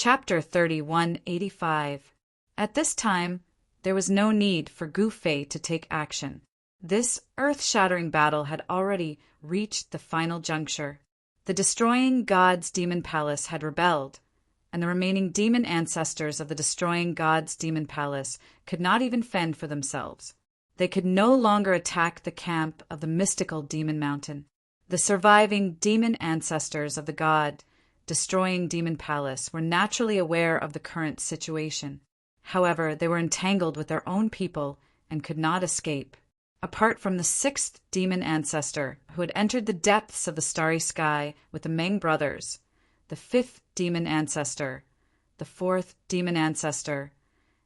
Chapter 3185. At this time, there was no need for Gu Fei to take action. This earth-shattering battle had already reached the final juncture. The Destroying Gods Demon Palace had rebelled, and the remaining demon ancestors of the Destroying Gods Demon Palace could not even fend for themselves. They could no longer attack the camp of the mystical Demon Mountain. The surviving demon ancestors of the god Destroying Demon Palace were naturally aware of the current situation. However, they were entangled with their own people and could not escape. Apart from the sixth demon ancestor, who had entered the depths of the starry sky with the Meng brothers, the fifth demon ancestor, the fourth demon ancestor,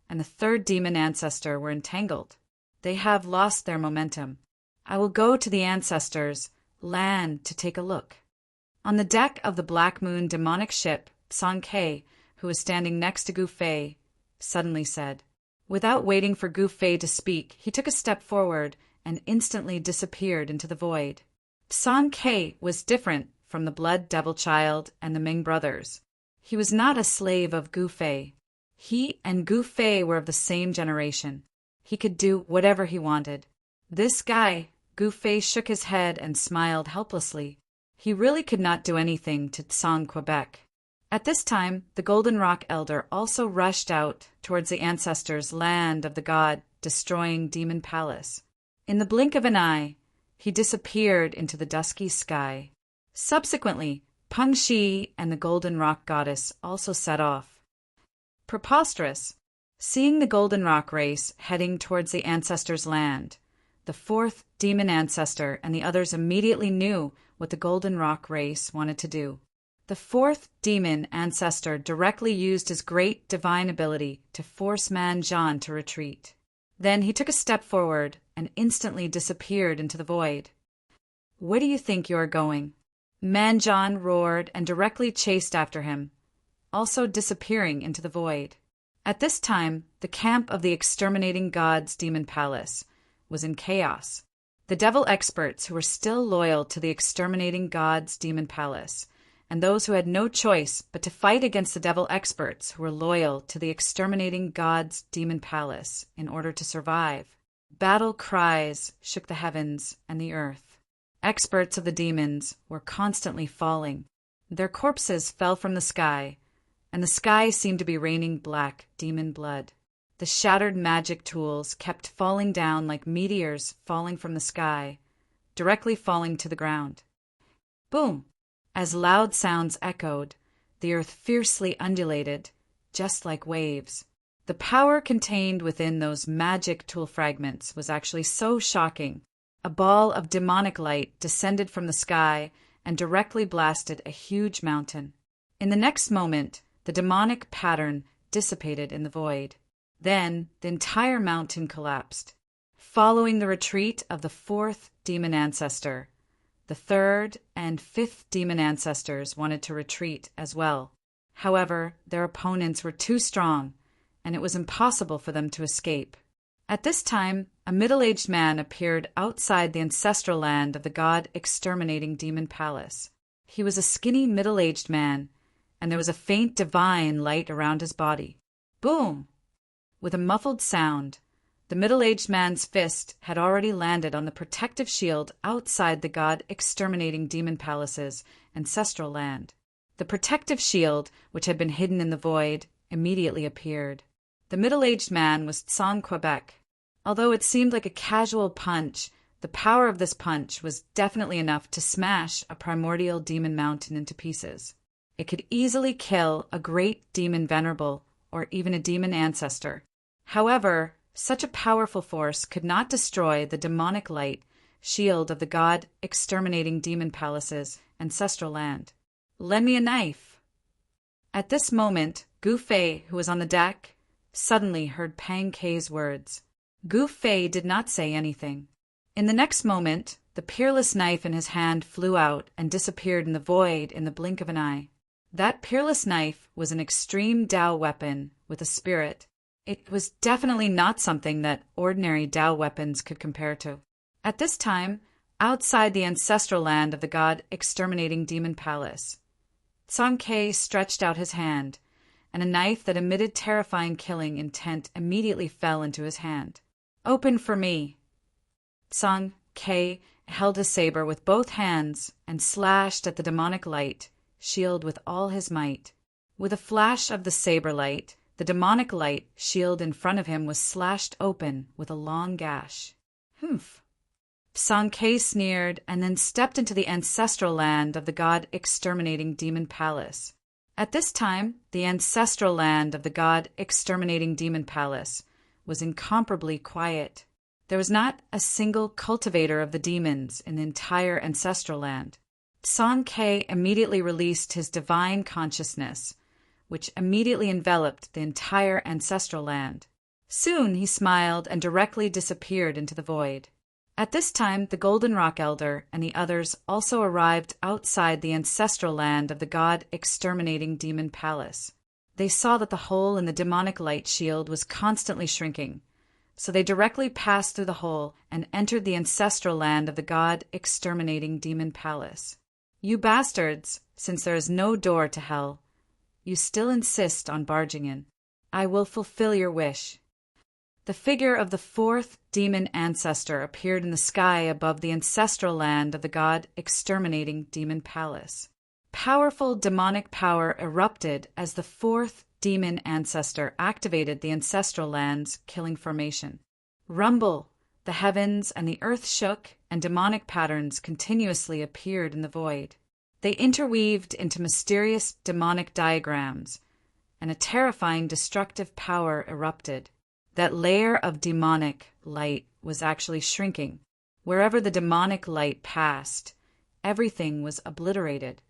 and the third demon ancestor were entangled. They have lost their momentum. I will go to the ancestors' land to take a look. On the deck of the Black Moon demonic ship, Song Ke, who was standing next to Gu Fei, suddenly said. Without waiting for Gu Fei to speak, he took a step forward and instantly disappeared into the void. Song Ke was different from the Blood Devil Child and the Ming brothers. He was not a slave of Gu Fei. He and Gu Fei were of the same generation. He could do whatever he wanted. This guy, Gu Fei shook his head and smiled helplessly. He really could not do anything to Tsang Quebec. At this time, the Golden Rock Elder also rushed out towards the ancestors' land of the god Destroying Demon Palace. In the blink of an eye, he disappeared into the dusky sky. Subsequently, Peng Shi and the Golden Rock Goddess also set off. Preposterous! Seeing the Golden Rock race heading towards the ancestors' land, the fourth demon ancestor and the others immediately knew what the Golden Rock race wanted to do. The fourth demon ancestor directly used his great divine ability to force Man Zhan to retreat. Then he took a step forward and instantly disappeared into the void. Where do you think you are going? Man Zhan roared and directly chased after him, also disappearing into the void. At this time, the camp of the Exterminating Gods Demon Palace was in chaos. The devil experts who were still loyal to the Exterminating Gods Demon Palace, and those who had no choice but to fight against the devil experts who were loyal to the Exterminating Gods Demon Palace in order to survive. Battle cries shook the heavens and the earth. Experts of the demons were constantly falling. Their corpses fell from the sky, and the sky seemed to be raining black demon blood. The shattered magic tools kept falling down like meteors falling from the sky, directly falling to the ground. Boom! As loud sounds echoed, the earth fiercely undulated, just like waves. The power contained within those magic tool fragments was actually so shocking. A ball of demonic light descended from the sky and directly blasted a huge mountain. In the next moment, the demonic pattern dissipated in the void. Then the entire mountain collapsed. Following the retreat of the fourth demon ancestor, the third and fifth demon ancestors wanted to retreat as well. However, their opponents were too strong, and it was impossible for them to escape. At this time, a middle-aged man appeared outside the ancestral land of the god Exterminating Demon Palace. He was a skinny middle-aged man, and there was a faint divine light around his body. Boom! With a muffled sound, the middle-aged man's fist had already landed on the protective shield outside the god Exterminating Demon Palace's ancestral land. The protective shield, which had been hidden in the void, immediately appeared. The middle-aged man was Tsang Quebec. Although it seemed like a casual punch, the power of this punch was definitely enough to smash a primordial demon mountain into pieces. It could easily kill a great demon Venerable or even a demon ancestor. However, such a powerful force could not destroy the demonic light shield of the god Exterminating Demon Palace's ancestral land. Lend me a knife. At this moment, Gu Fei, who was on the deck, suddenly heard Pang Kei's words. Gu Fei did not say anything. In the next moment, the peerless knife in his hand flew out and disappeared in the void in the blink of an eye. That peerless knife was an extreme Dao weapon with a spirit. It was definitely not something that ordinary Dao weapons could compare to. At this time, outside the ancestral land of the god Exterminating Demon Palace, Tsang Ke stretched out his hand, and a knife that emitted terrifying killing intent immediately fell into his hand. "Open for me." Song K held his saber with both hands and slashed at the demonic light shield with all his might. With a flash of the saber light, the demonic light shield in front of him was slashed open with a long gash. "Humph." Song K sneered and then stepped into the ancestral land of the god-exterminating demon palace. At this time, the ancestral land of the god-exterminating demon palace was incomparably quiet. There was not a single cultivator of the demons in the entire ancestral land. Song K immediately released his divine consciousness, which immediately enveloped the entire ancestral land. Soon he smiled and directly disappeared into the void. At this time, the Golden Rock Elder and the others also arrived outside the ancestral land of the god-exterminating demon palace. They saw that the hole in the demonic light shield was constantly shrinking, so they directly passed through the hole and entered the ancestral land of the god-exterminating demon palace. "You bastards, since there is no door to hell, you still insist on barging in. I will fulfill your wish." The figure of the fourth demon ancestor appeared in the sky above the ancestral land of the god-exterminating demon palace. Powerful demonic power erupted as the fourth demon ancestor activated the ancestral land's killing formation. Rumble! The heavens and the earth shook, and demonic patterns continuously appeared in the void. They interweaved into mysterious demonic diagrams, and a terrifying destructive power erupted. That layer of demonic light was actually shrinking. Wherever the demonic light passed, everything was obliterated.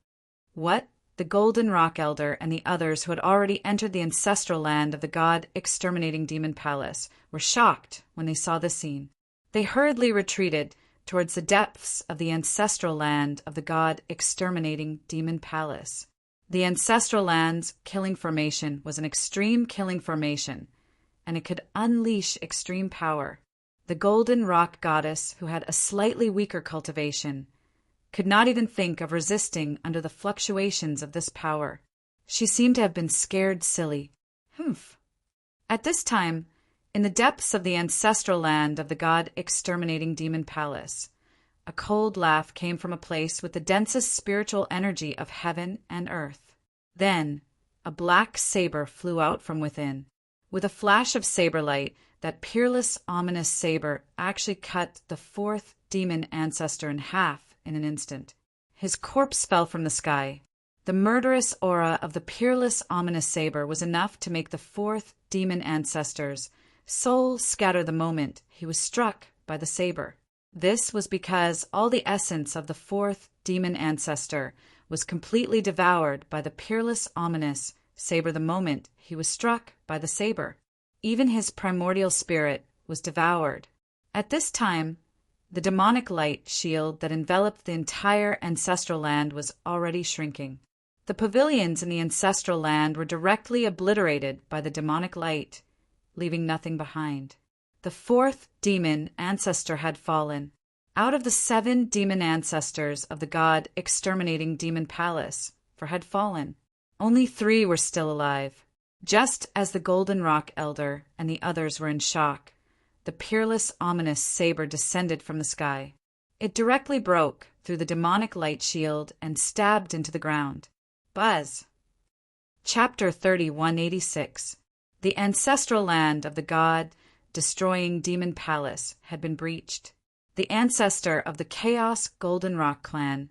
What? The Golden Rock Elder and the others who had already entered the ancestral land of the god-exterminating demon palace were shocked when they saw this scene. They hurriedly retreated towards the depths of the ancestral land of the god-exterminating demon palace. The ancestral land's killing formation was an extreme killing formation, and it could unleash extreme power. The Golden Rock Goddess, who had a slightly weaker cultivation, could not even think of resisting under the fluctuations of this power. She seemed to have been scared silly. Humph. At this time, in the depths of the ancestral land of the god-exterminating demon palace, a cold laugh came from a place with the densest spiritual energy of heaven and earth. Then, a black saber flew out from within. With a flash of saber light, that peerless, ominous saber actually cut the fourth demon ancestor in half in an instant. His corpse fell from the sky. The murderous aura of the peerless, ominous saber was enough to make the fourth demon ancestor's soul scatter the moment he was struck by the saber. This was because all the essence of the fourth demon ancestor was completely devoured by the peerless, ominous saber the moment he was struck by the saber. Even his primordial spirit was devoured. At this time, the demonic light shield that enveloped the entire ancestral land was already shrinking. The pavilions in the ancestral land were directly obliterated by the demonic light, leaving nothing behind. The fourth demon ancestor had fallen. Out of the 7 demon ancestors of the god-exterminating demon palace, for had fallen, only 3 were still alive. Just as the Golden Rock Elder and the others were in shock, the peerless, ominous saber descended from the sky. It directly broke through the demonic light shield and stabbed into the ground. Buzz. Chapter 3186. The ancestral land of the god-destroying demon palace had been breached. The ancestor of the Chaos Golden Rock clan,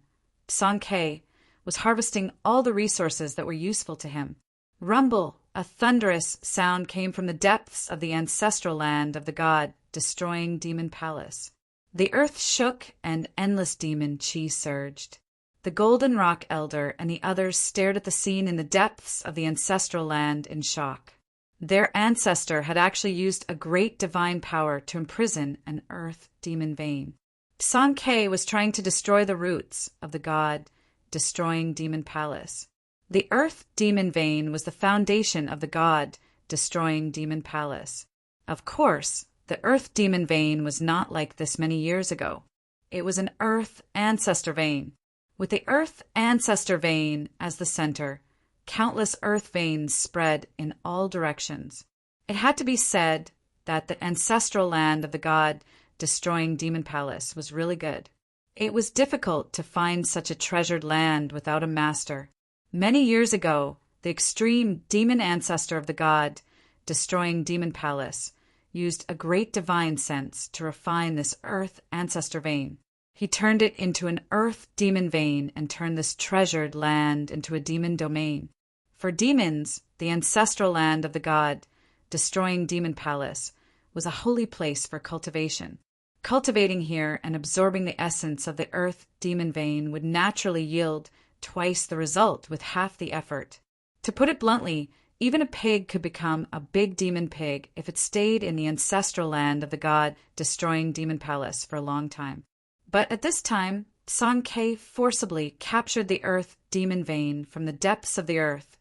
Song K, was harvesting all the resources that were useful to him. Rumble! A thunderous sound came from the depths of the ancestral land of the god-destroying demon palace. The earth shook and endless demon chi surged. The Golden Rock Elder and the others stared at the scene in the depths of the ancestral land in shock. Their ancestor had actually used a great divine power to imprison an earth demon vein. Song K was trying to destroy the roots of the god-destroying demon palace. The earth demon vein was the foundation of the god-destroying demon palace. Of course, the earth demon vein was not like this many years ago. It was an earth ancestor vein. With the earth ancestor vein as the center, Countless earth veins spread in all directions. It had to be said that the ancestral land of the god destroying Demon Palace was really good. It was difficult to find such a treasured land without a master. Many years ago, the extreme demon ancestor of the god destroying Demon Palace used a great divine sense to refine this earth ancestor vein. He turned it into an earth demon vein and turned this treasured land into a demon domain. For demons, the ancestral land of the god destroying Demon Palace was a holy place for cultivation. Cultivating here and absorbing the essence of the earth demon vein would naturally yield twice the result with half the effort. To put it bluntly, even a pig could become a big demon pig if it stayed in the ancestral land of the god destroying Demon Palace for a long time. But at this time, Sankei forcibly captured the earth demon vein from the depths of the earth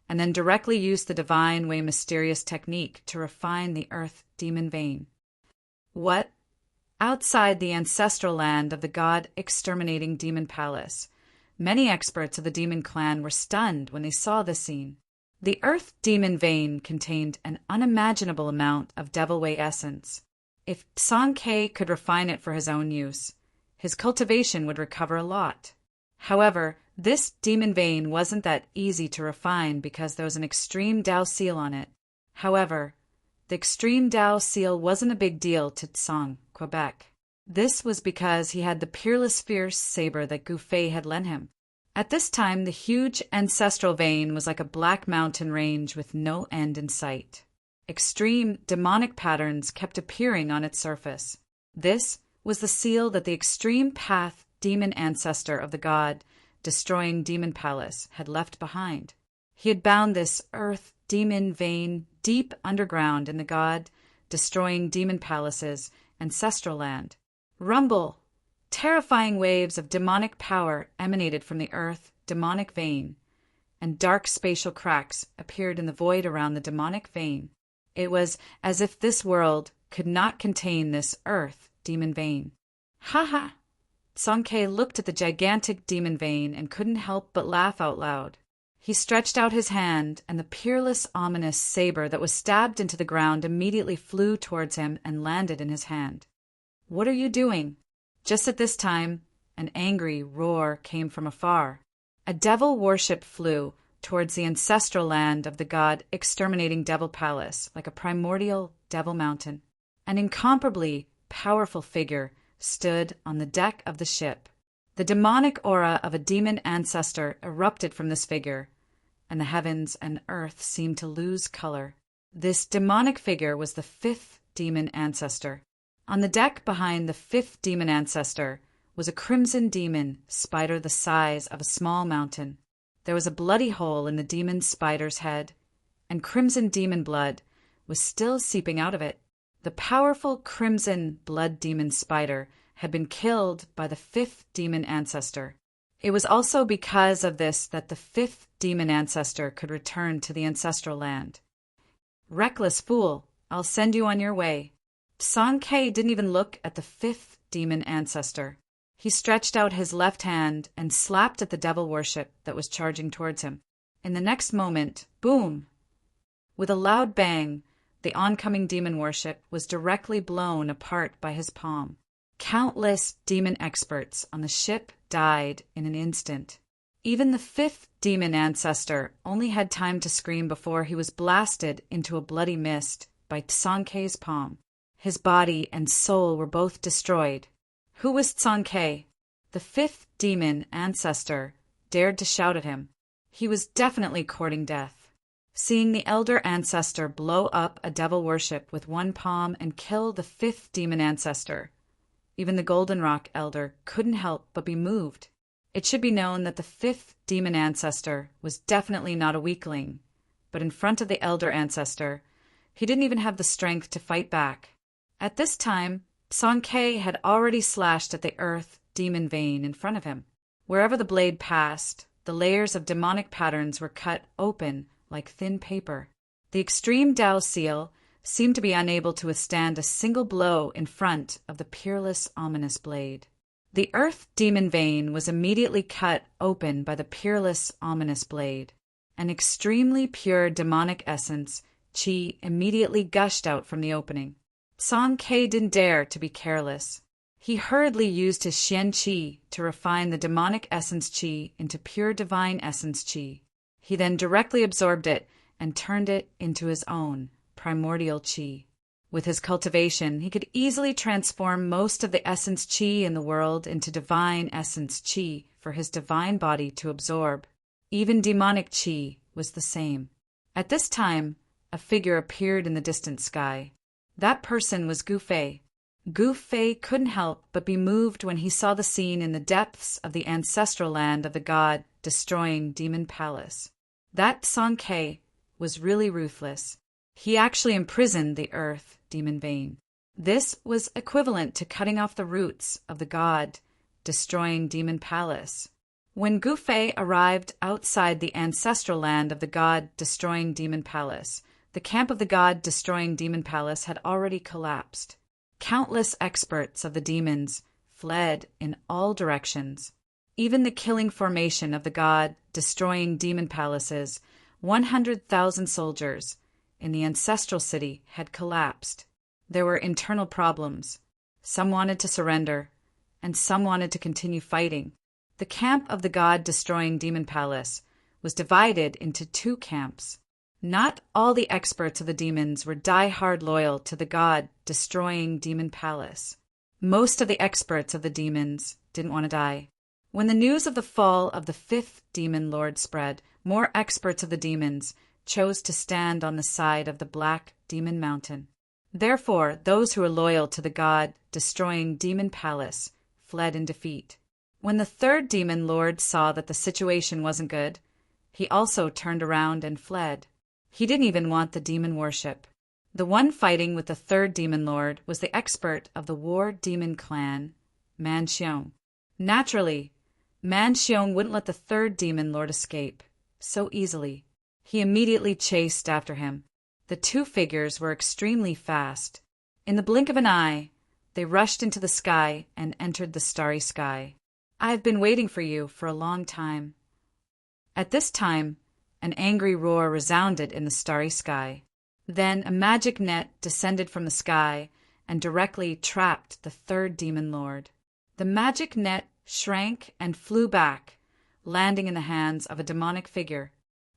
and then directly used the divine way mysterious technique to refine the earth demon vein. What? Outside the ancestral land of the god exterminating Demon Palace, many experts of the demon clan were stunned when they saw the scene. The earth demon vein contained an unimaginable amount of devil way essence. If Sankei could refine it for his own use, his cultivation would recover a lot. However, this demon vein wasn't that easy to refine because there was an extreme Dao seal on it. However, the extreme Dao seal wasn't a big deal to Tsang, Quebec. This was because he had the peerless fierce saber that Gu Fei had lent him. At this time, the huge ancestral vein was like a black mountain range with no end in sight. Extreme demonic patterns kept appearing on its surface. This was the seal that the extreme path demon ancestor of the god destroying Demon Palace had left behind. He had bound this earth demon vein deep underground in the god destroying Demon Palace's ancestral land. Rumble! Terrifying waves of demonic power emanated from the earth demonic vein, and dark spatial cracks appeared in the void around the demonic vein. It was as if this world could not contain this earth demon vein. Ha ha! Sankei looked at the gigantic demon vein and couldn't help but laugh out loud. He stretched out his hand, and the peerless, ominous saber that was stabbed into the ground immediately flew towards him and landed in his hand. "What are you doing?" Just at this time, an angry roar came from afar. A devil warship flew towards the ancestral land of the god exterminating Devil Palace like a primordial devil mountain. An incomparably powerful figure stood on the deck of the ship. The demonic aura of a demon ancestor erupted from this figure, and the heavens and earth seemed to lose color. This demonic figure was the fifth demon ancestor. On the deck behind the fifth demon ancestor was a crimson demon spider the size of a small mountain. There was a bloody hole in the demon spider's head, and crimson demon blood was still seeping out of it. The powerful crimson blood demon spider had been killed by the fifth demon ancestor. It was also because of this that the fifth demon ancestor could return to the ancestral land. "Reckless fool, I'll send you on your way." Sankei didn't even look at the fifth demon ancestor. He stretched out his left hand and slapped at the devil worship that was charging towards him. In the next moment, boom! With a loud bang, the oncoming demon worship was directly blown apart by his palm. Countless demon experts on the ship died in an instant. Even the fifth demon ancestor only had time to scream before he was blasted into a bloody mist by Sankei's palm. His body and soul were both destroyed. Who was Sankei? The fifth demon ancestor dared to shout at him. He was definitely courting death. Seeing the elder ancestor blow up a devil worship with one palm and kill the fifth demon ancestor, even the Golden Rock elder couldn't help but be moved. It should be known that the fifth demon ancestor was definitely not a weakling, but in front of the elder ancestor, he didn't even have the strength to fight back. At this time, Sankei had already slashed at the earth demon vein in front of him. Wherever the blade passed, the layers of demonic patterns were cut open like thin paper. The extreme Dao seal seemed to be unable to withstand a single blow in front of the peerless, ominous blade. The earth demon vein was immediately cut open by the peerless, ominous blade, An extremely pure demonic essence, qi, immediately gushed out from the opening. Song Ke didn't dare to be careless. He hurriedly used his Xian qi to refine the demonic essence qi into pure divine essence qi. He then directly absorbed it and turned it into his own primordial qi. With his cultivation, he could easily transform most of the essence qi in the world into divine essence qi for his divine body to absorb. Even demonic qi was the same. At this time, a figure appeared in the distant sky. That person was Gu Fei. Gu Fei couldn't help but be moved when he saw the scene in the depths of the ancestral land of the god destroying Demon Palace. That Song Ke was really ruthless. He actually imprisoned the earth demon vein. This was equivalent to cutting off the roots of the god destroying Demon Palace. When Gu Fei arrived outside the ancestral land of the god destroying Demon Palace, the camp of the god destroying Demon Palace had already collapsed. Countless experts of the demons fled in all directions. Even the killing formation of the god destroying demon palaces, 100,000 soldiers in the ancestral city had collapsed. There were internal problems. Some wanted to surrender, and some wanted to continue fighting. The camp of the god destroying Demon Palace was divided into two camps. Not all the experts of the demons were die-hard loyal to the god destroying Demon Palace. Most of the experts of the demons didn't want to die. When the news of the fall of the fifth demon lord spread, more experts of the demons chose to stand on the side of the Black Demon Mountain. Therefore, those who were loyal to the god destroying Demon Palace fled in defeat. When the third demon lord saw that the situation wasn't good, he also turned around and fled. He didn't even want the demon worship. The one fighting with the third demon lord was the expert of the war demon clan, Man Xiong. Naturally, Man Xiong wouldn't let the third demon lord escape so easily. He immediately chased after him. The two figures were extremely fast. In the blink of an eye, they rushed into the sky and entered the starry sky. I have been waiting for you for a long time. At this time, an angry roar resounded in the starry sky. Then a magic net descended from the sky and directly trapped the third demon lord. The magic net shrank and flew back, landing in the hands of a demonic figure.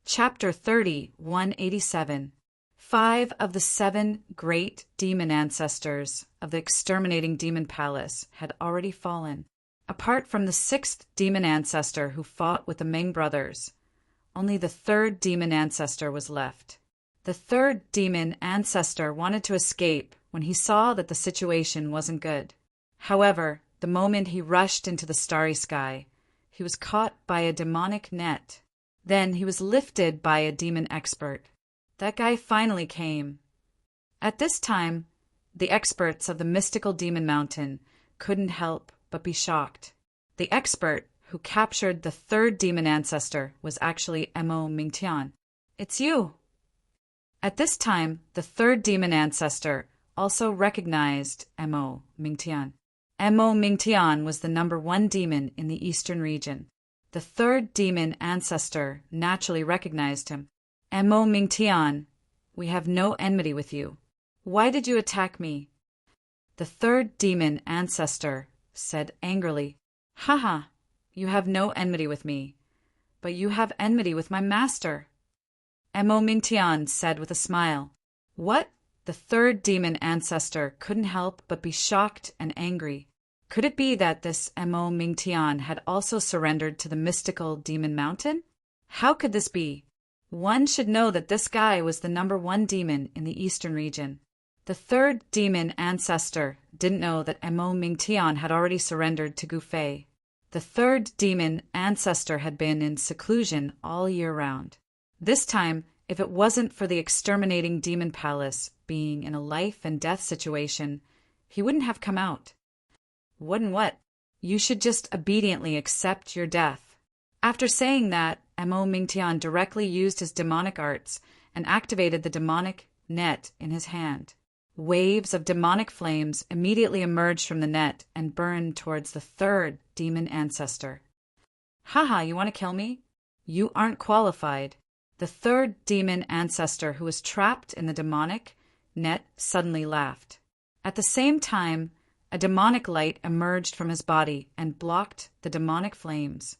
Chapter 30, 187. 5 of the 7 great demon ancestors of the exterminating Demon Palace had already fallen. Apart from the 6th demon ancestor who fought with the Ming brothers, only the 3rd demon ancestor was left. The 3rd demon ancestor wanted to escape when he saw that the situation wasn't good. However, the moment he rushed into the starry sky, he was caught by a demonic net. Then he was lifted by a demon expert. That guy finally came. At this time, the experts of the mystical demon mountain couldn't help but be shocked. The expert who captured the 3rd demon ancestor was actually Mo Mingtian. It's you! At this time, the 3rd demon ancestor also recognized Mo Mingtian. Mo Mingtian was the number 1 demon in the eastern region. The 3rd demon ancestor naturally recognized him. Mo Mingtian, we have no enmity with you. Why did you attack me? The 3rd demon ancestor said angrily, Haha, you have no enmity with me, but you have enmity with my master. Mo Mingtian said with a smile. What? The 3rd demon ancestor couldn't help but be shocked and angry. Could it be that this Mo Mingtian had also surrendered to the mystical demon mountain? How could this be? One should know that this guy was the number 1 demon in the eastern region. The 3rd demon ancestor didn't know that Mo Mingtian had already surrendered to Gu Fei. The 3rd demon ancestor had been in seclusion all year round. This time, if it wasn't for the exterminating Demon Palace being in a life and death situation, he wouldn't have come out. Wouldn't what? You should just obediently accept your death. After saying that, Mo Mingtian directly used his demonic arts and activated the demonic net in his hand. Waves of demonic flames immediately emerged from the net and burned towards the 3rd demon ancestor. Haha, you want to kill me? You aren't qualified. The third demon ancestor who was trapped in the demonic net suddenly laughed. At the same time, a demonic light emerged from his body and blocked the demonic flames.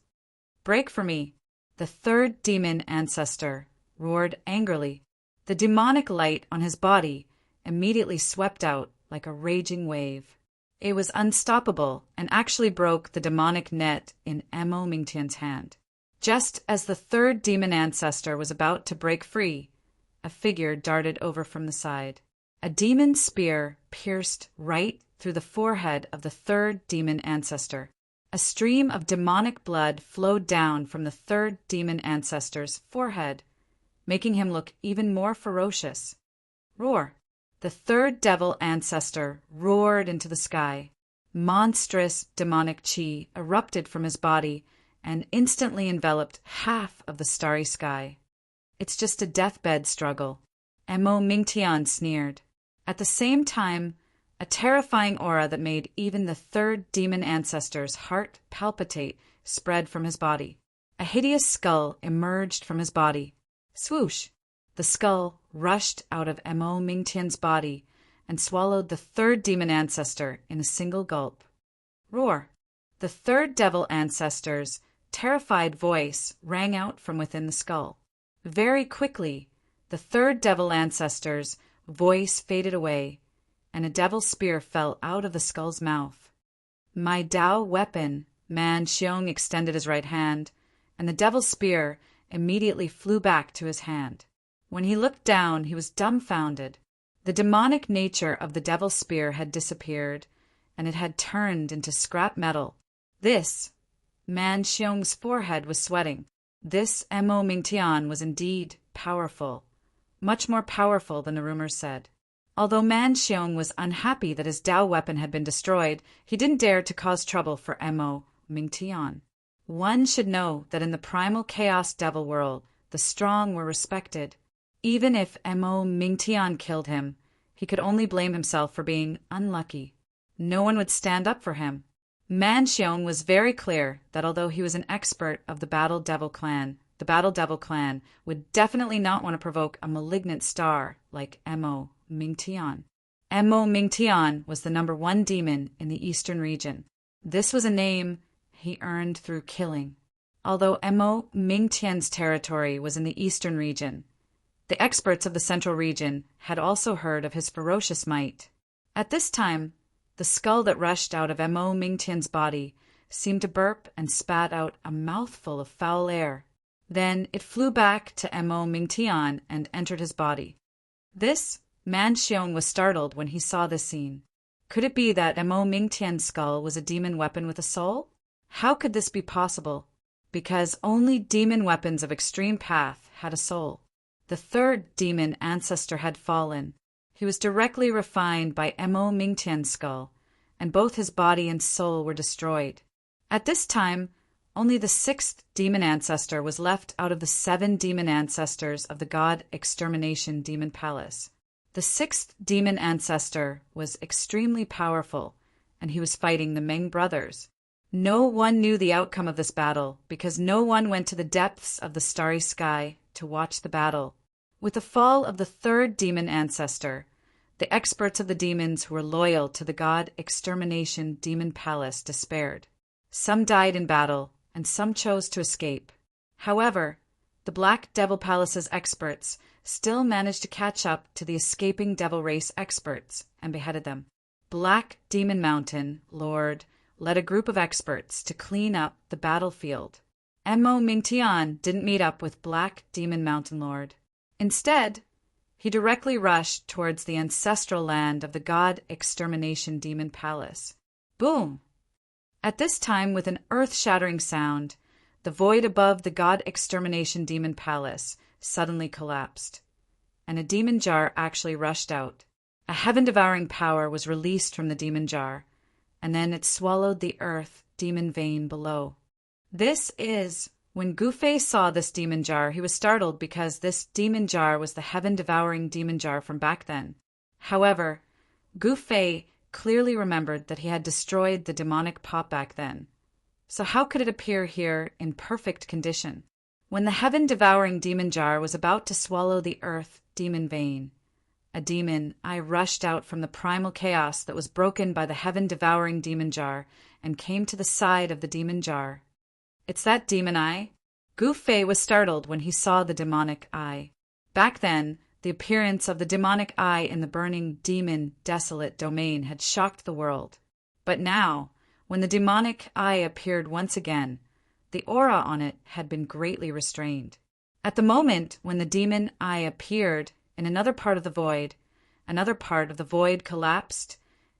"Break for me!" The third demon ancestor roared angrily. The demonic light on his body immediately swept out like a raging wave. It was unstoppable and actually broke the demonic net in Mo Mingtian's hand. Just as the third demon ancestor was about to break free, a figure darted over from the side. A demon spear pierced right through the forehead of the third demon ancestor. A stream of demonic blood flowed down from the third demon ancestor's forehead, making him look even more ferocious. Roar! The third devil ancestor roared into the sky. Monstrous demonic chi erupted from his body and instantly enveloped half of the starry sky. "It's just a deathbed struggle," Mo Mingtian sneered. At the same time, a terrifying aura that made even the third demon ancestor's heart palpitate spread from his body. A hideous skull emerged from his body. Swoosh! The skull rushed out of Mo Mingtian's body and swallowed the third demon ancestor in a single gulp. Roar! The third devil ancestor's terrified voice rang out from within the skull. Very quickly, the third devil ancestor's voice faded away, and a devil spear fell out of the skull's mouth. "My Tao weapon," Man Xiong extended his right hand, and the devil spear immediately flew back to his hand. When he looked down, he was dumbfounded. The demonic nature of the devil spear had disappeared, and it had turned into scrap metal. This, Man Xiong's forehead was sweating. This Mo Mingtian was indeed powerful, much more powerful than the rumors said. Although Man Xiong was unhappy that his Tao weapon had been destroyed, he didn't dare to cause trouble for Mo Mingtian. One should know that in the primal chaos devil world, the strong were respected. Even if Mo Mingtian killed him, he could only blame himself for being unlucky. No one would stand up for him. Man Xiong was very clear that although he was an expert of the Battle Devil clan, the Battle Devil clan would definitely not want to provoke a malignant star like Mo Mingtian. Mo Mingtian was the #1 demon in the eastern region. This was a name he earned through killing. Although Mo Mingtian's territory was in the eastern region, the experts of the central region had also heard of his ferocious might. At this time, the skull that rushed out of Mo Mingtian's body seemed to burp and spat out a mouthful of foul air. Then it flew back to Mo Mingtian and entered his body. Man Xiong was startled when he saw this scene. Could it be that Mo Mingtian's skull was a demon weapon with a soul? How could this be possible? Because only demon weapons of extreme path had a soul. The third demon ancestor had fallen. He was directly refined by Mo Mingtian's skull, and both his body and soul were destroyed. At this time, only the 6th demon ancestor was left out of the 7 demon ancestors of the god extermination demon palace. The 6th demon ancestor was extremely powerful, and he was fighting the Meng brothers. No one knew the outcome of this battle because no one went to the depths of the starry sky to watch the battle. With the fall of the 3rd demon ancestor, the experts of the demons who were loyal to the god extermination demon palace despaired. Some died in battle, and some chose to escape. However, the Black Devil Palace's experts still managed to catch up to the escaping Devil Race experts and beheaded them. Black Demon Mountain Lord led a group of experts to clean up the battlefield. Mo Mingtian didn't meet up with Black Demon Mountain Lord. Instead, he directly rushed towards the ancestral land of the god extermination demon palace. Boom! At this time, with an earth-shattering sound, the void above the god extermination demon palace suddenly collapsed, and a demon jar actually rushed out. A heaven-devouring power was released from the demon jar, and then it swallowed the earth demon vein below. When Gu Fei saw this demon jar, he was startled because this demon jar was the heaven-devouring demon jar from back then. However, Gu Fei clearly remembered that he had destroyed the demonic pot back then. So how could it appear here in perfect condition? When the heaven-devouring demon jar was about to swallow the earth demon vein, a demon eye rushed out from the primal chaos that was broken by the heaven-devouring demon jar and came to the side of the demon jar. "It's that demon eye." Gu Fei was startled when he saw the demonic eye. Back then, the appearance of the demonic eye in the burning demon desolate domain had shocked the world. But now, when the demonic eye appeared once again, the aura on it had been greatly restrained. At the moment when the demon eye appeared in another part of the void collapsed,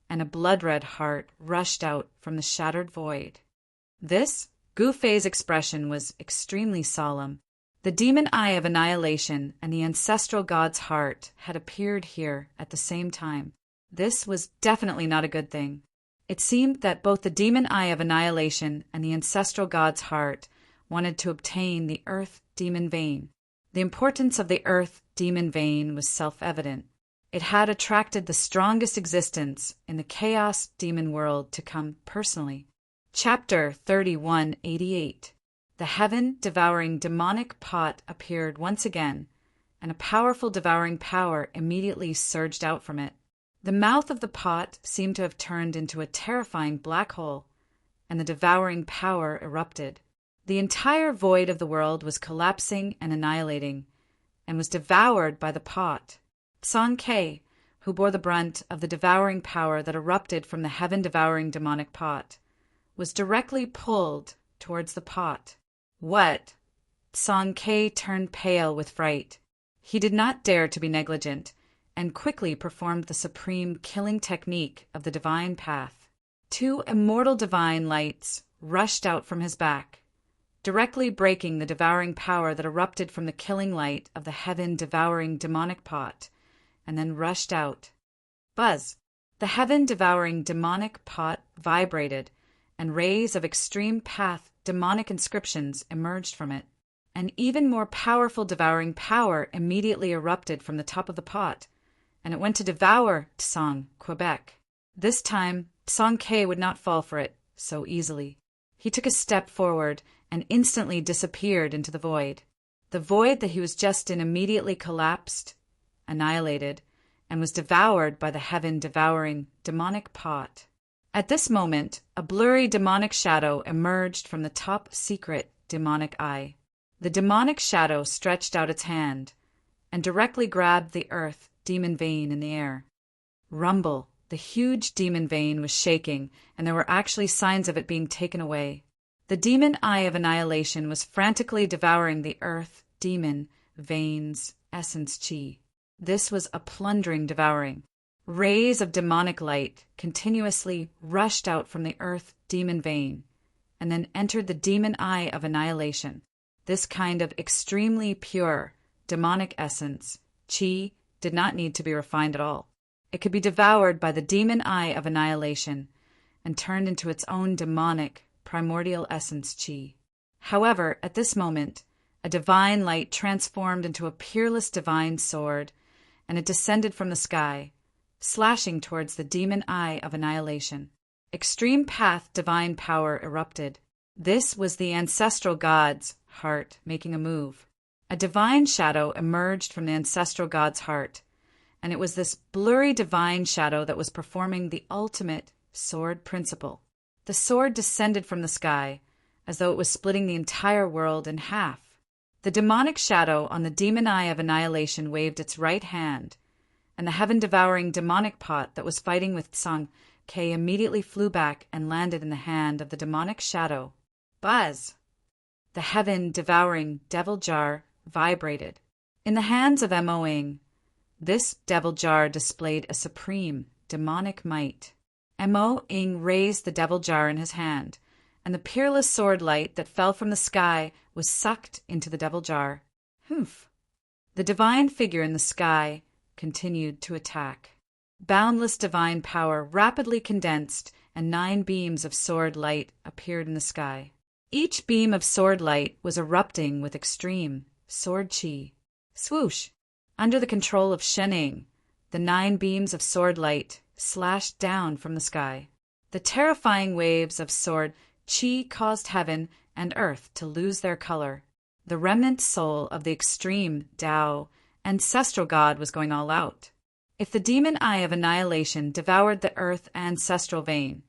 and a blood-red heart rushed out from the shattered void. Gu Fei's expression was extremely solemn. The demon eye of annihilation and the ancestral god's heart had appeared here at the same time. This was definitely not a good thing. It seemed that both the demon eye of annihilation and the ancestral god's heart wanted to obtain the earth demon vein. The importance of the earth demon vein was self-evident. It had attracted the strongest existence in the chaos demon world to come personally. Chapter 3188. The heaven-devouring demonic pot appeared once again, and a powerful devouring power immediately surged out from it. The mouth of the pot seemed to have turned into a terrifying black hole, and the devouring power erupted. The entire void of the world was collapsing and annihilating, and was devoured by the pot. Song Ke, who bore the brunt of the devouring power that erupted from the heaven-devouring demonic pot, was directly pulled towards the pot. "What?" Song Ke turned pale with fright. He did not dare to be negligent, and quickly performed the supreme killing technique of the divine path. 2 immortal divine lights rushed out from his back, directly breaking the devouring power that erupted from the killing light of the heaven-devouring demonic pot, and then rushed out. Buzz! The heaven-devouring demonic pot vibrated, and rays of extreme path demonic inscriptions emerged from it. An even more powerful devouring power immediately erupted from the top of the pot, and it went to devour Tsang, Quebec. This time, Tsang Ke would not fall for it so easily. He took a step forward and instantly disappeared into the void. The void that he was just in immediately collapsed, annihilated, and was devoured by the heaven-devouring demonic pot. At this moment, a blurry demonic shadow emerged from the top secret demonic eye. The demonic shadow stretched out its hand and directly grabbed the earth demon vein in the air. Rumble! The huge demon vein was shaking, and there were actually signs of it being taken away. The demon eye of annihilation was frantically devouring the earth demon vein's essence chi. This was a plundering devouring. Rays of demonic light continuously rushed out from the earth demon vein, and then entered the demon eye of annihilation. This kind of extremely pure demonic essence, chi, did not need to be refined at all. It could be devoured by the demon eye of annihilation and turned into its own demonic, primordial essence chi. However, at this moment, a divine light transformed into a peerless divine sword, and it descended from the sky, slashing towards the demon eye of annihilation. Extreme path divine power erupted. This was the ancestral god's heart making a move. A divine shadow emerged from the ancestral god's heart, and it was this blurry divine shadow that was performing the ultimate sword principle. The sword descended from the sky, as though it was splitting the entire world in half. The demonic shadow on the demon eye of annihilation waved its right hand, and the heaven-devouring demonic pot that was fighting with Tsang Ke immediately flew back and landed in the hand of the demonic shadow. Buzz! The heaven-devouring devil jar vibrated. In the hands of Mo Ing, this devil jar displayed a supreme demonic might. Mo Ing raised the devil jar in his hand, and the peerless sword light that fell from the sky was sucked into the devil jar. Humph! The divine figure in the sky continued to attack. Boundless divine power rapidly condensed, and 9 beams of sword light appeared in the sky. Each beam of sword light was erupting with extreme sword chi. Swoosh! Under the control of Shening, the 9 beams of sword light slashed down from the sky. The terrifying waves of sword chi caused heaven and earth to lose their color. The remnant soul of the extreme Tao, ancestral God, was going all out. If the demon eye of annihilation devoured the earth ancestral vein,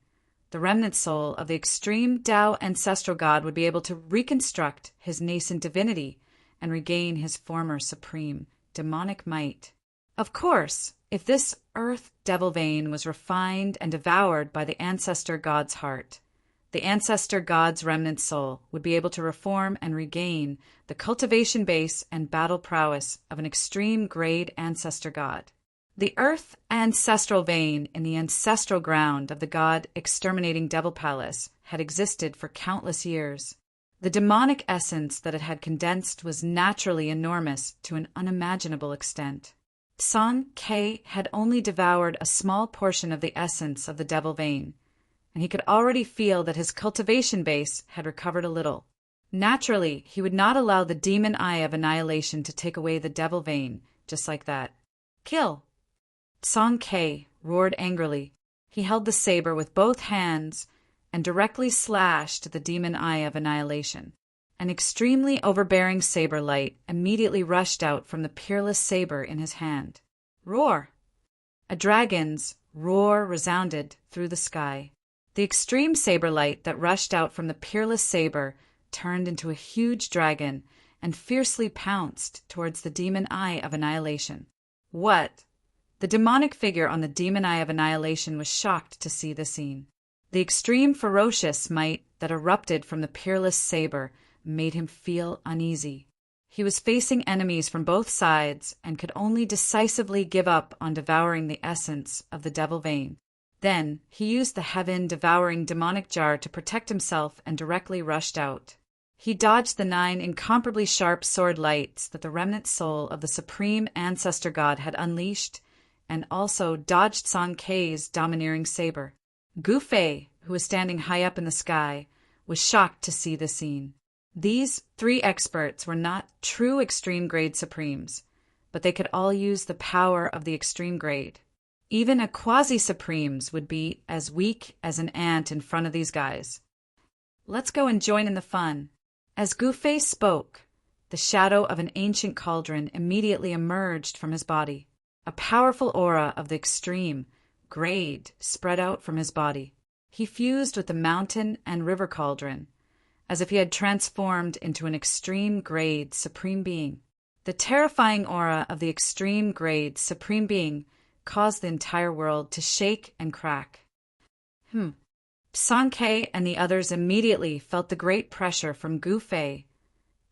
the remnant soul of the extreme Tao ancestral God would be able to reconstruct his nascent divinity and regain his former supreme demonic might. Of course, if this earth devil vein was refined and devoured by the ancestor God's heart, the ancestor God's remnant soul would be able to reform and regain the cultivation base and battle prowess of an extreme grade ancestor God. The earth ancestral vein in the ancestral ground of the God exterminating Devil Palace had existed for countless years. The demonic essence that it had condensed was naturally enormous to an unimaginable extent. San Ke had only devoured a small portion of the essence of the devil vein, and he could already feel that his cultivation base had recovered a little. Naturally, he would not allow the demon eye of annihilation to take away the devil vein just like that. Kill! San Ke roared angrily. He held the saber with both hands and directly slashed the demon eye of annihilation. An extremely overbearing saber light immediately rushed out from the peerless saber in his hand. Roar! A dragon's roar resounded through the sky. The extreme saber light that rushed out from the peerless saber turned into a huge dragon and fiercely pounced towards the demon eye of annihilation. What? The demonic figure on the demon eye of annihilation was shocked to see the scene. The extreme ferocious might that erupted from the peerless saber made him feel uneasy. He was facing enemies from both sides and could only decisively give up on devouring the essence of the devil vein. Then he used the heaven-devouring demonic jar to protect himself and directly rushed out. He dodged the 9 incomparably sharp sword lights that the remnant soul of the supreme ancestor God had unleashed, and also dodged San Ke's domineering saber. Gu Fei, who was standing high up in the sky, was shocked to see the scene. These 3 experts were not true extreme grade supremes, but they could all use the power of the extreme grade. Even a quasi-supremes would be as weak as an ant in front of these guys. Let's go and join in the fun. As Gu Fei spoke, the shadow of an ancient cauldron immediately emerged from his body. A powerful aura of the extreme grade spread out from his body. He fused with the mountain and river cauldron, as if he had transformed into an extreme grade supreme being. The terrifying aura of the extreme grade supreme being caused the entire world to shake and crack. San Ke and the others immediately felt the great pressure from Gu Fei,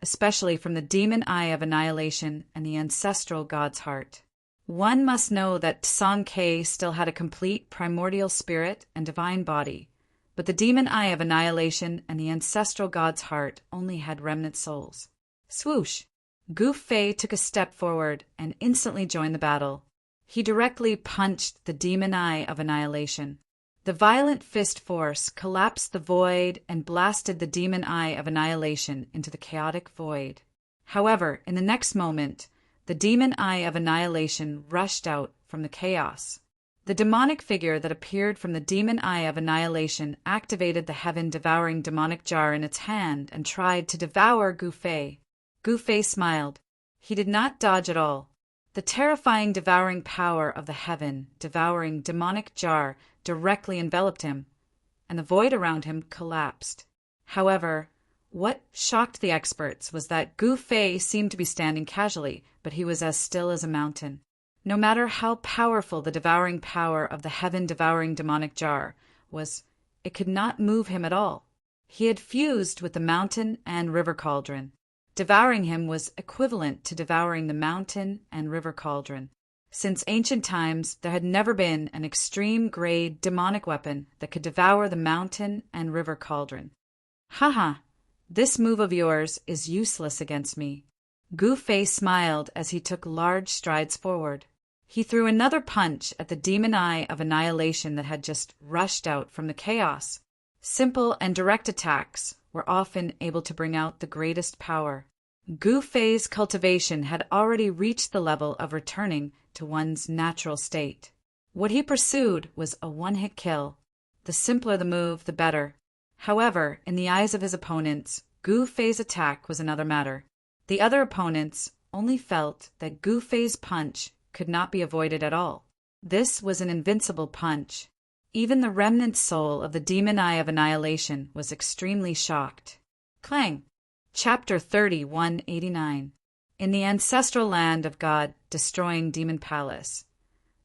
especially from the demon eye of annihilation and the ancestral God's heart. One must know that San Ke still had a complete primordial spirit and divine body, but the demon eye of annihilation and the ancestral God's heart only had remnant souls. Swoosh! Gu Fei took a step forward and instantly joined the battle. He directly punched the demon eye of annihilation. The violent fist force collapsed the void and blasted the demon eye of annihilation into the chaotic void. However, in the next moment, the demon eye of annihilation rushed out from the chaos. The demonic figure that appeared from the demon eye of annihilation activated the heaven-devouring demonic jar in its hand and tried to devour Gu Fei. Gu Fei smiled. He did not dodge at all. The terrifying devouring power of the heaven-devouring demonic jar directly enveloped him, and the void around him collapsed. However, what shocked the experts was that Gu Fei seemed to be standing casually, but he was as still as a mountain. No matter how powerful the devouring power of the heaven-devouring demonic jar was, it could not move him at all. He had fused with the mountain and river cauldron. Devouring him was equivalent to devouring the mountain and river cauldron. Since ancient times, there had never been an extreme-grade demonic weapon that could devour the mountain and river cauldron. Haha, this move of yours is useless against me. Gu Fei smiled as he took large strides forward. He threw another punch at the demon eye of annihilation that had just rushed out from the chaos. Simple and direct attacks were often able to bring out the greatest power. Gu Fei's cultivation had already reached the level of returning to one's natural state. What he pursued was a one-hit kill. The simpler the move, the better. However, in the eyes of his opponents, Gu Fei's attack was another matter. The other opponents only felt that Gu Fei's punch could not be avoided at all. This was an invincible punch. Even the remnant soul of the demon eye of annihilation was extremely shocked. Clang! Chapter 30, 189. In the ancestral land of God, destroying Demon Palace.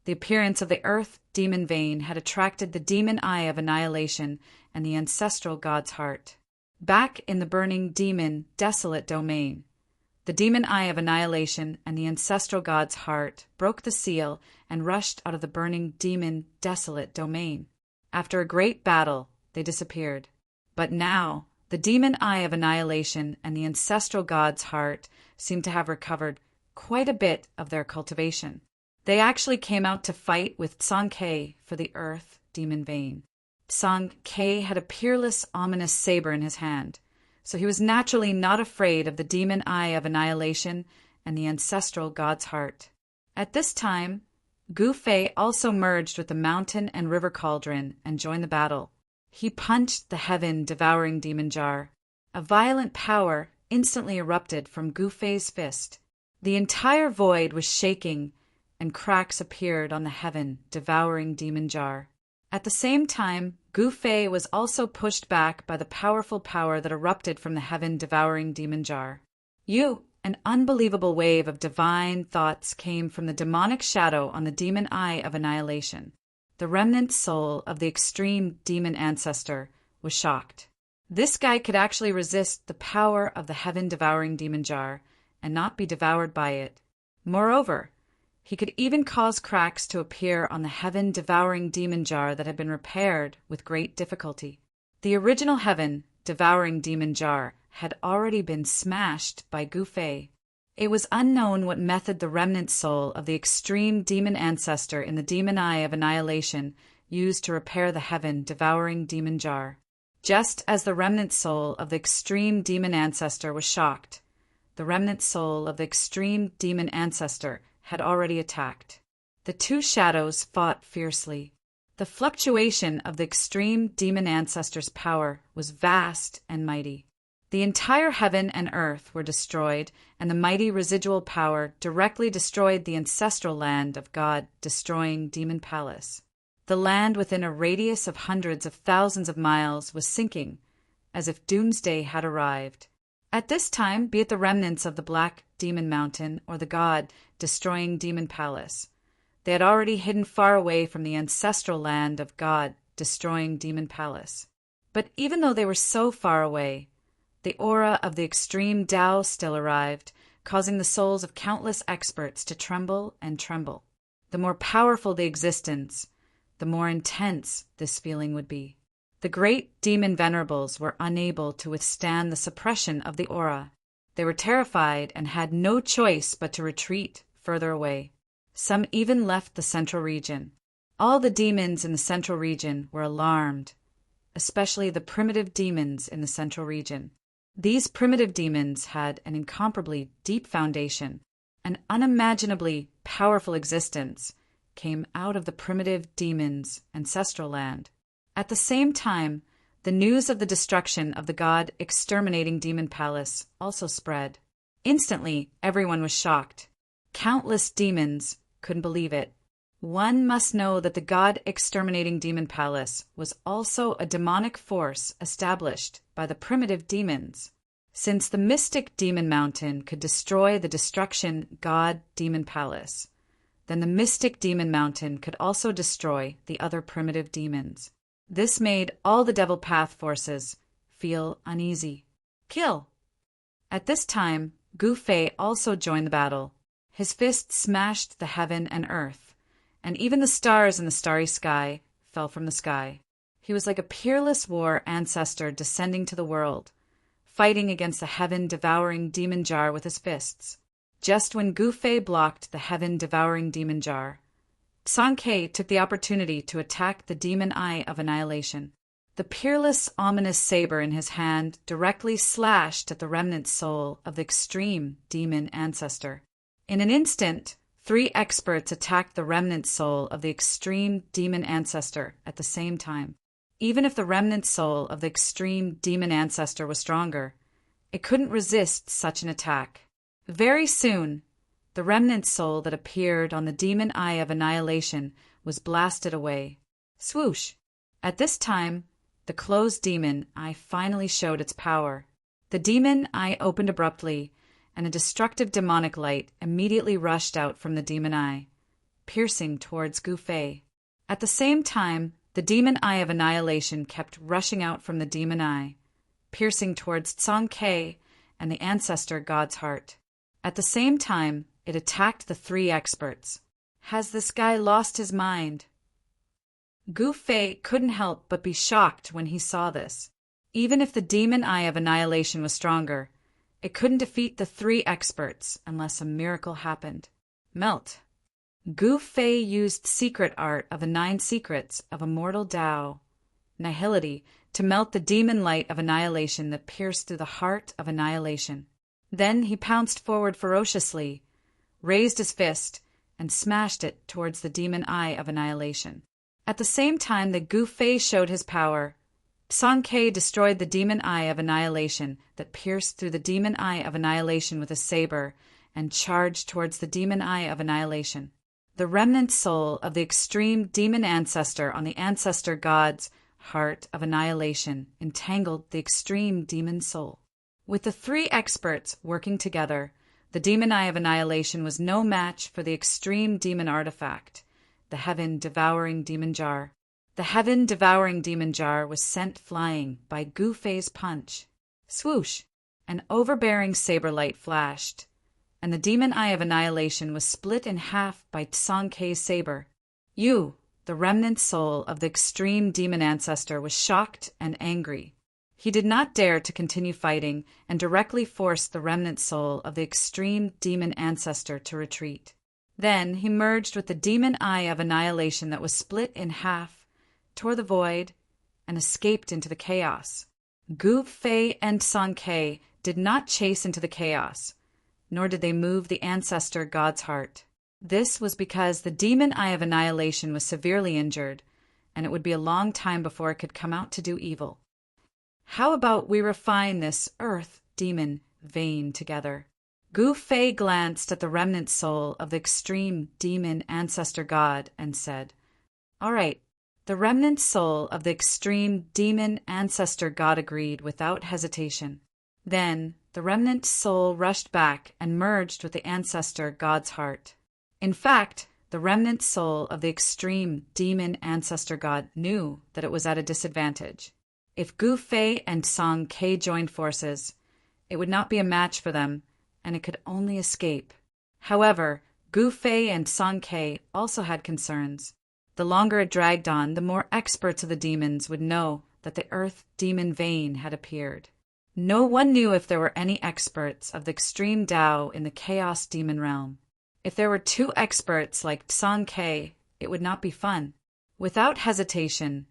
The appearance of the earth demon vein had attracted the demon eye of annihilation and the ancestral god's heart. Back in the burning demon, desolate domain, the demon eye of annihilation and the ancestral god's heart broke the seal and rushed out of the burning demon, desolate domain. After a great battle, they disappeared. But now, the demon eye of annihilation and the ancestral god's heart seemed to have recovered quite a bit of their cultivation. They actually came out to fight with Song Ke for the earth demon vein. Song Ke had a peerless, ominous saber in his hand, so he was naturally not afraid of the demon eye of annihilation and the ancestral god's heart. At this time, Gu Fei also merged with the mountain and river cauldron and joined the battle. He punched the heaven-devouring demon jar. A violent power instantly erupted from Gu Fei's fist. The entire void was shaking, and cracks appeared on the heaven-devouring demon jar. At the same time, Gu Fei was also pushed back by the powerful power that erupted from the heaven-devouring demon jar. An unbelievable wave of divine thoughts came from the demonic shadow on the demon eye of annihilation. The remnant soul of the extreme demon ancestor was shocked. This guy could actually resist the power of the heaven-devouring demon jar and not be devoured by it. Moreover, he could even cause cracks to appear on the heaven-devouring demon jar that had been repaired with great difficulty. The original heaven-devouring demon jar had already been smashed by Gu Fei. It was unknown what method the remnant soul of the extreme demon ancestor in the demon eye of annihilation used to repair the heaven-devouring demon jar. Just as the remnant soul of the extreme demon ancestor was shocked, the remnant soul of the extreme demon ancestor had already attacked. The two shadows fought fiercely. The fluctuation of the extreme demon ancestor's power was vast and mighty. The entire heaven and earth were destroyed, and the mighty residual power directly destroyed the ancestral land of God, destroying Demon Palace. The land within a radius of hundreds of thousands of miles was sinking, as if doomsday had arrived. At this time, be it the remnants of the Black Demon Mountain or the God destroying Demon Palace, they had already hidden far away from the ancestral land of God destroying Demon Palace. But even though they were so far away, the aura of the extreme Tao still arrived, causing the souls of countless experts to tremble and tremble. The more powerful the existence, the more intense this feeling would be. The great demon venerables were unable to withstand the suppression of the aura. They were terrified and had no choice but to retreat further away. Some even left the central region. All the demons in the central region were alarmed, especially the primitive demons in the central region. These primitive demons had an incomparably deep foundation. An unimaginably powerful existence came out of the primitive demons' ancestral land. At the same time, the news of the destruction of the god exterminating Demon Palace also spread. Instantly, everyone was shocked. Countless demons couldn't believe it. One must know that the god exterminating Demon Palace was also a demonic force established by the primitive demons. Since the mystic Demon Mountain could destroy the destruction god Demon Palace, then the mystic Demon Mountain could also destroy the other primitive demons. This made all the Devil Path forces feel uneasy. Kill! At this time, Gu Fei also joined the battle. His fist smashed the heaven and earth, and even the stars in the starry sky fell from the sky. He was like a peerless war ancestor descending to the world, fighting against the heaven-devouring demon jar with his fists. Just when Gu Fei blocked the heaven-devouring demon jar, Song Ke took the opportunity to attack the demon eye of annihilation. The peerless, ominous saber in his hand directly slashed at the remnant soul of the extreme demon ancestor. In an instant, 3 experts attacked the remnant soul of the extreme demon ancestor at the same time. Even if the remnant soul of the extreme demon ancestor was stronger, it couldn't resist such an attack. Very soon, the remnant soul that appeared on the demon eye of annihilation was blasted away. Swoosh! At this time, the closed demon eye finally showed its power. The demon eye opened abruptly, and a destructive demonic light immediately rushed out from the demon eye, piercing towards Gu Fei. At the same time, the demon eye of annihilation kept rushing out from the demon eye, piercing towards Tsang Ke and the ancestor god's heart. At the same time, it attacked the three experts. Has this guy lost his mind? Gu Fei couldn't help but be shocked when he saw this. Even if the demon eye of annihilation was stronger, it couldn't defeat the three experts unless a miracle happened. Melt. Gu Fei used secret art of the 9 secrets of immortal Tao, nihility, to melt the demon light of annihilation that pierced through the heart of annihilation. Then he pounced forward ferociously, raised his fist, and smashed it towards the demon eye of annihilation. At the same time that Gu Fei showed his power, Tsang Ke destroyed the demon eye of annihilation that pierced through the demon eye of annihilation with a saber and charged towards the demon eye of annihilation. The remnant soul of the extreme demon ancestor on the ancestor god's heart of annihilation entangled the extreme demon soul. With the 3 experts working together, the demon eye of annihilation was no match for the extreme demon artifact, the heaven-devouring demon jar. The heaven-devouring demon jar was sent flying by Gu Fei's punch. Swoosh! An overbearing saber light flashed, and the demon eye of annihilation was split in half by Tsang Ke's saber. You, the remnant soul of the extreme demon ancestor, was shocked and angry. He did not dare to continue fighting and directly forced the remnant soul of the extreme demon ancestor to retreat. Then he merged with the demon eye of annihilation that was split in half, tore the void, and escaped into the chaos. Gu Fei and Tsang Ke did not chase into the chaos, nor did they move the ancestor god's heart. This was because the demon eye of annihilation was severely injured, and it would be a long time before it could come out to do evil. How about we refine this earth demon vein together? Gu Fei glanced at the remnant soul of the extreme demon ancestor god and said, "All right." The remnant soul of the extreme demon ancestor god agreed without hesitation. Then the remnant soul rushed back and merged with the ancestor god's heart. In fact, the remnant soul of the extreme demon ancestor god knew that it was at a disadvantage. If Gu Fei and Tsang Ke joined forces, it would not be a match for them, and it could only escape. However, Gu Fei and Tsang Ke also had concerns. The longer it dragged on, the more experts of the demons would know that the earth demon vein had appeared. No one knew if there were any experts of the extreme Tao in the chaos demon realm. If there were 2 experts like Tsang Ke, it would not be fun. Without hesitation,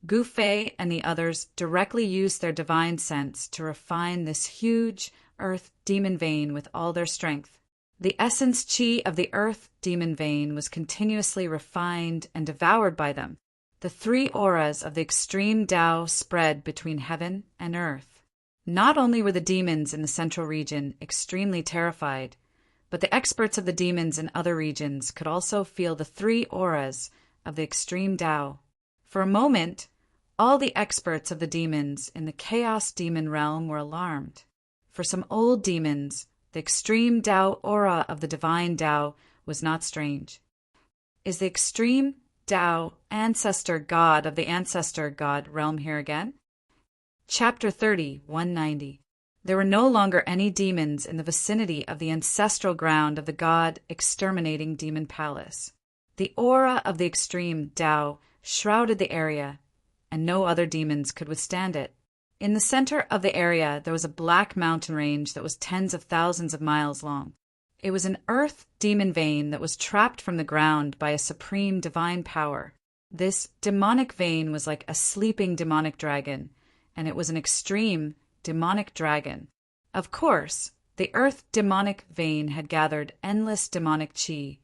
Gu Fei and the others directly used their divine sense to refine this huge earth demon vein with all their strength. The essence chi of the earth demon vein was continuously refined and devoured by them. The 3 auras of the extreme Tao spread between heaven and earth. Not only were the demons in the central region extremely terrified, but the experts of the demons in other regions could also feel the 3 auras of the extreme Tao. For a moment, all the experts of the demons in the chaos demon realm were alarmed. For some old demons, the extreme Tao aura of the divine Tao was not strange. Is the extreme Tao ancestor god of the ancestor god realm here again? Chapter 30, 190. There were no longer any demons in the vicinity of the ancestral ground of the god exterminating demon palace. The aura of the extreme Tao shrouded the area, and no other demons could withstand it. In the center of the area there was a black mountain range that was tens of thousands of miles long. It was an earth demon vein that was trapped from the ground by a supreme divine power. This demonic vein was like a sleeping demonic dragon, and it was an extreme demonic dragon. Of course, the earth demonic vein had gathered endless demonic chi,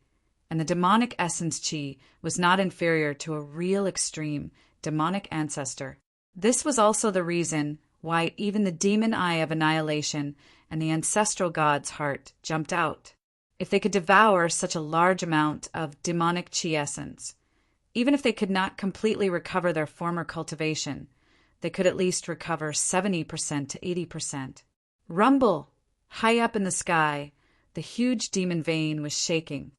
and the demonic essence chi was not inferior to a real extreme demonic ancestor. This was also the reason why even the demon eye of annihilation and the ancestral god's heart jumped out. If they could devour such a large amount of demonic chi essence, even if they could not completely recover their former cultivation, they could at least recover 70% to 80%. Rumble! High up in the sky, the huge demon vein was shaking.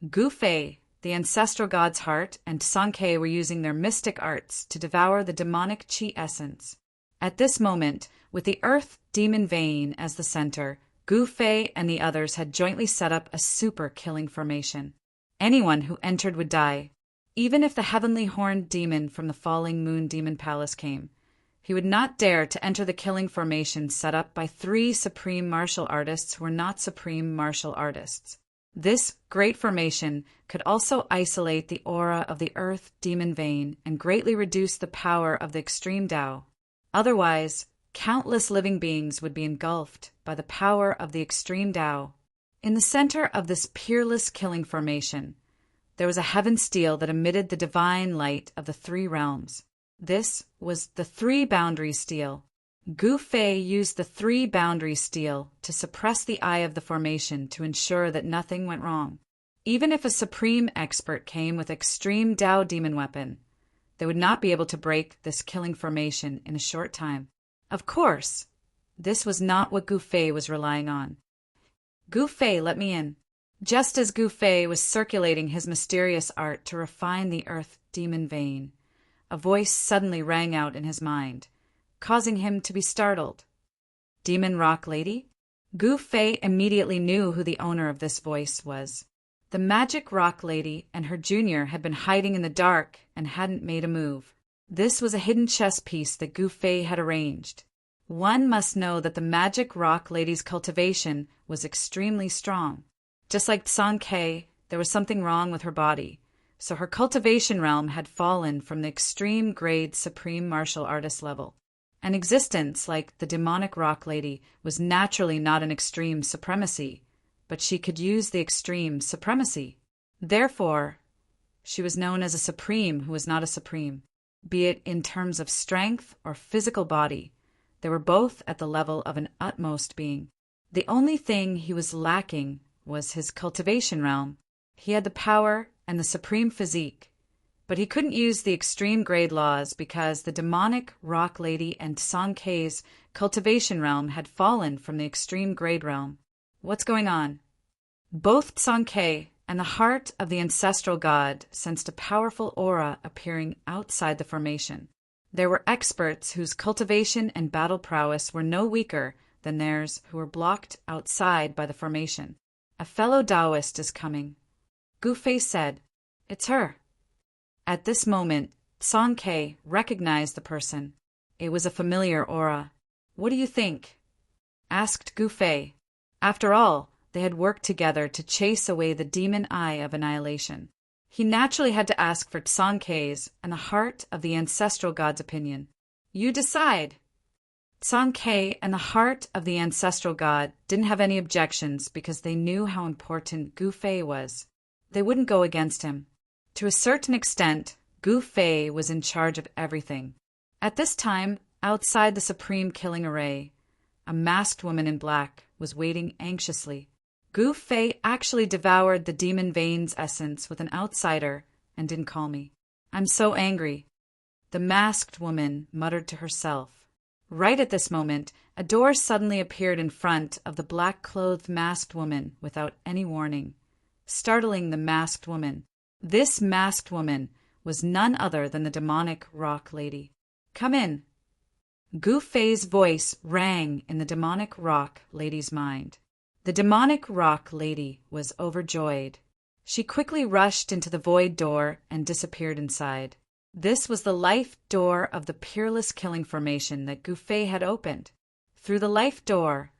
Gu Fei, the ancestral god's heart, and Sankei were using their mystic arts to devour the demonic chi essence. At this moment, with the earth demon vein as the center, Gu Fei and the others had jointly set up a super killing formation. Anyone who entered would die. Even if the heavenly horned demon from the falling moon demon palace came, he would not dare to enter the killing formation set up by 3 supreme martial artists who were not supreme martial artists. This great formation could also isolate the aura of the earth demon vein and greatly reduce the power of the extreme Tao. Otherwise, countless living beings would be engulfed by the power of the extreme Tao. In the center of this peerless killing formation, there was a heaven steel that emitted the divine light of the 3 realms. This was the 3-boundary steel. Gu Fei used the 3-boundary steel to suppress the eye of the formation to ensure that nothing went wrong. Even if a supreme expert came with extreme Tao demon weapon, they would not be able to break this killing formation in a short time. Of course, this was not what Gu Fei was relying on. Gu Fei, let me in. Just as Gu Fei was circulating his mysterious art to refine the earth demon vein, a voice suddenly rang out in his mind, causing him to be startled. Demon Rock Lady? Gu Fei immediately knew who the owner of this voice was. The Magic Rock Lady and her junior had been hiding in the dark and hadn't made a move. This was a hidden chess piece that Gu Fei had arranged. One must know that the Magic Rock Lady's cultivation was extremely strong. Just like Sankei, there was something wrong with her body, so her cultivation realm had fallen from the extreme grade supreme martial artist level. An existence like the demonic rock lady was naturally not an extreme supremacy, but she could use the extreme supremacy. Therefore, she was known as a supreme who was not a supreme. Be it in terms of strength or physical body, they were both at the level of an utmost being. The only thing he was lacking was his cultivation realm. He had the power and the supreme physique, but he couldn't use the extreme grade laws because the demonic rock lady and Sankei's cultivation realm had fallen from the extreme grade realm. What's going on? Both Sankei and the heart of the ancestral god sensed a powerful aura appearing outside the formation. There were experts whose cultivation and battle prowess were no weaker than theirs who were blocked outside by the formation. A fellow Taoist is coming. Gu Fei said, "It's her." At this moment, Sankei recognized the person. It was a familiar aura. "What do you think?" asked Gu Fei. After all, they had worked together to chase away the demon eye of annihilation. He naturally had to ask for Sankei's and the heart of the ancestral god's opinion. "You decide." Sankei and the heart of the ancestral god didn't have any objections because they knew how important Gu Fei was. They wouldn't go against him. To a certain extent, Gu Fei was in charge of everything. At this time, outside the supreme killing array, a masked woman in black was waiting anxiously. Gu Fei actually devoured the demon vein's essence with an outsider and didn't call me. "I'm so angry," the masked woman muttered to herself. Right at this moment, a door suddenly appeared in front of the black-clothed masked woman without any warning, startling the masked woman. This masked woman was none other than the demonic rock lady. "Come in." Gu Fei's voice rang in the demonic rock lady's mind. The demonic rock lady was overjoyed. She quickly rushed into the void door and disappeared inside. This was the life door of the peerless killing formation that Gu Fei had opened. Through the life door,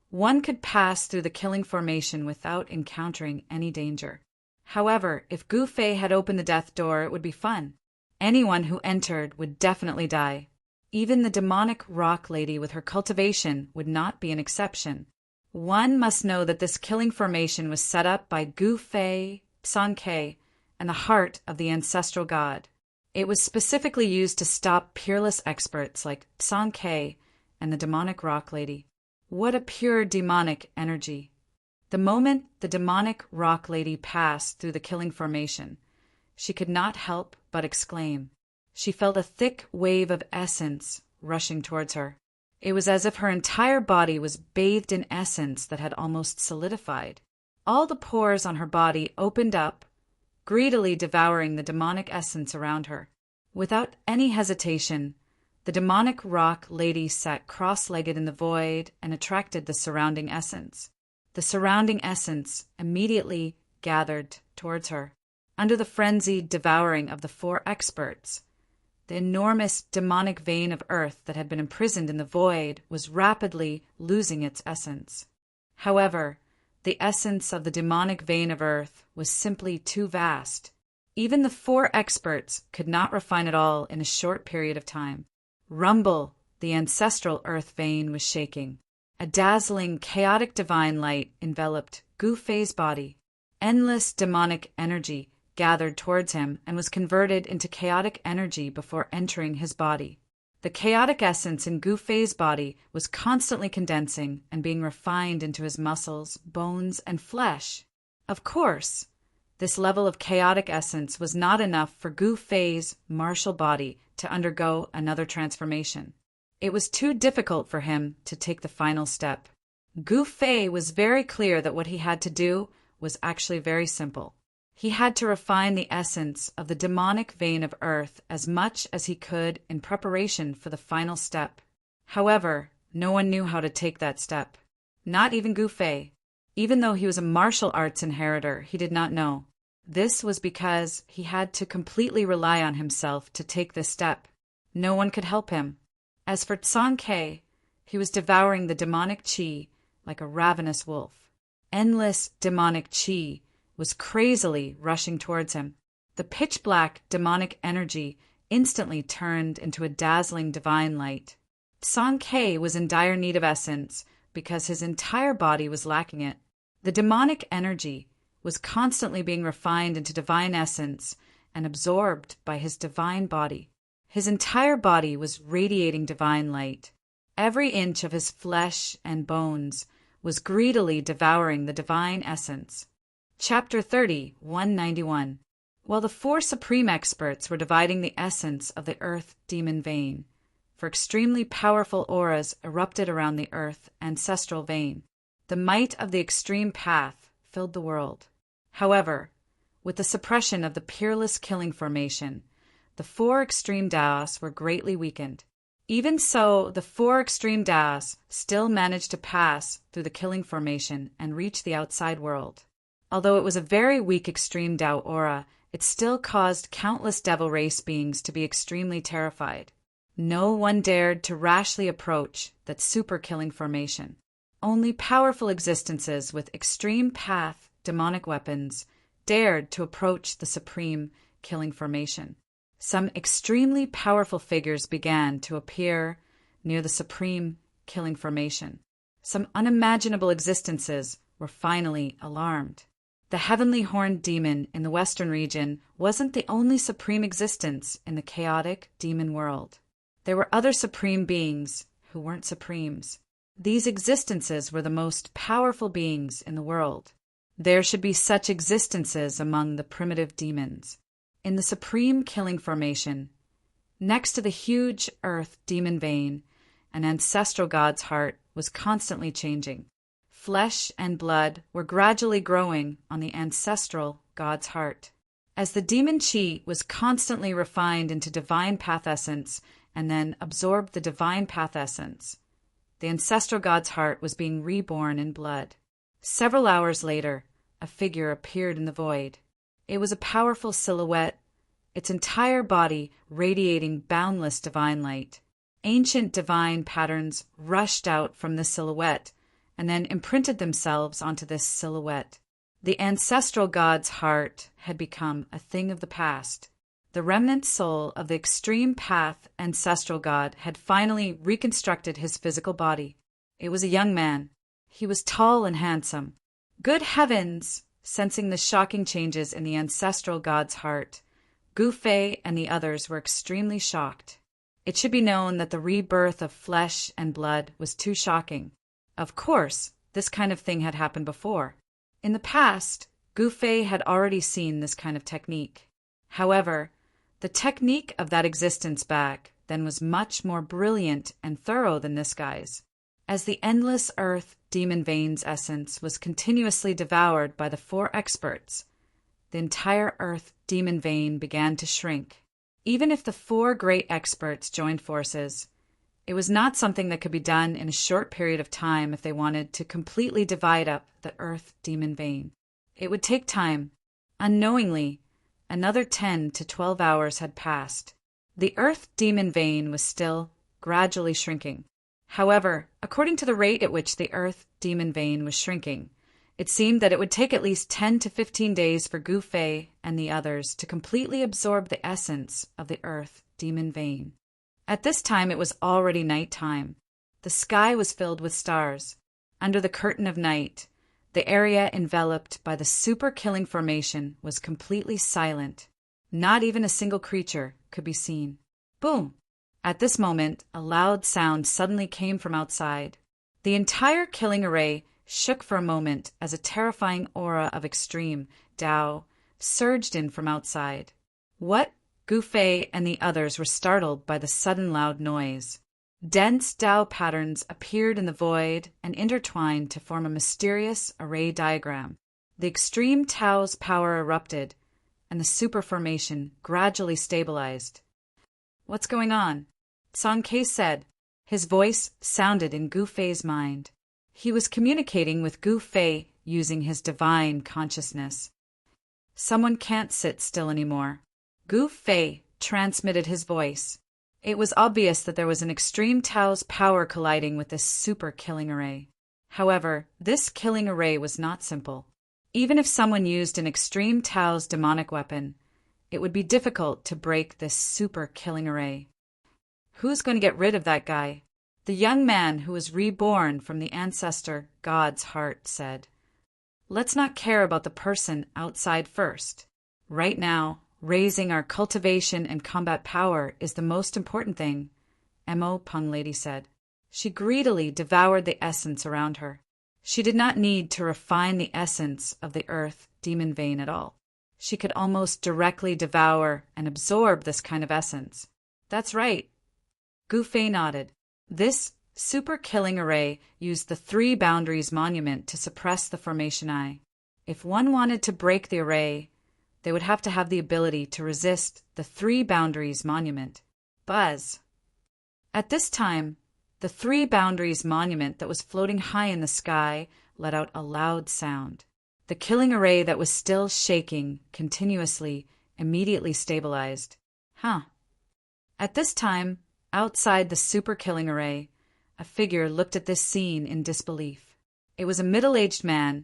one could pass through the killing formation without encountering any danger. However, if Gu Fei had opened the death door, it would be fun. Anyone who entered would definitely die. Even the demonic rock lady with her cultivation would not be an exception. One must know that this killing formation was set up by Gu Fei, Sankei, and the heart of the ancestral god. It was specifically used to stop peerless experts like Sankei and the demonic rock lady. What a pure demonic energy! The moment the demonic rock lady passed through the killing formation, she could not help but exclaim. She felt a thick wave of essence rushing towards her. It was as if her entire body was bathed in essence that had almost solidified. All the pores on her body opened up, greedily devouring the demonic essence around her. Without any hesitation, the demonic rock lady sat cross-legged in the void and attracted the surrounding essence. The surrounding essence immediately gathered towards her. Under the frenzied devouring of the four experts, the enormous demonic vein of earth that had been imprisoned in the void was rapidly losing its essence. However, the essence of the demonic vein of earth was simply too vast. Even the four experts could not refine it all in a short period of time. Rumble, the ancestral earth vein, was shaking. A dazzling, chaotic divine light enveloped Gu Fei's body. Endless demonic energy gathered towards him and was converted into chaotic energy before entering his body. The chaotic essence in Gu Fei's body was constantly condensing and being refined into his muscles, bones, and flesh. Of course, this level of chaotic essence was not enough for Gu Fei's martial body to undergo another transformation. It was too difficult for him to take the final step. Gu Fei was very clear that what he had to do was actually very simple. He had to refine the essence of the demonic vein of earth as much as he could in preparation for the final step. However, no one knew how to take that step. Not even Gu Fei. Even though he was a martial arts inheritor, he did not know. This was because he had to completely rely on himself to take this step. No one could help him. As for Tsang Ke, he was devouring the demonic qi like a ravenous wolf. Endless demonic qi was crazily rushing towards him. The pitch-black demonic energy instantly turned into a dazzling divine light. Tsang Ke was in dire need of essence because his entire body was lacking it. The demonic energy was constantly being refined into divine essence and absorbed by his divine body. His entire body was radiating divine light. Every inch of his flesh and bones was greedily devouring the divine essence. Chapter 30, 191. While the four supreme experts were dividing the essence of the earth demon vein, for extremely powerful auras erupted around the earth ancestral vein. The might of the extreme path filled the world. However, with the suppression of the peerless killing formation, the four extreme Daos were greatly weakened. Even so, the four extreme Daos still managed to pass through the killing formation and reach the outside world. Although it was a very weak extreme Dao aura, it still caused countless devil race beings to be extremely terrified. No one dared to rashly approach that super killing formation. Only powerful existences with extreme path demonic weapons dared to approach the supreme killing formation. Some extremely powerful figures began to appear near the supreme killing formation. Some unimaginable existences were finally alarmed. The heavenly horned demon in the western region wasn't the only supreme existence in the chaotic demon world. There were other supreme beings who weren't supremes. These existences were the most powerful beings in the world. There should be such existences among the primitive demons. In the supreme killing formation, next to the huge earth demon vein, an ancestral god's heart was constantly changing. Flesh and blood were gradually growing on the ancestral god's heart. As the demon chi was constantly refined into divine path essence and then absorbed the divine path essence, the ancestral god's heart was being reborn in blood. Several hours later, a figure appeared in the void. It was a powerful silhouette, its entire body radiating boundless divine light. Ancient divine patterns rushed out from the silhouette and then imprinted themselves onto this silhouette. The ancestral god's heart had become a thing of the past. The remnant soul of the extreme path ancestral god had finally reconstructed his physical body. It was a young man. He was tall and handsome. Good heavens! Sensing the shocking changes in the ancestral god's heart, Gu Fei and the others were extremely shocked. It should be known that the rebirth of flesh and blood was too shocking. Of course, this kind of thing had happened before. In the past, Gu Fei had already seen this kind of technique. However, the technique of that existence back then was much more brilliant and thorough than this guy's. As the endless earth demon vein's essence was continuously devoured by the 4 experts, the entire earth demon vein began to shrink. Even if the 4 great experts joined forces, it was not something that could be done in a short period of time if they wanted to completely divide up the earth demon vein. It would take time. Unknowingly, another 10 to 12 hours had passed. The earth demon vein was still gradually shrinking. However, according to the rate at which the earth demon vein was shrinking, it seemed that it would take at least 10 to 15 days for Gu Fei and the others to completely absorb the essence of the earth demon vein. At this time it was already night time. The sky was filled with stars. Under the curtain of night, the area enveloped by the super-killing formation was completely silent. Not even a single creature could be seen. Boom! At this moment, a loud sound suddenly came from outside. The entire killing array shook for a moment as a terrifying aura of extreme Tao surged in from outside. What? Gu Fei and the others were startled by the sudden loud noise. Dense Tao patterns appeared in the void and intertwined to form a mysterious array diagram. The extreme Tao's power erupted, and the super formation gradually stabilized. What's going on? Song Ke said. His voice sounded in Gu Fei's mind. He was communicating with Gu Fei using his divine consciousness. Someone can't sit still anymore. Gu Fei transmitted his voice. It was obvious that there was an extreme Tao's power colliding with this super killing array. However, this killing array was not simple. Even if someone used an extreme Tao's demonic weapon, it would be difficult to break this super killing array. Who's going to get rid of that guy? The young man who was reborn from the ancestor God's heart said. Let's not care about the person outside first. Right now, raising our cultivation and combat power is the most important thing, Mo Peng Lady said. She greedily devoured the essence around her. She did not need to refine the essence of the earth demon vein at all. She could almost directly devour and absorb this kind of essence. That's right. Gu Fei nodded. This super killing array used the 3 boundaries monument to suppress the formation eye. If one wanted to break the array, they would have to have the ability to resist the 3 boundaries monument. Buzz. At this time, the 3 boundaries monument that was floating high in the sky let out a loud sound. The killing array that was still shaking continuously immediately stabilized. At this time, outside the super killing array, a figure looked at this scene in disbelief. It was a middle-aged man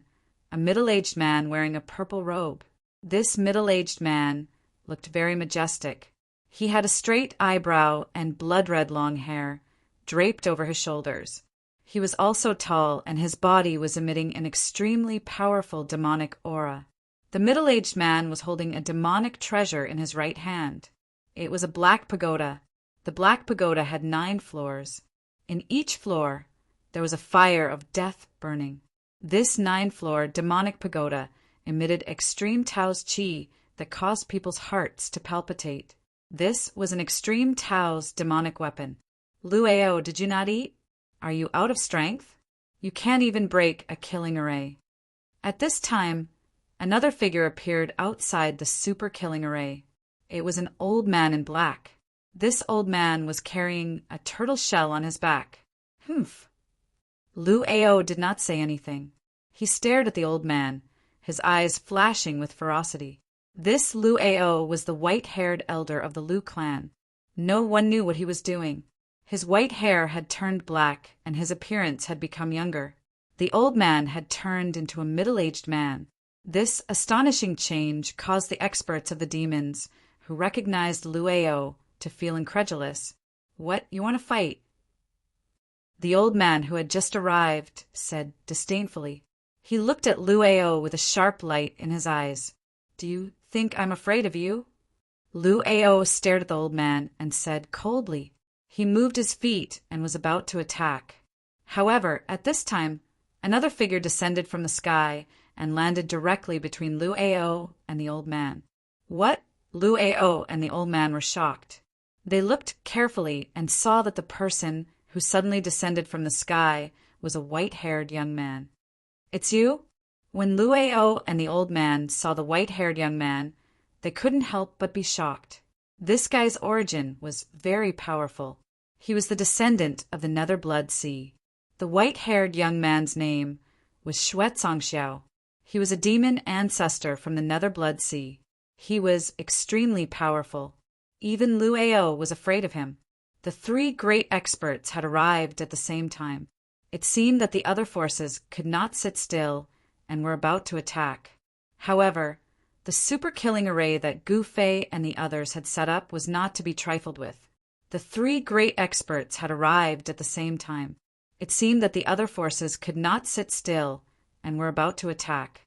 wearing a purple robe. This middle-aged man looked very majestic. He had a straight eyebrow and blood-red long hair draped over his shoulders. He was also tall, and his body was emitting an extremely powerful demonic aura. The middle-aged man was holding a demonic treasure in his right hand. It was a black pagoda. The black pagoda had 9 floors. In each floor, there was a fire of death burning. This 9-floor demonic pagoda emitted extreme Tao's qi that caused people's hearts to palpitate. This was an extreme Tao's demonic weapon. Luao, did you not eat? Are you out of strength? You can't even break a killing array. At this time, another figure appeared outside the super killing array. It was an old man in black. This old man was carrying a turtle shell on his back. Humph. Luao did not say anything. He stared at the old man, his eyes flashing with ferocity. This Luao was the white-haired elder of the Lu clan. No one knew what he was doing. His white hair had turned black, and his appearance had become younger. The old man had turned into a middle-aged man. This astonishing change caused the experts of the demons, who recognized Luao, to feel incredulous. What, you want to fight? The old man who had just arrived said disdainfully. He looked at Luao with a sharp light in his eyes. Do you think I'm afraid of you? Luao stared at the old man and said coldly. He moved his feet and was about to attack. However, at this time, another figure descended from the sky and landed directly between Lu Ao and the old man. What? Lu Ao and the old man were shocked. They looked carefully and saw that the person who suddenly descended from the sky was a white-haired young man. "It's you?" When Lu Ao and the old man saw the white-haired young man, they couldn't help but be shocked. This guy's origin was very powerful. He was the descendant of the Nether Blood Sea. The white-haired young man's name was Xuezongxiao. He was a demon ancestor from the Nether Blood Sea. He was extremely powerful. Even Lu Ao was afraid of him. The three great experts had arrived at the same time. It seemed that the other forces could not sit still and were about to attack. However, the super-killing array that Gu Fei and the others had set up was not to be trifled with. The three great experts had arrived at the same time. It seemed that the other forces could not sit still and were about to attack.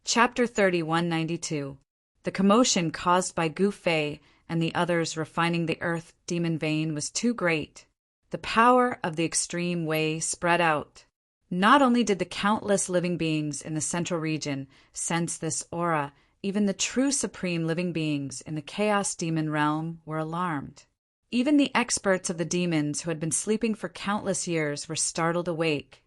Chapter 3192. The commotion caused by Gu Fei and the others refining the earth demon vein was too great. The power of the extreme way spread out. Not only did the countless living beings in the central region sense this aura, even the true supreme living beings in the chaos demon realm were alarmed. Even the experts of the demons who had been sleeping for countless years were startled awake,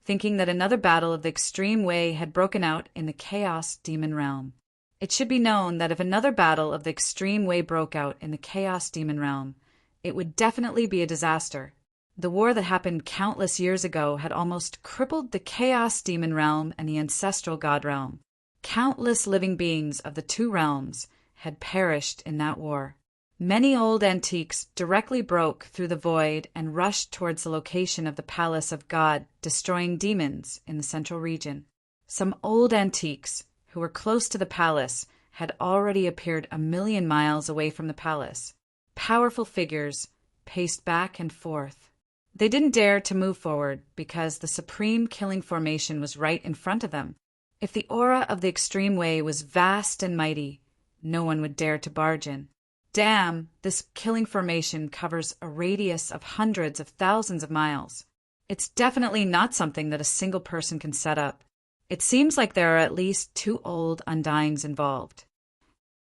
thinking that another battle of the extreme way had broken out in the chaos demon realm. It should be known that if another battle of the extreme way broke out in the chaos demon realm, it would definitely be a disaster. The war that happened countless years ago had almost crippled the chaos demon realm and the ancestral god realm. Countless living beings of the two realms had perished in that war. Many old antiques directly broke through the void and rushed towards the location of the palace of God, destroying demons in the central region. Some old antiques who were close to the palace had already appeared 1,000,000 miles away from the palace. Powerful figures paced back and forth. They didn't dare to move forward because the supreme killing formation was right in front of them. If the aura of the extreme way was vast and mighty, no one would dare to barge in. Damn, this killing formation covers a radius of hundreds of thousands of miles. It's definitely not something that a single person can set up. It seems like there are at least 2 old undyings involved.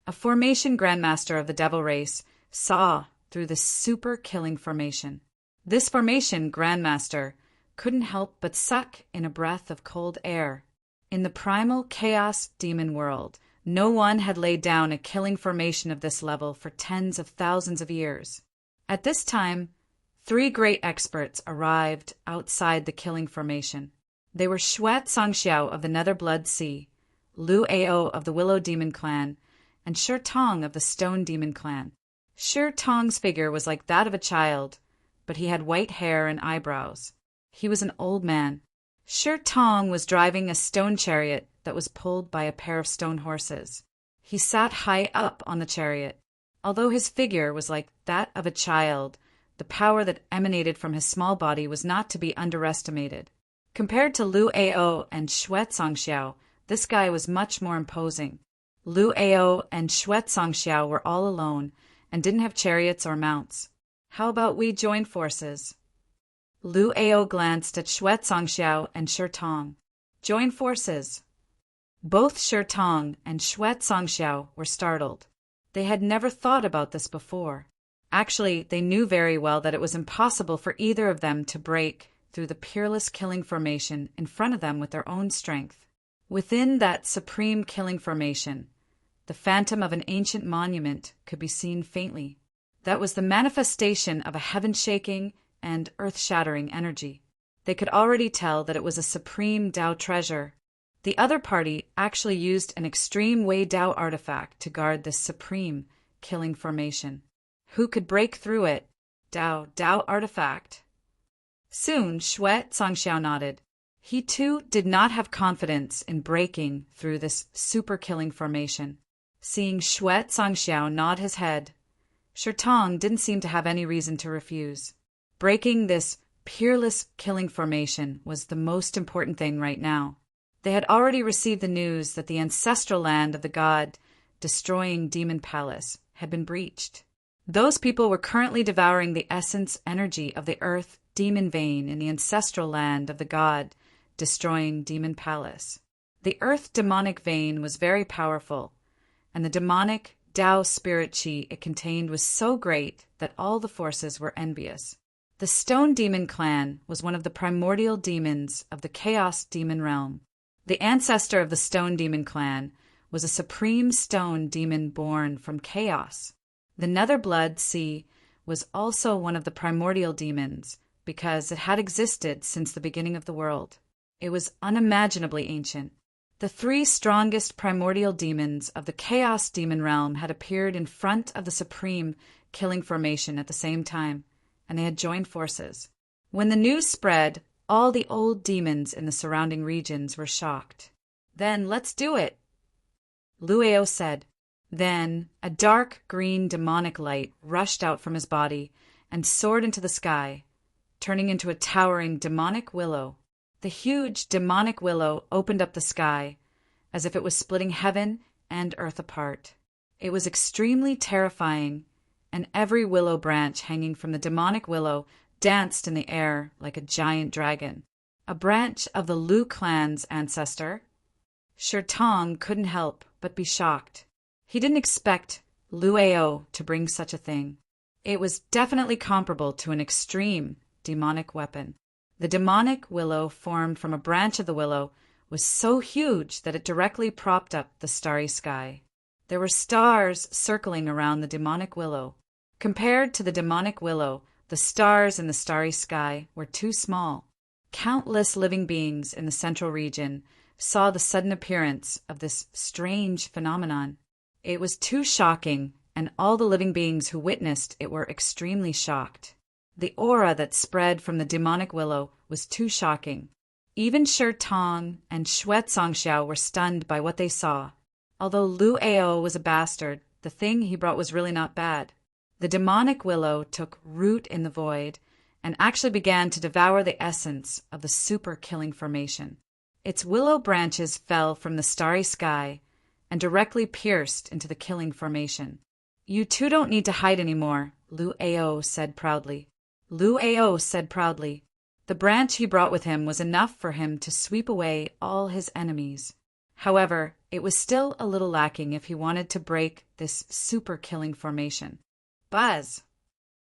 A formation grandmaster of the devil race saw through this super killing formation. This formation grandmaster couldn't help but suck in a breath of cold air. In the primal chaos demon world, no one had laid down a killing formation of this level for tens of thousands of years. At this time, 3 great experts arrived outside the killing formation. They were Xuezongxiao of the Nether Blood Sea, Lu Ao of the Willow Demon Clan, and Shi Tong of the Stone Demon Clan. Shi Tong's figure was like that of a child, but he had white hair and eyebrows. He was an old man. Shi Tong was driving a stone chariot that was pulled by a pair of stone horses. He sat high up on the chariot. Although his figure was like that of a child, the power that emanated from his small body was not to be underestimated. Compared to Lu Ao and Xuezongxiao, this guy was much more imposing. Lu Ao and Xuezongxiao were all alone and didn't have chariots or mounts. How about we join forces? Lu Ao glanced at Xuezongxiao and Shi Tong. Join forces. Both Shi Tong and Xuezongxiao were startled. They had never thought about this before. Actually, they knew very well that it was impossible for either of them to break through the peerless killing formation in front of them with their own strength. Within that supreme killing formation, the phantom of an ancient monument could be seen faintly. That was the manifestation of a heaven-shaking and earth-shattering energy. They could already tell that it was a supreme Tao treasure. The other party actually used an extreme Wei Tao artifact to guard this supreme killing formation. Who could break through it? Tao artifact. Soon, Xuezongxiao nodded. He too did not have confidence in breaking through this super killing formation. Seeing Xuezongxiao nod his head, Shi Tong didn't seem to have any reason to refuse. Breaking this peerless killing formation was the most important thing right now. They had already received the news that the ancestral land of the god destroying demon palace had been breached. Those people were currently devouring the essence energy of the earth demon vein in the ancestral land of the god, destroying Demon Palace. The earth demonic vein was very powerful, and the demonic Tao spirit chi it contained was so great that all the forces were envious. The Stone Demon clan was one of the primordial demons of the Chaos Demon realm. The ancestor of the Stone Demon clan was a supreme stone demon born from chaos. The Netherblood Sea was also one of the primordial demons because it had existed since the beginning of the world. It was unimaginably ancient. The three strongest primordial demons of the Chaos Demon realm had appeared in front of the Supreme Killing Formation at the same time, and they had joined forces. When the news spread, all the old demons in the surrounding regions were shocked. "Then let's do it," Luao said. Then a dark green demonic light rushed out from his body and soared into the sky, turning into a towering demonic willow. The huge demonic willow opened up the sky as if it was splitting heaven and earth apart. It was extremely terrifying, and every willow branch hanging from the demonic willow danced in the air like a giant dragon. A branch of the Lu clan's ancestor, Shirtong couldn't help but be shocked. He didn't expect Luao to bring such a thing. It was definitely comparable to an extreme demonic weapon. The demonic willow formed from a branch of the willow was so huge that it directly propped up the starry sky. There were stars circling around the demonic willow. Compared to the demonic willow, the stars in the starry sky were too small. Countless living beings in the central region saw the sudden appearance of this strange phenomenon. It was too shocking, and all the living beings who witnessed it were extremely shocked. The aura that spread from the demonic willow was too shocking. Even Shirtong and Xuezongxiao were stunned by what they saw. Although Luao was a bastard, the thing he brought was really not bad. The demonic willow took root in the void and actually began to devour the essence of the super killing formation. Its willow branches fell from the starry sky and directly pierced into the killing formation. "You two don't need to hide anymore," Luao said proudly. The branch he brought with him was enough for him to sweep away all his enemies. However, it was still a little lacking if he wanted to break this super killing formation. Buzz!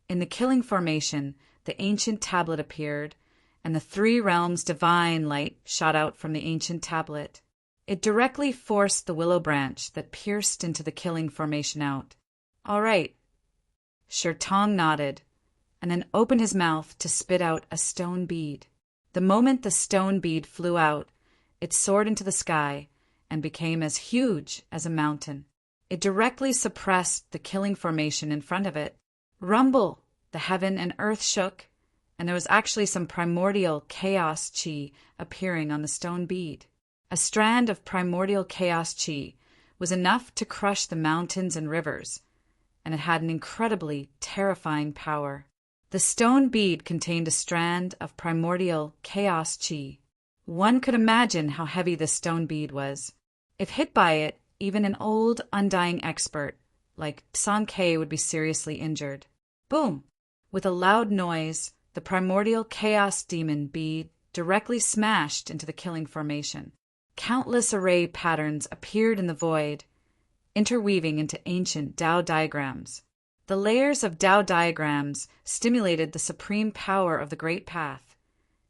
In the killing formation, the ancient tablet appeared, and the three realms' divine light shot out from the ancient tablet. It directly forced the willow branch that pierced into the killing formation out. "All right." Shirtong nodded, and then opened his mouth to spit out a stone bead. The moment the stone bead flew out, it soared into the sky and became as huge as a mountain. It directly suppressed the killing formation in front of it. Rumble! The heaven and earth shook, and there was actually some primordial chaos chi appearing on the stone bead. A strand of primordial chaos chi was enough to crush the mountains and rivers, and it had an incredibly terrifying power. The stone bead contained a strand of primordial chaos chi. One could imagine how heavy this stone bead was. If hit by it, even an old, undying expert like Sankei would be seriously injured. Boom! With a loud noise, the primordial chaos demon bead directly smashed into the killing formation. Countless array patterns appeared in the void, interweaving into ancient Tao diagrams. The layers of Tao diagrams stimulated the supreme power of the Great Path,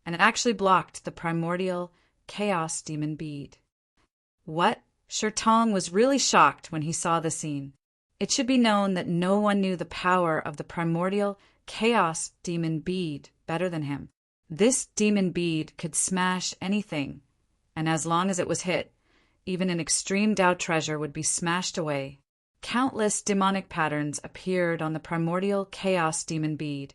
and it actually blocked the primordial chaos demon bead. What? Shirtong was really shocked when he saw the scene. It should be known that no one knew the power of the primordial chaos demon bead better than him. This demon bead could smash anything, and as long as it was hit, even an extreme Tao treasure would be smashed away. Countless demonic patterns appeared on the primordial chaos demon bead,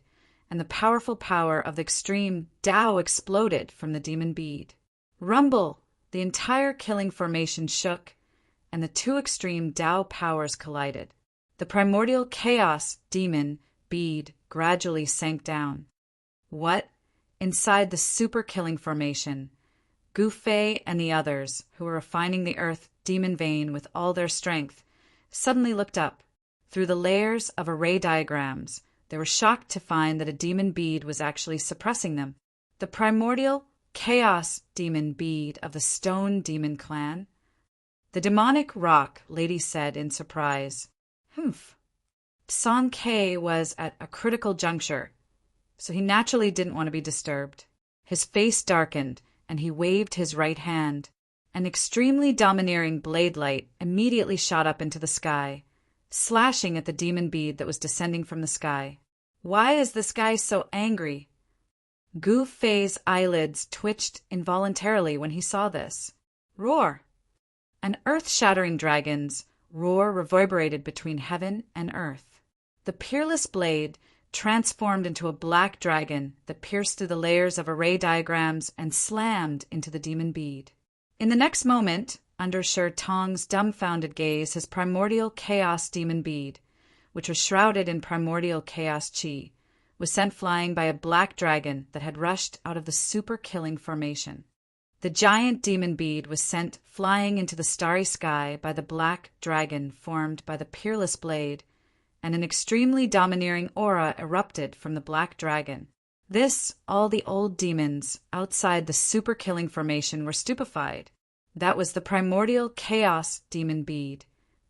and the powerful power of the extreme Tao exploded from the demon bead. Rumble! The entire killing formation shook, and the two extreme Tao powers collided. The primordial chaos demon bead gradually sank down. What? Inside the super killing formation, Gu Fei and the others, who were refining the earth demon vein with all their strength, suddenly looked up. through the layers of array diagrams. They were shocked to find that a demon bead was actually suppressing them. The primordial chaos demon bead of the Stone Demon clan. The demonic rock, Lady said in surprise. Song K was at a critical juncture, so he naturally didn't want to be disturbed. His face darkened, and he waved his right hand. An extremely domineering blade light immediately shot up into the sky, slashing at the demon bead that was descending from the sky. Why is this guy so angry? Gu Fei's eyelids twitched involuntarily when he saw this. Roar! An earth-shattering dragon's roar reverberated between heaven and earth. The peerless blade transformed into a black dragon that pierced through the layers of array diagrams and slammed into the demon bead. In the next moment, under Sher Tong's dumbfounded gaze, his primordial chaos demon bead, which was shrouded in primordial chaos chi, was sent flying by a black dragon that had rushed out of the super-killing formation. The giant demon bead was sent flying into the starry sky by the black dragon formed by the peerless blade, and an extremely domineering aura erupted from the black dragon. This, all the old demons outside the super-killing formation were stupefied. That was the primordial chaos demon bead,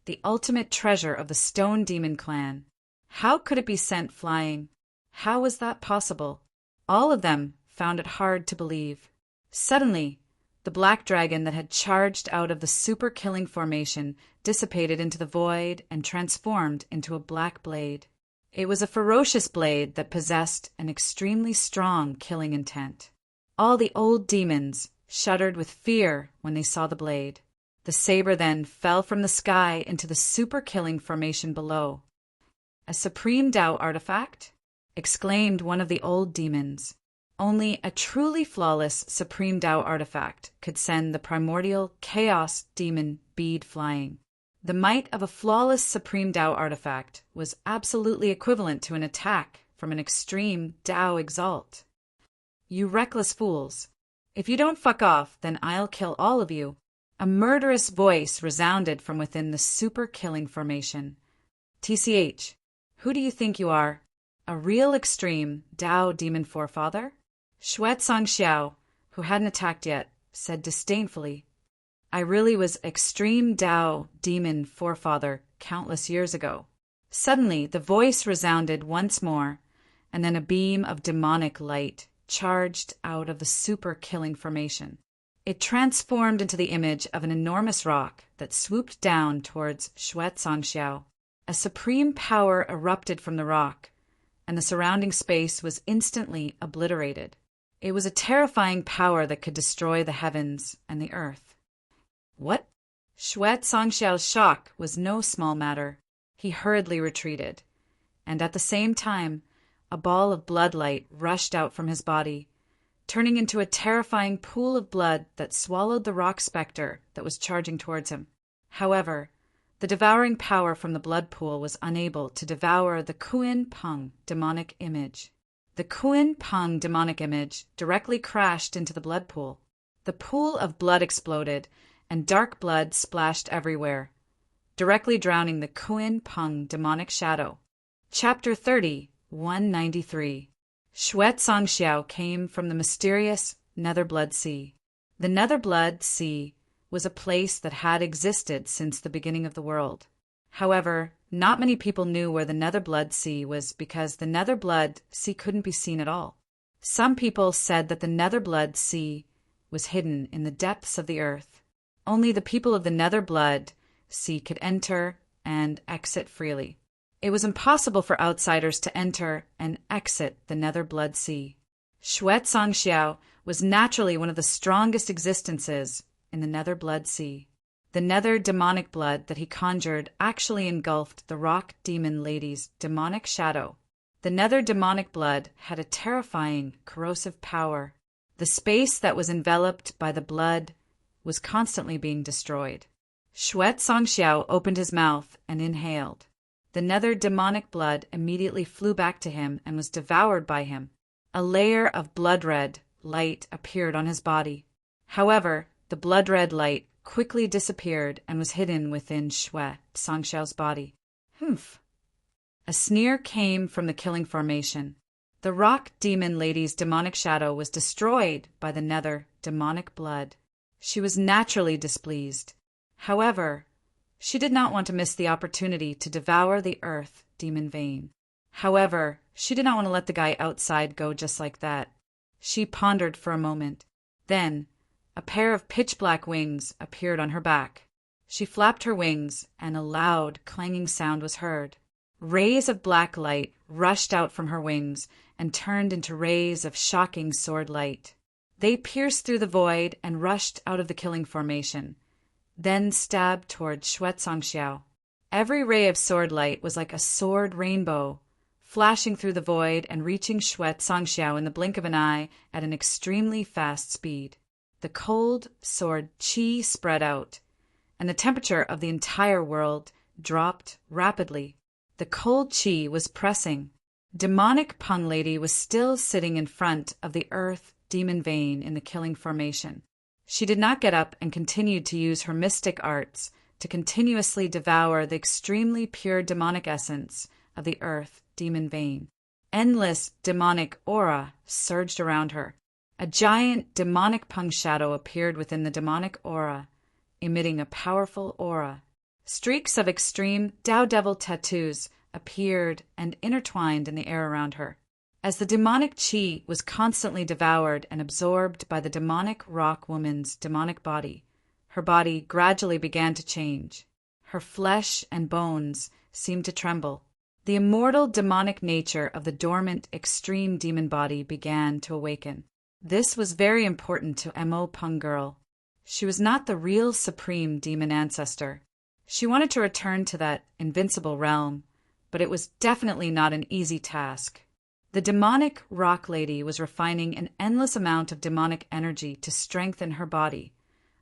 the ultimate treasure of the Stone Demon clan. How could it be sent flying? How was that possible? All of them found it hard to believe. Suddenly, the black dragon that had charged out of the super-killing formation dissipated into the void and transformed into a black blade. It was a ferocious blade that possessed an extremely strong killing intent. All the old demons shuddered with fear when they saw the blade. The saber then fell from the sky into the super-killing formation below. A supreme Tao artifact? Exclaimed one of the old demons. Only a truly flawless Supreme Tao artifact could send the primordial chaos demon bead flying. The might of a flawless Supreme Tao artifact was absolutely equivalent to an attack from an extreme Tao exalt. You reckless fools. If you don't fuck off, then I'll kill all of you. A murderous voice resounded from within the super-killing formation. TCH, who do you think you are? A real extreme Tao demon forefather? Xuet Songxiao, who hadn't attacked yet, said disdainfully, I really was extreme Tao demon forefather countless years ago. Suddenly, the voice resounded once more, and then a beam of demonic light charged out of the super-killing formation. It transformed into the image of an enormous rock that swooped down towards Xuet Songxiao. A supreme power erupted from the rock, and the surrounding space was instantly obliterated. It was a terrifying power that could destroy the heavens and the earth. What? Xuet Songxiao's shock was no small matter. He hurriedly retreated, and at the same time, a ball of bloodlight rushed out from his body, turning into a terrifying pool of blood that swallowed the rock specter that was charging towards him. However, the devouring power from the blood pool was unable to devour the Kuin Peng demonic image. The Kuin Peng demonic image directly crashed into the blood pool. The pool of blood exploded, and dark blood splashed everywhere, directly drowning the Kuin Peng demonic shadow. Chapter 30, 193. Xuet Songxiao came from the mysterious Netherblood Sea. The Netherblood Sea was a place that had existed since the beginning of the world. However, not many people knew where the Netherblood Sea was because the Netherblood Sea couldn't be seen at all. Some people said that the Netherblood Sea was hidden in the depths of the earth. Only the people of the Netherblood Sea could enter and exit freely. It was impossible for outsiders to enter and exit the Netherblood Sea. Xuet Songxiao was naturally one of the strongest existences in the Netherblood Sea. The nether demonic blood that he conjured actually engulfed the rock demon lady's demonic shadow. The nether demonic blood had a terrifying, corrosive power. The space that was enveloped by the blood was constantly being destroyed. Xuet Songxiao opened his mouth and inhaled. The nether demonic blood immediately flew back to him and was devoured by him. A layer of blood-red light appeared on his body. However, the blood-red light quickly disappeared and was hidden within Xuet Songxiao's body. A sneer came from the killing formation. The rock demon lady's demonic shadow was destroyed by the nether demonic blood. She was naturally displeased. However, she did not want to miss the opportunity to devour the earth demon vein. However, she did not want to let the guy outside go just like that. She pondered for a moment. Then, a pair of pitch-black wings appeared on her back. She flapped her wings, and a loud, clanging sound was heard. Rays of black light rushed out from her wings and turned into rays of shocking sword light. They pierced through the void and rushed out of the killing formation, then stabbed toward Xue Songxiao. Every ray of sword light was like a sword rainbow, flashing through the void and reaching Xue Songxiao in the blink of an eye at an extremely fast speed. The cold sword qi spread out, and the temperature of the entire world dropped rapidly. The cold qi was pressing. Demonic Pung Lady was still sitting in front of the earth demon vein in the killing formation. She did not get up and continued to use her mystic arts to continuously devour the extremely pure demonic essence of the earth demon vein. Endless demonic aura surged around her. A giant demonic Pung shadow appeared within the demonic aura, emitting a powerful aura. Streaks of extreme Dao Devil tattoos appeared and intertwined in the air around her. As the demonic qi was constantly devoured and absorbed by the demonic rock woman's demonic body, her body gradually began to change. Her flesh and bones seemed to tremble. The immortal demonic nature of the dormant extreme demon body began to awaken. This was very important to Mo Pung Girl. She was not the real supreme demon ancestor. She wanted to return to that invincible realm, but it was definitely not an easy task. The demonic rock lady was refining an endless amount of demonic energy to strengthen her body,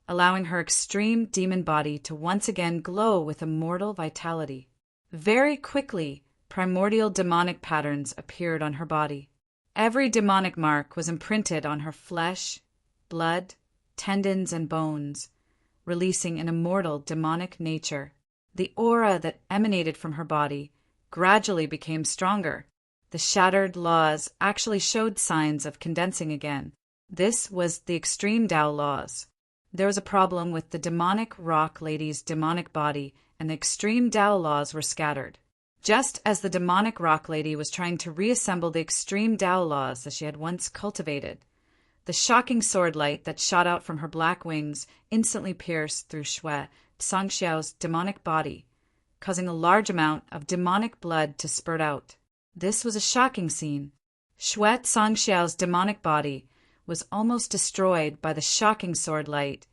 allowing her extreme demon body to once again glow with immortal vitality. Very quickly, primordial demonic patterns appeared on her body. Every demonic mark was imprinted on her flesh, blood, tendons, and bones, releasing an immortal demonic nature. The aura that emanated from her body gradually became stronger. The shattered laws actually showed signs of condensing again. This was the extreme Dao laws. There was a problem with the demonic rock lady's demonic body, and the extreme Dao laws were scattered. Just as the demonic rock lady was trying to reassemble the extreme Dao laws that she had once cultivated, the shocking sword light that shot out from her black wings instantly pierced through Xue Songxiao's demonic body, causing a large amount of demonic blood to spurt out. This was a shocking scene. Xue Songxiao's demonic body was almost destroyed by the shocking sword light,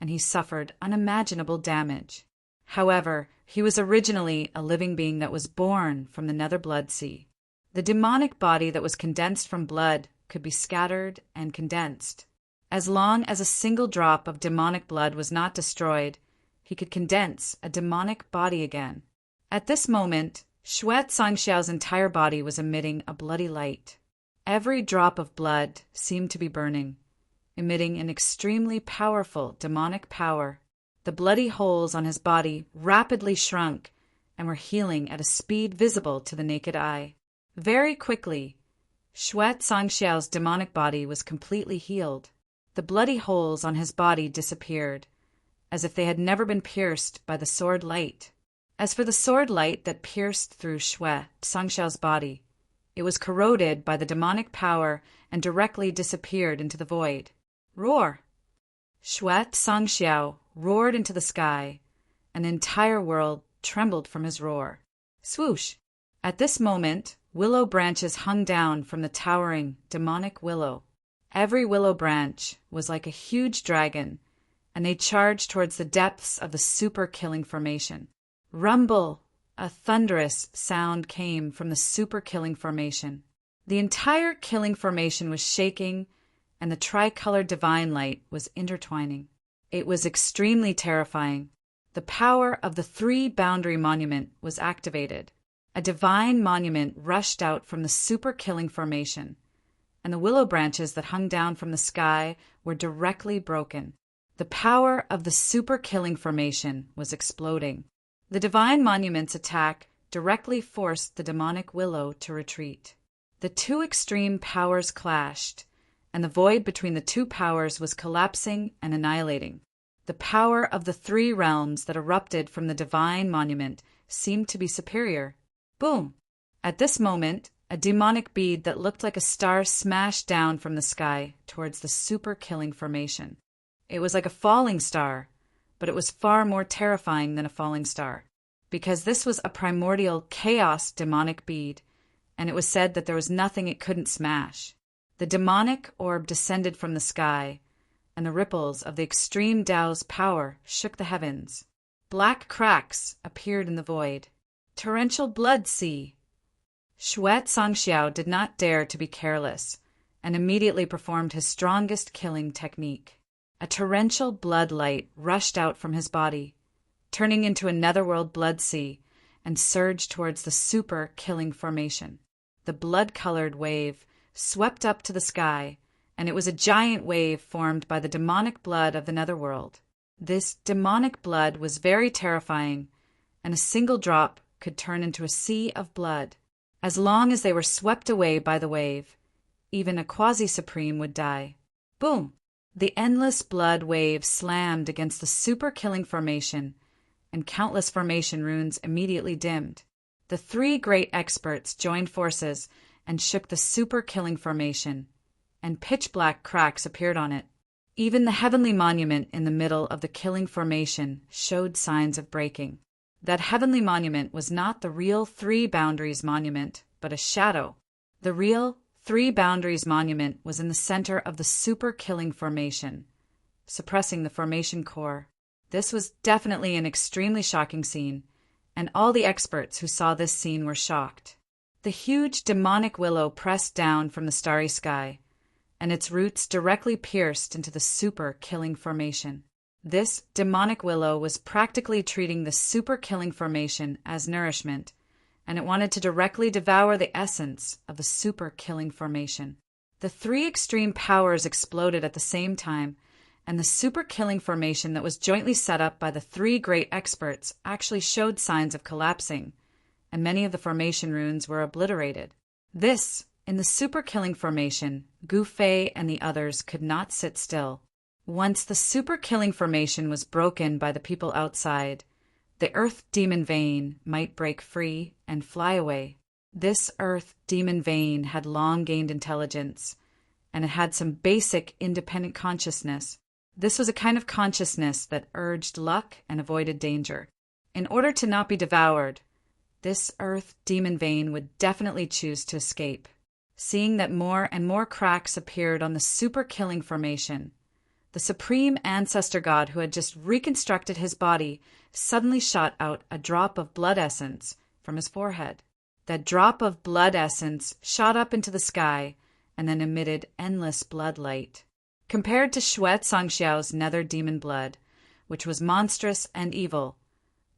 and he suffered unimaginable damage. However, he was originally a living being that was born from the nether blood sea. The demonic body that was condensed from blood could be scattered and condensed. As long as a single drop of demonic blood was not destroyed, he could condense a demonic body again. At this moment, Xue Songxiao's entire body was emitting a bloody light. Every drop of blood seemed to be burning, emitting an extremely powerful demonic power. The bloody holes on his body rapidly shrunk and were healing at a speed visible to the naked eye. Very quickly, Xue Songxiao's demonic body was completely healed. The bloody holes on his body disappeared, as if they had never been pierced by the sword light. As for the sword light that pierced through Xue Songxiao's body, it was corroded by the demonic power and directly disappeared into the void. Roar! Xue Songxiao roared into the sky, and the entire world trembled from his roar. Swoosh! At this moment, willow branches hung down from the towering demonic willow. Every willow branch was like a huge dragon, and they charged towards the depths of the super-killing formation. Rumble! A thunderous sound came from the super-killing formation. The entire killing formation was shaking, and the tricolored divine light was intertwining. It was extremely terrifying. The power of the three-boundary monument was activated. A divine monument rushed out from the super-killing formation, and the willow branches that hung down from the sky were directly broken. The power of the super-killing formation was exploding. The divine monument's attack directly forced the demonic willow to retreat. The two extreme powers clashed, and the void between the two powers was collapsing and annihilating. The power of the three realms that erupted from the divine monument seemed to be superior. Boom! At this moment, a demonic bead that looked like a star smashed down from the sky towards the super-killing formation. It was like a falling star, but it was far more terrifying than a falling star, because this was a primordial chaos demonic bead, and it was said that there was nothing it couldn't smash. The demonic orb descended from the sky, and the ripples of the extreme Tao's power shook the heavens. Black cracks appeared in the void. Torrential blood sea. Shuet Songxiao did not dare to be careless, and immediately performed his strongest killing technique. A torrential blood light rushed out from his body, turning into a netherworld blood sea, and surged towards the super-killing formation. The blood-colored wave swept up to the sky, and it was a giant wave formed by the demonic blood of the netherworld. This demonic blood was very terrifying, and a single drop could turn into a sea of blood. As long as they were swept away by the wave, even a quasi-supreme would die. Boom! The endless blood wave slammed against the super-killing formation, and countless formation runes immediately dimmed. The three great experts joined forces and shook the super-killing formation, and pitch-black cracks appeared on it. Even the heavenly monument in the middle of the killing formation showed signs of breaking. That heavenly monument was not the real Three Boundaries monument, but a shadow. The real Three Boundaries monument was in the center of the super-killing formation, suppressing the formation core. This was definitely an extremely shocking scene, and all the experts who saw this scene were shocked. The huge demonic willow pressed down from the starry sky, and its roots directly pierced into the super-killing formation. This demonic willow was practically treating the super-killing formation as nourishment, and it wanted to directly devour the essence of the super-killing formation. The three extreme powers exploded at the same time, and the super-killing formation that was jointly set up by the three great experts actually showed signs of collapsing, and many of the formation runes were obliterated. In the super-killing formation, Gu Fei and the others could not sit still. Once the super-killing formation was broken by the people outside, the Earth Demon Vein might break free and fly away. This Earth Demon Vein had long gained intelligence, and it had some basic independent consciousness. This was a kind of consciousness that urged luck and avoided danger. In order to not be devoured, this Earth Demon Vein would definitely choose to escape. Seeing that more and more cracks appeared on the super-killing formation, the Supreme Ancestor God who had just reconstructed his body suddenly shot out a drop of blood essence from his forehead. That drop of blood essence shot up into the sky and then emitted endless blood light. Compared to Shuet Songxiao's nether demon blood, which was monstrous and evil,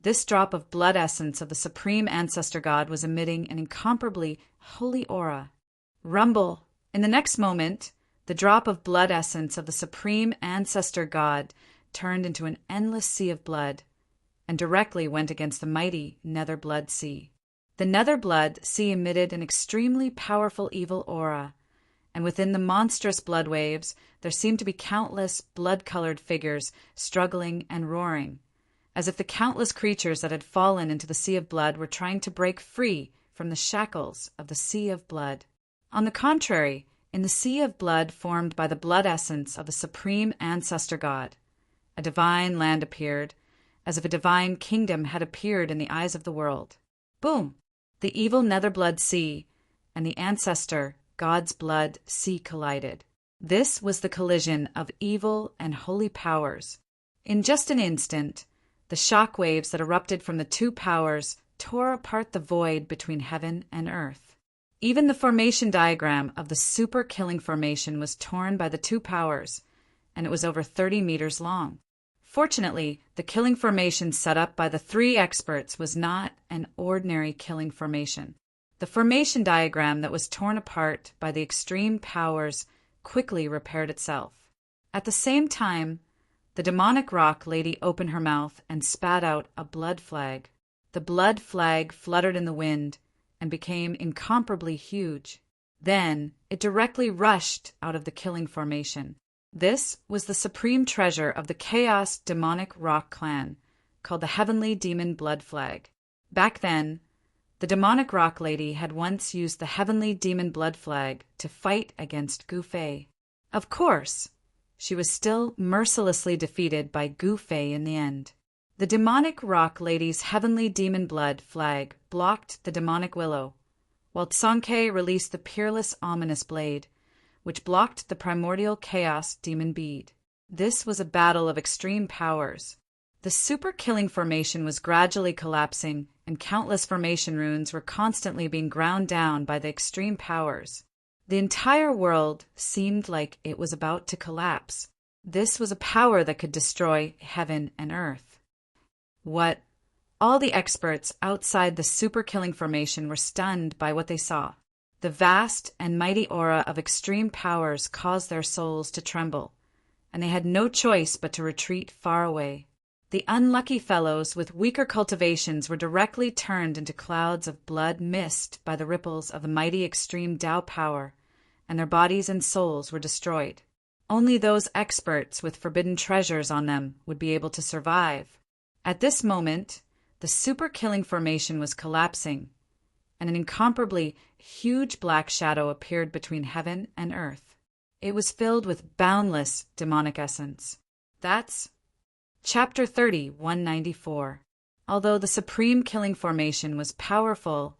this drop of blood essence of the Supreme Ancestor God was emitting an incomparably holy aura. Rumble! In the next moment, the drop of blood essence of the Supreme Ancestor God turned into an endless sea of blood, and directly went against the mighty Nether Blood Sea. The Nether Blood Sea emitted an extremely powerful evil aura, and within the monstrous blood waves there seemed to be countless blood-colored figures struggling and roaring, as if the countless creatures that had fallen into the Sea of Blood were trying to break free from the shackles of the Sea of Blood. On the contrary, in the Sea of Blood formed by the blood essence of the Supreme Ancestor God, a divine land appeared, as if a divine kingdom had appeared in the eyes of the world. Boom! The evil Nether Blood Sea and the Ancestor God's Blood Sea collided. This was the collision of evil and holy powers. In just an instant, the shock waves that erupted from the two powers tore apart the void between heaven and earth. Even the formation diagram of the super-killing formation was torn by the two powers, and it was over 30 meters long. Fortunately, the killing formation set up by the three experts was not an ordinary killing formation. The formation diagram that was torn apart by the extreme powers quickly repaired itself. At the same time, the demonic rock lady opened her mouth and spat out a blood flag. The blood flag fluttered in the wind and became incomparably huge. Then it directly rushed out of the killing formation. This was the supreme treasure of the Chaos Demonic Rock Clan, called the Heavenly Demon Blood Flag. Back then, the Demonic Rock Lady had once used the Heavenly Demon Blood Flag to fight against Gu Fei. Of course, she was still mercilessly defeated by Gu Fei in the end. The Demonic Rock Lady's Heavenly Demon Blood Flag blocked the Demonic Willow, while Tsonkei released the Peerless Ominous Blade, which blocked the Primordial Chaos Demon Bead. This was a battle of extreme powers. The Super Killing Formation was gradually collapsing, and countless formation runes were constantly being ground down by the extreme powers. The entire world seemed like it was about to collapse. This was a power that could destroy heaven and earth. What? All the experts outside the Super Killing Formation were stunned by what they saw. The vast and mighty aura of extreme powers caused their souls to tremble, and they had no choice but to retreat far away. The unlucky fellows with weaker cultivations were directly turned into clouds of blood mist by the ripples of the mighty extreme Tao power, and their bodies and souls were destroyed. Only those experts with forbidden treasures on them would be able to survive. At this moment, the Super Killing Formation was collapsing, and an incomparably huge black shadow appeared between heaven and earth. It was filled with boundless demonic essence. That's Chapter 30, 194. Although the Supreme Killing Formation was powerful,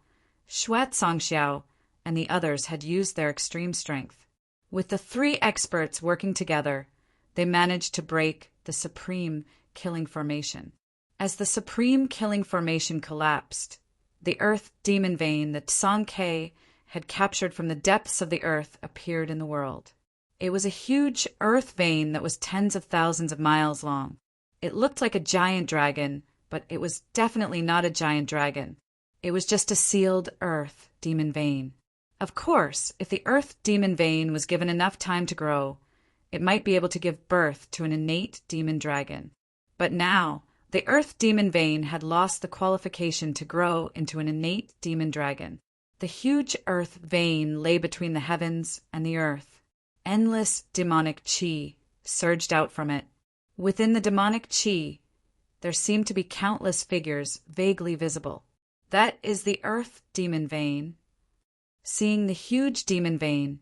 Xuat Songxiao and the others had used their extreme strength. With the three experts working together, they managed to break the Supreme Killing Formation. As the Supreme Killing Formation collapsed, the Earth Demon Vein that Tsonkei had captured from the depths of the earth appeared in the world. It was a huge earth vein that was tens of thousands of miles long. It looked like a giant dragon, but it was definitely not a giant dragon. It was just a sealed earth demon vein. Of course, if the earth demon vein was given enough time to grow, it might be able to give birth to an innate demon dragon. But now, the earth demon vein had lost the qualification to grow into an innate demon dragon. The huge earth vein lay between the heavens and the earth. Endless demonic qi surged out from it. Within the demonic qi, there seemed to be countless figures vaguely visible. That is the earth demon vein. Seeing the huge demon vein,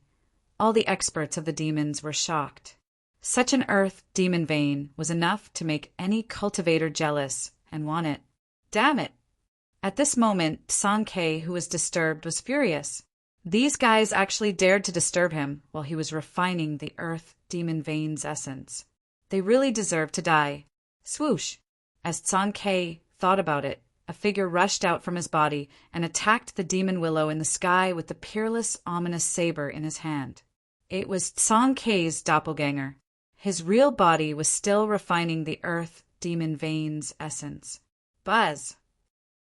all the experts of the demons were shocked. Such an earth demon vein was enough to make any cultivator jealous and want it. Damn it! At this moment, Tsonkei, who was disturbed, was furious. These guys actually dared to disturb him while he was refining the earth demon vein's essence. They really deserved to die. Swoosh! As Tsonkei thought about it, a figure rushed out from his body and attacked the demon willow in the sky with the peerless, ominous saber in his hand. It was Tsonkei's doppelganger. His real body was still refining the earth demon vein's essence. Buzz!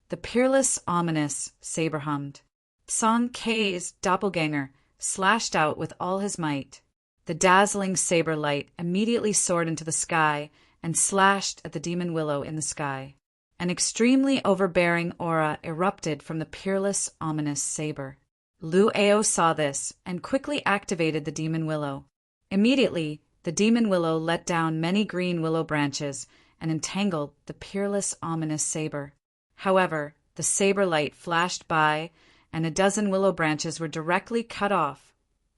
The peerless, ominous saber hummed. Tsonkei's doppelganger slashed out with all his might. The dazzling saber light immediately soared into the sky and slashed at the demon willow in the sky. An extremely overbearing aura erupted from the peerless, ominous saber. Lu Ao saw this and quickly activated the demon willow. Immediately, the demon willow let down many green willow branches and entangled the peerless, ominous saber. However, the saber light flashed by, and a dozen willow branches were directly cut off,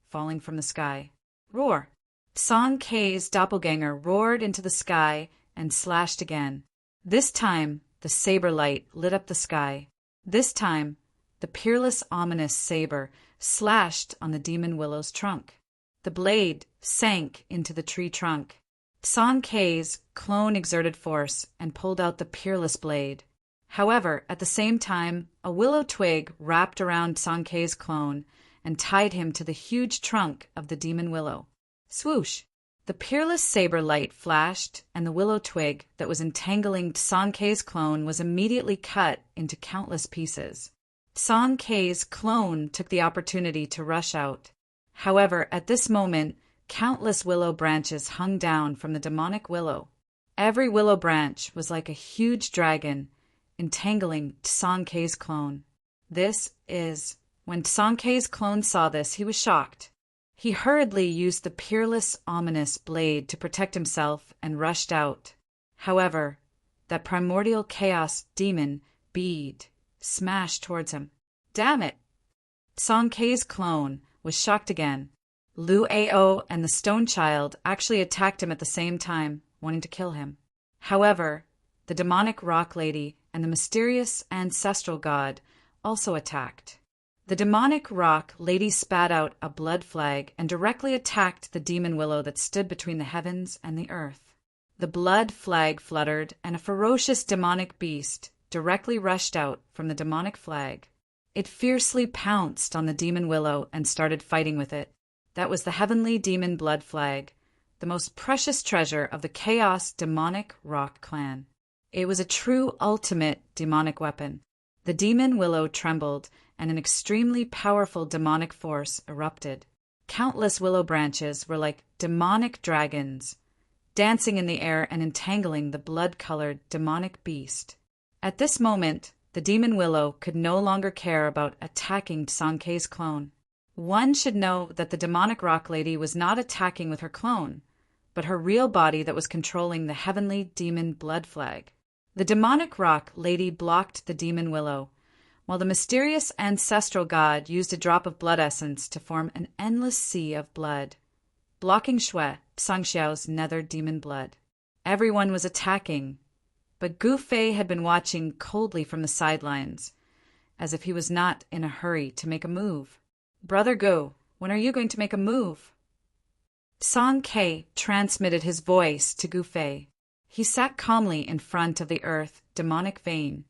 falling from the sky. Roar! Tsonkei's doppelganger roared into the sky and slashed again. This time, the saber light lit up the sky. This time, the peerless, ominous saber slashed on the demon willow's trunk. The blade sank into the tree trunk. Tsonkei's clone exerted force and pulled out the peerless blade. However, at the same time, a willow twig wrapped around Tsonkei's clone and tied him to the huge trunk of the demon willow. Swoosh! The peerless saber light flashed, and the willow twig that was entangling Tsonkei's clone was immediately cut into countless pieces. Tsonkei's clone took the opportunity to rush out. However, at this moment, countless willow branches hung down from the demonic willow. Every willow branch was like a huge dragon, entangling Tsankei's clone. When Tsankei's clone saw this, he was shocked. He hurriedly used the peerless, ominous blade to protect himself and rushed out. However, that primordial chaos demon bead smashed towards him. Damn it! Tsankei's clone was shocked again. Lu Ao and the Stone Child actually attacked him at the same time, wanting to kill him. However, the demonic rock lady and the mysterious ancestral god also attacked. The demonic rock lady spat out a blood flag and directly attacked the demon willow that stood between the heavens and the earth. The blood flag fluttered, and a ferocious demonic beast directly rushed out from the demonic flag. It fiercely pounced on the demon willow and started fighting with it. That was the heavenly demon blood flag, the most precious treasure of the Chaos Demonic Rock clan. It was a true ultimate demonic weapon. The demon willow trembled, and an extremely powerful demonic force erupted. Countless willow branches were like demonic dragons, dancing in the air and entangling the blood-colored demonic beast. At this moment, the demon willow could no longer care about attacking Tsankei's clone. One should know that the demonic rock lady was not attacking with her clone, but her real body that was controlling the heavenly demon blood flag. The demonic rock lady blocked the demon willow, while the mysterious ancestral god used a drop of blood essence to form an endless sea of blood, blocking Shui, Sangxiao's nether demon blood. Everyone was attacking, but Gu Fei had been watching coldly from the sidelines, as if he was not in a hurry to make a move. "Brother Gu, when are you going to make a move?" Tsankei transmitted his voice to Gu Fei. He sat calmly in front of the earth demonic vein,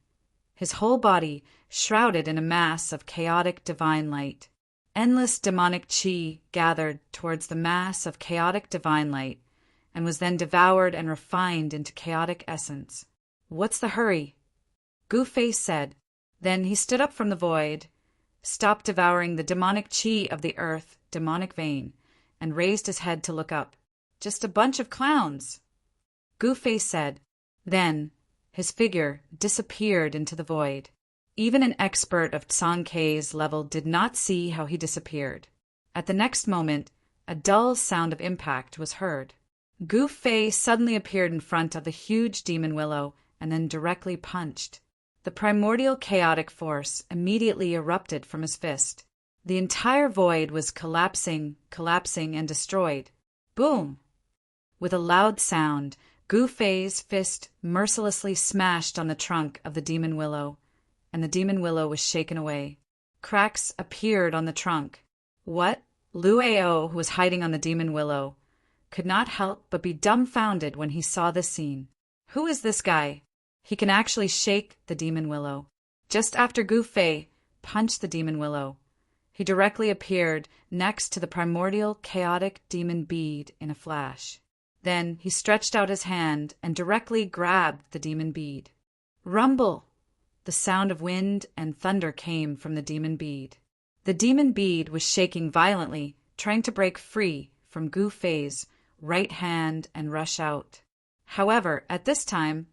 his whole body shrouded in a mass of chaotic divine light. Endless demonic qi gathered towards the mass of chaotic divine light and was then devoured and refined into chaotic essence. "What's the hurry?" Gu Fei said. Then he stood up from the void, stopped devouring the demonic qi of the earth demonic vein, and raised his head to look up. "Just a bunch of clowns," Gu Fei said. Then his figure disappeared into the void. Even an expert of Tsankei's level did not see how he disappeared. At the next moment, a dull sound of impact was heard. Gu Fei suddenly appeared in front of the huge demon willow and then directly punched. The primordial chaotic force immediately erupted from his fist. The entire void was collapsing, and destroyed. Boom! With a loud sound, Gu Fei's fist mercilessly smashed on the trunk of the demon willow, and the demon willow was shaken away. Cracks appeared on the trunk. What? Lu Ao, who was hiding on the demon willow, could not help but be dumbfounded when he saw this scene. Who is this guy? He can actually shake the demon willow. Just after Gu Fei punched the demon willow, he directly appeared next to the primordial chaotic demon bead in a flash. Then he stretched out his hand and directly grabbed the demon bead. Rumble! The sound of wind and thunder came from the demon bead. The demon bead was shaking violently, trying to break free from Gu Fei's right hand and rush out. However, at this time,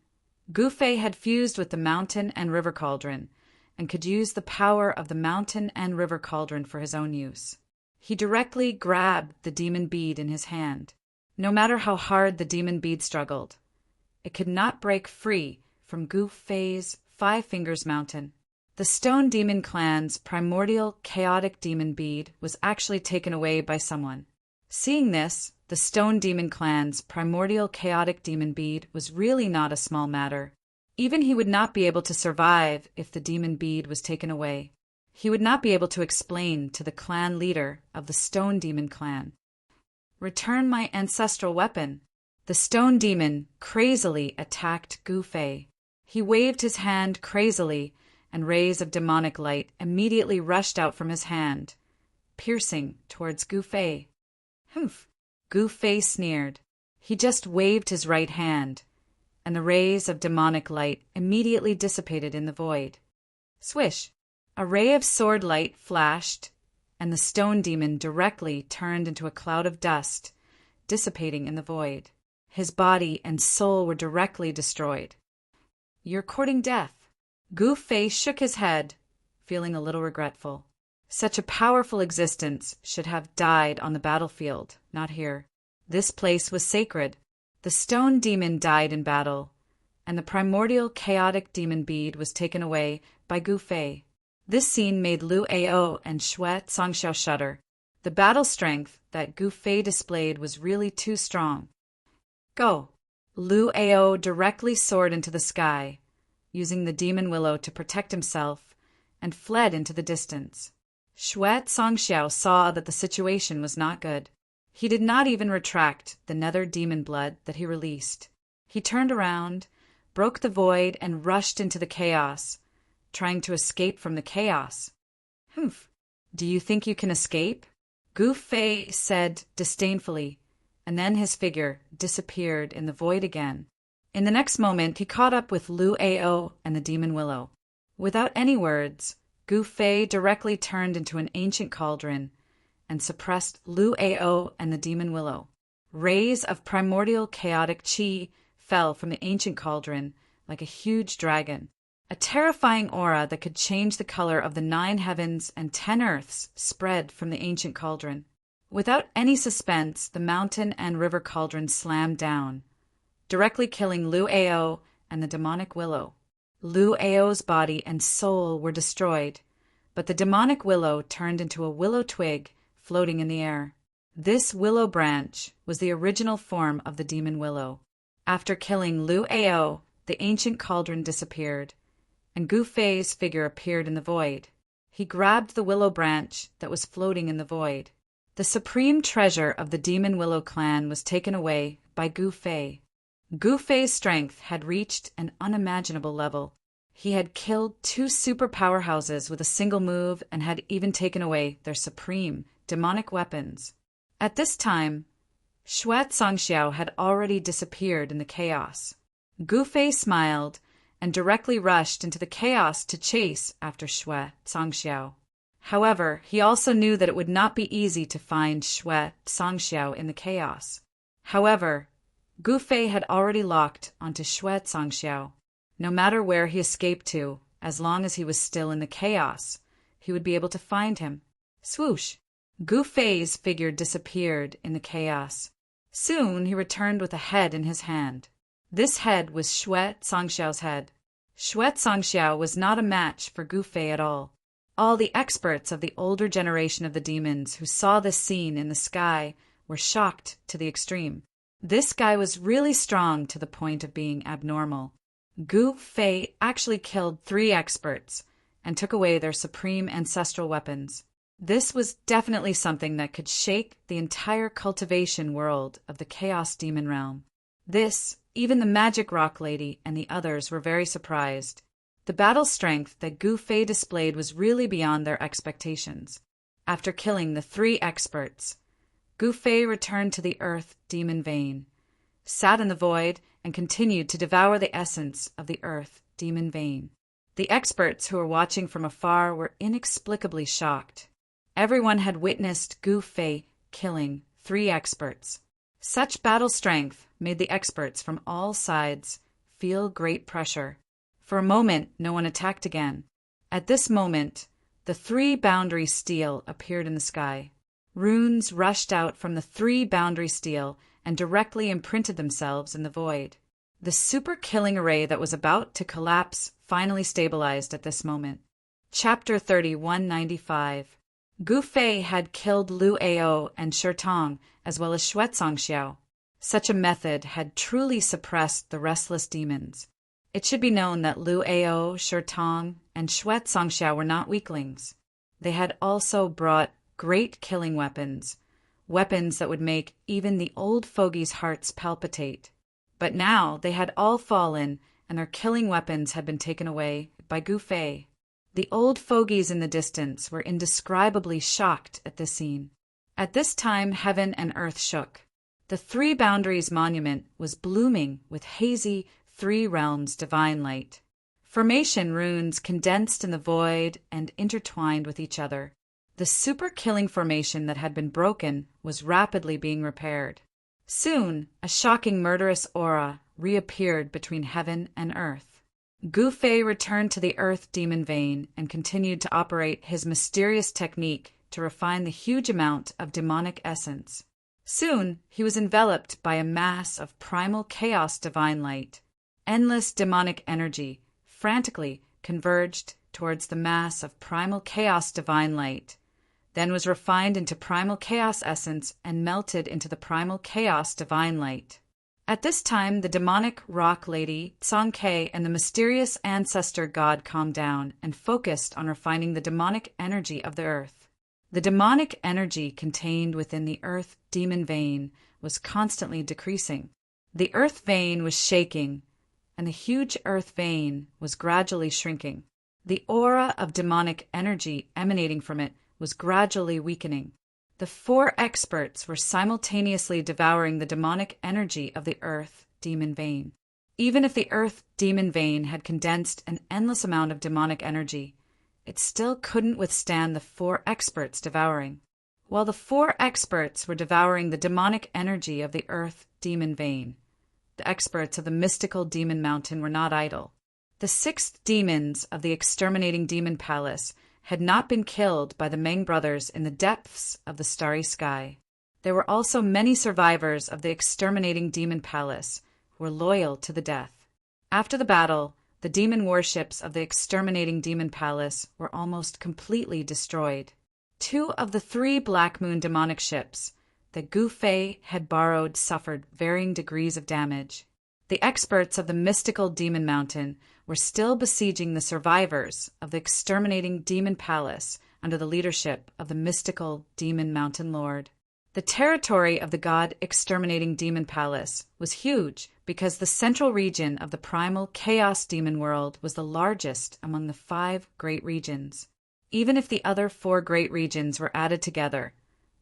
Gu Fei had fused with the mountain and river cauldron and could use the power of the mountain and river cauldron for his own use. He directly grabbed the demon bead in his hand. No matter how hard the demon bead struggled, it could not break free from Gu Fei's Five Fingers Mountain. The Stone Demon Clan's primordial chaotic demon bead was actually taken away by someone. Seeing this, the Stone Demon Clan's primordial chaotic demon bead was really not a small matter. Even he would not be able to survive if the demon bead was taken away. He would not be able to explain to the clan leader of the Stone Demon Clan. "Return my ancestral weapon." The Stone Demon crazily attacked Gu Fei. He waved his hand crazily, and rays of demonic light immediately rushed out from his hand, piercing towards Gu Fei. "Humph!" Gu Fei sneered. He just waved his right hand, and the rays of demonic light immediately dissipated in the void. Swish! A ray of sword light flashed, and the stone demon directly turned into a cloud of dust, dissipating in the void. His body and soul were directly destroyed. "You're courting death." Gu Fei shook his head, feeling a little regretful. Such a powerful existence should have died on the battlefield, not here. This place was sacred. The stone demon died in battle, and the primordial chaotic demon bead was taken away by Gu Fei. This scene made Lu Ao and Xue Zongxiao shudder. The battle strength that Gu Fei displayed was really too strong. Go! Lu Ao directly soared into the sky, using the demon willow to protect himself, and fled into the distance. Xue Zongxiao saw that the situation was not good. He did not even retract the nether demon blood that he released. He turned around, broke the void, and rushed into the chaos, trying to escape from the chaos. Humph! Do you think you can escape? Gu Fei said disdainfully, and then his figure disappeared in the void again. In the next moment, he caught up with Lu Ao and the demon willow. Without any words, Gu Fei directly turned into an ancient cauldron and suppressed Lu Ao and the demon willow. Rays of primordial chaotic qi fell from the ancient cauldron like a huge dragon. A terrifying aura that could change the color of the 9 heavens and 10 earths spread from the ancient cauldron. Without any suspense, the mountain and river cauldron slammed down, directly killing Lu Ao and the demonic willow. Lu Ao's body and soul were destroyed, but the demonic willow turned into a willow twig floating in the air. This willow branch was the original form of the demon willow. After killing Lu Ao, the ancient cauldron disappeared, and Gu Fei's figure appeared in the void. He grabbed the willow branch that was floating in the void. The supreme treasure of the demon willow clan was taken away by Gu Fei. Gu Fei's strength had reached an unimaginable level. He had killed 2 super powerhouses with a single move and had even taken away their supreme demonic weapons. At this time, Xue Zongxiao had already disappeared in the chaos. Gu Fei smiled and directly rushed into the chaos to chase after Xue Zongxiao. However, he also knew that it would not be easy to find Xue Zongxiao in the chaos. However, Gu Fei had already locked onto Xue Zongxiao. No matter where he escaped to, as long as he was still in the chaos, he would be able to find him. Swoosh! Gu Fei's figure disappeared in the chaos. Soon he returned with a head in his hand. This head was Xue Zongxiao's head. Xue Zongxiao was not a match for Gu Fei at all. All the experts of the older generation of the demons who saw this scene in the sky were shocked to the extreme. This guy was really strong to the point of being abnormal. Gu Fei actually killed 3 experts and took away their supreme ancestral weapons. This was definitely something that could shake the entire cultivation world of the Chaos Demon realm. Even the Magic Rock Lady and the others were very surprised. The battle strength that Gu Fei displayed was really beyond their expectations. After killing the 3 experts, Gu Fei returned to the Earth Demon Vein, sat in the void, and continued to devour the essence of the Earth Demon Vein. The experts who were watching from afar were inexplicably shocked. Everyone had witnessed Gu Fei killing 3 experts. Such battle strength made the experts from all sides feel great pressure. For a moment, no one attacked again. At this moment, the 3-boundary steel appeared in the sky. Runes rushed out from the 3-boundary steel and directly imprinted themselves in the void. The super killing array that was about to collapse finally stabilized at this moment. Chapter 3195. Gu Fei had killed Lu Ao and Shirtong, as well as Xue Zongxiao. Such a method had truly suppressed the restless demons. It should be known that Lu Ao, Shirtong, and Xue Zongxiao were not weaklings. They had also brought great killing weapons, weapons that would make even the old fogies' hearts palpitate. But now they had all fallen, and their killing weapons had been taken away by Gu Fei. The old fogies in the distance were indescribably shocked at this scene. At this time, heaven and earth shook. The 3 Boundaries monument was blooming with hazy 3 realms divine light. Formation runes condensed in the void and intertwined with each other. The super killing formation that had been broken was rapidly being repaired. Soon, a shocking murderous aura reappeared between heaven and earth. Gu Fei returned to the earth demon vein and continued to operate his mysterious technique to refine the huge amount of demonic essence. Soon, he was enveloped by a mass of primal chaos divine light. Endless demonic energy frantically converged towards the mass of primal chaos divine light, then was refined into primal chaos essence and melted into the primal chaos divine light. At this time, the demonic rock lady, Tsang-Ke, and the mysterious ancestor god calmed down and focused on refining the demonic energy of the earth. The demonic energy contained within the earth demon vein was constantly decreasing. The earth vein was shaking, and the huge earth vein was gradually shrinking. The aura of demonic energy emanating from it was gradually weakening. The 4 experts were simultaneously devouring the demonic energy of the earth demon vein. Even if the earth demon vein had condensed an endless amount of demonic energy, it still couldn't withstand the 4 experts devouring. While the 4 experts were devouring the demonic energy of the earth demon vein, the experts of the mystical demon mountain were not idle. The 6 demons of the exterminating demon palace had not been killed by the Meng brothers in the depths of the starry sky. There were also many survivors of the exterminating demon palace who were loyal to the death. After the battle, the demon warships of the exterminating demon palace were almost completely destroyed. 2 of the 3 Black Moon demonic ships that Gu Fei had borrowed suffered varying degrees of damage. The experts of the mystical demon mountain were still besieging the survivors of the exterminating demon palace under the leadership of the mystical demon mountain lord. The territory of the god exterminating demon palace was huge because the central region of the primal chaos demon world was the largest among the 5 great regions. Even if the other 4 great regions were added together,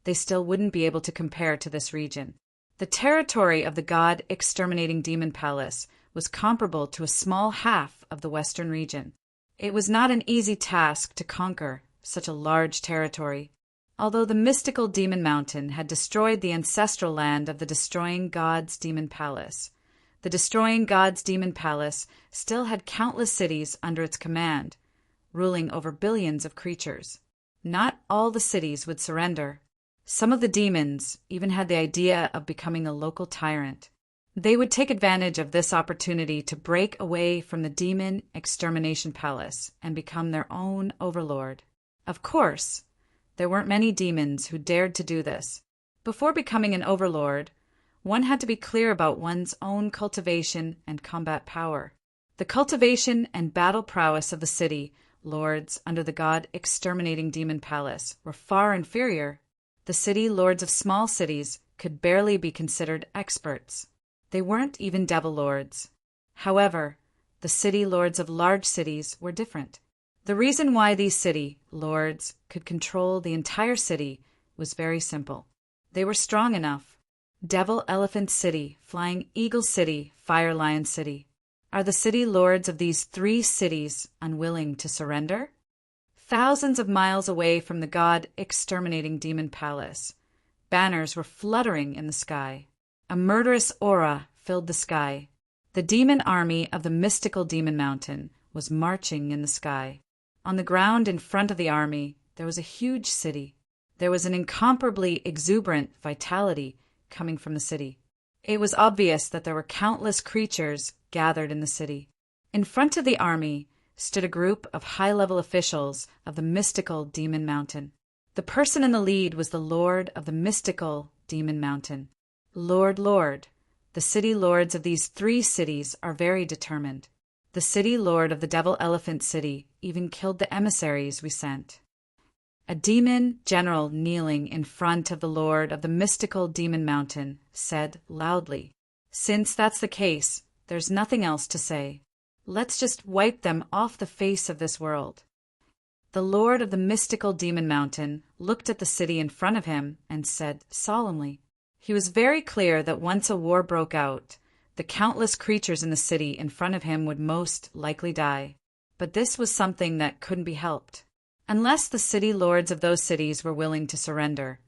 they still wouldn't be able to compare to this region. The territory of the god exterminating demon palace was comparable to a small half of the western region. It was not an easy task to conquer such a large territory. Although the mystical demon mountain had destroyed the ancestral land of the destroying god's demon palace, the destroying god's demon palace still had countless cities under its command, ruling over billions of creatures. Not all the cities would surrender. Some of the demons even had the idea of becoming a local tyrant. They would take advantage of this opportunity to break away from the demon extermination palace and become their own overlord. Of course, there weren't many demons who dared to do this. Before becoming an overlord, one had to be clear about one's own cultivation and combat power. The cultivation and battle prowess of the city lords under the god exterminating demon palace were far inferior. The city lords of small cities could barely be considered experts. They weren't even devil lords. However, the city lords of large cities were different. The reason why these city lords could control the entire city was very simple. They were strong enough. Devil Elephant City, Flying Eagle City, Fire Lion City. Are the city lords of these 3 cities unwilling to surrender? Thousands of miles away from the god exterminating demon palace, banners were fluttering in the sky. A murderous aura filled the sky. The demon army of the mystical demon mountain was marching in the sky. On the ground in front of the army, there was a huge city. There was an incomparably exuberant vitality coming from the city. It was obvious that there were countless creatures gathered in the city. In front of the army stood a group of high-level officials of the mystical demon mountain. The person in the lead was the lord of the mystical demon mountain. Lord, the city lords of these 3 cities are very determined. The city lord of the Devil Elephant City even killed the emissaries we sent. A demon general kneeling in front of the lord of the mystical demon mountain said loudly, "Since that's the case, there's nothing else to say. Let's just wipe them off the face of this world." The lord of the mystical demon mountain looked at the city in front of him and said solemnly. He was very clear that once a war broke out, the countless creatures in the city in front of him would most likely die. But this was something that couldn't be helped. Unless the city lords of those cities were willing to surrender,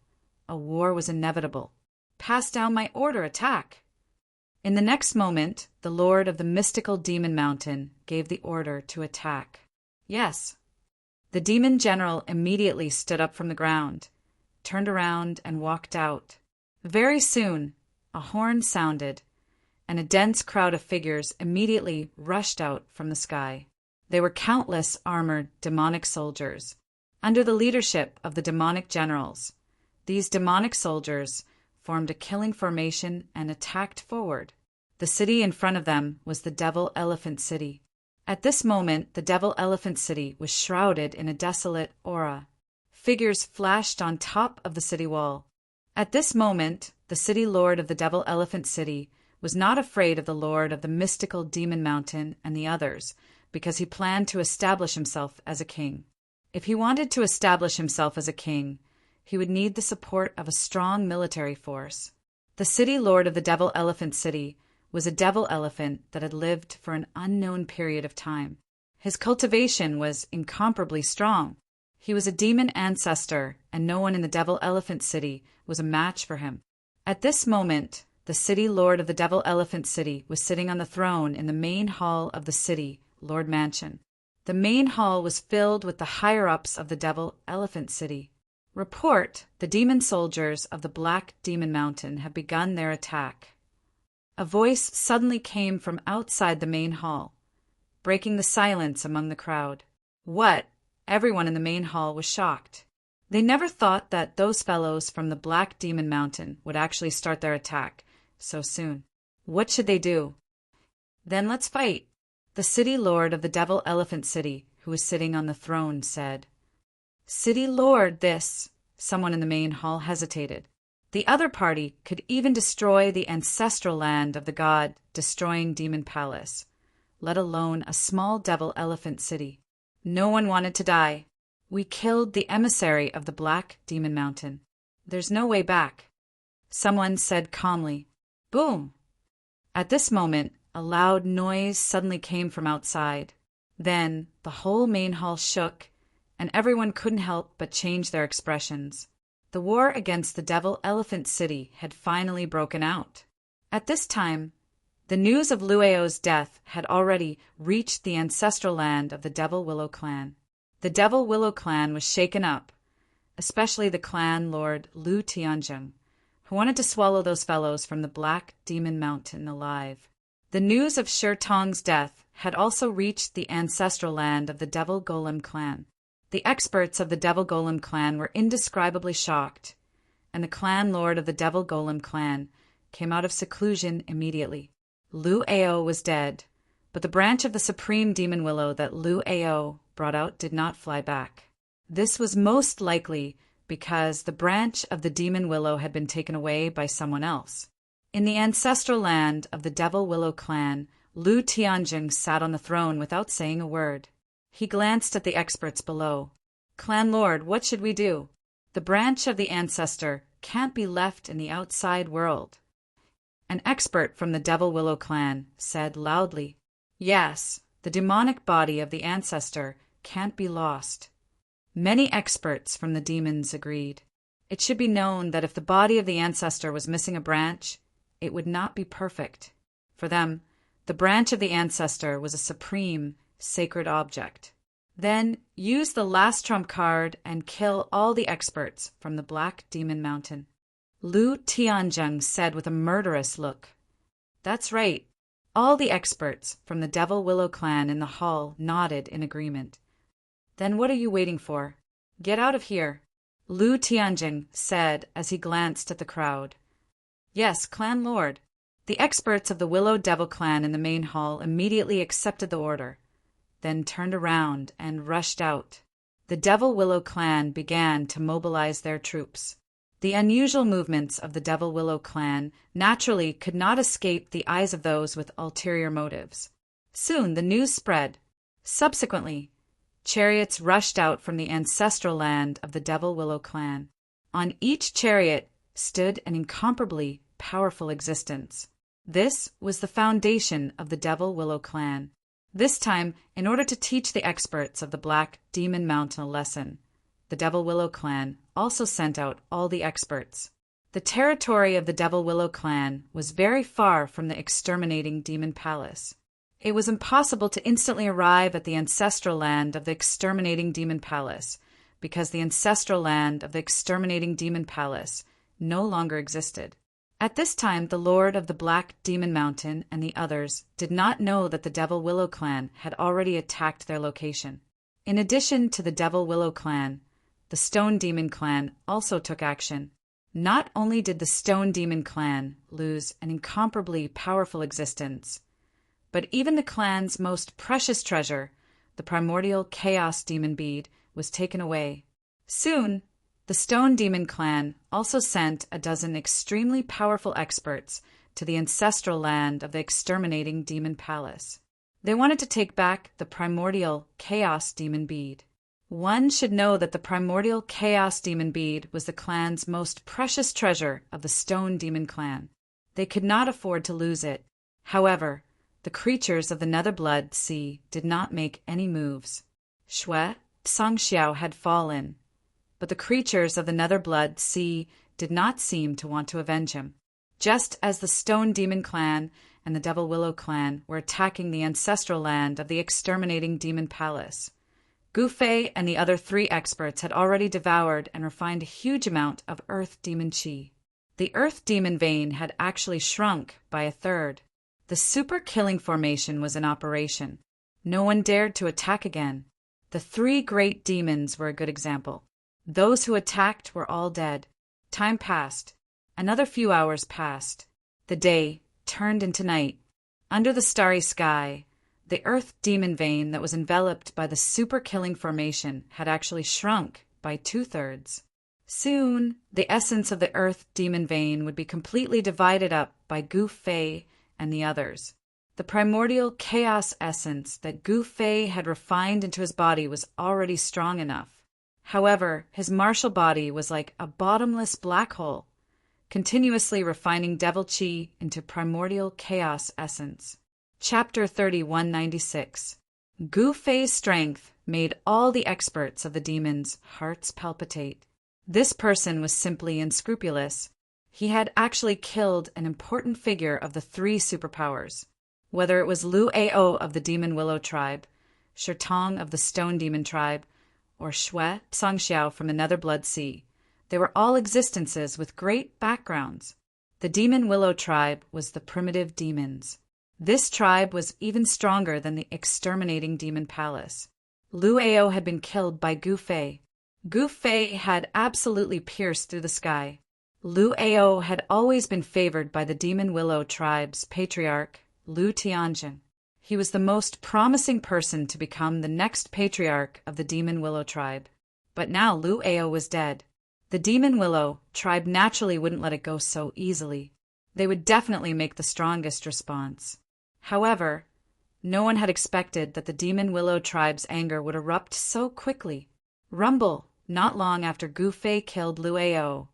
a war was inevitable. "Pass down my order, attack!" In the next moment, the lord of the mystical demon mountain gave the order to attack. Yes. The demon general immediately stood up from the ground, turned around, and walked out. Very soon, a horn sounded, and a dense crowd of figures immediately rushed out from the sky. They were countless armored demonic soldiers, under the leadership of the demonic generals. These demonic soldiers formed a killing formation and attacked forward. The city in front of them was the Devil Elephant City. At this moment, the Devil Elephant City was shrouded in a desolate aura. Figures flashed on top of the city wall. At this moment, the city lord of the Devil Elephant City was not afraid of the lord of the mystical demon mountain and the others, because he planned to establish himself as a king. If he wanted to establish himself as a king, he would need the support of a strong military force. The city lord of the Devil Elephant City was a devil elephant that had lived for an unknown period of time. His cultivation was incomparably strong. He was a demon ancestor, and no one in the Devil Elephant City was a match for him. At this moment, the city lord of the Devil Elephant City was sitting on the throne in the main hall of the city, Lord Mansion. The main hall was filled with the higher-ups of the Devil Elephant City. Report, the demon soldiers of the Black Demon Mountain have begun their attack. A voice suddenly came from outside the main hall, breaking the silence among the crowd. What? Everyone in the main hall was shocked. They never thought that those fellows from the Black Demon Mountain would actually start their attack so soon. What should they do? Then let's fight. The city lord of the Devil Elephant City, who was sitting on the throne, said. City lord, this. Someone in the main hall hesitated. The other party could even destroy the ancestral land of the god-destroying demon palace, let alone a small Devil Elephant City. No one wanted to die. We killed the emissary of the Black Demon Mountain. There's no way back. Someone said calmly, Boom! At this moment, a loud noise suddenly came from outside. Then the whole main hall shook, and everyone couldn't help but change their expressions. The war against the Devil Elephant City had finally broken out. At this time, the news of Lueo's death had already reached the ancestral land of the Devil Willow clan. The Devil Willow clan was shaken up, especially the clan lord Lu Tianjung, who wanted to swallow those fellows from the Black Demon Mountain alive. The news of Shirtong's death had also reached the ancestral land of the Devil Golem clan. The experts of the Devil Golem clan were indescribably shocked, and the clan lord of the Devil Golem clan came out of seclusion immediately. Lu Ao was dead, but the branch of the supreme demon willow that Lu Ao brought out did not fly back. This was most likely because the branch of the demon willow had been taken away by someone else. In the ancestral land of the Devil Willow clan, Lu Tianjung sat on the throne without saying a word. He glanced at the experts below. Clan Lord, what should we do? The branch of the ancestor can't be left in the outside world. An expert from the Devil Willow clan said loudly, Yes, the demonic body of the ancestor can't be lost. Many experts from the demons agreed. It should be known that if the body of the ancestor was missing a branch, it would not be perfect. For them, the branch of the ancestor was a supreme, sacred object. Then use the last trump card and kill all the experts from the Black Demon Mountain. Lu Tianjung said with a murderous look. That's right. All the experts from the Devil Willow clan in the hall nodded in agreement. Then what are you waiting for? Get out of here, Lu Tianjung said as he glanced at the crowd. Yes, Clan Lord. The experts of the Willow Devil clan in the main hall immediately accepted the order, then turned around and rushed out. The Devil Willow clan began to mobilize their troops. The unusual movements of the Devil Willow clan naturally could not escape the eyes of those with ulterior motives. Soon the news spread. Subsequently, chariots rushed out from the ancestral land of the Devil Willow clan. On each chariot stood an incomparably powerful existence. This was the foundation of the Devil Willow clan. This time, in order to teach the experts of the Black Demon Mountain a lesson, the Devil Willow clan also sent out all the experts. The territory of the Devil Willow clan was very far from the exterminating demon palace. It was impossible to instantly arrive at the ancestral land of the exterminating demon palace, because the ancestral land of the exterminating demon palace no longer existed. At this time, the Lord of the Black Demon Mountain and the others did not know that the Devil Willow clan had already attacked their location. In addition to the Devil Willow clan, the Stone Demon clan also took action. Not only did the Stone Demon clan lose an incomparably powerful existence, but even the clan's most precious treasure, the primordial Chaos Demon bead, was taken away. Soon, the Stone Demon clan also sent a dozen extremely powerful experts to the ancestral land of the exterminating demon palace. They wanted to take back the primordial Chaos Demon bead. One should know that the primordial Chaos Demon bead was the clan's most precious treasure of the Stone Demon clan. They could not afford to lose it. However, the creatures of the Netherblood Sea did not make any moves. Shui Sangxiao had fallen, but the creatures of the Netherblood Sea did not seem to want to avenge him. Just as the Stone Demon clan and the Devil Willow clan were attacking the ancestral land of the exterminating demon palace, Gu Fei and the other 3 experts had already devoured and refined a huge amount of Earth Demon Qi. The Earth Demon vein had actually shrunk by 1/3. The Super Killing Formation was in operation. No one dared to attack again. The 3 great demons were a good example. Those who attacked were all dead. Time passed. Another few hours passed. The day turned into night. Under the starry sky, the Earth Demon vein that was enveloped by the Super Killing Formation had actually shrunk by 2/3. Soon, the essence of the Earth Demon vein would be completely divided up by Gu Fei and the others. The primordial chaos essence that Gu Fei had refined into his body was already strong enough. However, his martial body was like a bottomless black hole, continuously refining devil qi into primordial chaos essence. Chapter 3196. Gu Fei's strength made all the experts of the demons' hearts palpitate. This person was simply unscrupulous. He had actually killed an important figure of the 3 superpowers. Whether it was Lu Ao of the Demon Willow tribe, Shirtong of the Stone Demon tribe, or Shui Sangxiao from the Netherblood Sea, they were all existences with great backgrounds. The Demon Willow tribe was the primitive demons. This tribe was even stronger than the exterminating demon palace. Lu Ao had been killed by Gu Fei. Gu Fei had absolutely pierced through the sky. Lu Ao had always been favored by the Demon Willow tribe's patriarch, Lu Tianjin. He was the most promising person to become the next patriarch of the Demon Willow tribe. But now Lu Ao was dead. The Demon Willow tribe naturally wouldn't let it go so easily. They would definitely make the strongest response. However, no one had expected that the Demon Willow tribe's anger would erupt so quickly. Rumble, not long after Gu Fei killed Lu Ao,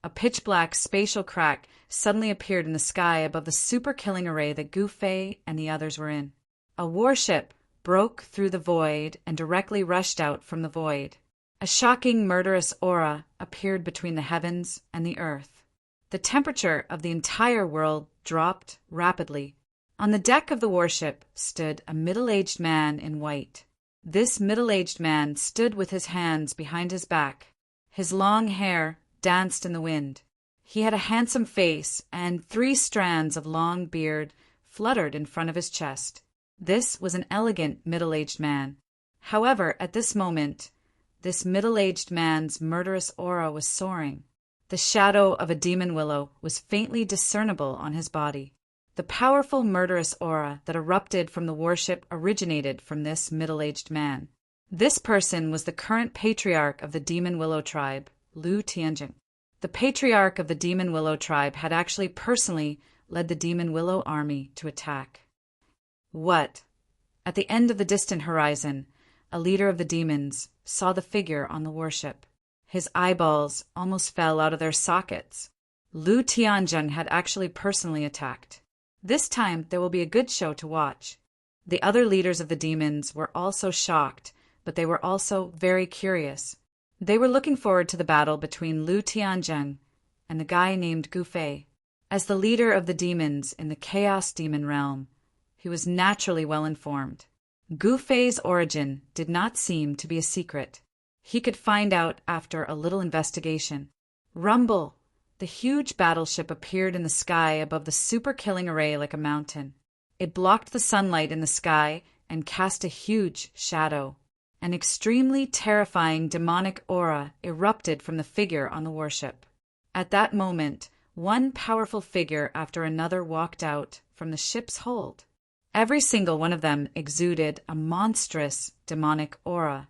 a pitch-black spatial crack suddenly appeared in the sky above the super-killing array that Gu Fei and the others were in. A warship broke through the void and directly rushed out from the void. A shocking, murderous aura appeared between the heavens and the earth. The temperature of the entire world dropped rapidly. On the deck of the warship stood a middle-aged man in white. This middle-aged man stood with his hands behind his back. His long hair danced in the wind. He had a handsome face, and 3 strands of long beard fluttered in front of his chest. This was an elegant middle-aged man. However, at this moment, this middle-aged man's murderous aura was soaring. The shadow of a demon willow was faintly discernible on his body. The powerful murderous aura that erupted from the warship originated from this middle-aged man. This person was the current patriarch of the Demon Willow tribe, Lu Tianjin. The patriarch of the Demon Willow tribe had actually personally led the Demon Willow army to attack. What? At the end of the distant horizon, a leader of the demons saw the figure on the warship. His eyeballs almost fell out of their sockets. Lu Tianjin had actually personally attacked. This time there will be a good show to watch. The other leaders of the demons were also shocked, but they were also very curious. They were looking forward to the battle between Lu Tianjin and a guy named Gu Fei. As the leader of the demons in the Chaos Demon realm, he was naturally well informed. Gu Fei's origin did not seem to be a secret. He could find out after a little investigation. Rumble! The huge battleship appeared in the sky above the super-killing array like a mountain. It blocked the sunlight in the sky and cast a huge shadow. An extremely terrifying demonic aura erupted from the figure on the warship. At that moment, one powerful figure after another walked out from the ship's hold. Every single one of them exuded a monstrous demonic aura.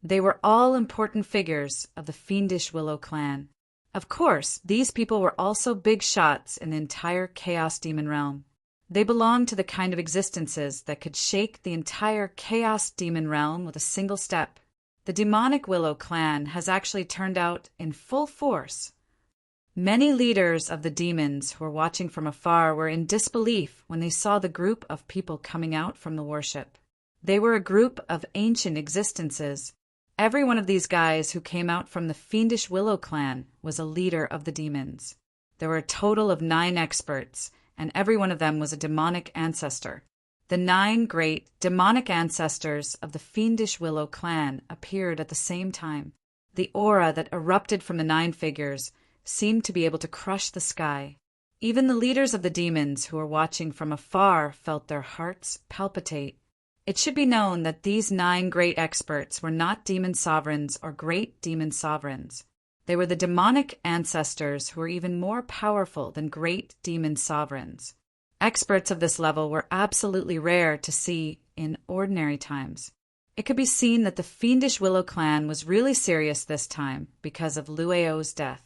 They were all important figures of the fiendish Willow clan. Of course, these people were also big shots in the entire Chaos Demon realm. They belonged to the kind of existences that could shake the entire Chaos Demon realm with a single step. The demonic Willow clan has actually turned out in full force. Many leaders of the demons who were watching from afar were in disbelief when they saw the group of people coming out from the warship. They were a group of ancient existences. Every one of these guys who came out from the fiendish Willow clan was a leader of the demons. There were a total of 9 experts, and every one of them was a demonic ancestor. The 9 great demonic ancestors of the fiendish Willow clan appeared at the same time. The aura that erupted from the 9 figures seemed to be able to crush the sky. Even the leaders of the demons who were watching from afar felt their hearts palpitate. It should be known that these 9 great experts were not demon sovereigns or great demon sovereigns. They were the demonic ancestors who were even more powerful than great demon sovereigns. Experts of this level were absolutely rare to see in ordinary times. It could be seen that the fiendish Willow clan was really serious this time because of Lueo's death.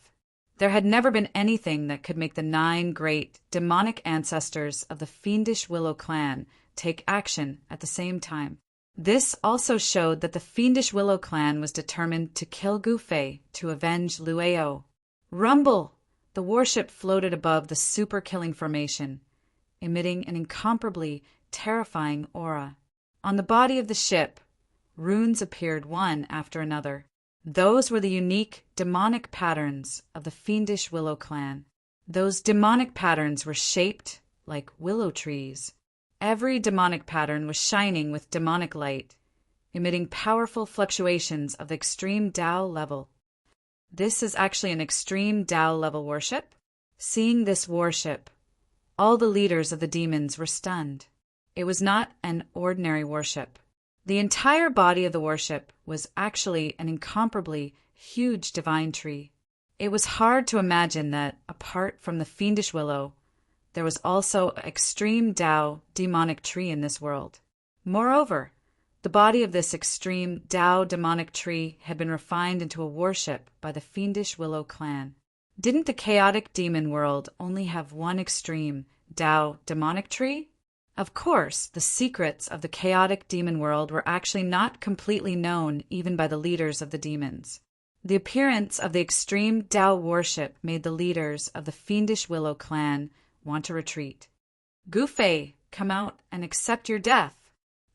There had never been anything that could make the 9 great demonic ancestors of the fiendish Willow clan take action at the same time. This also showed that the fiendish Willow clan was determined to kill Gu Fei to avenge Lueo. Rumble! The warship floated above the super-killing formation, emitting an incomparably terrifying aura. On the body of the ship, runes appeared one after another. Those were the unique demonic patterns of the fiendish Willow clan. Those demonic patterns were shaped like willow trees. Every demonic pattern was shining with demonic light, emitting powerful fluctuations of the extreme Tao level. This is actually an extreme Tao level warship. Seeing this warship, all the leaders of the demons were stunned. It was not an ordinary warship. The entire body of the warship was actually an incomparably huge divine tree. It was hard to imagine that, apart from the fiendish Willow, there was also an extreme Tao demonic tree in this world. Moreover, the body of this extreme Tao demonic tree had been refined into a warship by the fiendish Willow clan. Didn't the chaotic demon world only have one extreme Tao demonic tree? Of course, the secrets of the chaotic demon world were actually not completely known even by the leaders of the demons. The appearance of the extreme Tao warship made the leaders of the fiendish Willow clan want to retreat. Gu Fei, come out and accept your death!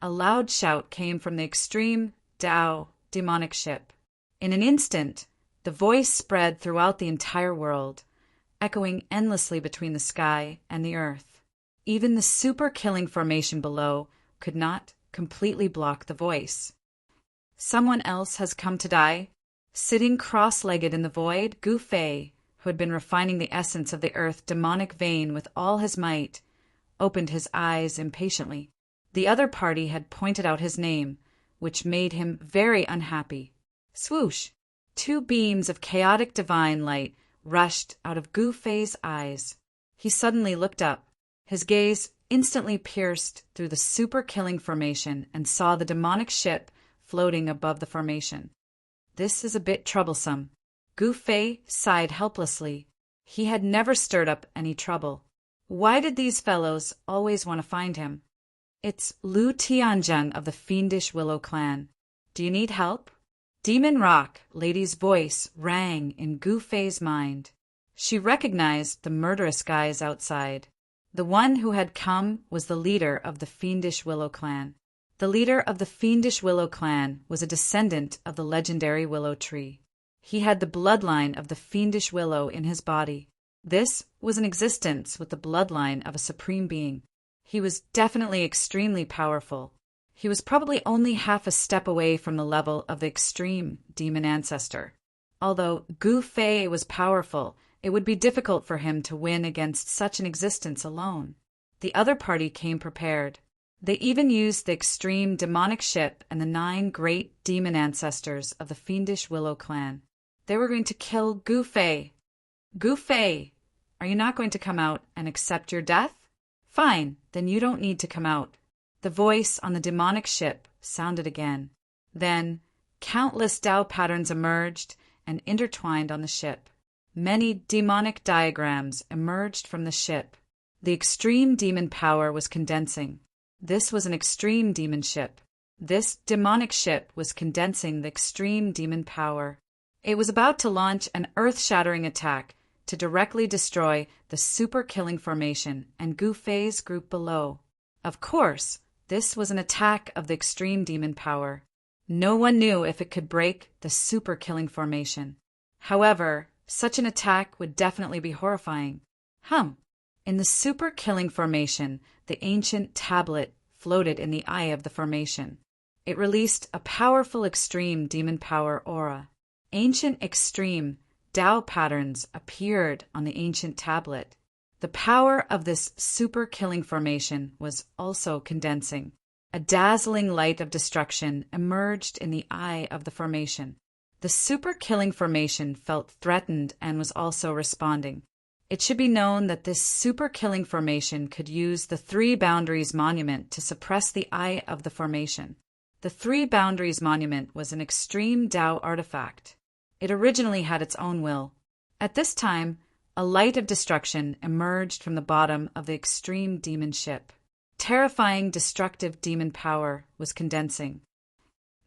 A loud shout came from the extreme Tao demonic ship. In an instant, the voice spread throughout the entire world, echoing endlessly between the sky and the earth. Even the super-killing formation below could not completely block the voice. Someone else has come to die? Sitting cross-legged in the void, Gu Fei, who had been refining the essence of the earth demonic vein with all his might, opened his eyes impatiently. The other party had pointed out his name, which made him very unhappy. Swoosh! 2 beams of chaotic divine light rushed out of Gu Fei's eyes. He suddenly looked up. His gaze instantly pierced through the super-killing formation and saw the demonic ship floating above the formation. This is a bit troublesome. Gu Fei sighed helplessly. He had never stirred up any trouble. Why did these fellows always want to find him? It's Lu Tianjun of the fiendish Willow clan. Do you need help? Demon Rock Lady's voice rang in Gu Fei's mind. She recognized the murderous guys outside. The one who had come was the leader of the fiendish Willow clan. The leader of the fiendish Willow clan was a descendant of the legendary Willow tree. He had the bloodline of the fiendish willow in his body. This was an existence with the bloodline of a supreme being. He was definitely extremely powerful. He was probably only half a step away from the level of the extreme demon ancestor. Although Gu Fei was powerful, it would be difficult for him to win against such an existence alone. The other party came prepared. They even used the extreme demonic ship and the 9 great demon ancestors of the fiendish Willow clan. They were going to kill Gu Fei. Gu Fei, are you not going to come out and accept your death? Fine, then you don't need to come out. The voice on the demonic ship sounded again. Then, countless Tao patterns emerged and intertwined on the ship. Many demonic diagrams emerged from the ship. The extreme demon power was condensing. This was an extreme demon ship. This demonic ship was condensing the extreme demon power. It was about to launch an earth-shattering attack to directly destroy the Super Killing Formation and Gu Fei's group below. Of course, this was an attack of the extreme demon power. No one knew if it could break the Super Killing Formation. However, such an attack would definitely be horrifying. In the Super Killing Formation, the ancient tablet floated in the eye of the formation. It released a powerful extreme demon power aura. Ancient extreme Tao patterns appeared on the ancient tablet. The power of this Super Killing Formation was also condensing. A dazzling light of destruction emerged in the eye of the formation. The Super Killing Formation felt threatened and was also responding. It should be known that this Super Killing Formation could use the 3 Boundaries Monument to suppress the eye of the formation. The 3 Boundaries Monument was an extreme Tao artifact. It originally had its own will. At this time, a light of destruction emerged from the bottom of the extreme demon ship. Terrifying destructive demon power was condensing.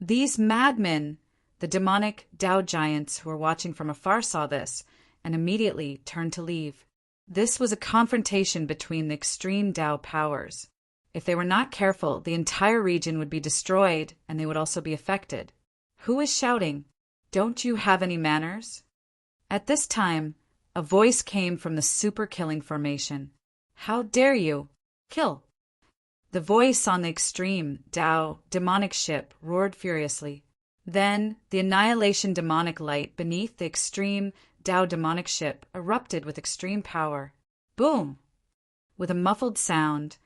These madmen, the demonic Tao giants who were watching from afar, saw this and immediately turned to leave. This was a confrontation between the extreme Tao powers. If they were not careful, the entire region would be destroyed and they would also be affected. Who is shouting, "Don't you have any manners?" At this time, a voice came from the Super Killing Formation. "How dare you? Kill!" The voice on the extreme Tao demonic ship roared furiously. Then, the annihilation demonic light beneath the extreme Tao demonic ship erupted with extreme power. Boom! With a muffled sound,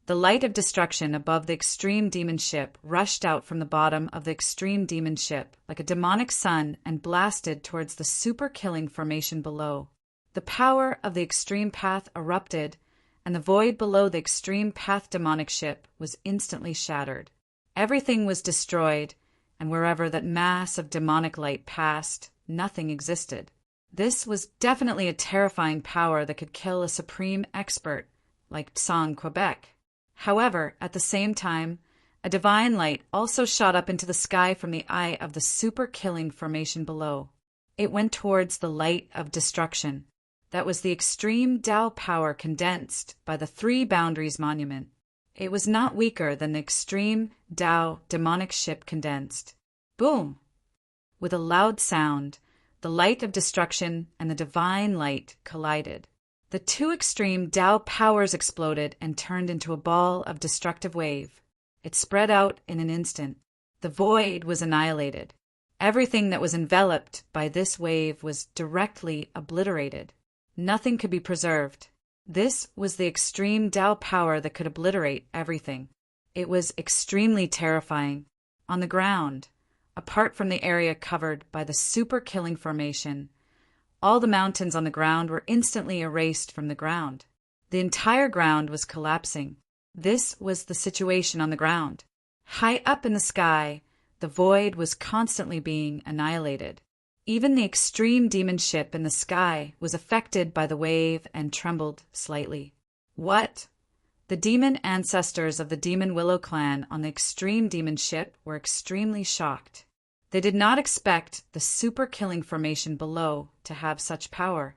the light of destruction above the extreme demon ship rushed out from the bottom of the extreme demon ship like a demonic sun and blasted towards the Super Killing Formation below. The power of the extreme path erupted, and the void below the extreme path demonic ship was instantly shattered. Everything was destroyed, and wherever that mass of demonic light passed, nothing existed. This was definitely a terrifying power that could kill a supreme expert like Tsang Quebec. However, at the same time, a divine light also shot up into the sky from the eye of the Super Killing Formation below. It went towards the light of destruction. That was the extreme Tao power condensed by the 3 Boundaries Monument. It was not weaker than the extreme Tao demonic ship condensed. Boom! With a loud sound, the light of destruction and the divine light collided. The 2 extreme Tao powers exploded and turned into a ball of destructive wave. It spread out in an instant. The void was annihilated. Everything that was enveloped by this wave was directly obliterated. Nothing could be preserved. This was the extreme Tao power that could obliterate everything. It was extremely terrifying. On the ground, apart from the area covered by the Super Killing Formation, all the mountains on the ground were instantly erased from the ground. The entire ground was collapsing. This was the situation on the ground. High up in the sky, the void was constantly being annihilated. Even the extreme demon ship in the sky was affected by the wave and trembled slightly. What? The demon ancestors of the Demon Willow clan on the extreme demon ship were extremely shocked. They did not expect the Super Killing Formation below to have such power.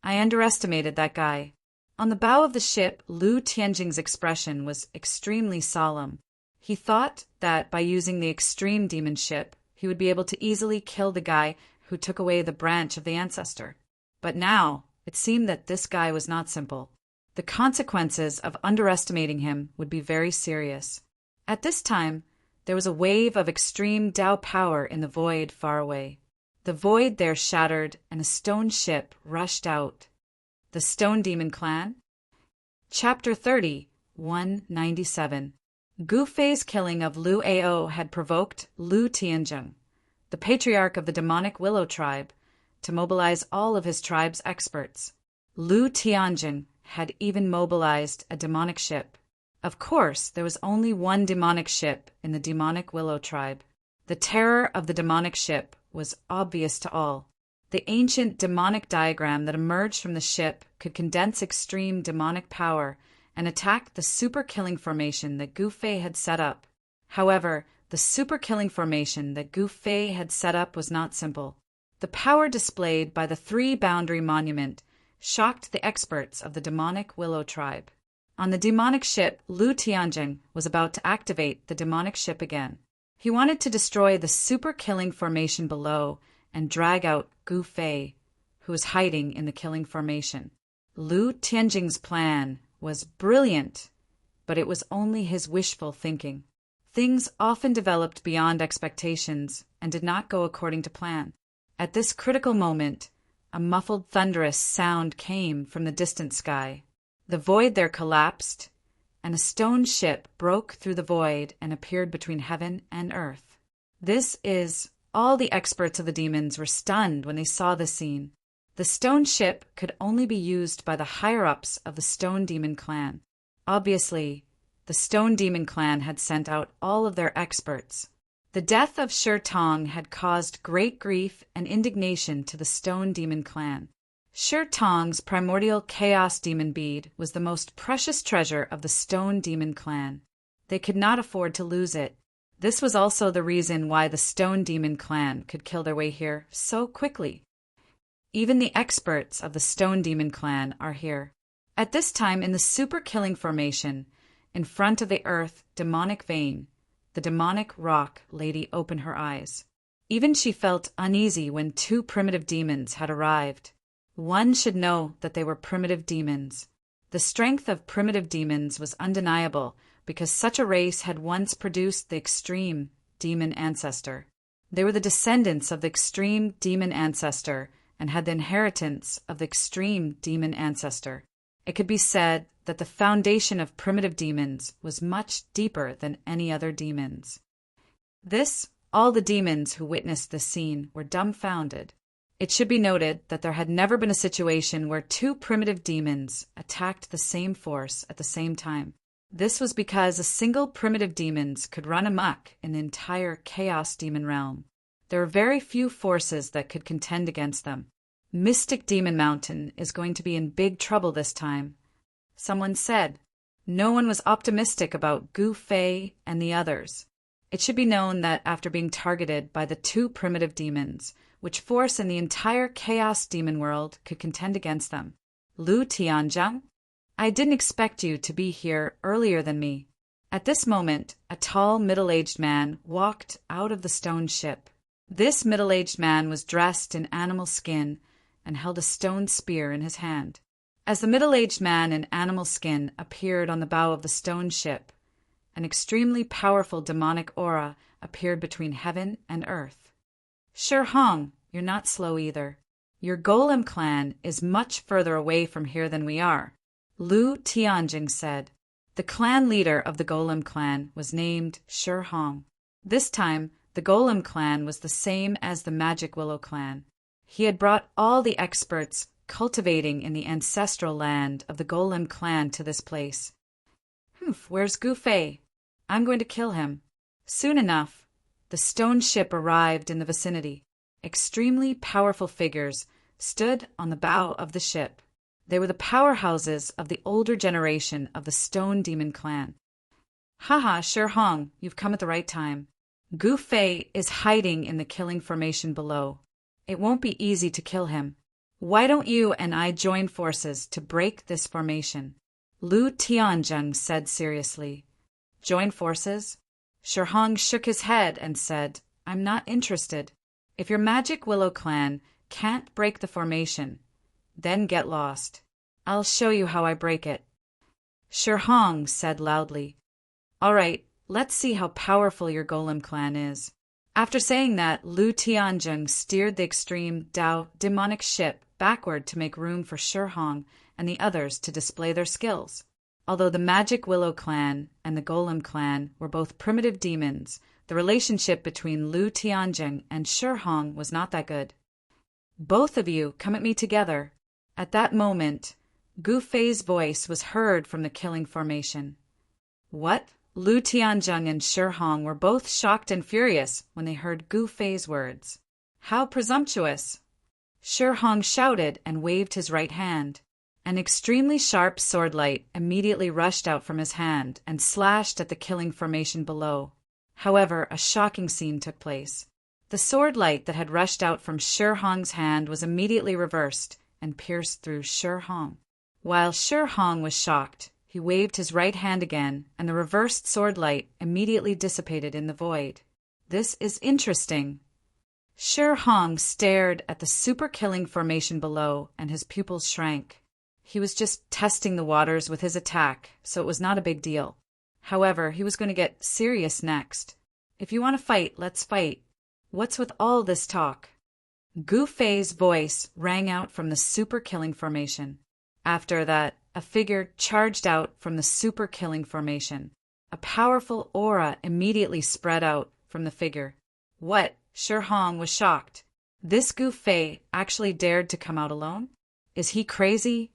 I underestimated that guy. On the bow of the ship, Lu Tianjing's expression was extremely solemn. He thought that by using the extreme demon ship, he would be able to easily kill the guy who took away the branch of the ancestor. But now, it seemed that this guy was not simple. The consequences of underestimating him would be very serious. At this time, there was a wave of extreme Tao power in the void far away. The void there shattered, and a stone ship rushed out. The Stone Demon Clan? Chapter 30, 197. Gu Fei's killing of Lu Ao had provoked Lu Tianzheng, the patriarch of the demonic Willow tribe, to mobilize all of his tribe's experts. Lu Tianzheng had even mobilized a demonic ship. Of course, there was only one demonic ship in the demonic Willow tribe. The terror of the demonic ship was obvious to all. The ancient demonic diagram that emerged from the ship could condense extreme demonic power and attack the super killing formation that Gu Fei had set up. However, the super killing formation that Gu Fei had set up was not simple. The power displayed by the three-boundary monument shocked the experts of the demonic Willow tribe. On the demonic ship, Lu Tianzheng was about to activate the demonic ship again. He wanted to destroy the super killing formation below and drag out Gu Fei, who was hiding in the killing formation. Lu Tianzheng's plan was brilliant, but it was only his wishful thinking. Things often developed beyond expectations and did not go according to plan. At this critical moment, a muffled thunderous sound came from the distant sky. The void there collapsed, and a stone ship broke through the void and appeared between heaven and earth. All the experts of the demons were stunned when they saw this scene. The stone ship could only be used by the higher-ups of the Stone Demon Clan. Obviously, the Stone Demon Clan had sent out all of their experts. The death of Shi Tong had caused great grief and indignation to the Stone Demon Clan. Shi Tong's primordial chaos demon bead was the most precious treasure of the Stone Demon Clan. They could not afford to lose it. This was also the reason why the Stone Demon Clan could kill their way here so quickly. Even the experts of the Stone Demon Clan are here. At this time, in the super killing formation, in front of the earth demonic vein, the demonic rock lady opened her eyes. Even she felt uneasy when two primitive demons had arrived. One should know that they were primitive demons. The strength of primitive demons was undeniable because such a race had once produced the extreme demon ancestor. They were the descendants of the extreme demon ancestor and had the inheritance of the extreme demon ancestor. It could be said that the foundation of primitive demons was much deeper than any other demons. All the demons who witnessed this scene were dumbfounded. It should be noted that there had never been a situation where two primitive demons attacked the same force at the same time. This was because a single primitive demons could run amok in the entire chaos demon realm. There were very few forces that could contend against them. Mystic Demon Mountain is going to be in big trouble this time. Someone said. No one was optimistic about Gu Fei and the others. It should be known that after being targeted by the two primitive demons, which force in the entire chaos demon world could contend against them. Lu Tianzheng? I didn't expect you to be here earlier than me. At this moment, a tall, middle-aged man walked out of the stone ship. This middle-aged man was dressed in animal skin and held a stone spear in his hand. As the middle-aged man in animal skin appeared on the bow of the stone ship, an extremely powerful demonic aura appeared between heaven and earth. Shi Hong, you're not slow either. Your Golem clan is much further away from here than we are, Lu Tianzheng said. The clan leader of the Golem clan was named Shi Hong. This time, the Golem clan was the same as the Magic Willow clan. He had brought all the experts cultivating in the ancestral land of the Golem clan to this place. Where's Gu Fei? I'm going to kill him. Soon enough, the stone ship arrived in the vicinity. Extremely powerful figures stood on the bow of the ship. They were the powerhouses of the older generation of the Stone Demon Clan. Haha, Shi Hong, you've come at the right time. Gu Fei is hiding in the killing formation below. It won't be easy to kill him. Why don't you and I join forces to break this formation? Lu Tianzheng said seriously. Join forces? Shi Hong shook his head and said, I'm not interested. If your magic willow clan can't break the formation, then get lost. I'll show you how I break it. Shi Hong said loudly. All right, let's see how powerful your golem clan is. After saying that, Lu Tianjung steered the extreme Dao demonic ship backward to make room for Shi Hong and the others to display their skills. Although the Magic Willow clan and the Golem clan were both primitive demons, the relationship between Lu Tianjung and Shi Hong was not that good. Both of you come at me together. At that moment, Gu Fei's voice was heard from the killing formation. What? Lu Tianjung and Shi Hong were both shocked and furious when they heard Gu Fei's words. How presumptuous! Shi Hong shouted and waved his right hand. An extremely sharp sword light immediately rushed out from his hand and slashed at the killing formation below. However, a shocking scene took place. The sword light that had rushed out from Shi Hong's hand was immediately reversed and pierced through Shi Hong. While Shi Hong was shocked, he waved his right hand again, and the reversed sword light immediately dissipated in the void. This is interesting. Shi Hong stared at the super-killing formation below, and his pupils shrank. He was just testing the waters with his attack, so it was not a big deal. However, he was going to get serious next. If you want to fight, let's fight. What's with all this talk? Gu Fei's voice rang out from the super-killing formation. After that, a figure charged out from the super-killing formation. A powerful aura immediately spread out from the figure. What? Shi Hong was shocked. This Gu Fei actually dared to come out alone? Is he crazy?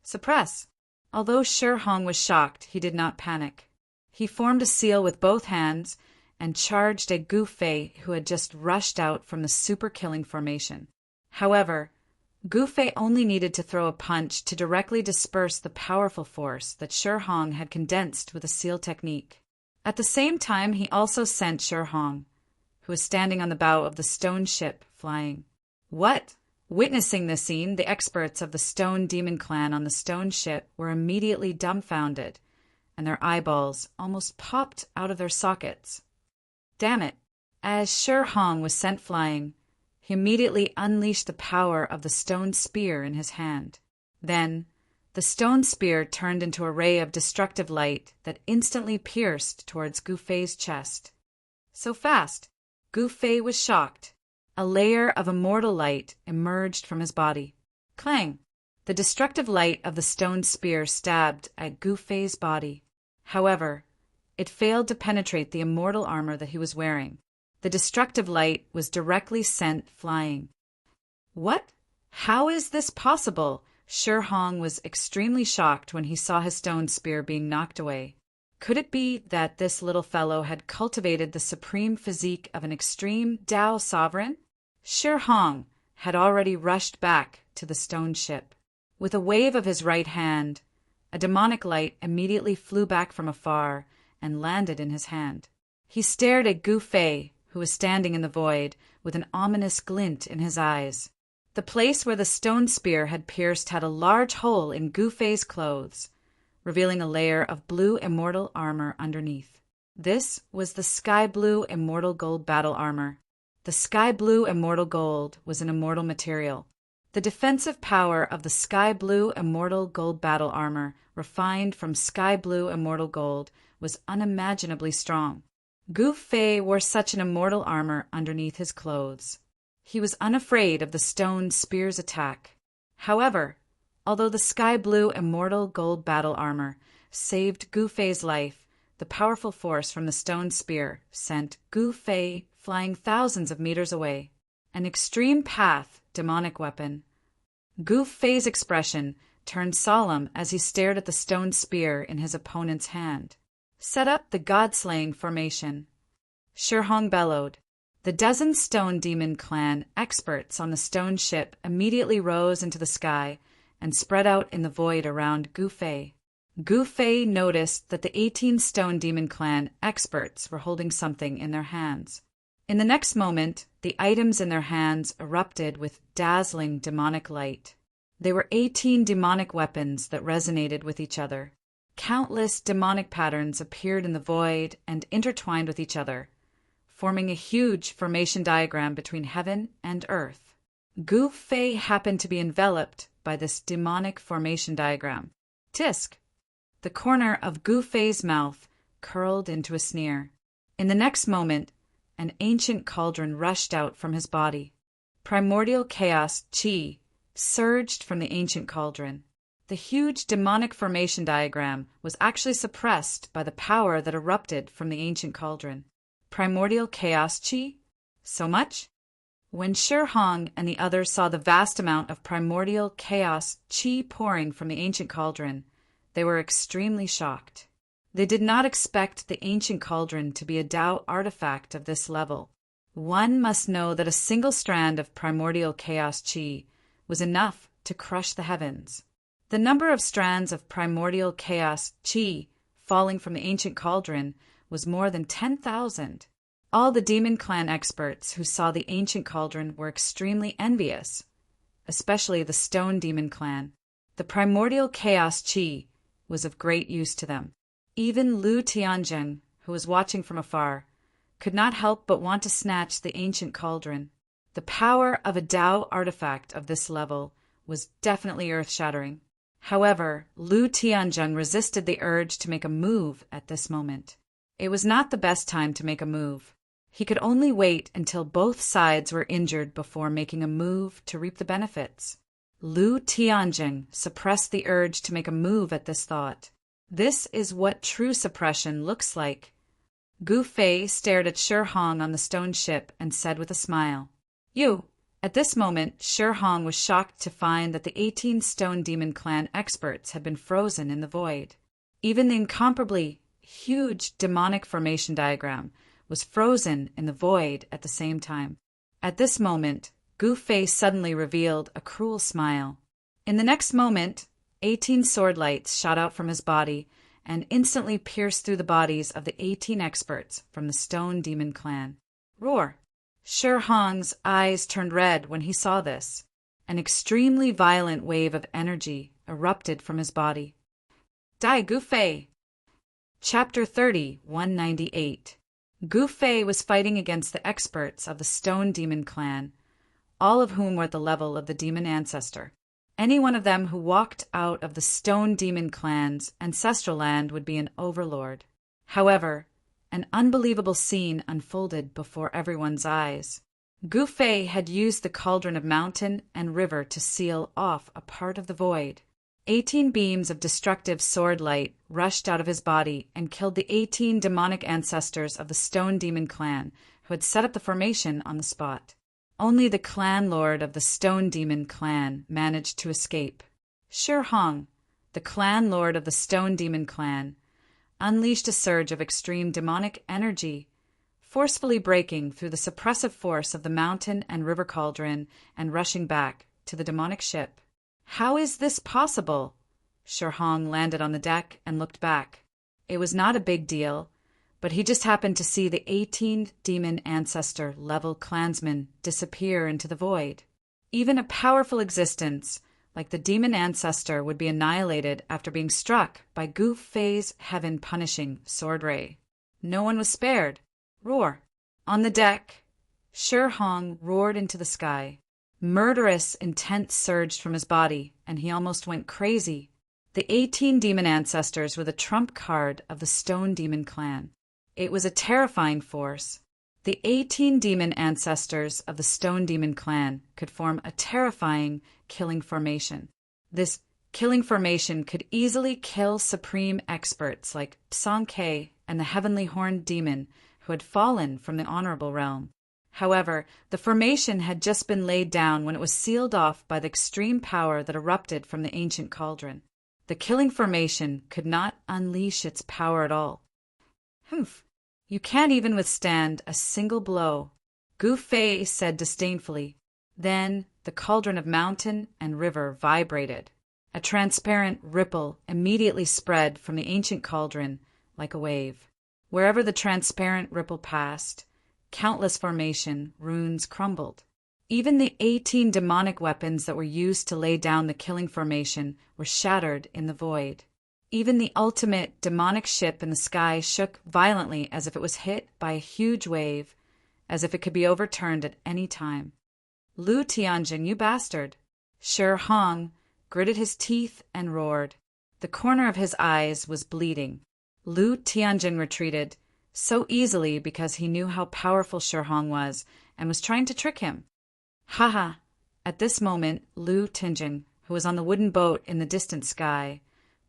Suppress. Although Shi Hong was shocked, he did not panic. He formed a seal with both hands and charged at Gu Fei, who had just rushed out from the super-killing formation. However, Gu Fei only needed to throw a punch to directly disperse the powerful force that Shi Hong had condensed with a seal technique. At the same time, he also sent Shi Hong, who was standing on the bow of the stone ship, flying. What? Witnessing this scene, the experts of the Stone Demon Clan on the stone ship were immediately dumbfounded, and their eyeballs almost popped out of their sockets. Damn it! As Shi Hong was sent flying, he immediately unleashed the power of the stone spear in his hand. Then, the stone spear turned into a ray of destructive light that instantly pierced towards Gu Fei's chest. So fast! Gu Fei was shocked. A layer of immortal light emerged from his body. Clang! The destructive light of the stone spear stabbed at Gu Fei's body. However, it failed to penetrate the immortal armor that he was wearing. The destructive light was directly sent flying. What? How is this possible? Shi Hong was extremely shocked when he saw his stone spear being knocked away. Could it be that this little fellow had cultivated the supreme physique of an extreme Dao sovereign? Shi Hong had already rushed back to the stone ship. With a wave of his right hand, a demonic light immediately flew back from afar and landed in his hand. He stared at Gu Fei, who was standing in the void, with an ominous glint in his eyes. The place where the stone spear had pierced had a large hole in Gu Fei's clothes, revealing a layer of blue immortal armor underneath. This was the sky blue immortal gold battle armor. The sky blue immortal gold was an immortal material. The defensive power of the sky blue immortal gold battle armor, refined from sky blue immortal gold, was unimaginably strong. Gu Fei wore such an immortal armor underneath his clothes. He was unafraid of the stone spear's attack. However, although the sky blue immortal gold battle armor saved Gu Fei's life, the powerful force from the stone spear sent Gu Fei flying thousands of meters away. An extreme path demonic weapon. Gu Fei's expression turned solemn as he stared at the stone spear in his opponent's hand. Set up the god-slaying formation. Shi Hong bellowed. The dozen Stone Demon Clan experts on the stone ship immediately rose into the sky and spread out in the void around Gu Fei. Gu Fei noticed that the 18 Stone Demon Clan experts were holding something in their hands. In the next moment, the items in their hands erupted with dazzling demonic light. They were 18 demonic weapons that resonated with each other. Countless demonic patterns appeared in the void and intertwined with each other, forming a huge formation diagram between heaven and earth. Gu Fei happened to be enveloped by this demonic formation diagram. Tisk! The corner of Gu Fei's mouth curled into a sneer. In the next moment, an ancient cauldron rushed out from his body. Primordial chaos qi surged from the ancient cauldron. The huge demonic formation diagram was actually suppressed by the power that erupted from the ancient cauldron. Primordial chaos qi? So much? When Shi Hong and the others saw the vast amount of primordial chaos qi pouring from the ancient cauldron, they were extremely shocked. They did not expect the ancient cauldron to be a Tao artifact of this level. One must know that a single strand of primordial chaos qi was enough to crush the heavens. The number of strands of primordial chaos qi falling from the ancient cauldron was more than 10,000. All the demon clan experts who saw the ancient cauldron were extremely envious, especially the stone demon clan. The primordial chaos qi was of great use to them. Even Lu Tianjin, who was watching from afar, could not help but want to snatch the ancient cauldron. The power of a Tao artifact of this level was definitely earth-shattering. However, Lu Tianjin resisted the urge to make a move at this moment. It was not the best time to make a move. He could only wait until both sides were injured before making a move to reap the benefits. Lu Tianjin suppressed the urge to make a move at this thought. This is what true suppression looks like. Gu Fei stared at Shi Hong on the stone ship and said with a smile, "You." At this moment, Shi Hong was shocked to find that the 18 stone demon clan experts had been frozen in the void. Even the incomparably huge demonic formation diagram was frozen in the void at the same time. At this moment, Gu Fei suddenly revealed a cruel smile. In the next moment, 18 sword lights shot out from his body and instantly pierced through the bodies of the 18 experts from the stone demon clan. Roar! Shi Hong's eyes turned red when he saw this. An extremely violent wave of energy erupted from his body. Dai Gu Fei! Chapter 30, 198. Gu Fei was fighting against the experts of the stone demon clan, all of whom were at the level of the demon ancestor. Any one of them who walked out of the stone demon clan's ancestral land would be an overlord. However, an unbelievable scene unfolded before everyone's eyes. Gu Fei had used the cauldron of mountain and river to seal off a part of the void. 18 beams of destructive sword light rushed out of his body and killed the 18 demonic ancestors of the stone demon clan who had set up the formation on the spot. Only the clan lord of the stone demon clan managed to escape. Shi Hong, the clan lord of the stone demon clan, unleashed a surge of extreme demonic energy, forcefully breaking through the suppressive force of the mountain and river cauldron and rushing back to the demonic ship. How is this possible? Shi Hong landed on the deck and looked back. It was not a big deal, but he just happened to see the 18 demon ancestor level clansmen disappear into the void. Even a powerful existence like the demon ancestor would be annihilated after being struck by Gu Fei's heaven-punishing sword ray. No one was spared. Roar! On the deck, Shi Hong roared into the sky. Murderous intent surged from his body, and he almost went crazy. The 18 demon ancestors were the trump card of the stone demon clan. It was a terrifying force. The 18 demon ancestors of the stone demon clan could form a terrifying killing formation. This killing formation could easily kill supreme experts like Psong Ke and the heavenly horned demon who had fallen from the honorable realm. However, the formation had just been laid down when it was sealed off by the extreme power that erupted from the ancient cauldron. The killing formation could not unleash its power at all. Humph! You can't even withstand a single blow, Gu Fei said disdainfully. Then the cauldron of mountain and river vibrated. A transparent ripple immediately spread from the ancient cauldron like a wave. Wherever the transparent ripple passed, countless formation runes crumbled. Even the 18 demonic weapons that were used to lay down the killing formation were shattered in the void. Even the ultimate demonic ship in the sky shook violently as if it was hit by a huge wave, as if it could be overturned at any time. "Lu Tianjin, you bastard!" Shi Hong gritted his teeth and roared. The corner of his eyes was bleeding. Lu Tianjin retreated, so easily because he knew how powerful Shi Hong was and was trying to trick him. "Ha ha!" At this moment, Lu Tianjin, who was on the wooden boat in the distant sky,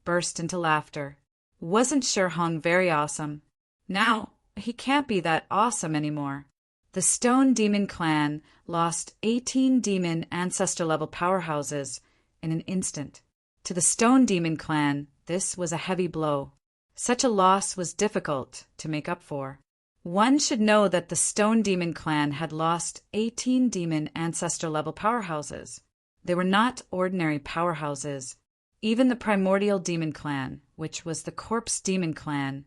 burst into laughter. Wasn't Shi Hong very awesome? Now, he can't be that awesome anymore. The Stone Demon clan lost 18 demon ancestor-level powerhouses in an instant. To the Stone Demon clan, this was a heavy blow. Such a loss was difficult to make up for. One should know that the Stone Demon clan had lost 18 demon ancestor-level powerhouses. They were not ordinary powerhouses. Even the Primordial Demon clan, which was the Corpse Demon clan,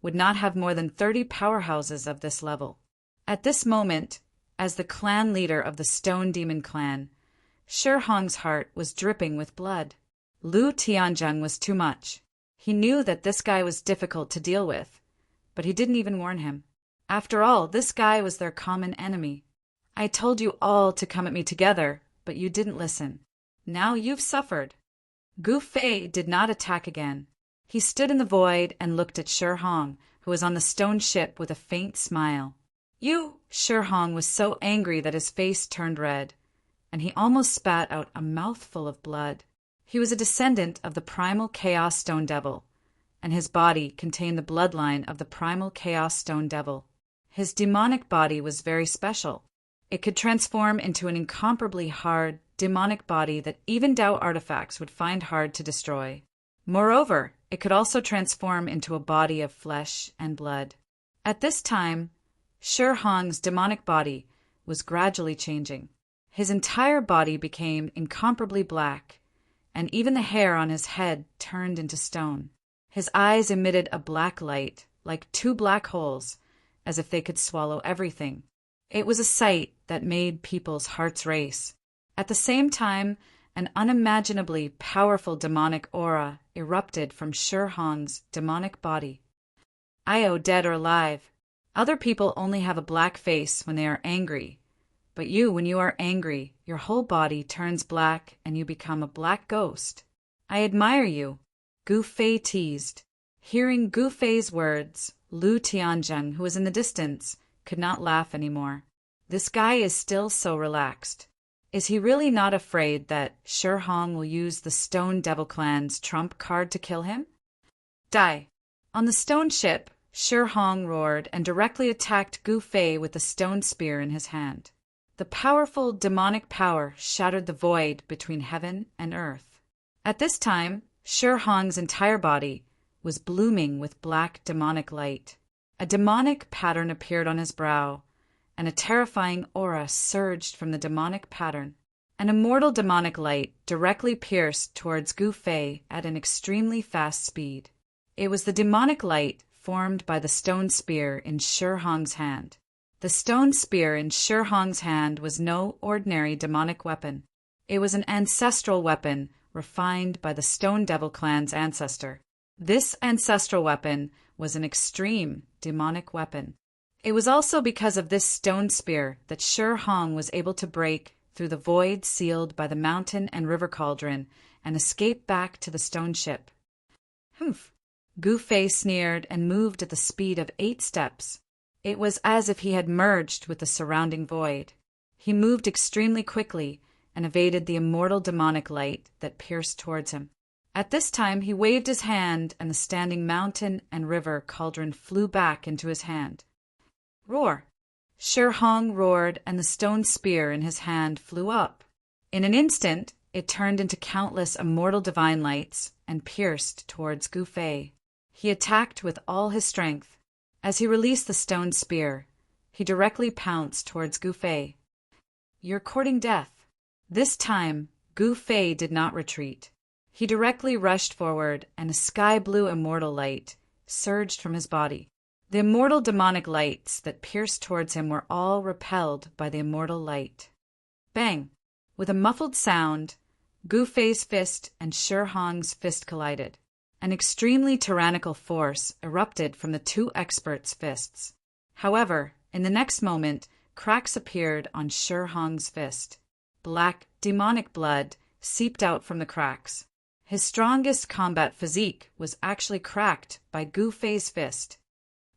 would not have more than 30 powerhouses of this level. At this moment, as the clan leader of the Stone Demon clan, Shi Hong's heart was dripping with blood. Lu Tianjin was too much. He knew that this guy was difficult to deal with, but he didn't even warn him. After all, this guy was their common enemy. "I told you all to come at me together, but you didn't listen. Now you've suffered." Gu Fei did not attack again. He stood in the void and looked at Shi Hong, who was on the stone ship, with a faint smile. "You!" Shi Hong was so angry that his face turned red, and he almost spat out a mouthful of blood. He was a descendant of the primal Chaos Stone Devil, and his body contained the bloodline of the primal Chaos Stone Devil. His demonic body was very special. It could transform into an incomparably hard, demonic body that even Tao artifacts would find hard to destroy. Moreover, it could also transform into a body of flesh and blood. At this time, Shi Hong's demonic body was gradually changing. His entire body became incomparably black, and even the hair on his head turned into stone. His eyes emitted a black light, like two black holes, as if they could swallow everything. It was a sight that made people's hearts race. At the same time, an unimaginably powerful demonic aura erupted from Shi Hong's demonic body. "Io, dead or alive. Other people only have a black face when they are angry. But you, when you are angry, your whole body turns black and you become a black ghost. I admire you," Gu Fei teased. Hearing Gu Fei's words, Lu Tianjin, who was in the distance, could not laugh anymore. This guy is still so relaxed. Is he really not afraid that Shi Hong will use the Stone Devil clan's trump card to kill him? "Die!" On the stone ship, Shi Hong roared and directly attacked Gu Fei with the stone spear in his hand. The powerful demonic power shattered the void between heaven and earth. At this time, Shi Hong's entire body was blooming with black demonic light. A demonic pattern appeared on his brow, and a terrifying aura surged from the demonic pattern. An immortal demonic light directly pierced towards Gu Fei at an extremely fast speed. It was the demonic light formed by the stone spear in Shi Hong's hand. The stone spear in Shi Hong's hand was no ordinary demonic weapon. It was an ancestral weapon refined by the Stone Devil clan's ancestor. This ancestral weapon was an extreme demonic weapon. It was also because of this stone spear that Shi Hong was able to break through the void sealed by the mountain and river cauldron and escape back to the stone ship. "Humph!" Gu Fei sneered and moved at the speed of 8 steps. It was as if he had merged with the surrounding void. He moved extremely quickly and evaded the immortal demonic light that pierced towards him. At this time he waved his hand, and the standing mountain and river cauldron flew back into his hand. "Roar!" Shi Hong roared, and the stone spear in his hand flew up. In an instant, it turned into countless immortal divine lights and pierced towards Gu Fei. He attacked with all his strength. As he released the stone spear, he directly pounced towards Gu Fei. "You're courting death." This time, Gu Fei did not retreat. He directly rushed forward, and a sky-blue immortal light surged from his body. The immortal demonic lights that pierced towards him were all repelled by the immortal light. Bang! With a muffled sound, Gu Fei's fist and Shi Hong's fist collided. An extremely tyrannical force erupted from the two experts' fists. However, In the next moment, cracks appeared on Shi Hong's fist. Black, demonic blood seeped out from the cracks. His strongest combat physique was actually cracked by Gu Fei's fist.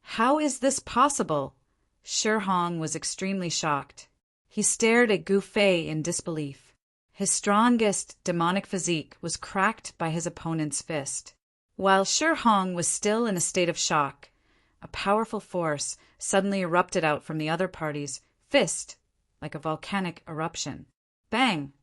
How is this possible? Shi Hong was extremely shocked. He stared at Gu Fei in disbelief. His strongest demonic physique was cracked by his opponent's fist. While Shi Hong was still in a state of shock, a powerful force suddenly erupted out from the other party's fist, like a volcanic eruption. Bang!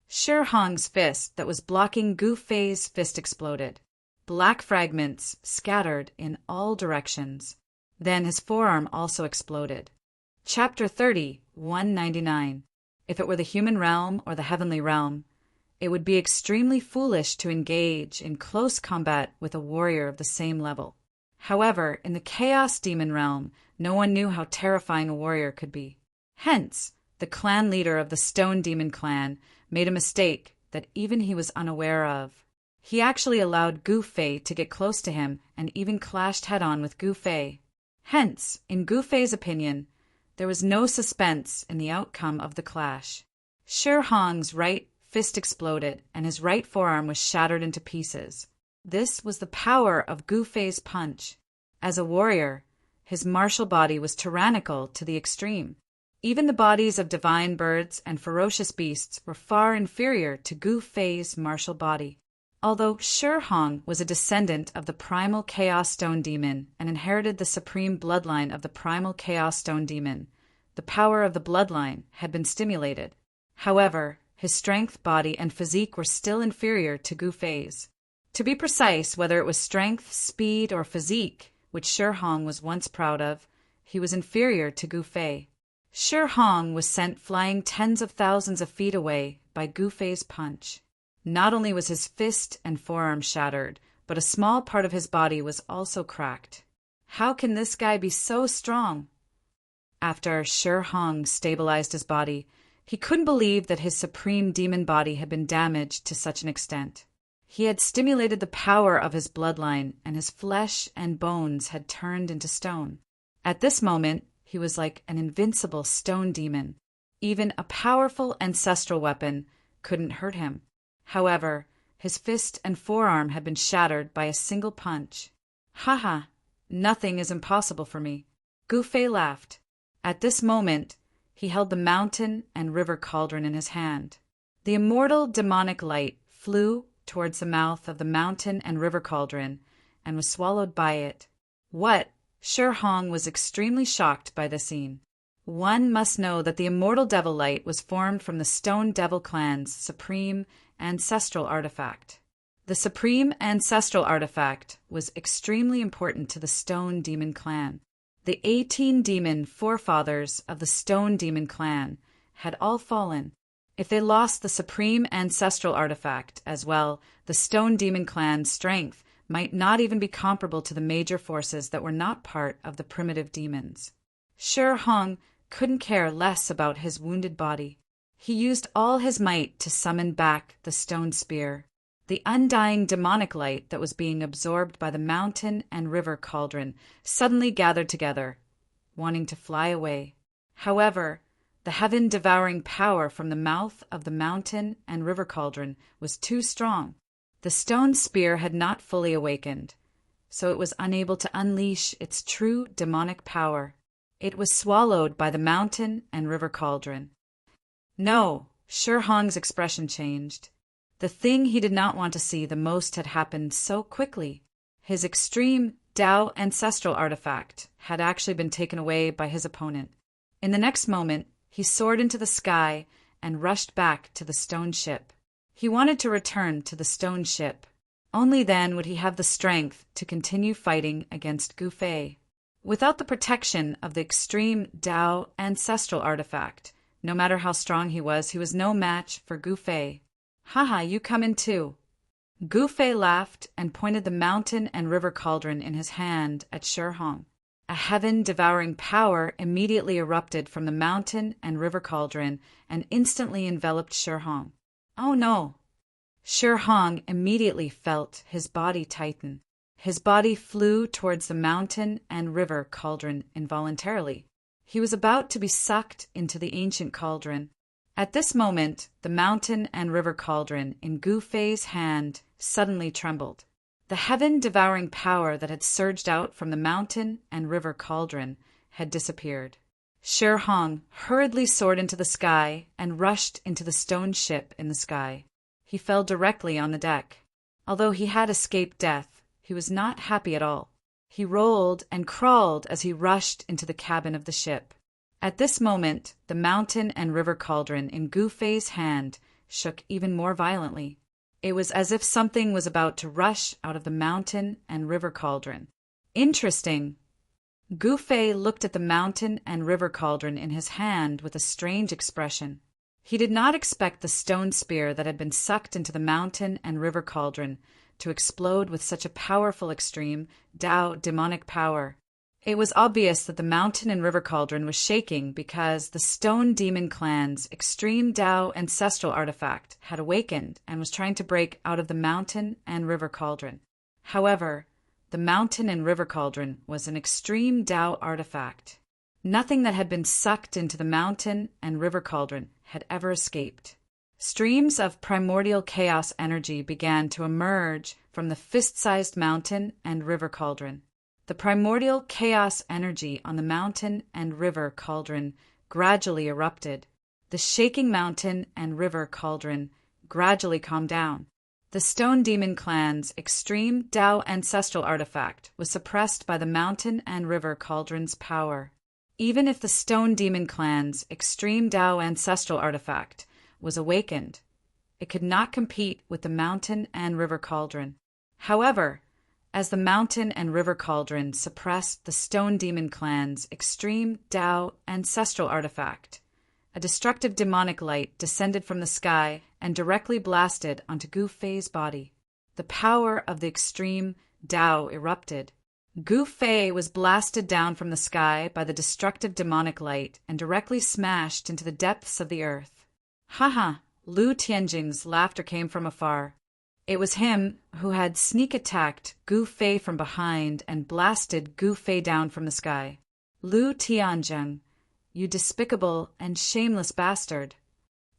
Shi Hong's fist that was blocking Gu Fei's fist exploded. Black fragments scattered in all directions. Then his forearm also exploded. Chapter 30, 199. If it were the human realm or the heavenly realm, it would be extremely foolish to engage in close combat with a warrior of the same level. However, in the Chaos Demon realm, no one knew how terrifying a warrior could be. Hence, the clan leader of the Stone Demon clan made a mistake that even he was unaware of. He actually allowed Gu Fei to get close to him and even clashed head-on with Gu Fei. Hence, in Gu Fei's opinion, there was no suspense in the outcome of the clash. Shi Hong's right fist exploded and his right forearm was shattered into pieces. This was the power of Gu Fei's punch. As a warrior, his martial body was tyrannical to the extreme. Even the bodies of divine birds and ferocious beasts were far inferior to Gu Fei's martial body. Although Shi Hong was a descendant of the primal Chaos Stone Demon and inherited the supreme bloodline of the primal Chaos Stone Demon, the power of the bloodline had been stimulated. However, his strength, body, and physique were still inferior to Gu Fei's. To be precise, whether it was strength, speed, or physique, which Shi Hong was once proud of, he was inferior to Gu Fei. Shi Hong was sent flying tens of thousands of feet away by Gu Fei's punch. Not only was his fist and forearm shattered, but a small part of his body was also cracked. How can this guy be so strong? After Shi Hong stabilized his body, he couldn't believe that his supreme demon body had been damaged to such an extent. He had stimulated the power of his bloodline, and his flesh and bones had turned into stone. At this moment, he was like an invincible stone demon. Even a powerful ancestral weapon couldn't hurt him. However, his fist and forearm had been shattered by a single punch. Haha, nothing is impossible for me. Gu Fei laughed. At this moment, he held the mountain and river cauldron in his hand. The immortal demonic light flew towards the mouth of the mountain and river cauldron and was swallowed by it. What? Shi Hong was extremely shocked by the scene. One must know that the immortal devil light was formed from the Stone Devil clan's supreme ancestral artifact. The supreme ancestral artifact was extremely important to the Stone Demon clan. The 18 demon forefathers of the Stone Demon clan had all fallen. If they lost the supreme ancestral artifact as well, the Stone Demon clan's strength might not even be comparable to the major forces that were not part of the primitive demons. Shi Hong couldn't care less about his wounded body. He used all his might to summon back the stone spear. The undying demonic light that was being absorbed by the mountain and river cauldron suddenly gathered together, wanting to fly away. However, the heaven-devouring power from the mouth of the mountain and river cauldron was too strong. The stone spear had not fully awakened, so it was unable to unleash its true demonic power. It was swallowed by the mountain and river cauldron. No, Shi Hong's expression changed. The thing he did not want to see the most had happened so quickly. His extreme Tao ancestral artifact had actually been taken away by his opponent. In the next moment, he soared into the sky and rushed back to the stone ship. He wanted to return to the stone ship. Only then would he have the strength to continue fighting against Gu Fei. Without the protection of the extreme Tao ancestral artifact, no matter how strong he was no match for Gu Fei. Haha, you come in too. Gu Fei laughed and pointed the mountain and river cauldron in his hand at Shi Hong. A heaven-devouring power immediately erupted from the mountain and river cauldron and instantly enveloped Shi Hong. Oh no! Shi Hong immediately felt his body tighten. His body flew towards the mountain and river cauldron involuntarily. He was about to be sucked into the ancient cauldron. At this moment, the mountain and river cauldron in Gu Fei's hand suddenly trembled. The heaven-devouring power that had surged out from the mountain and river cauldron had disappeared. Shi Hong hurriedly soared into the sky and rushed into the stone ship in the sky. He fell directly on the deck. Although he had escaped death, he was not happy at all. He rolled and crawled as he rushed into the cabin of the ship. At this moment, the mountain and river cauldron in Gu Fei's hand shook even more violently. It was as if something was about to rush out of the mountain and river cauldron. Interesting. Gu Fei looked at the mountain and river cauldron in his hand with a strange expression. He did not expect the stone spear that had been sucked into the mountain and river cauldron to explode with such a powerful extreme Tao demonic power. It was obvious that the mountain and river cauldron was shaking because the stone demon clan's extreme Tao ancestral artifact had awakened and was trying to break out of the mountain and river cauldron. However, the mountain and river cauldron was an extreme Tao artifact. Nothing that had been sucked into the mountain and river cauldron had ever escaped. Streams of primordial chaos energy began to emerge from the fist-sized mountain and river cauldron. The primordial chaos energy on the mountain and river cauldron gradually erupted. The shaking mountain and river cauldron gradually calmed down. The Stone Demon clan's extreme Tao ancestral artifact was suppressed by the mountain and river cauldron's power. Even if the Stone Demon clan's extreme Tao ancestral artifact was awakened, it could not compete with the mountain and river cauldron. However, as the mountain and river cauldron suppressed the Stone Demon clan's extreme Tao ancestral artifact, a destructive demonic light descended from the sky and directly blasted onto Gu Fei's body. The power of the extreme Tao erupted. Gu Fei was blasted down from the sky by the destructive demonic light and directly smashed into the depths of the earth. Haha, Lu Tianjing's laughter came from afar. It was him who had sneak attacked Gu Fei from behind and blasted Gu Fei down from the sky. Lu Tianjing, you despicable and shameless bastard.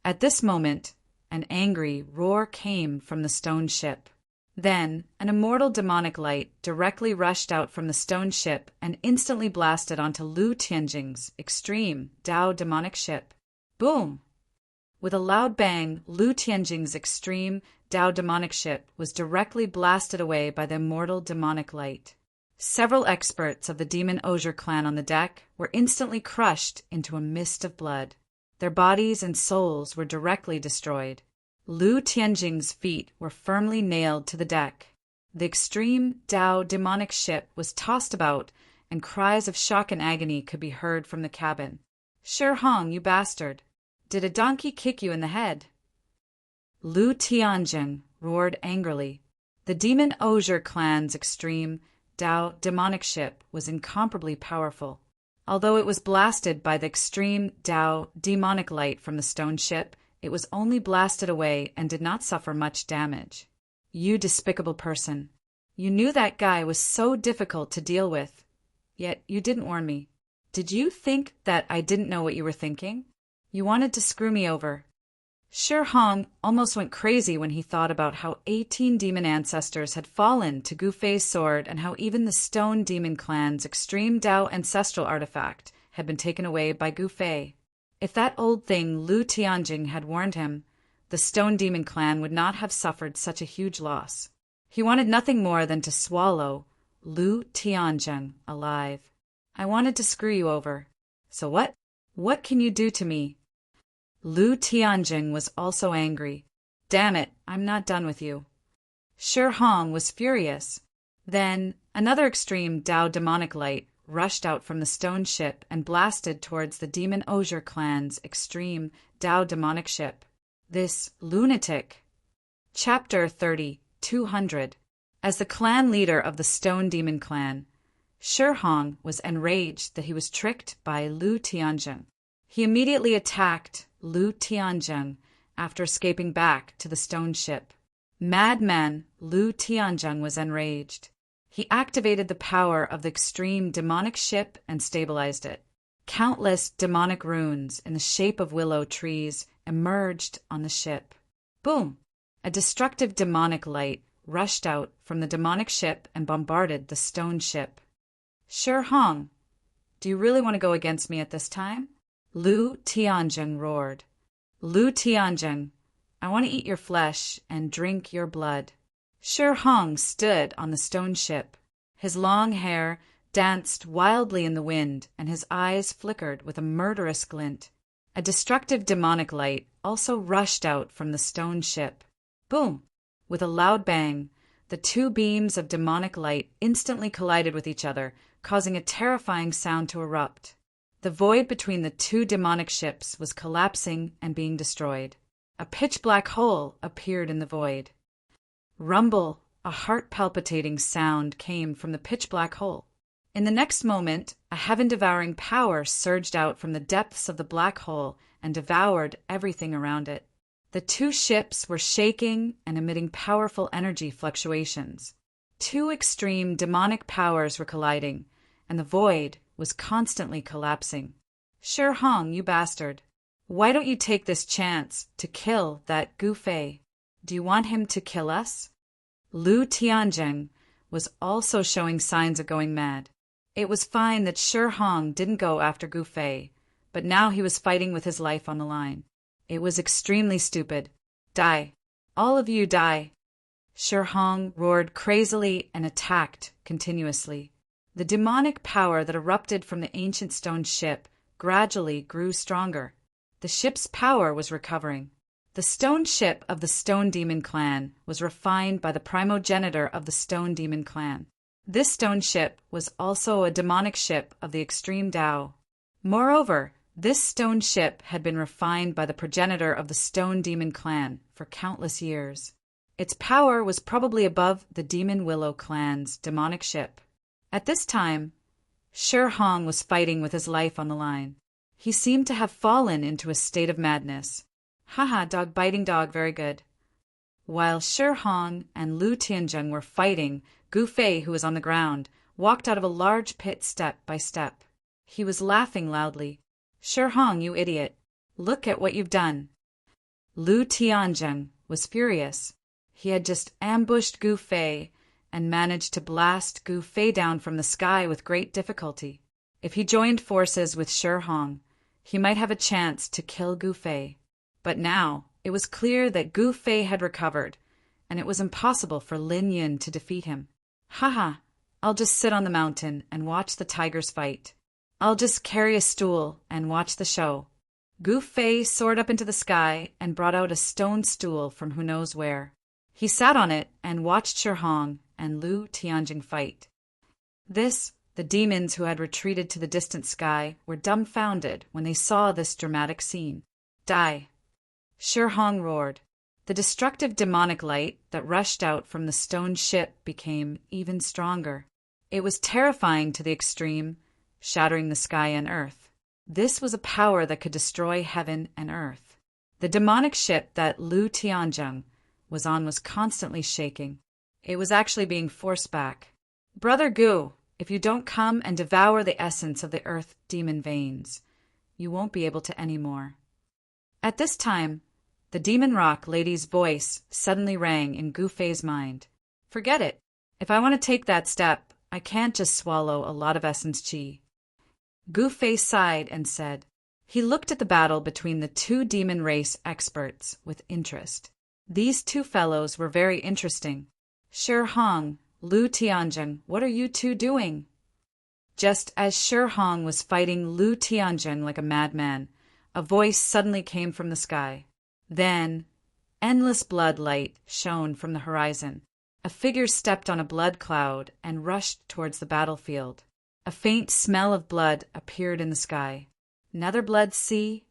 At this moment, an angry roar came from the stone ship. Then, an immortal demonic light directly rushed out from the stone ship and instantly blasted onto Lu Tianjing's extreme Tao demonic ship. Boom! With a loud bang, Lu Tianjing's extreme Tao demonic ship was directly blasted away by the immortal demonic light. Several experts of the Demon Osier clan on the deck were instantly crushed into a mist of blood. Their bodies and souls were directly destroyed. Lu Tianjing's feet were firmly nailed to the deck. The extreme Tao demonic ship was tossed about, and cries of shock and agony could be heard from the cabin. Shi Hong, you bastard! Did a donkey kick you in the head? Lu Tianjing roared angrily. The Demon Osier clan's extreme Tao demonic ship was incomparably powerful. Although it was blasted by the extreme Tao demonic light from the stone ship, it was only blasted away and did not suffer much damage. You despicable person. You knew that guy was so difficult to deal with, yet you didn't warn me. Did you think that I didn't know what you were thinking? You wanted to screw me over. Shi Hong almost went crazy when he thought about how 18 demon ancestors had fallen to Gu Fei's sword and how even the Stone Demon clan's extreme Tao ancestral artifact had been taken away by Gu Fei. If that old thing Lu Tianjing had warned him, the Stone Demon clan would not have suffered such a huge loss. He wanted nothing more than to swallow Lu Tianjing alive. I wanted to screw you over. So what? What can you do to me? Lu Tianjing was also angry. Damn it, I'm not done with you. Shi Hong was furious. Then, another extreme Tao demonic light rushed out from the stone ship and blasted towards the Demon Osier clan's extreme Tao demonic ship. This lunatic. Chapter 30, 200. As the clan leader of the Stone Demon clan, Shi Hong was enraged that he was tricked by Lu Tianjing. He immediately attacked Lu Tianjing after escaping back to the stone ship. Madman Lu Tianjing was enraged. He activated the power of the extreme demonic ship and stabilized it. Countless demonic runes in the shape of willow trees emerged on the ship. Boom! A destructive demonic light rushed out from the demonic ship and bombarded the stone ship. Sure Hong, do you really want to go against me at this time? Lu Tianzheng roared. Lu Tianzheng, I want to eat your flesh and drink your blood. Sure Hong stood on the stone ship. His long hair danced wildly in the wind, and his eyes flickered with a murderous glint. A destructive demonic light also rushed out from the stone ship. Boom! With a loud bang, the two beams of demonic light instantly collided with each other, causing a terrifying sound to erupt. The void between the two demonic ships was collapsing and being destroyed. A pitch-black hole appeared in the void. Rumble, a heart-palpitating sound came from the pitch-black hole. In the next moment, a heaven-devouring power surged out from the depths of the black hole and devoured everything around it. The two ships were shaking and emitting powerful energy fluctuations. Two extreme demonic powers were colliding, and the void was constantly collapsing. Sure Hong, you bastard. Why don't you take this chance to kill that Gu Fei? Do you want him to kill us? Lu Tianzheng was also showing signs of going mad. It was fine that Sure Hong didn't go after Gu Fei, but now he was fighting with his life on the line. It was extremely stupid. Die. All of you die. Sure Hong roared crazily and attacked continuously. The demonic power that erupted from the ancient stone ship gradually grew stronger. The ship's power was recovering. The stone ship of the Stone Demon clan was refined by the primogenitor of the Stone Demon clan. This stone ship was also a demonic ship of the extreme Tao. Moreover, this stone ship had been refined by the progenitor of the Stone Demon clan for countless years. Its power was probably above the Demon Willow clan's demonic ship. At this time, Sure Hong was fighting with his life on the line. He seemed to have fallen into a state of madness. Haha, dog biting dog, very good. While Sure Hong and Lu Tianzheng were fighting, Gu Fei, who was on the ground, walked out of a large pit step by step. He was laughing loudly. Sure Hong, you idiot. Look at what you've done. Lu Tianzheng was furious. He had just ambushed Gu Fei and managed to blast Gu Fei down from the sky with great difficulty. If he joined forces with Sure Hong, he might have a chance to kill Gu Fei. But now it was clear that Gu Fei had recovered, and it was impossible for Lin Yun to defeat him. Haha, I'll just sit on the mountain and watch the tigers fight. I'll just carry a stool and watch the show. Gu Fei soared up into the sky and brought out a stone stool from who knows where. He sat on it and watched Sure Hong and Lu Tianzheng fight. The demons who had retreated to the distant sky were dumbfounded when they saw this dramatic scene. Die! Sure Hong roared. The destructive demonic light that rushed out from the stone ship became even stronger. It was terrifying to the extreme, shattering the sky and earth. This was a power that could destroy heaven and earth. The demonic ship that Lu Tianzheng was on was constantly shaking. It was actually being forced back. Brother Gu, if you don't come and devour the essence of the earth demon veins, you won't be able to anymore. At this time, the Demon Rock lady's voice suddenly rang in Gu Fei's mind. Forget it. If I want to take that step, I can't just swallow a lot of essence chi. Gu Fei sighed and said. He looked at the battle between the two demon race experts with interest. These two fellows were very interesting. Sure Hong, Lu Tianzheng, what are you two doing? Just as Sure Hong was fighting Lu Tianzheng like a madman, a voice suddenly came from the sky. Then, endless blood light shone from the horizon. A figure stepped on a blood cloud and rushed towards the battlefield. A faint smell of blood appeared in the sky. Nether blood see?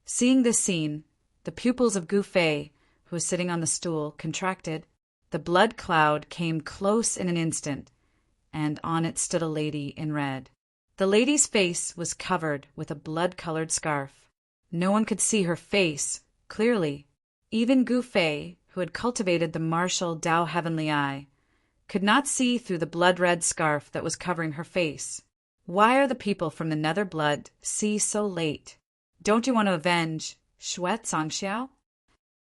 Seeing this scene, the pupils of Gu Fei, who was sitting on the stool, contracted. The blood cloud came close in an instant, and on it stood a lady in red. The lady's face was covered with a blood-colored scarf. No one could see her face clearly. Even Gu Fei, who had cultivated the martial Tao Heavenly Eye, could not see through the blood-red scarf that was covering her face. Why are the people from the Nether Blood Sea so late? Don't you want to avenge Shuet Sangxiao?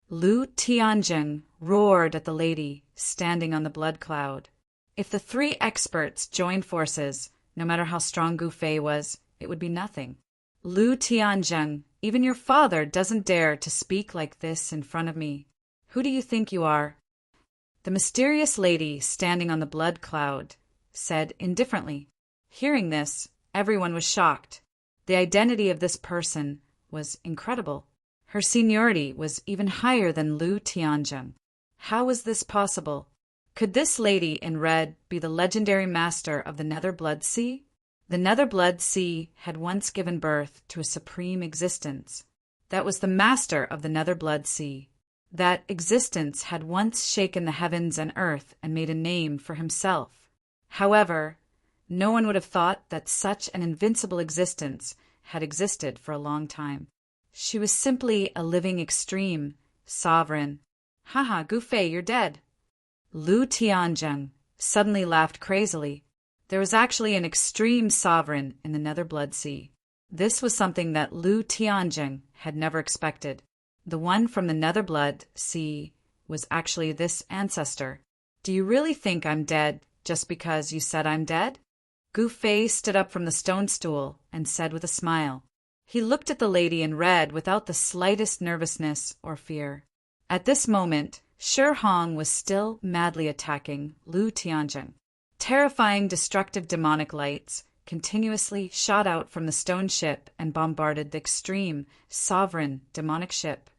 Lu Tianjing roared at the lady standing on the blood cloud. If the three experts joined forces, no matter how strong Gu Fei was, it would be nothing. Lu Tianjing, even your father doesn't dare to speak like this in front of me. Who do you think you are? The mysterious lady standing on the blood cloud said indifferently. Hearing this, everyone was shocked. The identity of this person was incredible. Her seniority was even higher than Lu Tianjing. How was this possible? Could this lady in red be the legendary master of the Nether Blood Sea? The Nether Blood Sea had once given birth to a supreme existence. That was the master of the Nether Blood Sea. That existence had once shaken the heavens and earth and made a name for himself. However, no one would have thought that such an invincible existence had existed for a long time. She was simply a living extreme, sovereign. Haha, Gu Fei, you're dead. Lu Tianjing suddenly laughed crazily. There was actually an extreme sovereign in the Nether Blood Sea. This was something that Lu Tianjing had never expected. The one from the Nether Blood Sea was actually this ancestor. Do you really think I'm dead just because you said I'm dead? Gu Fei stood up from the stone stool and said with a smile. He looked at the lady in red without the slightest nervousness or fear. At this moment, Shi Hong was still madly attacking Lu Tianjing. Terrifying, destructive demonic lights continuously shot out from the stone ship and bombarded the extreme, sovereign demonic ship.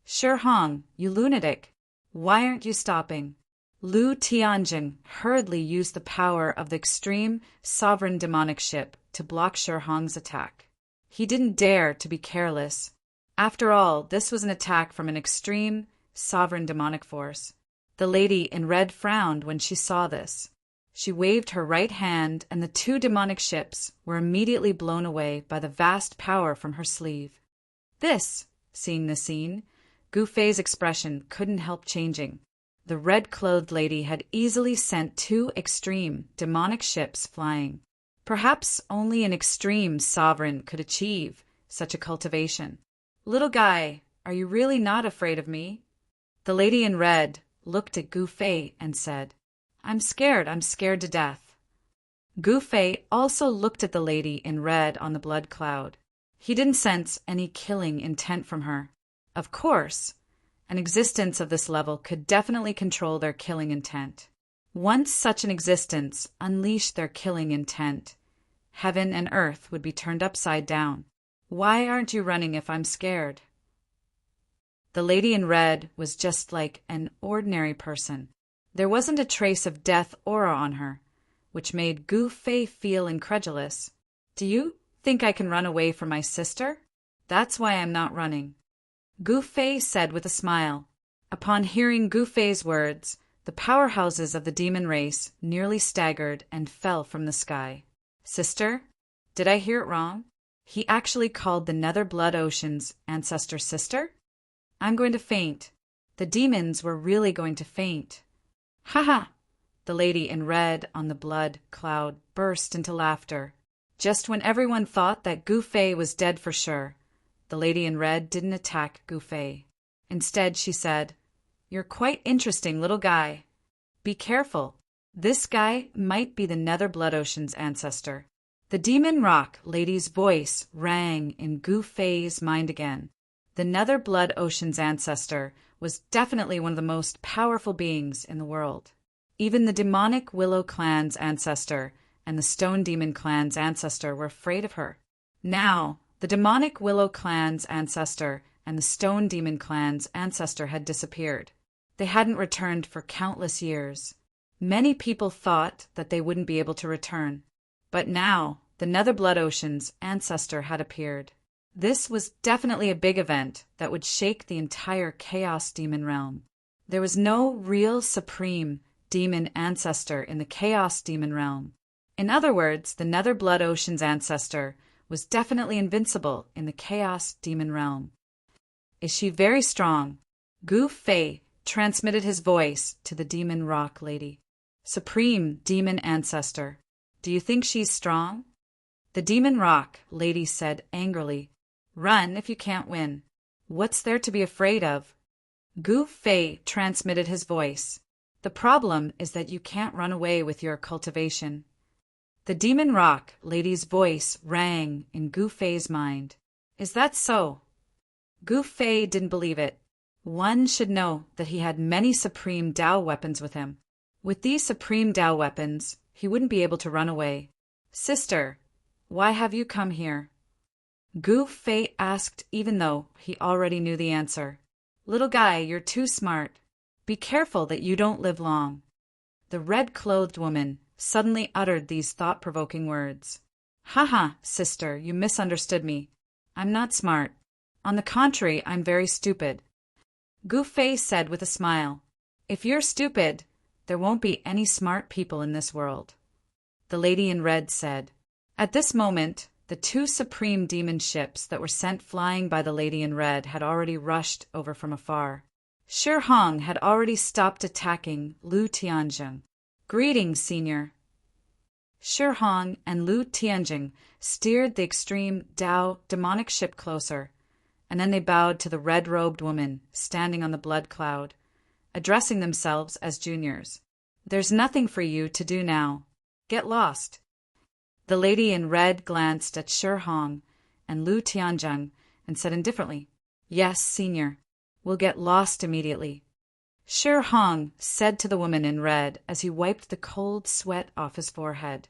Shi Hong, you lunatic! Why aren't you stopping? Lu Tianjing hurriedly used the power of the extreme, sovereign demonic ship to block Shi Hong's attack. He didn't dare to be careless. After all, this was an attack from an extreme, sovereign demonic force. The lady in red frowned when she saw this. She waved her right hand, and the two demonic ships were immediately blown away by the vast power from her sleeve. Seeing the scene, Gu Fei's expression couldn't help changing. The red-clothed lady had easily sent two extreme, demonic ships flying. Perhaps only an extreme sovereign could achieve such a cultivation. Little guy, are you really not afraid of me? The lady in red looked at Gu Fei and said, I'm scared to death. Gu Fei also looked at the lady in red on the blood cloud. He didn't sense any killing intent from her. Of course, an existence of this level could definitely control their killing intent. Once such an existence unleashed their killing intent, heaven and earth would be turned upside down. Why aren't you running if I'm scared? The lady in red was just like an ordinary person. There wasn't a trace of death aura on her, which made Gu Fei feel incredulous. Do you think I can run away from my sister? That's why I'm not running. Gu Fei said with a smile. Upon hearing Gu Fei's words, the powerhouses of the demon race nearly staggered and fell from the sky. Sister? Did I hear it wrong? He actually called the Nether Blood Ocean's ancestor sister? I'm going to faint. The demons were really going to faint. Ha ha! The lady in red on the blood cloud burst into laughter. Just when everyone thought that Gu Fei was dead for sure, the lady in red didn't attack Gu Fei. Instead, she said, You're quite interesting, little guy. Be careful. This guy might be the Nether Blood Ocean's ancestor. The demon rock lady's voice rang in Gu Fei's mind again. The Nether Blood Ocean's ancestor was definitely one of the most powerful beings in the world. Even the demonic Willow clan's ancestor and the Stone Demon clan's ancestor were afraid of her. Now, the demonic Willow clan's ancestor and the Stone Demon clan's ancestor had disappeared. They hadn't returned for countless years. Many people thought that they wouldn't be able to return. But now, the Nether Blood Ocean's ancestor had appeared. This was definitely a big event that would shake the entire Chaos Demon realm. There was no real supreme demon ancestor in the Chaos Demon realm. In other words, the Nether Blood Ocean's ancestor was definitely invincible in the Chaos Demon realm. Is she very strong? Gu Fei transmitted his voice to the demon rock lady. Supreme demon ancestor. Do you think she's strong? The demon rock, lady said angrily. Run if you can't win. What's there to be afraid of? Gu Fei transmitted his voice. The problem is that you can't run away with your cultivation. The demon rock lady's voice rang in Gu Fei's mind. Is that so? Gu Fei didn't believe it. One should know that he had many supreme Dao weapons with him. With these supreme Dao weapons, he wouldn't be able to run away. Sister, why have you come here? Gu Fei asked even though he already knew the answer. Little guy, you're too smart. Be careful that you don't live long. The red-clothed woman suddenly uttered these thought-provoking words. Haha, sister, you misunderstood me. I'm not smart. On the contrary, I'm very stupid. Gu Fei said with a smile. If you're stupid, there won't be any smart people in this world. The lady in red said. At this moment, the two supreme demon ships that were sent flying by the lady in red had already rushed over from afar. Shi Hong had already stopped attacking Lu Tianjing. Greetings, senior. Shi Hong and Lu Tianjing steered the extreme Dao demonic ship closer, and then they bowed to the red-robed woman standing on the blood cloud, addressing themselves as juniors. There's nothing for you to do now. Get lost. The lady in red glanced at Shi Hong and Lu Tianjing and said indifferently, Yes, senior. We'll get lost immediately. Shi Hong said to the woman in red as he wiped the cold sweat off his forehead.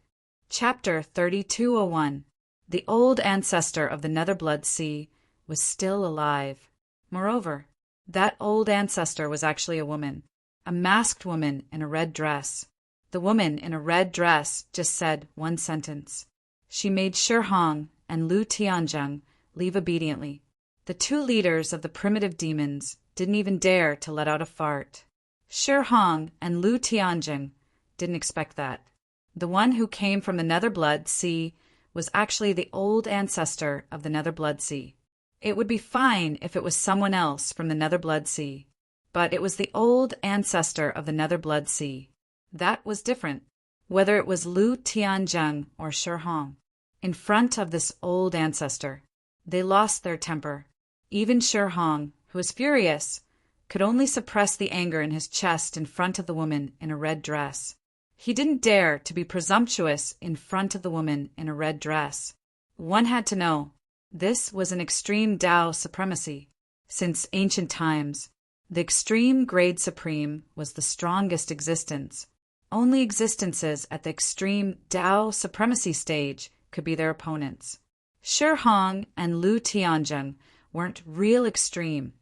Chapter 3201. The old ancestor of the Netherblood Sea was still alive. Moreover, that old ancestor was actually a woman, a masked woman in a red dress. The woman in a red dress just said one sentence. She made Shi Hong and Lu Tianjing leave obediently. The two leaders of the primitive demons didn't even dare to let out a fart. Shi Hong and Lu Tianjing didn't expect that. The one who came from the Netherblood Sea was actually the old ancestor of the Netherblood Sea. It would be fine if it was someone else from the Netherblood Sea, but it was the old ancestor of the Netherblood Sea. That was different, whether it was Lu Tianjing or Shi Hong. In front of this old ancestor, they lost their temper. Even Shi Hong, who was furious, could only suppress the anger in his chest in front of the woman in a red dress. He didn't dare to be presumptuous in front of the woman in a red dress. One had to know, this was an extreme Dao supremacy. Since ancient times, the extreme grade supreme was the strongest existence. Only existences at the extreme Dao supremacy stage could be their opponents. Shi Hong and Lu Tianjing weren't real extreme,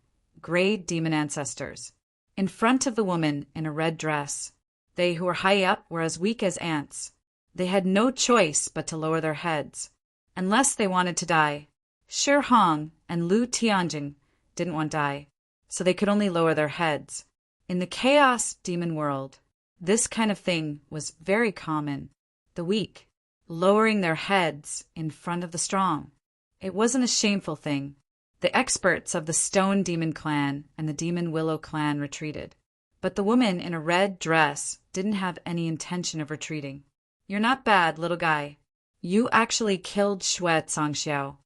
grade demon ancestors. In front of the woman in a red dress, they who were high up were as weak as ants. They had no choice but to lower their heads, unless they wanted to die. Shi Hong and Lu Tianjing didn't want to die, so they could only lower their heads. In the chaos demon world, this kind of thing was very common. The weak, lowering their heads in front of the strong. It wasn't a shameful thing. The experts of the Stone Demon Clan and the Demon Willow Clan retreated. But the woman in a red dress didn't have any intention of retreating. You're not bad, little guy. You actually killed Xue Zongxiao.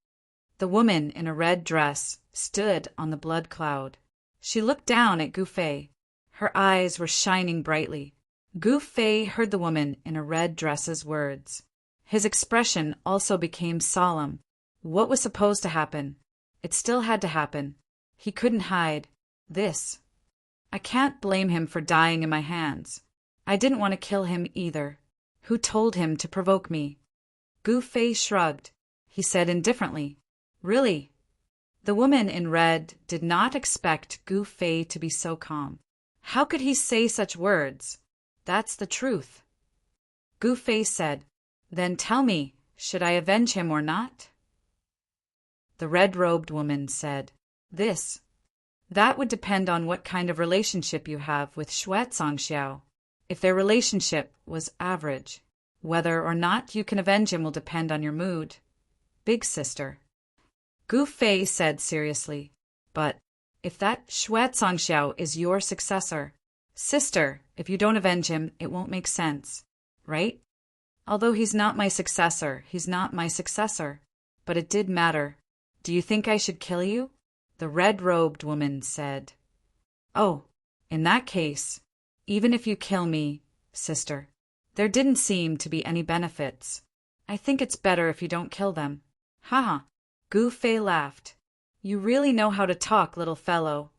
The woman in a red dress stood on the blood cloud. She looked down at Gu Fei. Her eyes were shining brightly. Gu Fei heard the woman in a red dress's words. His expression also became solemn. What was supposed to happen? It still had to happen. He couldn't hide this. I can't blame him for dying in my hands. I didn't want to kill him either. Who told him to provoke me? Gu Fei shrugged. He said indifferently, Really? The woman in red did not expect Gu Fei to be so calm. How could he say such words? That's the truth. Gu Fei said, Then tell me, should I avenge him or not? The red-robed woman said, This. That would depend on what kind of relationship you have with Xue Zongxiao. If their relationship was average, whether or not you can avenge him will depend on your mood. Big sister. Gu Fei said seriously, But if that Xue Zongxiao is your successor, sister, if you don't avenge him, it won't make sense, right? Although he's not my successor, he's not my successor. But it did matter. Do you think I should kill you? The red-robed woman said. Oh, in that case, even if you kill me, sister, there didn't seem to be any benefits. I think it's better if you don't kill them. Ha ha. Gu Fei laughed. You really know how to talk, little fellow.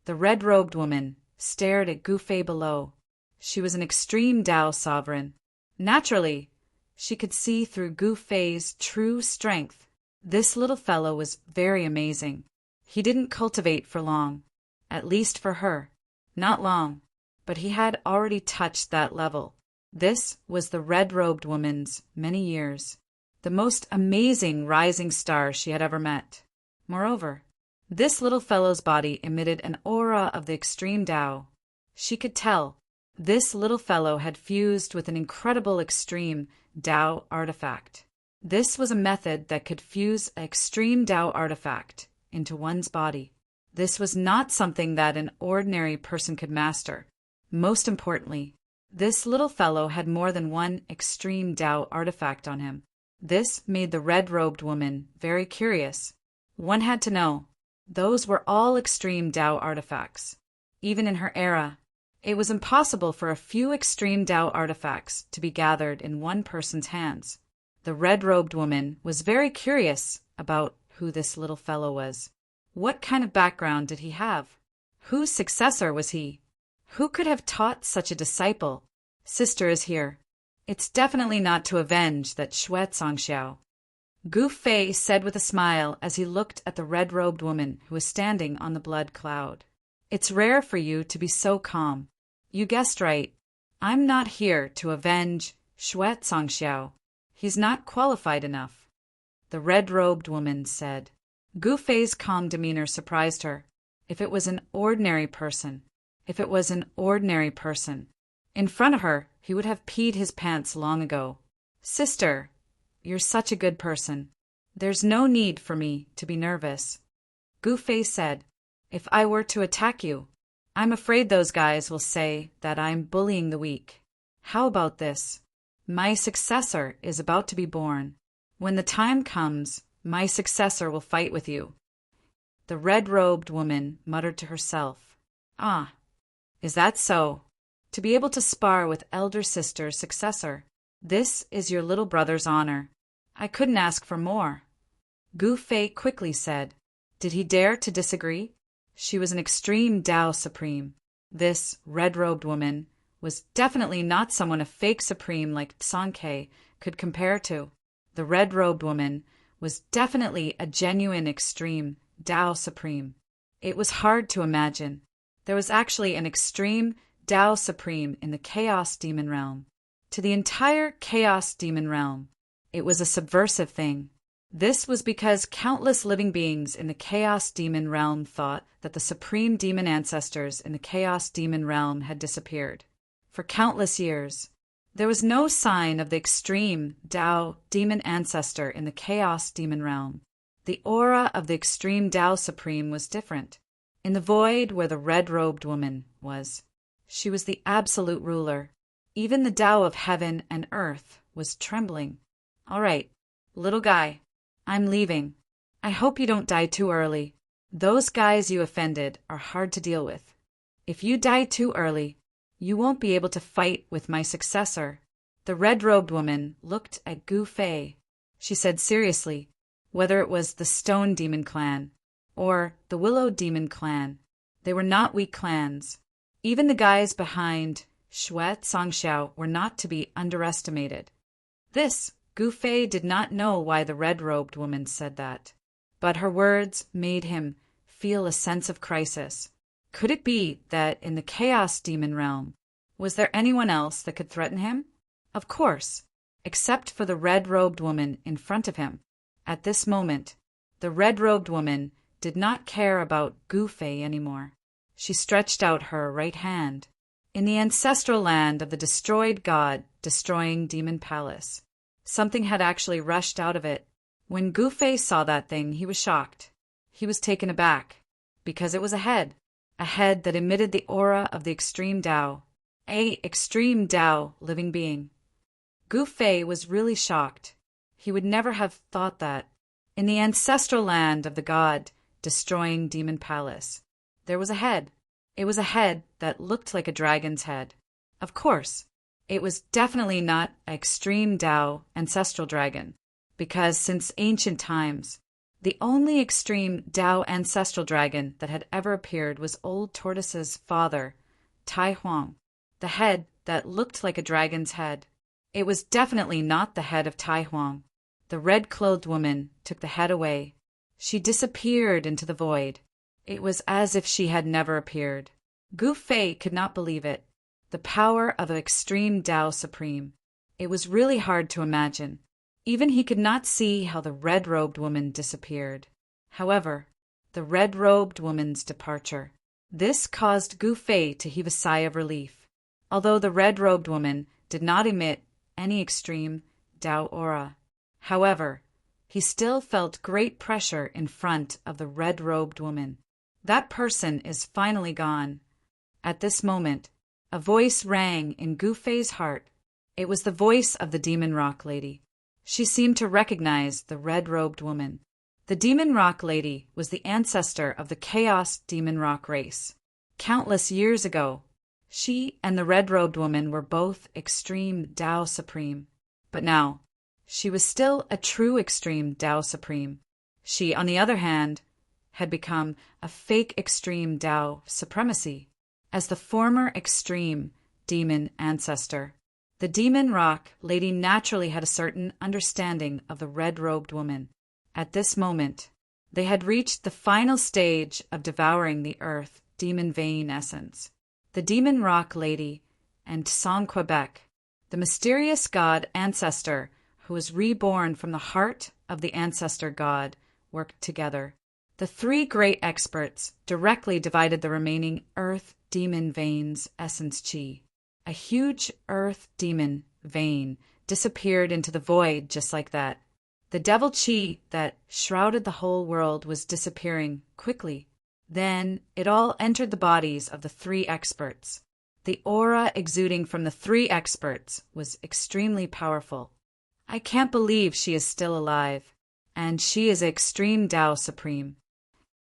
The red-robed woman stared at Gu Fei below. She was an extreme Tao sovereign. Naturally, she could see through Gu Fei's true strength. This little fellow was very amazing. He didn't cultivate for long, at least for her. Not long, but he had already touched that level. This was the red-robed woman's many years, the most amazing rising star she had ever met. Moreover, this little fellow's body emitted an aura of the extreme Tao. She could tell this little fellow had fused with an incredible extreme Tao artifact. This was a method that could fuse an extreme Tao artifact into one's body. This was not something that an ordinary person could master. Most importantly, this little fellow had more than one extreme Tao artifact on him. This made the red-robed woman very curious. One had to know. Those were all extreme Tao artifacts. Even in her era, it was impossible for a few extreme Tao artifacts to be gathered in one person's hands. The red-robed woman was very curious about who this little fellow was. What kind of background did he have? Whose successor was he? Who could have taught such a disciple? Sister is here. It's definitely not to avenge that Xue Zongxiao. Gu Fei said with a smile as he looked at the red-robed woman who was standing on the blood cloud. It's rare for you to be so calm. You guessed right. I'm not here to avenge Xue Zongxiao. He's not qualified enough. The red-robed woman said. Gu Fei's calm demeanor surprised her. If it was an ordinary person, in front of her, he would have peed his pants long ago. Sister, you're such a good person. There's no need for me to be nervous. Gu Fei said, if I were to attack you, I'm afraid those guys will say that I'm bullying the weak. How about this? My successor is about to be born. When the time comes, my successor will fight with you. The red-robed woman muttered to herself. Ah, is that so? To be able to spar with elder sister's successor. This is your little brother's honor. I couldn't ask for more. Gu Fei quickly said. Did he dare to disagree? She was an extreme Tao supreme. This red-robed woman was definitely not someone a fake supreme like Sankei could compare to. The red-robed woman was definitely a genuine extreme Tao supreme. It was hard to imagine. There was actually an extreme Tao supreme in the Chaos Demon Realm. To the entire Chaos Demon Realm, it was a subversive thing. This was because countless living beings in the Chaos Demon Realm thought that the supreme demon ancestors in the Chaos Demon Realm had disappeared. For countless years, there was no sign of the extreme Tao demon ancestor in the Chaos Demon Realm. The aura of the extreme Tao Supreme was different. In the void where the red-robed woman was, she was the absolute ruler. Even the Tao of heaven and earth was trembling. All right, little guy, I'm leaving. I hope you don't die too early. Those guys you offended are hard to deal with. If you die too early, you won't be able to fight with my successor. The red-robed woman looked at Gu Fei. She said seriously, whether it was the Stone Demon Clan or the Willow Demon Clan, they were not weak clans. Even the guys behind Xue Zongxiao were not to be underestimated. This, Gu Fei did not know why the red-robed woman said that, but her words made him feel a sense of crisis. Could it be that in the Chaos Demon Realm, was there anyone else that could threaten him? Of course, except for the red-robed woman in front of him. At this moment, the red-robed woman did not care about Gu Fei anymore. She stretched out her right hand. In the ancestral land of the destroyed god destroying Demon Palace, something had actually rushed out of it. When Gu Fei saw that thing, he was shocked. He was taken aback, because it was a head that emitted the aura of the extreme Tao, a extreme Tao living being. Gu Fei was really shocked. He would never have thought that. In the ancestral land of the god destroying Demon Palace, there was a head. It was a head that looked like a dragon's head. Of course, it was definitely not an extreme Dao ancestral dragon, because since ancient times, the only extreme Dao ancestral dragon that had ever appeared was Old Tortoise's father, Tai Huang, the head that looked like a dragon's head. It was definitely not the head of Tai Huang. The red-clothed woman took the head away. She disappeared into the void. It was as if she had never appeared. Gu Fei could not believe it. The power of an extreme Dao Supreme. It was really hard to imagine. Even he could not see how the red-robed woman disappeared. However, the red-robed woman's departure. This caused Gu Fei to heave a sigh of relief. Although the red-robed woman did not emit any extreme Dao aura. However, he still felt great pressure in front of the red-robed woman. That person is finally gone. At this moment, a voice rang in Gu Fei's heart. It was the voice of the Demon Rock Lady. She seemed to recognize the red-robed woman. The Demon Rock Lady was the ancestor of the Chaos Demon Rock race. Countless years ago, she and the red-robed woman were both extreme Dao Supreme. But now, she was still a true extreme Dao Supreme. She, on the other hand, had become a fake extreme Dao Supremacy. As the former extreme demon ancestor, the Demon Rock Lady naturally had a certain understanding of the red-robed woman. At this moment, they had reached the final stage of devouring the earth demon vein essence. The Demon Rock Lady and Song Quebec, the mysterious god ancestor who was reborn from the heart of the ancestor god, worked together. The three great experts directly divided the remaining earth demon veins essence chi. A huge earth demon vein disappeared into the void just like that. The devil chi that shrouded the whole world was disappearing quickly. Then it all entered the bodies of the three experts. The aura exuding from the three experts was extremely powerful. I can't believe she is still alive, and she is extreme Dao Supreme.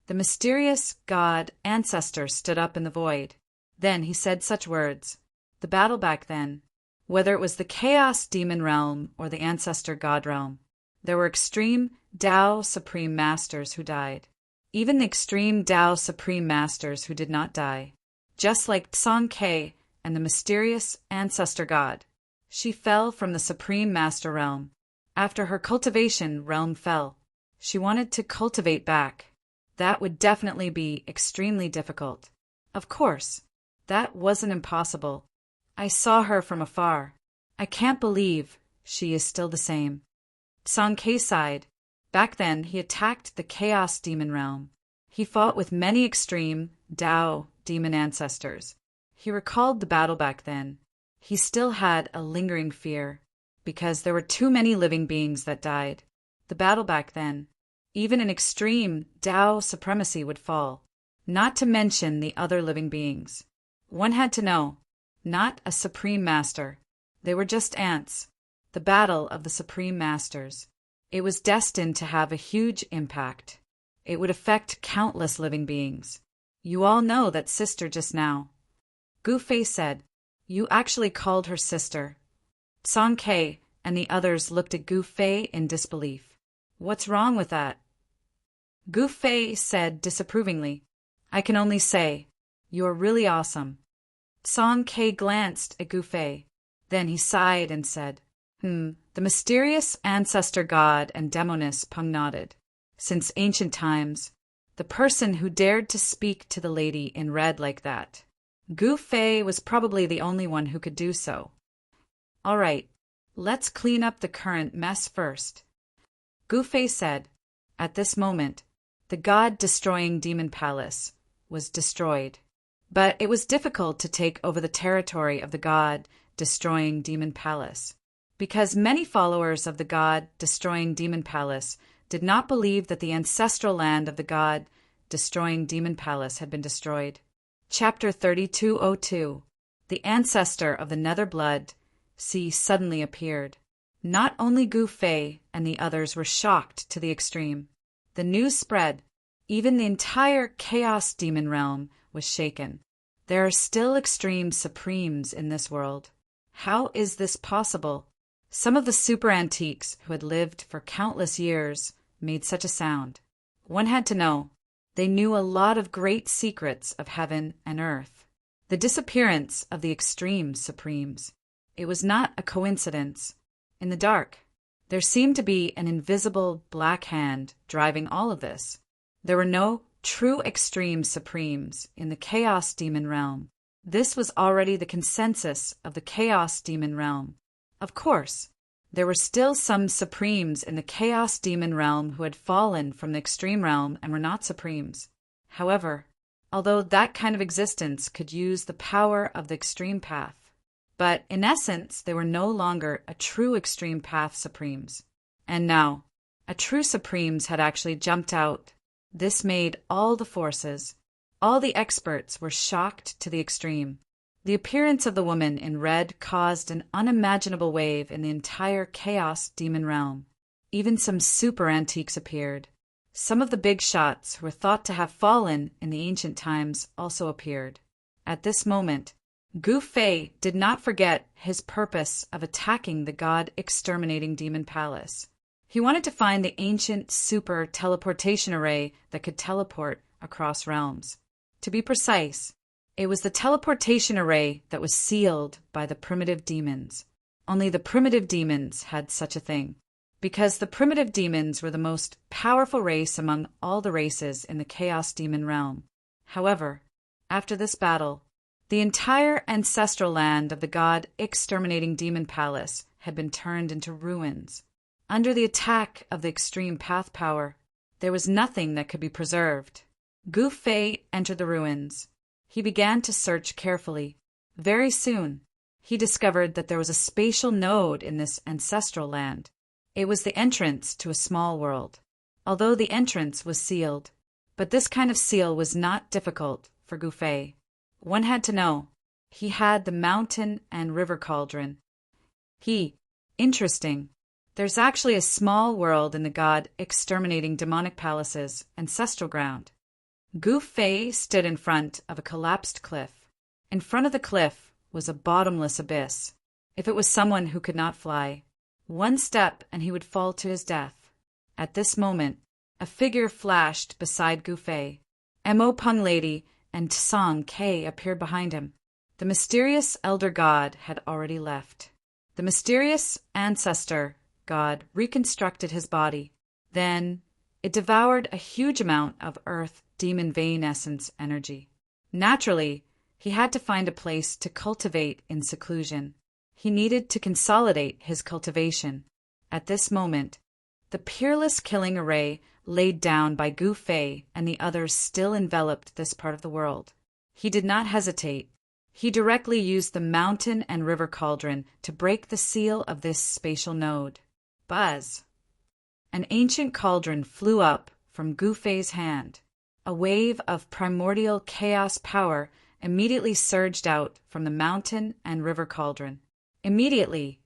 The mysterious god ancestor stood up in the void. Then he said such words. The battle back then, whether it was the Chaos Demon Realm or the Ancestor God Realm, there were extreme Dao Supreme Masters who died. Even the extreme Dao Supreme Masters who did not die. Just like Tsang Ke and the mysterious Ancestor God. She fell from the Supreme Master Realm. After her cultivation realm fell, she wanted to cultivate back. That would definitely be extremely difficult. Of course, that wasn't impossible. I saw her from afar. I can't believe she is still the same. Tsang Ke sighed. Back then, he attacked the Chaos Demon Realm. He fought with many extreme Dao demon ancestors. He recalled the battle back then. He still had a lingering fear, because there were too many living beings that died. The battle back then, even an extreme Dao supremacy would fall, not to mention the other living beings. One had to know, not a supreme master. They were just ants. The battle of the supreme masters. It was destined to have a huge impact. It would affect countless living beings. You all know that sister just now. Gu Fei said, You actually called her sister. Tsang Ke and the others looked at Gu Fei in disbelief. What's wrong with that? Gu Fei said disapprovingly, I can only say, you are really awesome. Tsang Ke glanced at Gu Fei. Then he sighed and said, The mysterious ancestor god and demoness Peng nodded. Since ancient times, the person who dared to speak to the lady in red like that. Gu Fei was probably the only one who could do so. All right, let's clean up the current mess first. Gu Fei said, At this moment, the god-destroying demon palace was destroyed. But it was difficult to take over the territory of the god-destroying demon palace, because many followers of the god-destroying demon palace did not believe that the ancestral land of the god-destroying demon palace had been destroyed. Chapter 3202. The Ancestor of the Nether Blood sea suddenly appeared. Not only Gu Fei and the others were shocked to the extreme. The news spread. Even the entire Chaos Demon realm was shaken. There are still extreme supremes in this world. How is this possible? Some of the super antiques who had lived for countless years made such a sound. One had to know. They knew a lot of great secrets of heaven and earth. The disappearance of the extreme supremes. It was not a coincidence. In the dark, there seemed to be an invisible black hand driving all of this. There were no true extreme supremes in the Chaos Demon realm. This was already the consensus of the Chaos Demon realm. Of course, there were still some supremes in the Chaos Demon realm who had fallen from the extreme realm and were not supremes. However, although that kind of existence could use the power of the extreme path, but in essence they were no longer a true extreme path supremes. And now, a true supremes had actually jumped out. This made all the forces, all the experts were shocked to the extreme. The appearance of the woman in red caused an unimaginable wave in the entire Chaos Demon realm. Even some super antiques appeared. Some of the big shots who were thought to have fallen in the ancient times also appeared. At this moment, Gu Fei did not forget his purpose of attacking the god-exterminating demon palace. He wanted to find the ancient super teleportation array that could teleport across realms. To be precise, it was the teleportation array that was sealed by the primitive demons. Only the primitive demons had such a thing, because the primitive demons were the most powerful race among all the races in the Chaos Demon realm. However, after this battle, the entire ancestral land of the god-exterminating demon palace had been turned into ruins. Under the attack of the extreme path power, there was nothing that could be preserved. Gu Fei entered the ruins. He began to search carefully. Very soon, he discovered that there was a spatial node in this ancestral land. It was the entrance to a small world, although the entrance was sealed. But this kind of seal was not difficult for Gu Fei. One had to know. He had the mountain and river cauldron. Interesting. There's actually a small world in the god-exterminating demonic palace's ancestral ground. Gu Fei stood in front of a collapsed cliff. In front of the cliff was a bottomless abyss. If it was someone who could not fly, one step and he would fall to his death. At this moment, a figure flashed beside Gu Fei. Mo Peng Lady and Tsang Ke appeared behind him. The mysterious elder god had already left. The mysterious ancestor god reconstructed his body. Then it devoured a huge amount of earth demon vein essence energy. Naturally, he had to find a place to cultivate in seclusion. He needed to consolidate his cultivation. At this moment, the peerless killing array laid down by Gu Fei and the others still enveloped this part of the world. He did not hesitate. He directly used the mountain and river cauldron to break the seal of this spatial node. Buzz! An ancient cauldron flew up from Gu Fei's hand. A wave of primordial chaos power immediately surged out from the mountain and river cauldron. Immediately,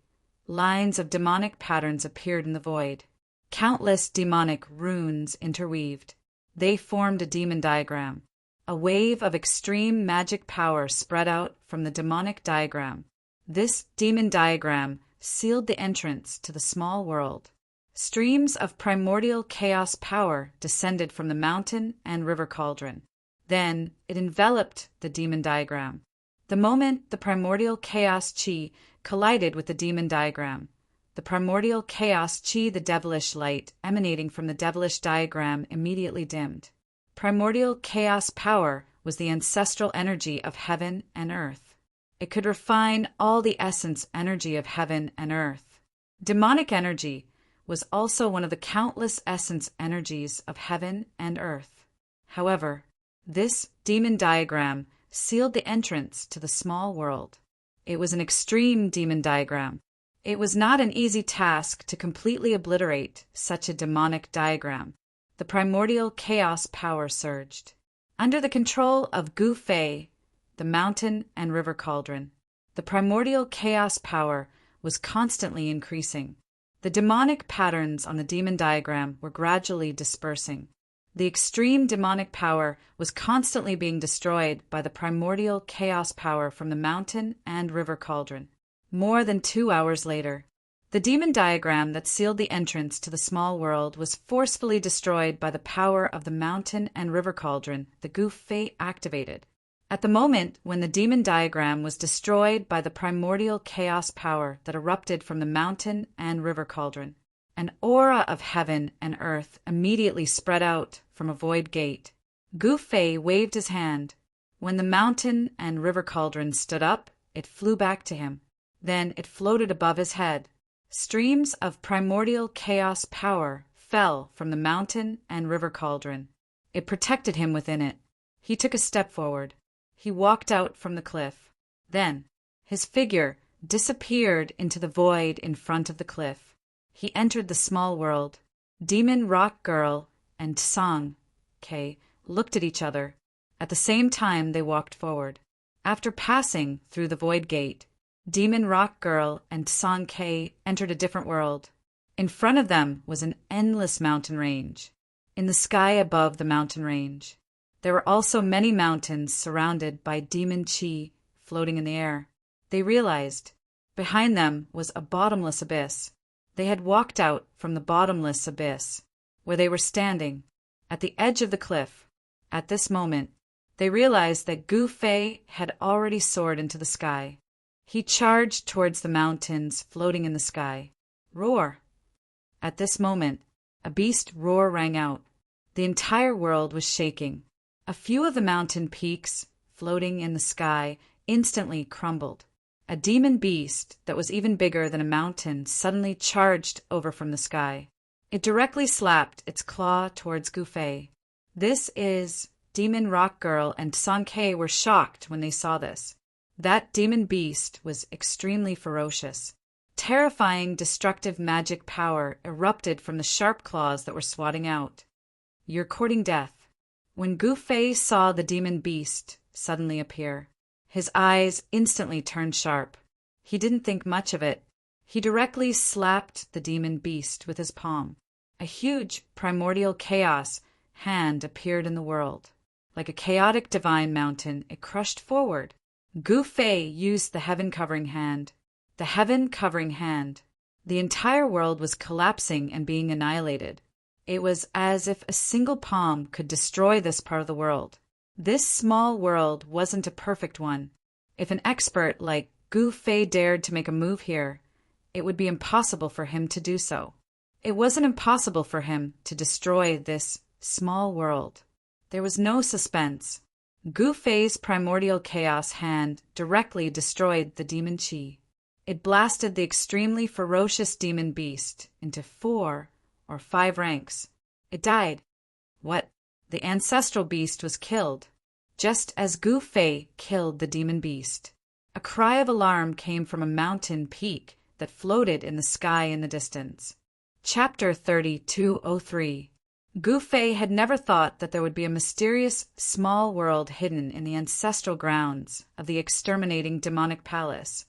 lines of demonic patterns appeared in the void. Countless demonic runes interweaved. They formed a demon diagram. A wave of extreme magic power spread out from the demonic diagram. This demon diagram sealed the entrance to the small world. Streams of primordial chaos power descended from the mountain and river cauldron. Then it enveloped the demon diagram. The moment the primordial chaos chi collided with the demon diagram, the primordial chaos chi, the devilish light emanating from the devilish diagram, immediately dimmed. Primordial chaos power was the ancestral energy of heaven and earth. It could refine all the essence energy of heaven and earth. Demonic energy was also one of the countless essence energies of heaven and earth. However, this demon diagram sealed the entrance to the small world. It was an extreme demon diagram. It was not an easy task to completely obliterate such a demonic diagram. The primordial chaos power surged. Under the control of Gu Fei, the mountain and river cauldron, the primordial chaos power was constantly increasing. The demonic patterns on the demon diagram were gradually dispersing. The extreme demonic power was constantly being destroyed by the primordial chaos power from the mountain and river cauldron. More than 2 hours later, the demon diagram that sealed the entrance to the small world was forcefully destroyed by the power of the mountain and river cauldron the Goof Fae activated. At the moment when the demon diagram was destroyed by the primordial chaos power that erupted from the mountain and river cauldron, an aura of heaven and earth immediately spread out from a void gate. Goof Fae waved his hand. When the mountain and river cauldron stood up, it flew back to him. Then it floated above his head. Streams of primordial chaos power fell from the mountain and river cauldron. It protected him within it. He took a step forward. He walked out from the cliff. Then his figure disappeared into the void in front of the cliff. He entered the small world. Demon Rock Girl and Song K looked at each other. At the same time they walked forward. After passing through the void gate, Demon Rock Girl and Song K entered a different world. In front of them was an endless mountain range. In the sky above the mountain range, there were also many mountains surrounded by demon chi floating in the air. They realized behind them was a bottomless abyss. They had walked out from the bottomless abyss, where they were standing, at the edge of the cliff. At this moment, they realized that Goof Fae had already soared into the sky. He charged towards the mountains floating in the sky. Roar! At this moment, a beast roar rang out. The entire world was shaking. A few of the mountain peaks, floating in the sky, instantly crumbled. A demon beast that was even bigger than a mountain suddenly charged over from the sky. It directly slapped its claw towards Goof Fae. This is Demon Rock Girl and Song K were shocked when they saw this. That demon beast was extremely ferocious. Terrifying, destructive magic power erupted from the sharp claws that were swatting out. You're courting death. When Goof Fae saw the demon beast suddenly appear, his eyes instantly turned sharp. He didn't think much of it. He directly slapped the demon beast with his palm. A huge primordial chaos hand appeared in the world. Like a chaotic divine mountain, it crushed forward. Goof Fae used the heaven-covering hand. The heaven-covering hand. The entire world was collapsing and being annihilated. It was as if a single palm could destroy this part of the world. This small world wasn't a perfect one. If an expert like Goof Fae dared to make a move here, it would be impossible for him to do so. It wasn't impossible for him to destroy this small world. There was no suspense. Goof Fae's primordial chaos hand directly destroyed the demon chi. It blasted the extremely ferocious demon beast into 4 or 5 ranks. It died. What? The ancestral beast was killed, just as Goof Fae killed the demon beast. A cry of alarm came from a mountain peak that floated in the sky in the distance. Chapter 3203. Goof Fae had never thought that there would be a mysterious small world hidden in the ancestral grounds of the exterminating demonic palace,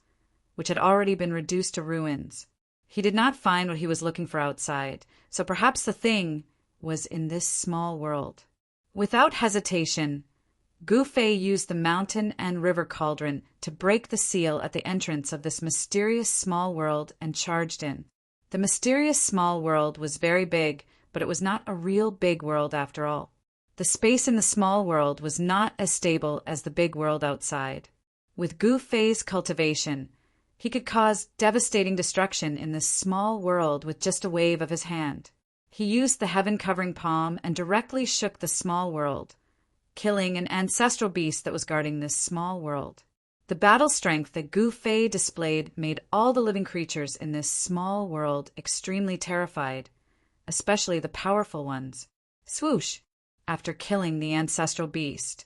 which had already been reduced to ruins. He did not find what he was looking for outside, so perhaps the thing was in this small world. Without hesitation, Goof Fae used the mountain and river cauldron to break the seal at the entrance of this mysterious small world and charged in. The mysterious small world was very big, but it was not a real big world after all. The space in the small world was not as stable as the big world outside. With Goof Fae's cultivation, he could cause devastating destruction in this small world with just a wave of his hand. He used the heaven-covering palm and directly shook the small world, killing an ancestral beast that was guarding this small world. The battle strength that Goof Fae displayed made all the living creatures in this small world extremely terrified, especially the powerful ones. Swoosh! After killing the ancestral beast,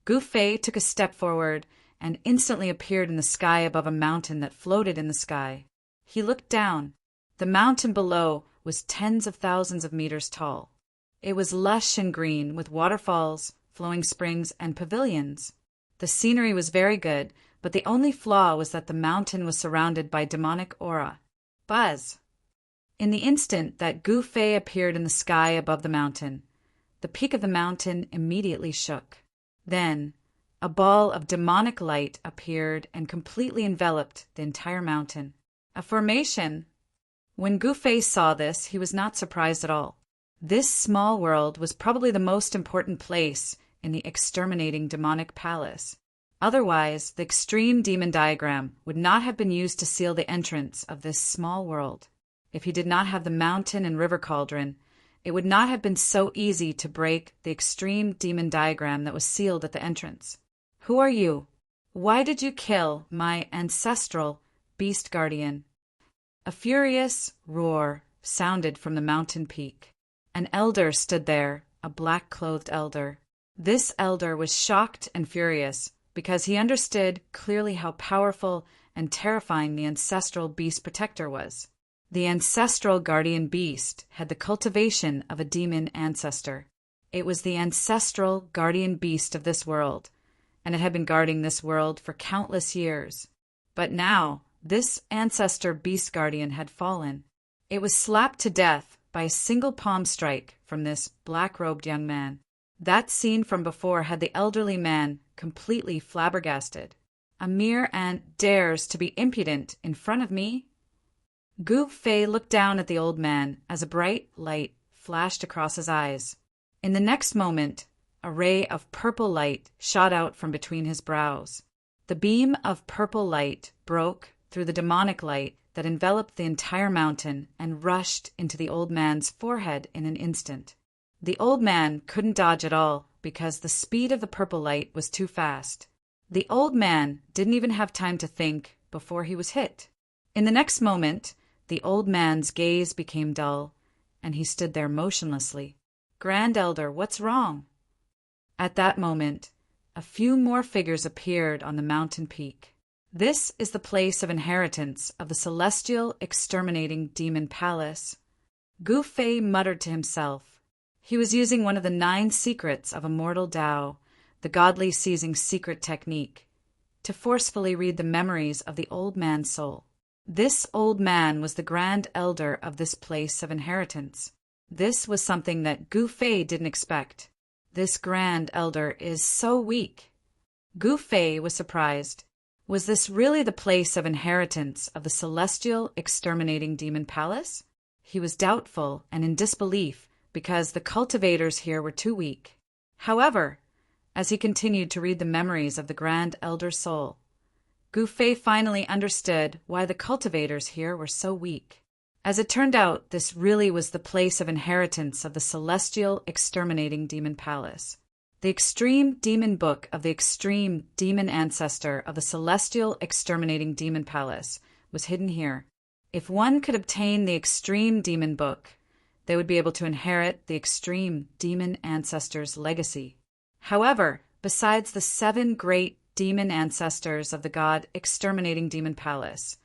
Goof Fae took a step forward and instantly appeared in the sky above a mountain that floated in the sky. He looked down. The mountain below was tens of thousands of meters tall. It was lush and green, with waterfalls, flowing springs, and pavilions. The scenery was very good, but the only flaw was that the mountain was surrounded by demonic aura. Buzz! In the instant that Gu Fei appeared in the sky above the mountain, the peak of the mountain immediately shook. Then, a ball of demonic light appeared and completely enveloped the entire mountain. A formation! When Gu Fei saw this, he was not surprised at all. This small world was probably the most important place in the exterminating demonic palace. Otherwise, the extreme demon diagram would not have been used to seal the entrance of this small world. If he did not have the mountain and river cauldron, it would not have been so easy to break the extreme demon diagram that was sealed at the entrance. Who are you? Why did you kill my ancestral beast guardian? A furious roar sounded from the mountain peak. An elder stood there, a black-clothed elder. This elder was shocked and furious because he understood clearly how powerful and terrifying the ancestral beast protector was. The ancestral guardian beast had the cultivation of a demon ancestor. It was the ancestral guardian beast of this world, and it had been guarding this world for countless years. But now, this ancestor beast guardian had fallen. It was slapped to death by a single palm strike from this black-robed young man. That scene from before had the elderly man completely flabbergasted. A mere ant dares to be impudent in front of me? Gu Fei looked down at the old man as a bright light flashed across his eyes. In the next moment, a ray of purple light shot out from between his brows. The beam of purple light broke through the demonic light that enveloped the entire mountain and rushed into the old man's forehead in an instant. The old man couldn't dodge at all because the speed of the purple light was too fast. The old man didn't even have time to think before he was hit. In the next moment, the old man's gaze became dull, and he stood there motionlessly. Grand Elder, what's wrong? At that moment, a few more figures appeared on the mountain peak. This is the place of inheritance of the celestial exterminating demon palace. Gu Fei muttered to himself. He was using one of the 9 secrets of immortal Tao, the godly seizing secret technique, to forcefully read the memories of the old man's soul. This old man was the Grand Elder of this place of inheritance. This was something that Gu Fei didn't expect. This Grand Elder is so weak. Gu Fei was surprised. Was this really the place of inheritance of the celestial exterminating demon palace? He was doubtful and in disbelief because the cultivators here were too weak. However, as he continued to read the memories of the Grand Elder's soul, Gu Fei finally understood why the cultivators here were so weak. As it turned out, this really was the place of inheritance of the celestial exterminating demon palace. The extreme demon book of the extreme demon ancestor of the celestial exterminating demon palace was hidden here. If one could obtain the extreme demon book, they would be able to inherit the extreme demon ancestor's legacy. However, besides the 7 great demon ancestors of the god exterminating demon palace,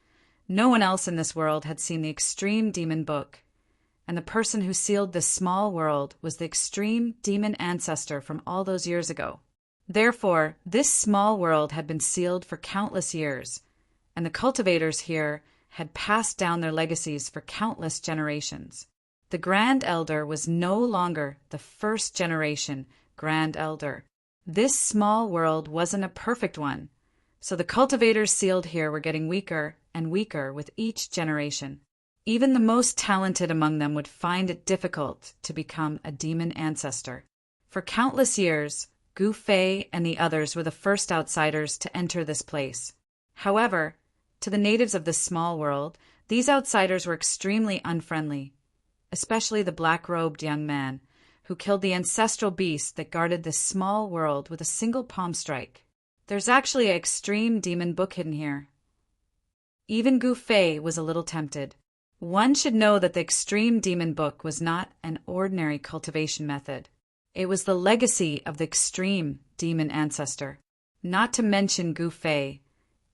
no one else in this world had seen the extreme demon book, and the person who sealed this small world was the extreme demon ancestor from all those years ago. Therefore, this small world had been sealed for countless years, and the cultivators here had passed down their legacies for countless generations. The Grand Elder was no longer the first generation Grand Elder. This small world wasn't a perfect one, so the cultivators sealed here were getting weaker and weaker with each generation. Even the most talented among them would find it difficult to become a demon ancestor. For countless years, Gu Fei and the others were the first outsiders to enter this place. However, to the natives of this small world, these outsiders were extremely unfriendly, especially the black-robed young man who killed the ancestral beast that guarded this small world with a single palm strike. There's actually an extreme demon book hidden here. Even Gu Fei was a little tempted. One should know that the extreme demon book was not an ordinary cultivation method. It was the legacy of the extreme demon ancestor. Not to mention Gu Fei,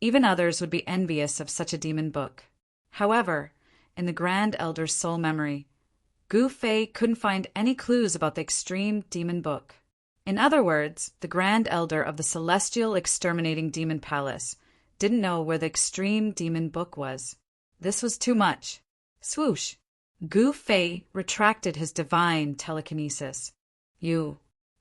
even others would be envious of such a demon book. However, in the Grand Elder's soul memory, Gu Fei couldn't find any clues about the extreme demon book. In other words, the Grand Elder of the celestial exterminating demon palace didn't know where the extreme demon book was. This was too much. Swoosh! Gu Fei retracted his divine telekinesis.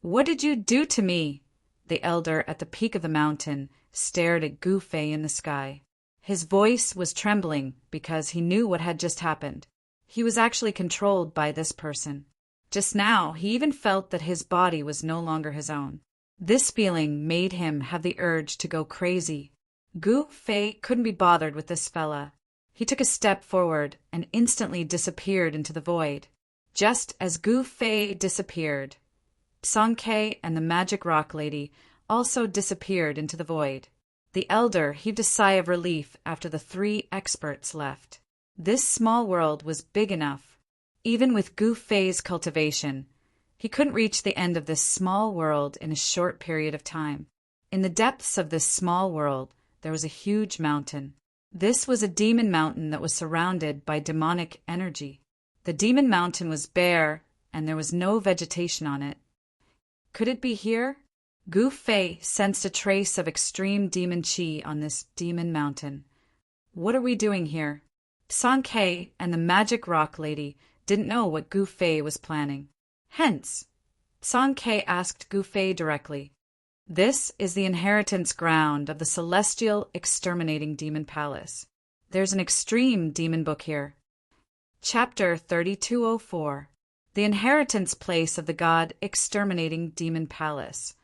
What did you do to me? The elder at the peak of the mountain stared at Gu Fei in the sky. His voice was trembling because he knew what had just happened. He was actually controlled by this person. Just now, he even felt that his body was no longer his own. This feeling made him have the urge to go crazy. Gu Fei couldn't be bothered with this fella. He took a step forward and instantly disappeared into the void. Just as Gu Fei disappeared, Song Ke and the magic rock lady also disappeared into the void. The elder heaved a sigh of relief after the 3 experts left. This small world was big enough. Even with Gu Fei's cultivation, he couldn't reach the end of this small world in a short period of time. In the depths of this small world, there was a huge mountain. This was a demon mountain that was surrounded by demonic energy. The demon mountain was bare, and there was no vegetation on it. Could it be here? Gu Fei sensed a trace of extreme demon qi on this demon mountain. What are we doing here? Song Ke and the magic rock lady didn't know what Gu Fei was planning. Hence, Song Ke asked Gu Fei directly. This is the inheritance ground of the celestial exterminating demon palace. There's an extreme demon book here. Chapter 3204. The inheritance place of the god exterminating demon palace.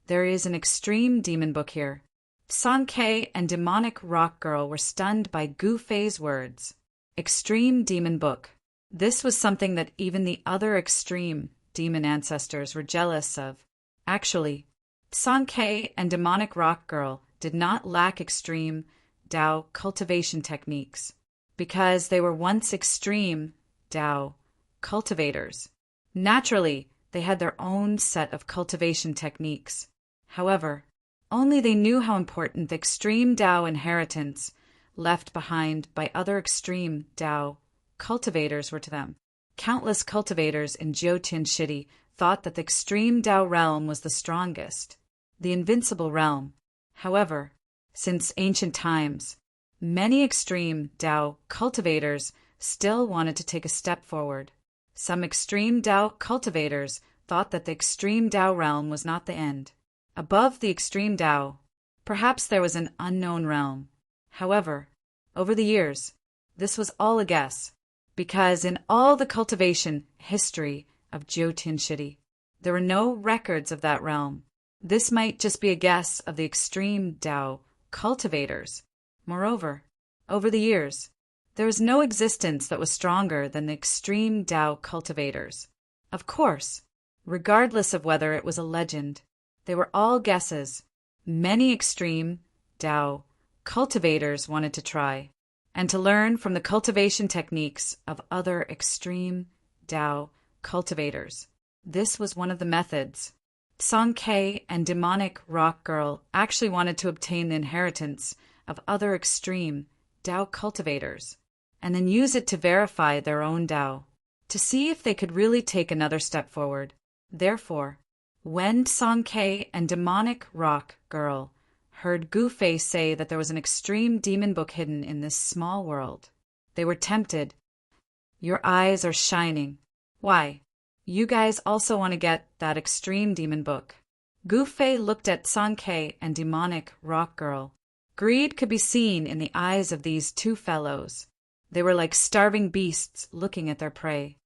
There is an extreme demon book here. Song Ke and demonic rock girl were stunned by Gu Fei's words. Extreme demon book. This was something that even the other extreme demon ancestors were jealous of. Actually, Song Ke and demonic rock girl did not lack extreme Dao cultivation techniques because they were once extreme Dao cultivators. Naturally, they had their own set of cultivation techniques. However, only they knew how important the extreme Dao inheritance left behind by other extreme Dao cultivators were to them. Countless cultivators in Jiutian City thought that the extreme Dao realm was the strongest, the invincible realm. However, since ancient times, many extreme Dao cultivators still wanted to take a step forward. Some extreme Dao cultivators thought that the extreme Dao realm was not the end. Above the extreme Dao, perhaps there was an unknown realm. However, over the years, this was all a guess, because in all the cultivation history of Jiutian City, there were no records of that realm. This might just be a guess of the extreme Dao cultivators. Moreover, over the years, there was no existence that was stronger than the extreme Dao cultivators. Of course, regardless of whether it was a legend, they were all guesses. Many extreme Dao cultivators wanted to try, and to learn from the cultivation techniques of other extreme Dao cultivators. This was one of the methods. Song Ke and demonic rock girl actually wanted to obtain the inheritance of other extreme Dao cultivators, and then use it to verify their own Dao, to see if they could really take another step forward. Therefore, when Song Ke and demonic rock girl heard Gu Fei say that there was an extreme demon book hidden in this small world, they were tempted. Your eyes are shining. Why? You guys also want to get that extreme demon book. Gu Fei looked at Song Ke and demonic rock girl. Greed could be seen in the eyes of these two fellows. They were like starving beasts looking at their prey.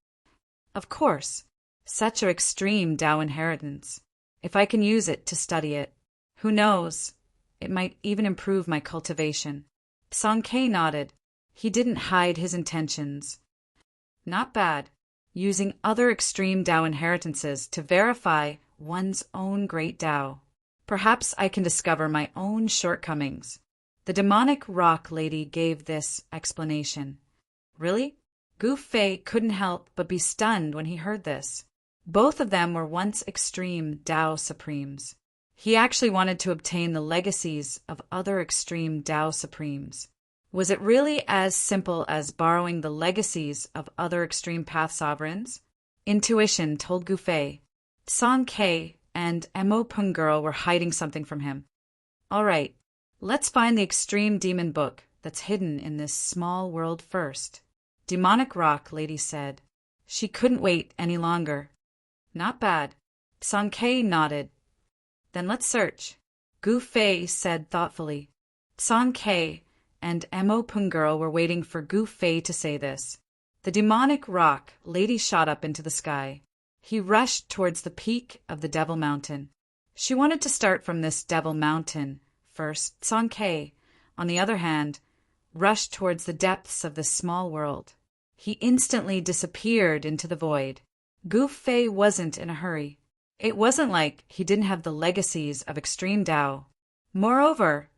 Of course, such an extreme Dao inheritance. If I can use it to study it, who knows? It might even improve my cultivation. Song Ke nodded. He didn't hide his intentions. Not bad. Using other extreme Dao inheritances to verify one's own great Dao. Perhaps I can discover my own shortcomings. The demonic rock lady gave this explanation. Really? Gu Fei couldn't help but be stunned when he heard this. Both of them were once extreme Dao Supremes. He actually wanted to obtain the legacies of other extreme Dao Supremes. Was it really as simple as borrowing the legacies of other extreme path sovereigns? Intuition told Gu Fei. Song Ke and Mo Pung girl were hiding something from him. All right, Let's find the extreme demon book that's hidden in this small world first. Demonic rock, lady said. She couldn't wait any longer. Not bad. Sankei nodded. Then let's search. Gu Fei said thoughtfully. Sankei and Mo Pungirl were waiting for Gu Fei to say this. The demonic rock lady shot up into the sky. He rushed towards the peak of the Devil Mountain. She wanted to start from this Devil Mountain first. Sankei, on the other hand, rushed towards the depths of this small world. He instantly disappeared into the void. Gu Fei wasn't in a hurry. It wasn't like he didn't have the legacies of extreme Tao. Moreover,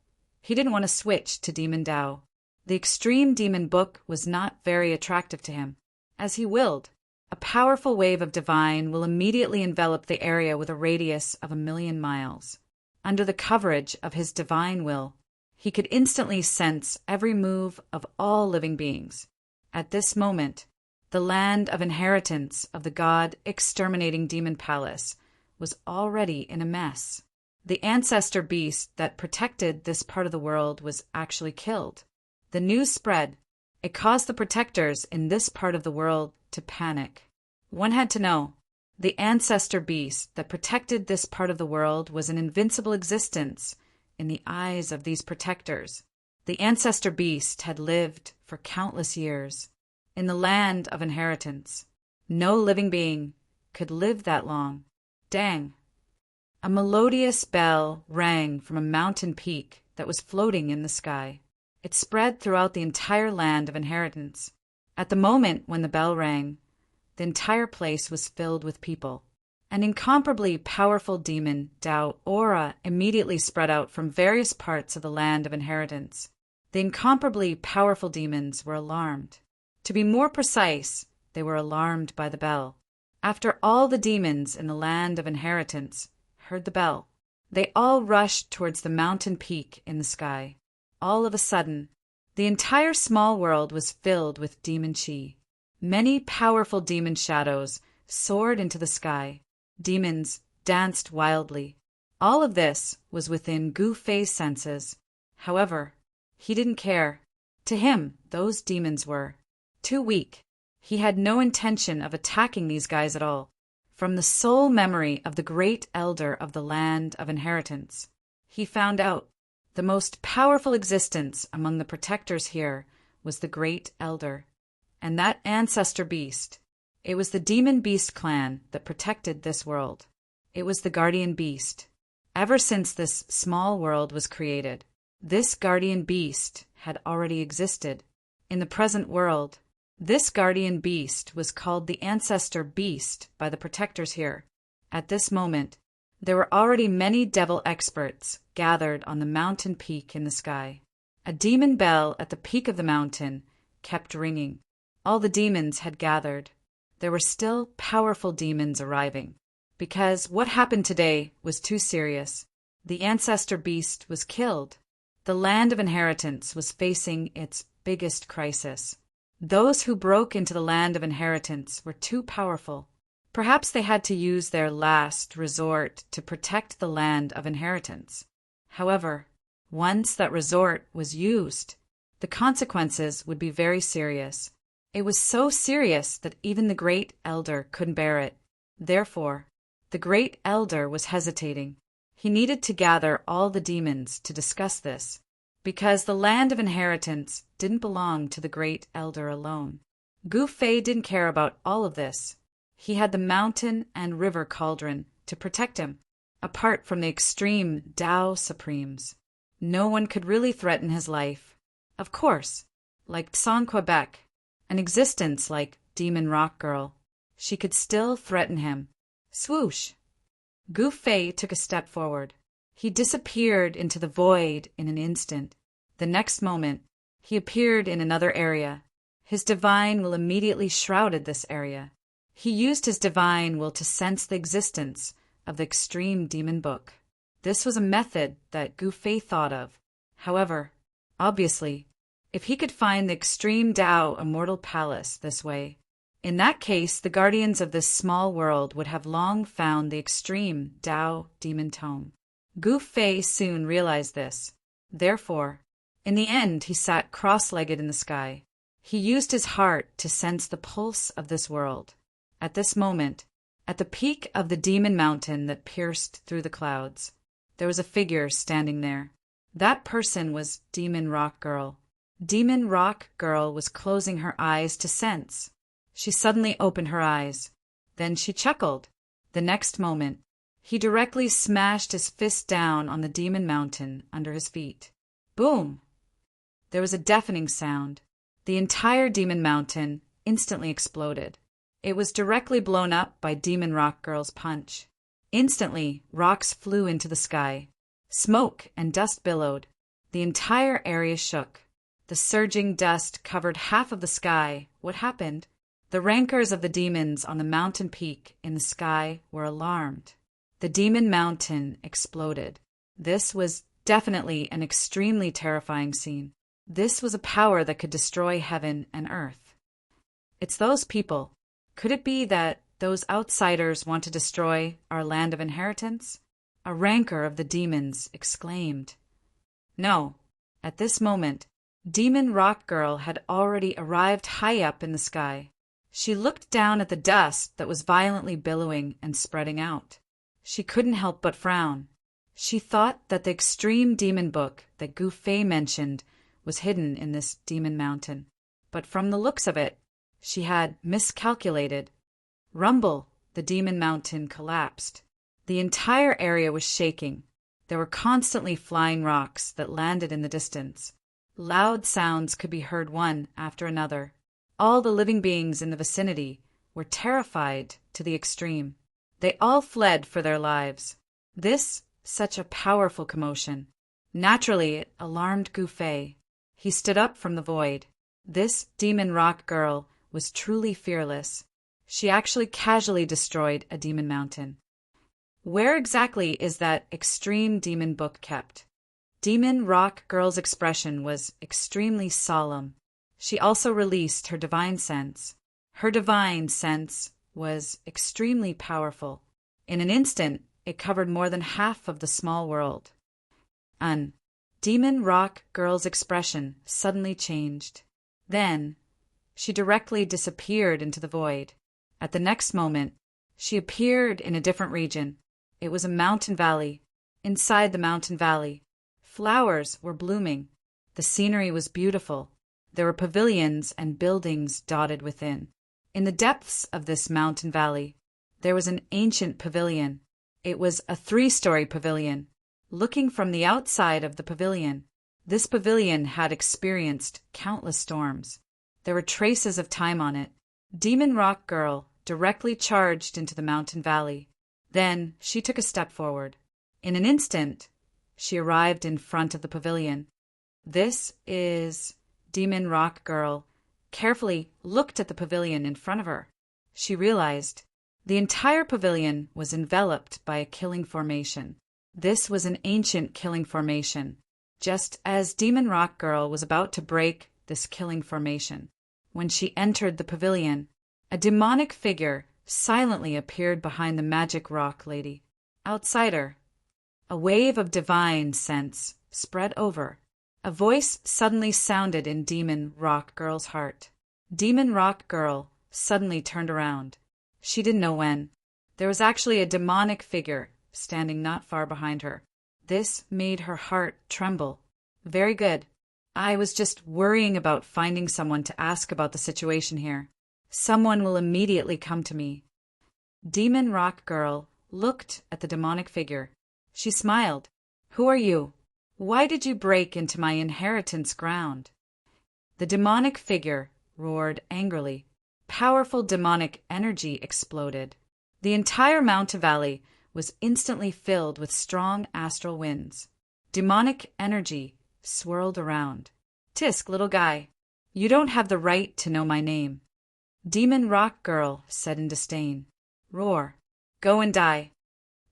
he didn't want to switch to Demon Tao. The extreme demon book was not very attractive to him. As he willed, a powerful wave of divine will immediately envelop the area with a radius of 1,000,000 miles. Under the coverage of his divine will, he could instantly sense every move of all living beings. At this moment, the land of inheritance of the god-exterminating demon palace was already in a mess. The ancestor beast that protected this part of the world was actually killed. The news spread. It caused the protectors in this part of the world to panic. One had to know. The ancestor beast that protected this part of the world was an invincible existence in the eyes of these protectors. The ancestor beast had lived for countless years in the land of inheritance. No living being could live that long. Dang! A melodious bell rang from a mountain peak that was floating in the sky. It spread throughout the entire land of inheritance. At the moment when the bell rang, the entire place was filled with people. An incomparably powerful demon Tao aura immediately spread out from various parts of the land of inheritance. The incomparably powerful demons were alarmed. To be more precise, they were alarmed by the bell. After all the demons in the land of inheritance heard the bell, they all rushed towards the mountain peak in the sky. All of a sudden, the entire small world was filled with demon chi. Many powerful demon shadows soared into the sky. Demons danced wildly. All of this was within Gu Fei's senses. However, he didn't care. To him, those demons were too weak. He had no intention of attacking these guys at all. From the sole memory of the great elder of the land of inheritance, he found out the most powerful existence among the protectors here was the great elder. And that ancestor beast, it was the demon beast clan that protected this world. It was the guardian beast. Ever since this small world was created, this guardian beast had already existed. In the present world, this guardian beast was called the ancestor beast by the protectors here. At this moment, there were already many devil experts gathered on the mountain peak in the sky. A demon bell at the peak of the mountain kept ringing. All the demons had gathered. There were still powerful demons arriving, because what happened today was too serious. The ancestor beast was killed. The land of inheritance was facing its biggest crisis. Those who broke into the land of inheritance were too powerful. Perhaps they had to use their last resort to protect the land of inheritance. However, once that resort was used, the consequences would be very serious. It was so serious that even the great elder couldn't bear it. Therefore, the great elder was hesitating. He needed to gather all the demons to discuss this, because the land of inheritance didn't belong to the great elder alone. Gu Fei didn't care about all of this. He had the mountain and river cauldron to protect him. Apart from the extreme Tao Supremes, no one could really threaten his life. Of course, like Tsang Quebec, an existence like Demon Rock Girl, she could still threaten him. Swoosh! Gu Fei took a step forward. He disappeared into the void in an instant. The next moment, he appeared in another area. His divine will immediately shrouded this area. He used his divine will to sense the existence of the extreme demon book. This was a method that Gu Fei thought of. However, obviously, if he could find the extreme Tao immortal palace this way, in that case the guardians of this small world would have long found the extreme Tao demon tome. Gu Fei soon realized this. Therefore, in the end, he sat cross-legged in the sky. He used his heart to sense the pulse of this world. At this moment, at the peak of the demon mountain that pierced through the clouds, there was a figure standing there. That person was Demon Rock Girl. Demon Rock Girl was closing her eyes to sense. She suddenly opened her eyes. Then she chuckled. The next moment, he directly smashed his fist down on the demon mountain under his feet. Boom! There was a deafening sound. The entire demon mountain instantly exploded. It was directly blown up by Demon Rock Girl's punch. Instantly, rocks flew into the sky. Smoke and dust billowed. The entire area shook. The surging dust covered half of the sky. What happened? The rankers of the demons on the mountain peak in the sky were alarmed. The demon mountain exploded. This was definitely an extremely terrifying scene. This was a power that could destroy heaven and earth. It's those people. Could it be that those outsiders want to destroy our land of inheritance? A ranker of the demons exclaimed. No. At this moment, Demon Rock Girl had already arrived high up in the sky. She looked down at the dust that was violently billowing and spreading out. She couldn't help but frown. She thought that the extreme demon book that Gu Fei mentioned was hidden in this demon mountain. But from the looks of it, she had miscalculated. Rumble, the demon mountain collapsed. The entire area was shaking. There were constantly flying rocks that landed in the distance. Loud sounds could be heard one after another. All the living beings in the vicinity were terrified to the extreme. They all fled for their lives. Such a powerful commotion. Naturally, it alarmed Gu Fei. He stood up from the void. This Demon Rock Girl was truly fearless. She actually casually destroyed a demon mountain. Where exactly is that extreme demon book kept? Demon Rock Girl's expression was extremely solemn. She also released her divine sense. Her divine sense was extremely powerful. In an instant, it covered more than half of the small world. Demon Rock Girl's expression suddenly changed. Then, she directly disappeared into the void. At the next moment, she appeared in a different region. It was a mountain valley. Inside the mountain valley, flowers were blooming. The scenery was beautiful. There were pavilions and buildings dotted within. In the depths of this mountain valley, there was an ancient pavilion. It was a 3-story pavilion. Looking from the outside of the pavilion, this pavilion had experienced countless storms. There were traces of time on it. Demon Rock Girl directly charged into the mountain valley. Then she took a step forward. In an instant, she arrived in front of the pavilion. This is... Demon Rock Girl carefully looked at the pavilion in front of her. She realized the entire pavilion was enveloped by a killing formation. This was an ancient killing formation. Just as Demon Rock Girl was about to break this killing formation, when she entered the pavilion, a demonic figure silently appeared behind the magic rock lady. Outsider. A wave of divine sense spread over. A voice suddenly sounded in Demon Rock Girl's heart. Demon Rock Girl suddenly turned around. She didn't know when. There was actually a demonic figure standing not far behind her. This made her heart tremble. Very good. I was just worrying about finding someone to ask about the situation here. Someone will immediately come to me. Demon Rock Girl looked at the demonic figure. She smiled. Who are you? Why did you break into my inheritance ground? The demonic figure roared angrily. Powerful demonic energy exploded. The entire mountain valley was instantly filled with strong astral winds. Demonic energy swirled around. Tisk, little guy, you don't have the right to know my name. Demon Rock Girl said in disdain. Roar. Go and die.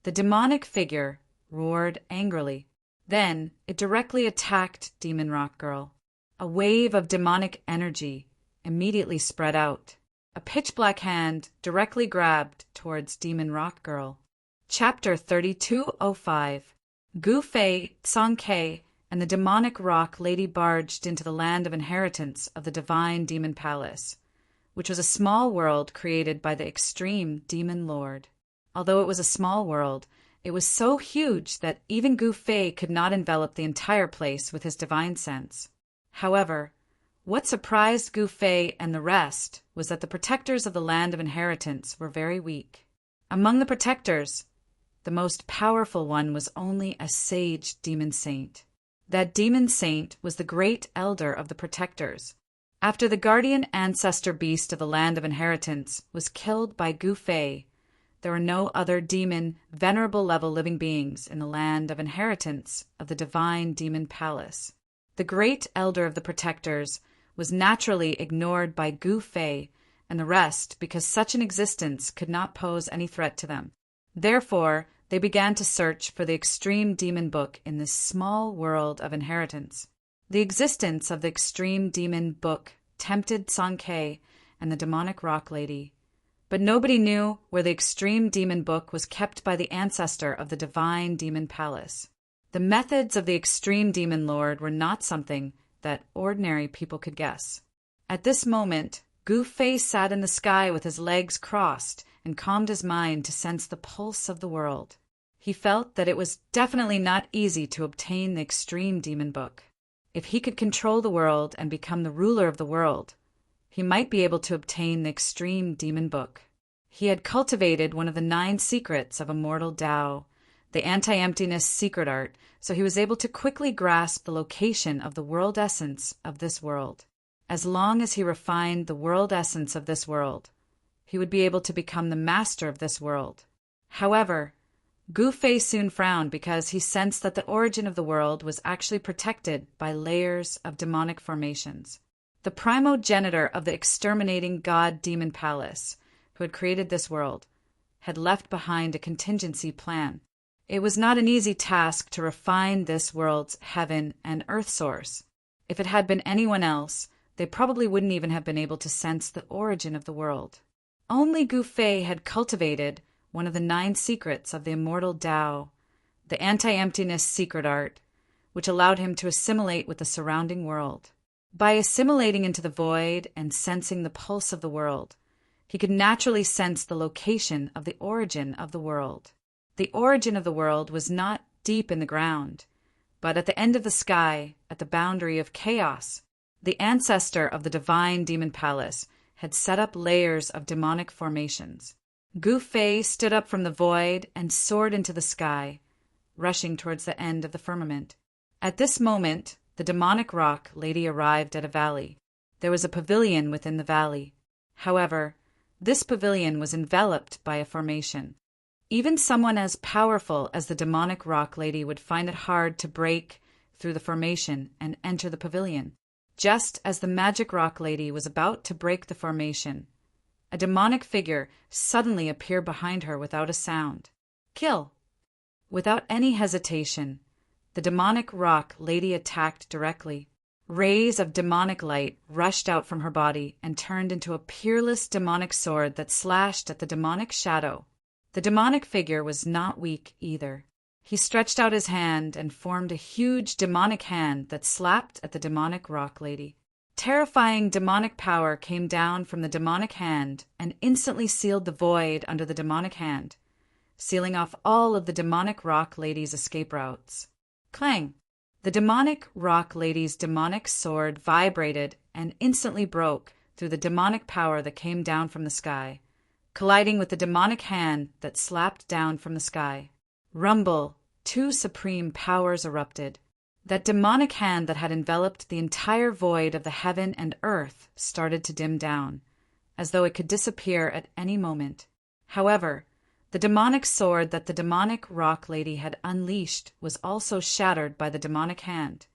The demonic figure roared angrily. Then it directly attacked Demon Rock Girl. A wave of demonic energy immediately spread out. A pitch-black hand directly grabbed towards Demon Rock Girl. Chapter 3205. Gu Fei, Song Ke, and the demonic rock lady barged into the land of inheritance of the divine demon palace, which was a small world created by the extreme demon lord. Although it was a small world, it was so huge that even Gu Fei could not envelop the entire place with his divine sense. However, what surprised Gu Fei and the rest was that the protectors of the land of inheritance were very weak. Among the protectors, the most powerful one was only a sage demon saint. That demon saint was the great elder of the protectors. After the guardian ancestor beast of the land of inheritance was killed by Gu Fei, there were no other demon, venerable level living beings in the land of inheritance of the divine demon palace. The great elder of the protectors was naturally ignored by Gu Fei and the rest because such an existence could not pose any threat to them. Therefore, they began to search for the extreme demon book in this small world of inheritance. The existence of the extreme demon book tempted Song Ke and the demonic rock lady, but nobody knew where the extreme demon book was kept by the ancestor of the divine demon palace. The methods of the extreme demon lord were not something that ordinary people could guess. At this moment, Gu Fei sat in the sky with his legs crossed and calmed his mind to sense the pulse of the world. He felt that it was definitely not easy to obtain the extreme demon book. If he could control the world and become the ruler of the world, he might be able to obtain the extreme demon book. He had cultivated one of the 9 secrets of immortal Tao, the anti-emptiness secret art, so he was able to quickly grasp the location of the world essence of this world. As long as he refined the world essence of this world, he would be able to become the master of this world. However, Gu Fei soon frowned because he sensed that the origin of the world was actually protected by layers of demonic formations. The primogenitor of the exterminating god demon palace, who had created this world, had left behind a contingency plan. It was not an easy task to refine this world's heaven and earth source. If it had been anyone else, they probably wouldn't even have been able to sense the origin of the world. Only Gu Fei had cultivated one of the 9 secrets of the immortal Tao, the anti-emptiness secret art, which allowed him to assimilate with the surrounding world. By assimilating into the void and sensing the pulse of the world, he could naturally sense the location of the origin of the world. The origin of the world was not deep in the ground, but at the end of the sky, at the boundary of chaos. The ancestor of the divine demon palace had set up layers of demonic formations. Gu Fei stood up from the void and soared into the sky, rushing towards the end of the firmament. At this moment, the demonic rock lady arrived at a valley. There was a pavilion within the valley. However, this pavilion was enveloped by a formation. Even someone as powerful as the demonic rock lady would find it hard to break through the formation and enter the pavilion. Just as the magic rock lady was about to break the formation, a demonic figure suddenly appeared behind her without a sound. Kill! Without any hesitation, the demonic rock lady attacked directly. Rays of demonic light rushed out from her body and turned into a peerless demonic sword that slashed at the demonic shadow. The demonic figure was not weak either. He stretched out his hand and formed a huge demonic hand that slapped at the demonic rock lady. Terrifying demonic power came down from the demonic hand and instantly sealed the void under the demonic hand, sealing off all of the demonic rock lady's escape routes. Clang! The demonic rock lady's demonic sword vibrated and instantly broke through the demonic power that came down from the sky, colliding with the demonic hand that slapped down from the sky. Rumble! 2 supreme powers erupted. That demonic hand that had enveloped the entire void of the heaven and earth started to dim down, as though it could disappear at any moment. However, the demonic sword that the demonic rock lady had unleashed was also shattered by the demonic hand.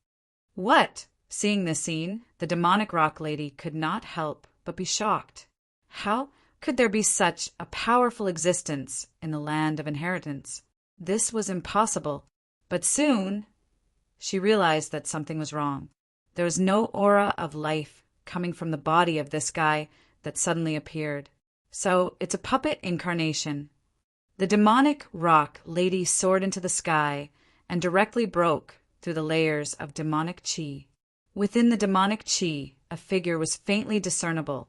What? Seeing this scene, the demonic rock lady could not help but be shocked. How could there be such a powerful existence in the land of inheritance? This was impossible, but soon she realized that something was wrong. There was no aura of life coming from the body of this guy that suddenly appeared. So it's a puppet incarnation. The demonic rock lady soared into the sky and directly broke through the layers of demonic chi. Within the demonic chi, a figure was faintly discernible,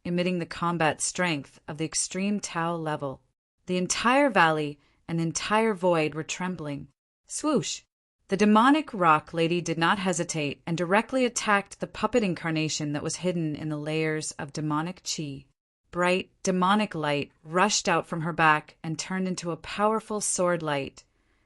emitting the combat strength of the extreme Tao level. The entire valley and the entire void were trembling. Swoosh! The demonic rock lady did not hesitate and directly attacked the puppet incarnation that was hidden in the layers of demonic chi. Bright, demonic light rushed out from her back and turned into a powerful sword light,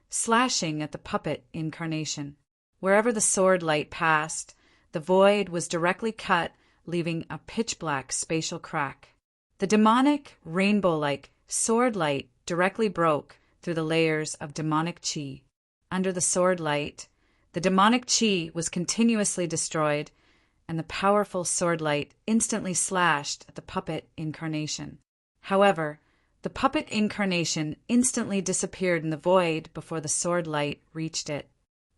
slashing at the puppet incarnation. Wherever the sword light passed, the void was directly cut, leaving a pitch-black spatial crack. The demonic, rainbow-like sword light directly broke through the layers of demonic chi. Under the sword light, the demonic chi was continuously destroyed, and the powerful sword light instantly slashed at the puppet incarnation. However, the puppet incarnation instantly disappeared in the void before the sword light reached it.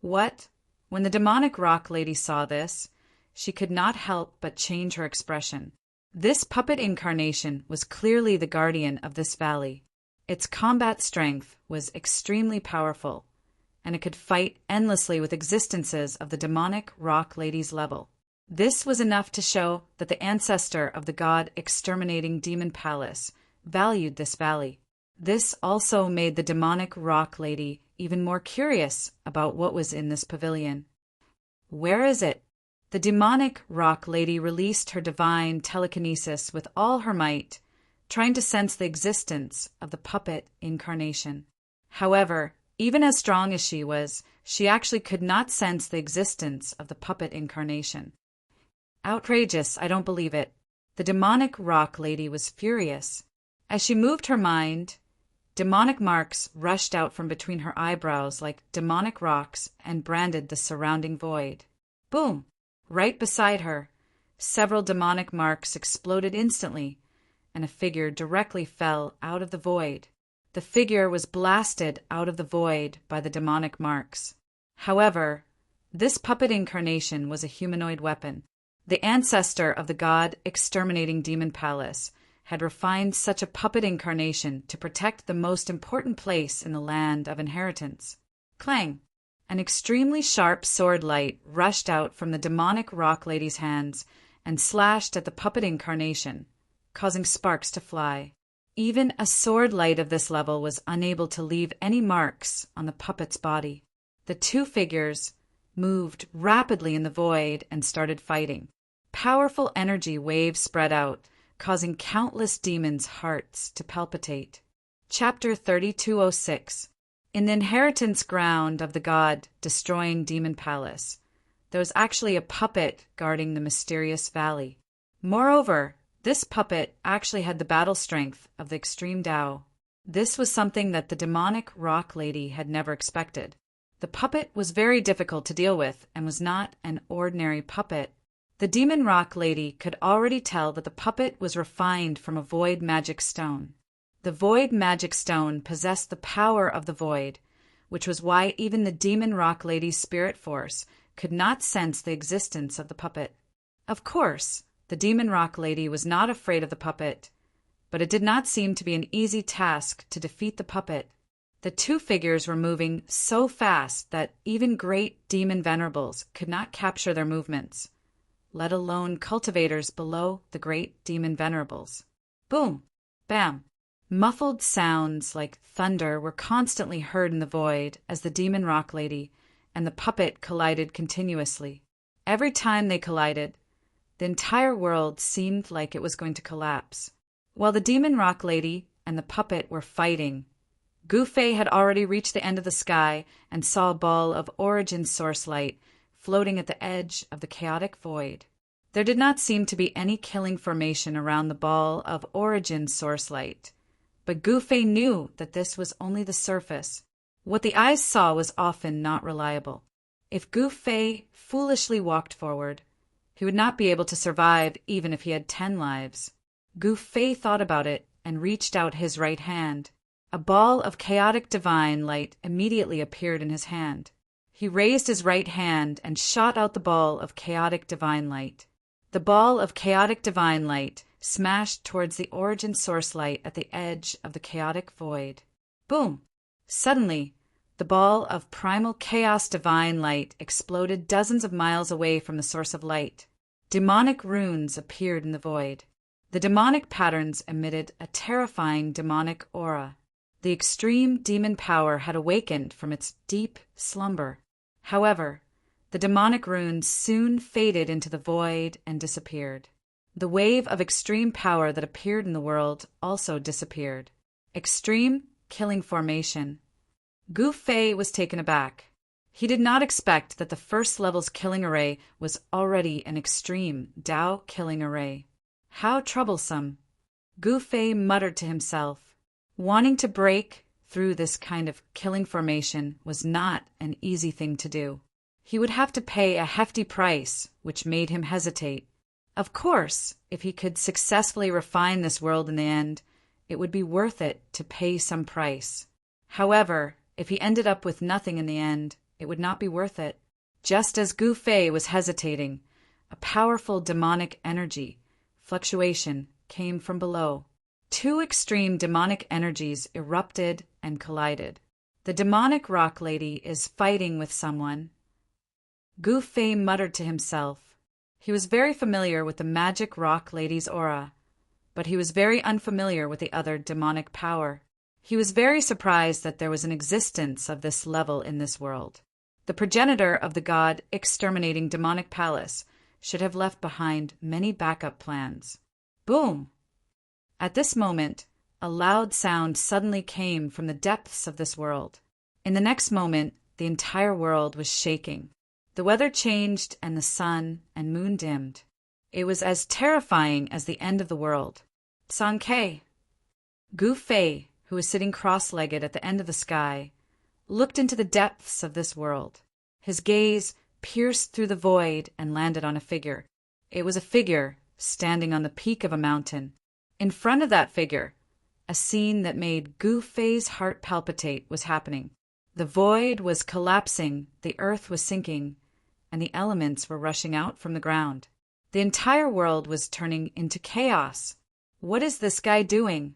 What? When the demonic rock lady saw this, she could not help but change her expression. This puppet incarnation was clearly the guardian of this valley. Its combat strength was extremely powerful, and it could fight endlessly with existences of the demonic rock lady's level. This was enough to show that the ancestor of the god exterminating demon palace valued this valley. This also made the demonic rock lady even more curious about what was in this pavilion. Where is it? The demonic rock lady released her divine telekinesis with all her might, trying to sense the existence of the puppet incarnation. However, even as strong as she was, she actually could not sense the existence of the puppet incarnation. Outrageous, I don't believe it. The demonic rock lady was furious. As she moved her mind, demonic marks rushed out from between her eyebrows like demonic rocks and branded the surrounding void. Boom! Right beside her, several demonic marks exploded instantly, and a figure directly fell out of the void. The figure was blasted out of the void by the demonic marks. However, this puppet incarnation was a humanoid weapon. The ancestor of the god exterminating demon palace had refined such a puppet incarnation to protect the most important place in the land of inheritance. Clang! An extremely sharp sword light rushed out from the demonic rock lady's hands and slashed at the puppet incarnation, causing sparks to fly. Even a sword light of this level was unable to leave any marks on the puppet's body. The two figures moved rapidly in the void and started fighting. Powerful energy waves spread out, causing countless demons' hearts to palpitate. Chapter 3206. In the inheritance ground of the god destroying demon palace, there was actually a puppet guarding the mysterious valley. Moreover, this puppet actually had the battle strength of the extreme Tao. This was something that the demonic rock lady had never expected. The puppet was very difficult to deal with and was not an ordinary puppet. The demon rock lady could already tell that the puppet was refined from a void magic stone. The void magic stone possessed the power of the void, which was why even the demon rock lady's spirit force could not sense the existence of the puppet. Of course, the demon rock lady was not afraid of the puppet, but it did not seem to be an easy task to defeat the puppet. The two figures were moving so fast that even great demon venerables could not capture their movements, let alone cultivators below the great demon venerables. Boom! Bam! Muffled sounds like thunder were constantly heard in the void as the demon rock lady and the puppet collided continuously. Every time they collided, the entire world seemed like it was going to collapse. While the demon rock lady and the puppet were fighting, Gufei had already reached the end of the sky and saw a ball of origin source light floating at the edge of the chaotic void. There did not seem to be any killing formation around the ball of origin source light, but Gufei knew that this was only the surface. What the eyes saw was often not reliable. If Gufei foolishly walked forward, he would not be able to survive even if he had 10 lives. Gufei thought about it and reached out his right hand. A ball of chaotic divine light immediately appeared in his hand. He raised his right hand and shot out the ball of chaotic divine light. The ball of chaotic divine light smashed towards the origin source light at the edge of the chaotic void. Boom! Suddenly, The ball of primal chaos divine light exploded dozens of miles away from the source of light. Demonic runes appeared in the void. The demonic patterns emitted a terrifying demonic aura. The extreme demon power had awakened from its deep slumber. However, the demonic runes soon faded into the void and disappeared. The wave of extreme power that appeared in the world also disappeared. Extreme killing formation. Gu Fei was taken aback. He did not expect that the first level's killing array was already an extreme Dao killing array. How troublesome. Gu Fei muttered to himself. Wanting to break through this kind of killing formation was not an easy thing to do. He would have to pay a hefty price, which made him hesitate. Of course, if he could successfully refine this world in the end, it would be worth it to pay some price. However, if he ended up with nothing in the end, it would not be worth it. Just as Gu Fei was hesitating, a powerful demonic energy fluctuation came from below. Two extreme demonic energies erupted and collided. The demonic rock lady is fighting with someone. Gu Fei muttered to himself. He was very familiar with the magic rock lady's aura, but he was very unfamiliar with the other demonic power. He was very surprised that there was an existence of this level in this world. The progenitor of the god exterminating demonic palace should have left behind many backup plans. Boom! At this moment, a loud sound suddenly came from the depths of this world. In the next moment, the entire world was shaking. The weather changed and the sun and moon dimmed. It was as terrifying as the end of the world. Sankei. Gu Fei, who was sitting cross-legged at the end of the sky, looked into the depths of this world. His gaze pierced through the void and landed on a figure. It was a figure standing on the peak of a mountain. In front of that figure, a scene that made Gu Fei's heart palpitate was happening. The void was collapsing, the earth was sinking, and the elements were rushing out from the ground. The entire world was turning into chaos. What is this guy doing?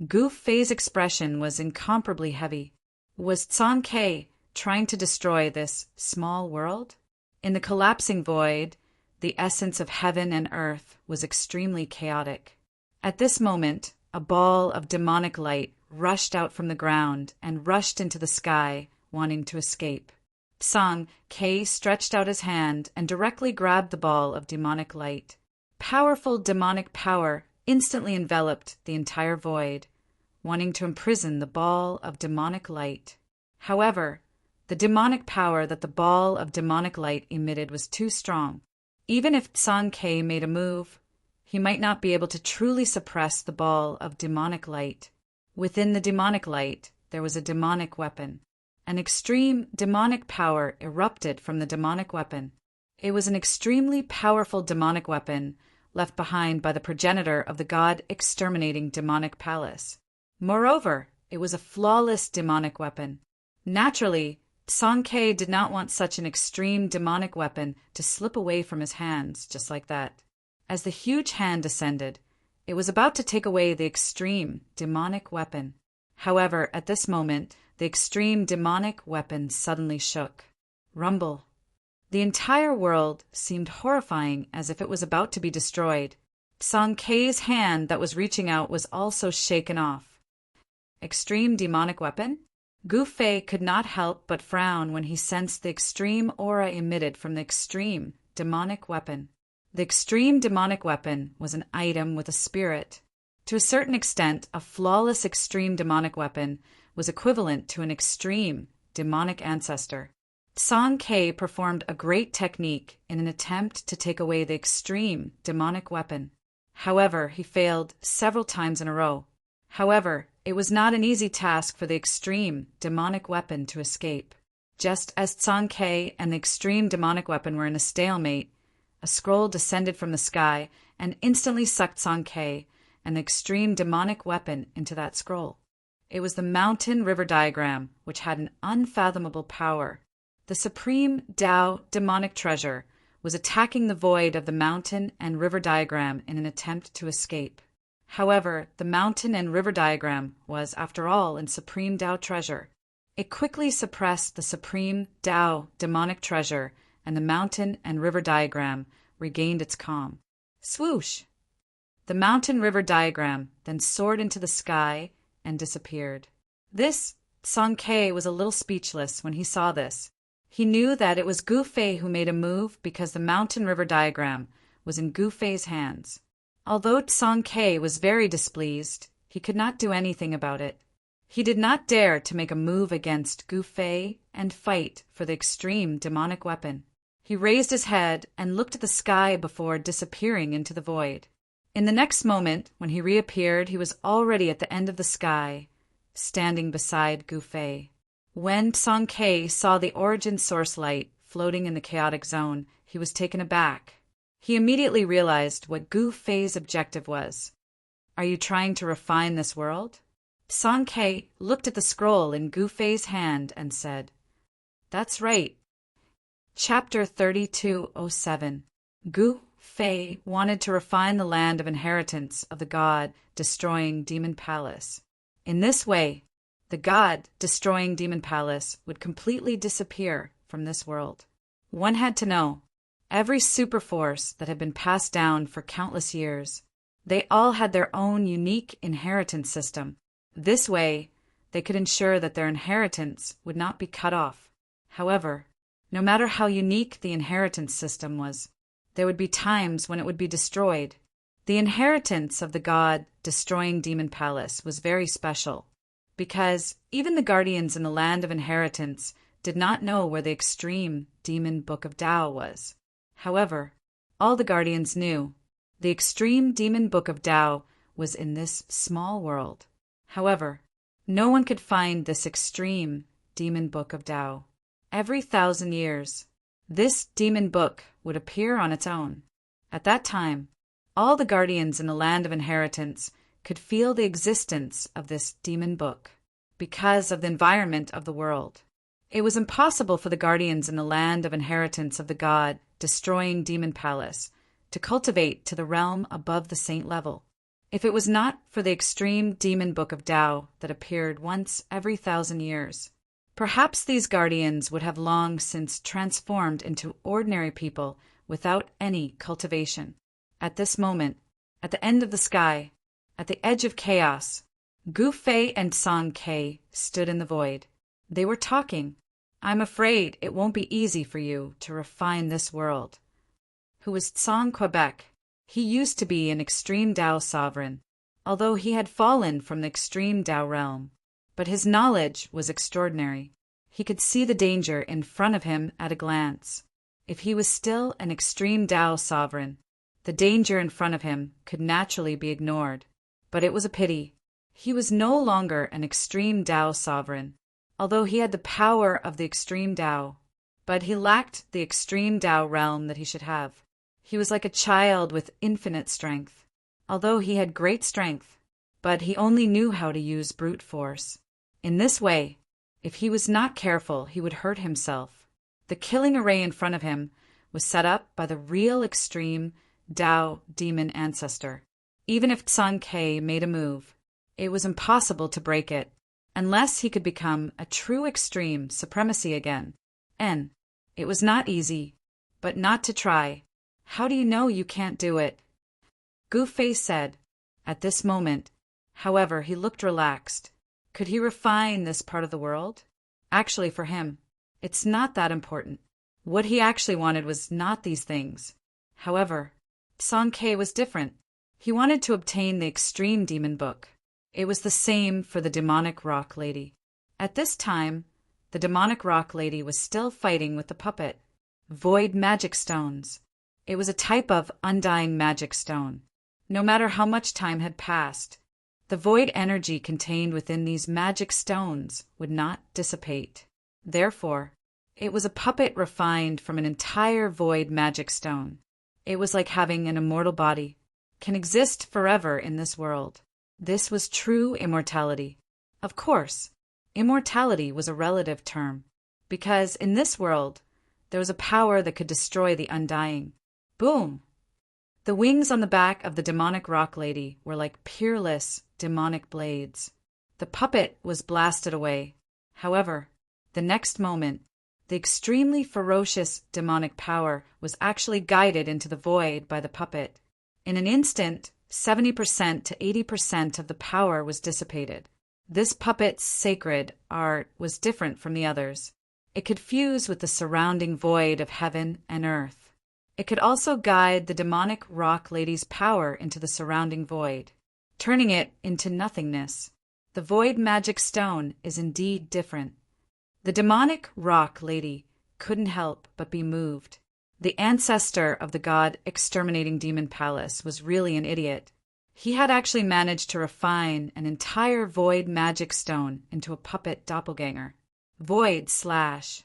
Gu Fei's expression was incomparably heavy. Was Sankei trying to destroy this small world? In the collapsing void, the essence of heaven and earth was extremely chaotic. At this moment, a ball of demonic light rushed out from the ground and rushed into the sky, wanting to escape. Sankei stretched out his hand and directly grabbed the ball of demonic light. Powerful demonic power instantly enveloped the entire void, wanting to imprison the ball of demonic light. However, the demonic power that the ball of demonic light emitted was too strong. Even if Sankei made a move, he might not be able to truly suppress the ball of demonic light. Within the demonic light, there was a demonic weapon. An extreme demonic power erupted from the demonic weapon. It was an extremely powerful demonic weapon left behind by the progenitor of the god-exterminating demonic palace. Moreover, it was a flawless demonic weapon. Naturally, Sankei did not want such an extreme demonic weapon to slip away from his hands just like that. As the huge hand descended, it was about to take away the extreme demonic weapon. However, at this moment, the extreme demonic weapon suddenly shook. Rumble. The entire world seemed horrifying, as if it was about to be destroyed. Sankei's hand that was reaching out was also shaken off. Extreme demonic weapon? Gu Fei could not help but frown when he sensed the extreme aura emitted from the extreme demonic weapon. The extreme demonic weapon was an item with a spirit. To a certain extent, a flawless extreme demonic weapon was equivalent to an extreme demonic ancestor. Sankei performed a great technique in an attempt to take away the extreme demonic weapon. However, he failed several times in a row. However, it was not an easy task for the extreme demonic weapon to escape. Just as Sankei and the extreme demonic weapon were in a stalemate, a scroll descended from the sky and instantly sucked Sankei and the extreme demonic weapon into that scroll. It was the mountain river diagram, which had an unfathomable power. The supreme Tao demonic treasure was attacking the void of the mountain and river diagram in an attempt to escape. However, the mountain and river diagram was, after all, in supreme Tao treasure. It quickly suppressed the supreme Tao demonic treasure, and the mountain and river diagram regained its calm. Swoosh! The mountain river diagram then soared into the sky and disappeared. Song Ke was a little speechless when he saw this. He knew that it was Gu Fei who made a move because the mountain river diagram was in Gu Fei's hands. Although Song Ke was very displeased, he could not do anything about it. He did not dare to make a move against Gu Fei and fight for the extreme demonic weapon. He raised his head and looked at the sky before disappearing into the void. In the next moment, when he reappeared, he was already at the end of the sky, standing beside Gu Fei. When Song Ke saw the origin source light floating in the chaotic zone, he was taken aback. He immediately realized what Gu Fei's objective was. Are you trying to refine this world? Song Ke looked at the scroll in Gu Fei's hand and said, That's right. Chapter 3207. Gu Fei wanted to refine the land of inheritance of the god-destroying demon palace. In this way, the god-destroying demon palace would completely disappear from this world. One had to know, every superforce that had been passed down for countless years, they all had their own unique inheritance system. This way, they could ensure that their inheritance would not be cut off. However, no matter how unique the inheritance system was, there would be times when it would be destroyed. The inheritance of the god-destroying demon palace was very special, because even the guardians in the land of inheritance did not know where the extreme demon book of Tao was. However, all the guardians knew the extreme demon book of Tao was in this small world. However, no one could find this extreme demon book of Tao. Every 1,000 years, this demon book would appear on its own. At that time, all the guardians in the land of inheritance could feel the existence of this demon book because of the environment of the world. It was impossible for the guardians in the land of inheritance of the god-destroying demon palace to cultivate to the realm above the saint level, if it was not for the extreme demon book of Tao that appeared once every 1,000 years. Perhaps these guardians would have long since transformed into ordinary people without any cultivation. At this moment, at the end of the sky, at the edge of chaos, Gu Fei and Song Ke stood in the void. They were talking. I'm afraid it won't be easy for you to refine this world. Who was Tsong Quebec? He used to be an extreme Tao sovereign, although he had fallen from the extreme Tao realm. But his knowledge was extraordinary. He could see the danger in front of him at a glance. If he was still an extreme Tao sovereign, the danger in front of him could naturally be ignored. But it was a pity. He was no longer an extreme Tao sovereign, although he had the power of the extreme Tao. But he lacked the extreme Tao realm that he should have. He was like a child with infinite strength, although he had great strength, but he only knew how to use brute force. In this way, if he was not careful, he would hurt himself. The killing array in front of him was set up by the real extreme Tao demon ancestor. Even if Tsong Ke made a move, it was impossible to break it, unless he could become a true extreme supremacy again. And it was not easy, but not to try. How do you know you can't do it? Gu Fei said. At this moment, however, he looked relaxed. Could he refine this part of the world? Actually, for him, it's not that important. What he actually wanted was not these things. However, Song Ke was different. He wanted to obtain the extreme demon book. It was the same for the demonic rock lady. At this time, the demonic rock lady was still fighting with the puppet. Void magic stones. It was a type of undying magic stone. No matter how much time had passed, the void energy contained within these magic stones would not dissipate. Therefore, it was a puppet refined from an entire void magic stone. It was like having an immortal body, can exist forever in this world. This was true immortality. Of course, immortality was a relative term, because in this world, there was a power that could destroy the undying. Boom! The wings on the back of the demonic rock lady were like peerless demonic blades. The puppet was blasted away. However, the next moment, the extremely ferocious demonic power was actually guided into the void by the puppet. In an instant, 70% to 80% of the power was dissipated. This puppet's sacred art was different from the others. It could fuse with the surrounding void of heaven and earth. It could also guide the demonic rock lady's power into the surrounding void, turning it into nothingness. The void magic stone is indeed different. The demonic rock lady couldn't help but be moved. The ancestor of the god exterminating demon palace was really an idiot. He had actually managed to refine an entire void magic stone into a puppet doppelganger. Void slash.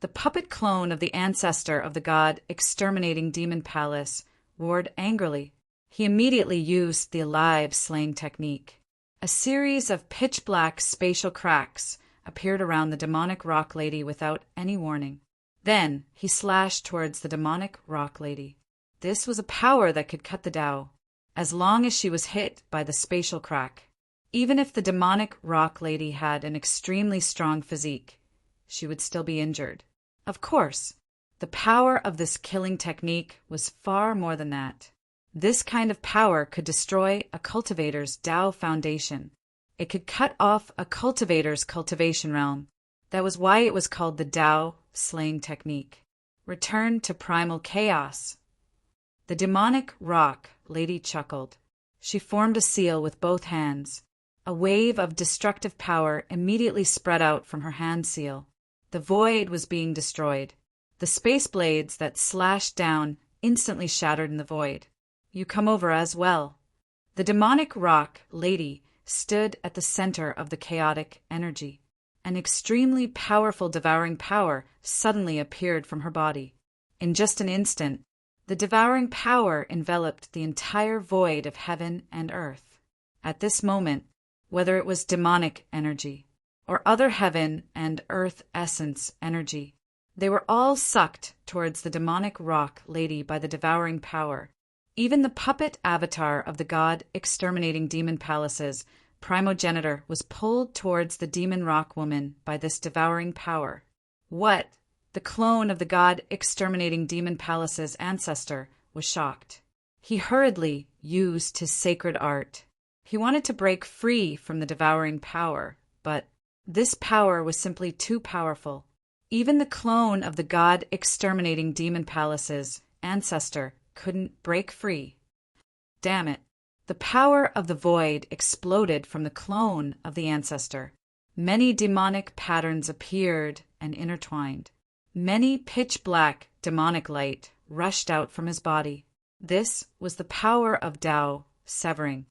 The puppet clone of the ancestor of the god exterminating demon palace roared angrily. He immediately used the alive slaying technique. A series of pitch-black spatial cracks appeared around the demonic rock lady without any warning. Then he slashed towards the demonic rock lady. This was a power that could cut the Tao, as long as she was hit by the spatial crack. Even if the demonic rock lady had an extremely strong physique, she would still be injured. Of course, the power of this killing technique was far more than that. This kind of power could destroy a cultivator's Tao foundation. It could cut off a cultivator's cultivation realm. That was why it was called the Tao slaying technique. Return to primal chaos. The demonic rock lady chuckled. She formed a seal with both hands. A wave of destructive power immediately spread out from her hand seal. The void was being destroyed. The space blades that slashed down instantly shattered in the void. You come over as well. The demonic rock lady stood at the center of the chaotic energy. An extremely powerful devouring power suddenly appeared from her body. In just an instant, the devouring power enveloped the entire void of heaven and earth. At this moment, whether it was demonic energy or other heaven and earth essence energy, they were all sucked towards the demonic rock lady by the devouring power. Even the puppet avatar of the god exterminating demon palaces, primogenitor, was pulled towards the demon rock woman by this devouring power. What? The clone of the god exterminating demon palace's ancestor was shocked. He hurriedly used his sacred art. He wanted to break free from the devouring power, but this power was simply too powerful. Even the clone of the god exterminating demon palace's ancestor couldn't break free. Damn it. The power of the void exploded from the clone of the ancestor. Many demonic patterns appeared and intertwined. Many pitch-black demonic light rushed out from his body. This was the power of Tao severing.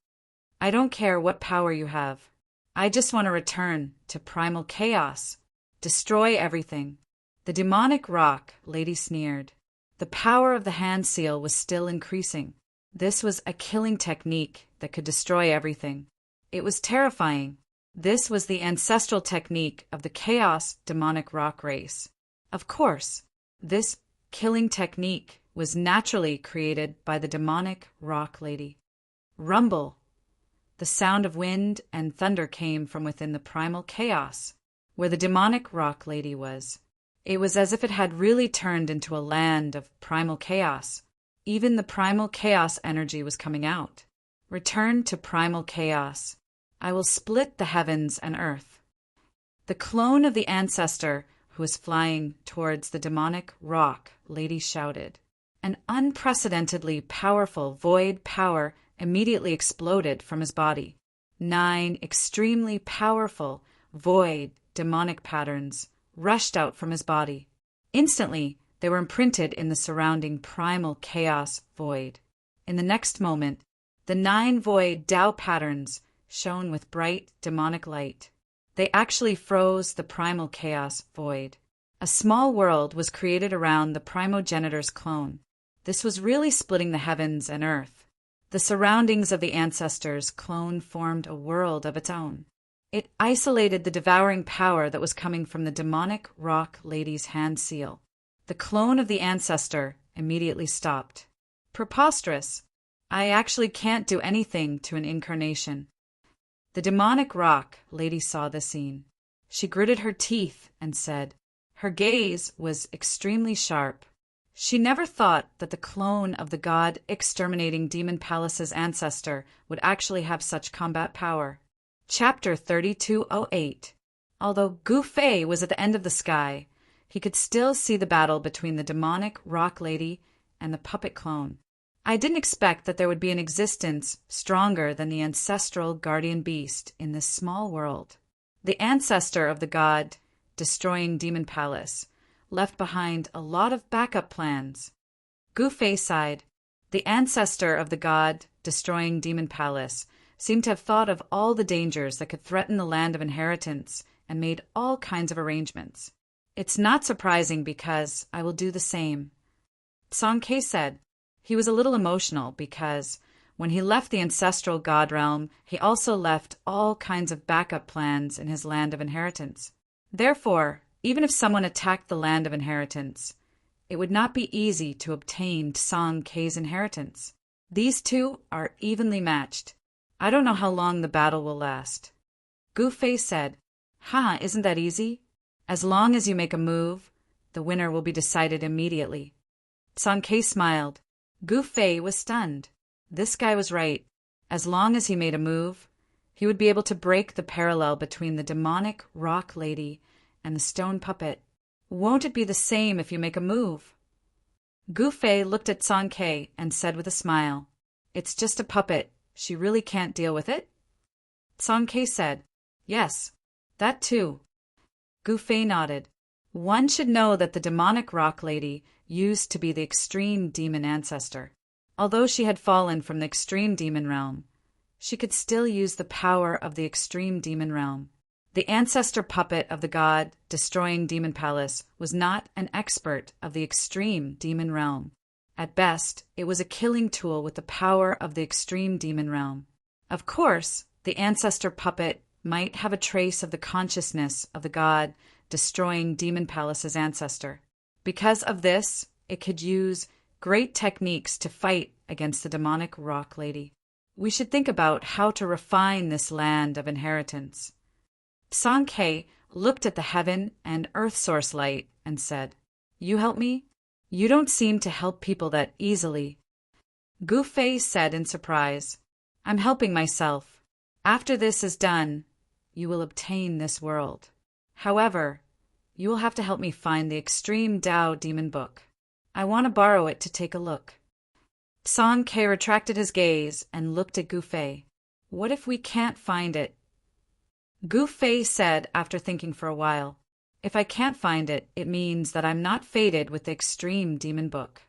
I don't care what power you have. I just want to return to primal chaos. Destroy everything. The demonic rock lady sneered. The power of the hand seal was still increasing. This was a killing technique that could destroy everything. It was terrifying. This was the ancestral technique of the chaos demonic rock race. Of course, this killing technique was naturally created by the demonic rock lady. Rumble. The sound of wind and thunder came from within the primal chaos, where the demonic rock lady was. It was as if it had really turned into a land of primal chaos. Even the primal chaos energy was coming out. Return to primal chaos. I will split the heavens and earth. The clone of the ancestor who was flying towards the demonic rock lady shouted. An unprecedentedly powerful void power immediately exploded from his body. 9 extremely powerful void demonic patterns rushed out from his body. Instantly, they were imprinted in the surrounding primal chaos void. In the next moment, the 9 void Tao patterns shone with bright demonic light. They actually froze the primal chaos void. A small world was created around the primogenitor's clone. This was really splitting the heavens and earth. The surroundings of the ancestor's clone formed a world of its own. It isolated the devouring power that was coming from the demonic rock lady's hand seal. The clone of the ancestor immediately stopped. Preposterous. I actually can't do anything to an incarnation. The demonic rock lady saw the scene. She gritted her teeth and said. Her gaze was extremely sharp. She never thought that the clone of the god-exterminating Demon Palace's ancestor would actually have such combat power. Chapter 3208. Although Gu Fei was at the end of the sky, he could still see the battle between the demonic rock lady and the puppet clone. I didn't expect that there would be an existence stronger than the ancestral guardian beast in this small world. The ancestor of the god-destroying Demon Palace left behind a lot of backup plans. Gu Fei sighed. The ancestor of the god-destroying Demon Palace seemed to have thought of all the dangers that could threaten the land of inheritance and made all kinds of arrangements. It's not surprising because I will do the same. Song Ke said. He was a little emotional because when he left the ancestral god realm, he also left all kinds of backup plans in his land of inheritance. Therefore, even if someone attacked the land of inheritance, it would not be easy to obtain Song Ke's inheritance. These two are evenly matched. I don't know how long the battle will last. Gu Fei said, isn't that easy? As long as you make a move, the winner will be decided immediately. Song Ke smiled. Gu Fei was stunned. This guy was right. As long as he made a move, he would be able to break the parallel between the demonic rock lady and the stone puppet. Won't it be the same if you make a move? Gu Fei looked at Song Ke and said with a smile, It's just a puppet. She really can't deal with it? Song Ke said, Yes, that too. Gu Fei nodded. One should know that the demonic rock lady used to be the extreme demon ancestor. Although she had fallen from the extreme demon realm, she could still use the power of the extreme demon realm. The ancestor puppet of the god-destroying Demon Palace was not an expert of the extreme demon realm. At best, it was a killing tool with the power of the extreme demon realm. Of course, the ancestor puppet might have a trace of the consciousness of the god-destroying Demon Palace's ancestor. Because of this, it could use great techniques to fight against the demonic rock lady. We should think about how to refine this land of inheritance. Song Ke looked at the heaven and earth source light and said, You help me? You don't seem to help people that easily. Gu Fei said in surprise, I'm helping myself. After this is done, you will obtain this world. However, you will have to help me find the Extreme Tao Demon Book. I want to borrow it to take a look. Song Ke retracted his gaze and looked at Gu Fei. What if we can't find it? Gu Fei said after thinking for a while, If I can't find it, it means that I'm not fated with the Extreme Demon Book.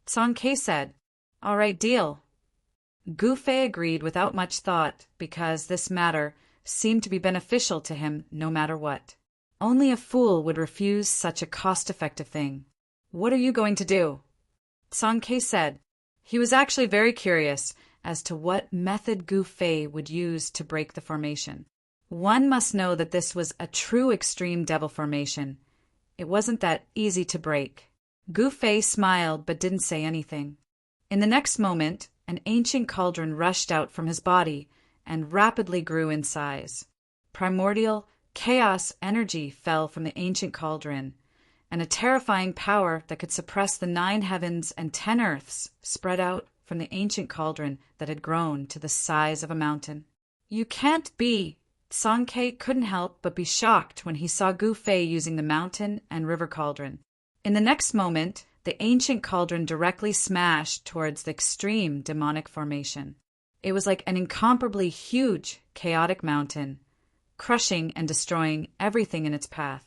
Song Ke said, All right, deal. Gu Fei agreed without much thought because this matter seemed to be beneficial to him no matter what. Only a fool would refuse such a cost-effective thing. What are you going to do? Song Ke said. He was actually very curious as to what method Gu Fei would use to break the formation. One must know that this was a true extreme devil formation. It wasn't that easy to break. Gu Fei smiled but didn't say anything. In the next moment, an ancient cauldron rushed out from his body and rapidly grew in size. Primordial chaos energy fell from the ancient cauldron, and a terrifying power that could suppress the 9 heavens and 10 earths spread out from the ancient cauldron that had grown to the size of a mountain. You can't be! Song Ke couldn't help but be shocked when he saw Gu Fei using the mountain and river cauldron. In the next moment, the ancient cauldron directly smashed towards the extreme demonic formation. It was like an incomparably huge, chaotic mountain, crushing and destroying everything in its path.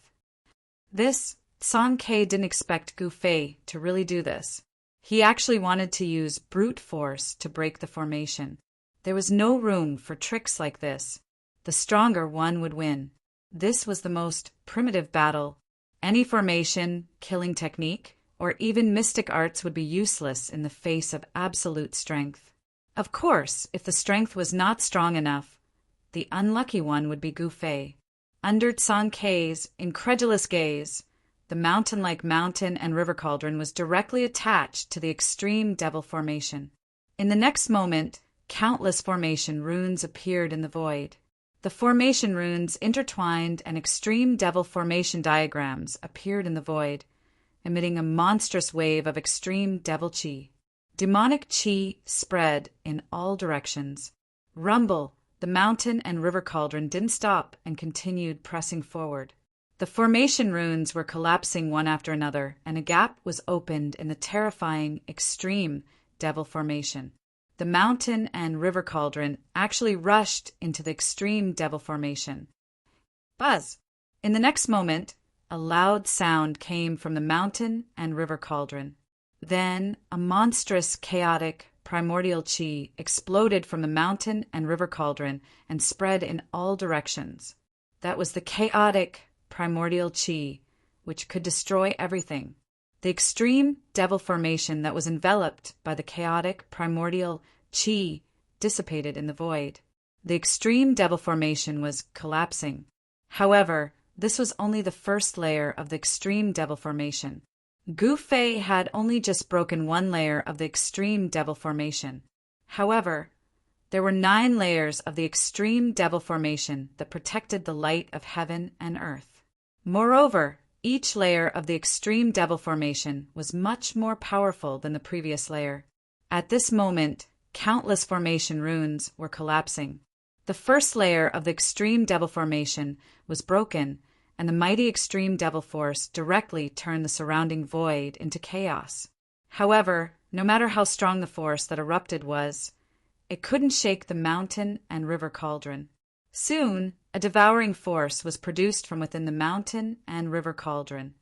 Song Ke didn't expect Gu Fei to really do this. He actually wanted to use brute force to break the formation. There was no room for tricks like this. The stronger one would win. This was the most primitive battle. Any formation, killing technique, or even mystic arts would be useless in the face of absolute strength. Of course, if the strength was not strong enough, the unlucky one would be Gu Fei. Under Song Ke's incredulous gaze, the mountain-like mountain and river cauldron was directly attached to the extreme devil formation. In the next moment, countless formation runes appeared in the void. The formation runes intertwined and extreme devil formation diagrams appeared in the void, emitting a monstrous wave of extreme devil chi. Demonic chi spread in all directions. Rumble, the mountain and river cauldron didn't stop and continued pressing forward. The formation runes were collapsing one after another, and a gap was opened in the terrifying extreme devil formation. The mountain and river cauldron actually rushed into the extreme devil formation. Buzz! In the next moment, a loud sound came from the mountain and river cauldron. Then a monstrous, chaotic, primordial chi exploded from the mountain and river cauldron and spread in all directions. That was the chaotic, primordial chi, which could destroy everything. The extreme devil formation that was enveloped by the chaotic, primordial chi dissipated in the void. The extreme devil formation was collapsing. However, this was only the first layer of the extreme devil formation. Gu Fei had only just broken one layer of the extreme devil formation. However, there were 9 layers of the extreme devil formation that protected the light of heaven and earth. Moreover, each layer of the extreme devil formation was much more powerful than the previous layer. At this moment, countless formation runes were collapsing. The first layer of the extreme devil formation was broken, and the mighty extreme devil force directly turned the surrounding void into chaos. However, no matter how strong the force that erupted was, it couldn't shake the mountain and river cauldron. Soon, a devouring force was produced from within the mountain and river cauldron.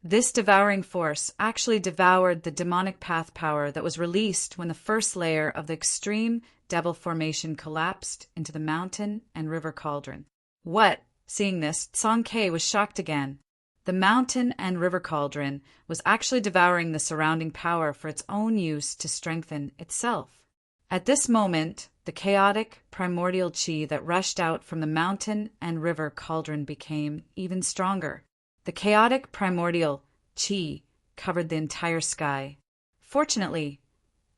This devouring force actually devoured the demonic path power that was released when the first layer of the extreme devil formation collapsed into the mountain and river cauldron. What? Seeing this, Song Ke was shocked again. The mountain and river cauldron was actually devouring the surrounding power for its own use to strengthen itself. At this moment, the chaotic, primordial chi that rushed out from the mountain and river cauldron became even stronger. The chaotic, primordial chi covered the entire sky. Fortunately,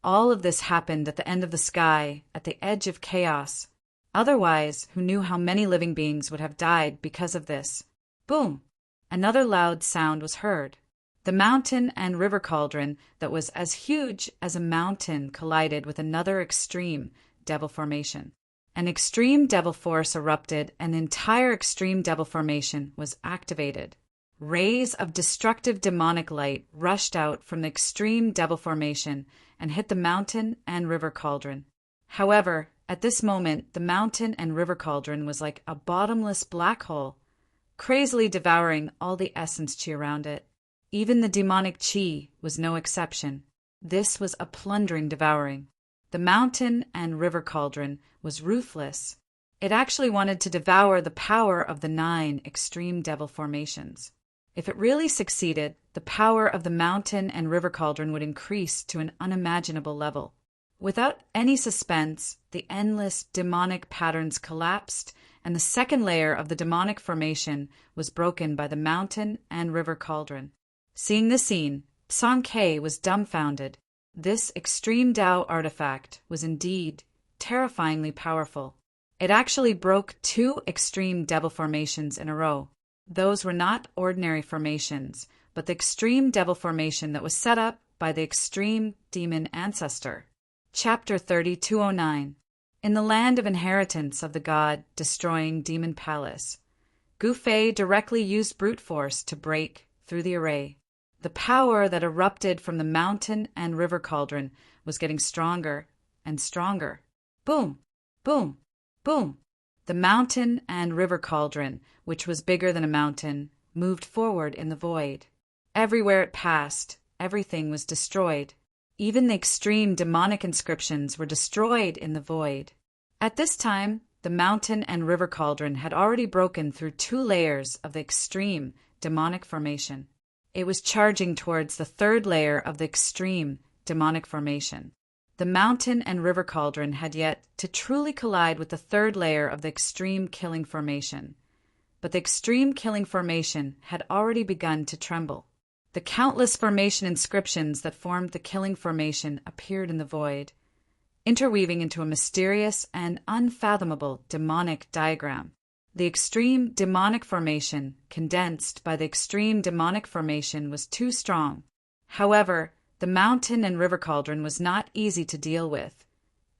all of this happened at the end of the sky, at the edge of chaos. Otherwise, who knew how many living beings would have died because of this? Boom! Another loud sound was heard. The mountain and river cauldron that was as huge as a mountain collided with another extreme devil formation. An extreme devil force erupted, and the entire extreme devil formation was activated. Rays of destructive demonic light rushed out from the extreme devil formation and hit the mountain and river cauldron. However, at this moment, the mountain and river cauldron was like a bottomless black hole, crazily devouring all the essence chi around it. Even the demonic chi was no exception. This was a plundering devouring. The mountain and river cauldron was ruthless. It actually wanted to devour the power of the 9 extreme devil formations. If it really succeeded, the power of the mountain and river cauldron would increase to an unimaginable level. Without any suspense, the endless demonic patterns collapsed, and the second layer of the demonic formation was broken by the mountain and river cauldron. Seeing the scene, Song Ke was dumbfounded. This extreme Tao artifact was indeed terrifyingly powerful. It actually broke 2 extreme devil formations in a row. Those were not ordinary formations, but the extreme devil formation that was set up by the extreme demon ancestor. Chapter 3209. In the land of inheritance of the god destroying demon palace, Gu Fei directly used brute force to break through the array. The power that erupted from the mountain and river cauldron was getting stronger and stronger. Boom! Boom! Boom! The mountain and river cauldron, which was bigger than a mountain, moved forward in the void. Everywhere it passed, everything was destroyed. Even the extreme demonic inscriptions were destroyed in the void. At this time, the mountain and river cauldron had already broken through 2 layers of the extreme demonic formation. It was charging towards the 3rd layer of the extreme demonic formation. The mountain and river cauldron had yet to truly collide with the 3rd layer of the extreme killing formation. But the extreme killing formation had already begun to tremble. The countless formation inscriptions that formed the killing formation appeared in the void, interweaving into a mysterious and unfathomable demonic diagram. The extreme demonic formation, condensed by the extreme demonic formation, was too strong. However, the mountain and river cauldron was not easy to deal with,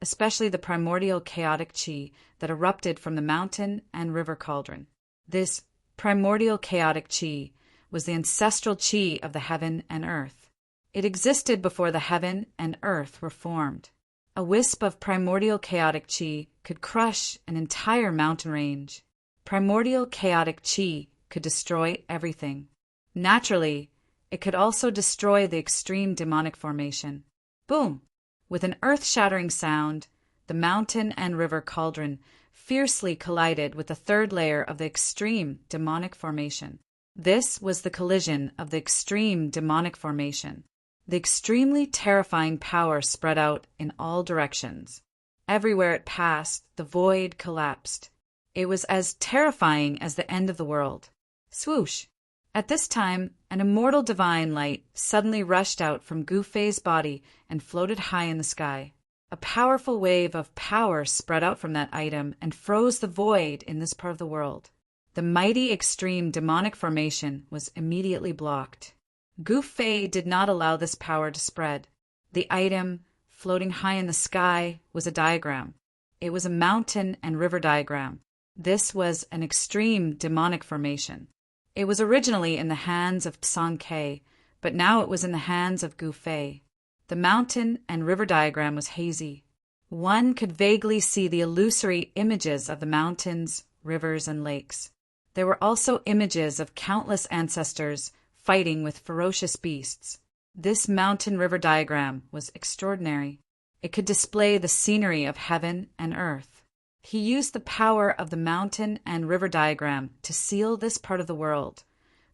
especially the primordial chaotic chi that erupted from the mountain and river cauldron. This primordial chaotic chi was the ancestral chi of the heaven and earth. It existed before the heaven and earth were formed. A wisp of primordial chaotic chi could crush an entire mountain range. Primordial chaotic chi could destroy everything. Naturally, it could also destroy the extreme demonic formation. Boom! With an earth-shattering sound, the mountain and river cauldron fiercely collided with the third layer of the extreme demonic formation. This was the collision of the extreme demonic formation. The extremely terrifying power spread out in all directions. Everywhere it passed, the void collapsed. It was as terrifying as the end of the world. Swoosh! At this time, an immortal divine light suddenly rushed out from Gu Fei's body and floated high in the sky. A powerful wave of power spread out from that item and froze the void in this part of the world. The mighty extreme demonic formation was immediately blocked. Gu Fei did not allow this power to spread. The item, floating high in the sky, was a diagram. It was a mountain and river diagram. This was an extreme demonic formation. It was originally in the hands of Song Ke, but now it was in the hands of Gu Fei. The mountain and river diagram was hazy. One could vaguely see the illusory images of the mountains, rivers, and lakes. There were also images of countless ancestors fighting with ferocious beasts. This mountain-river diagram was extraordinary. It could display the scenery of heaven and earth. He used the power of the mountain and river diagram to seal this part of the world,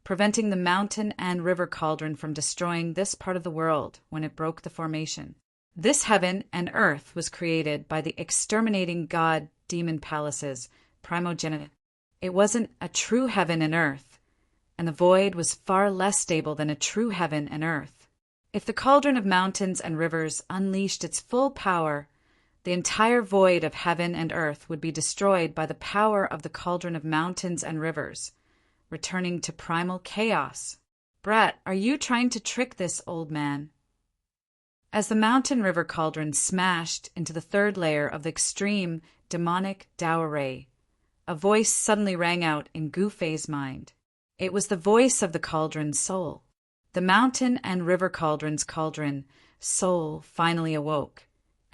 preventing the mountain and river cauldron from destroying this part of the world when it broke the formation. This heaven and earth was created by the exterminating god demon palaces, primogenitor. It wasn't a true heaven and earth, and the void was far less stable than a true heaven and earth. If the cauldron of mountains and rivers unleashed its full power, the entire void of heaven and earth would be destroyed by the power of the cauldron of mountains and rivers, returning to primal chaos. Brat, are you trying to trick this old man? As the mountain-river cauldron smashed into the third layer of the extreme demonic Tao array, a voice suddenly rang out in Gu Fei's mind. It was the voice of the cauldron's soul. The mountain and river cauldron's cauldron soul finally awoke,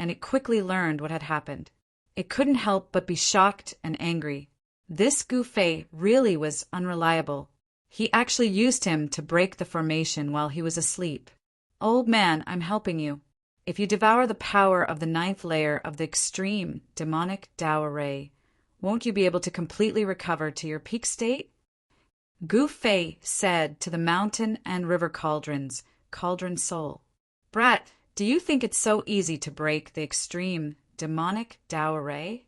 and it quickly learned what had happened. It couldn't help but be shocked and angry. This Gu Fei really was unreliable. He actually used him to break the formation while he was asleep. Old man, I'm helping you. If you devour the power of the ninth layer of the extreme demonic Tao array, won't you be able to completely recover to your peak state? Gu Fei said to the mountain and river cauldron's cauldron soul. Brat, do you think it's so easy to break the extreme demonic Tao array?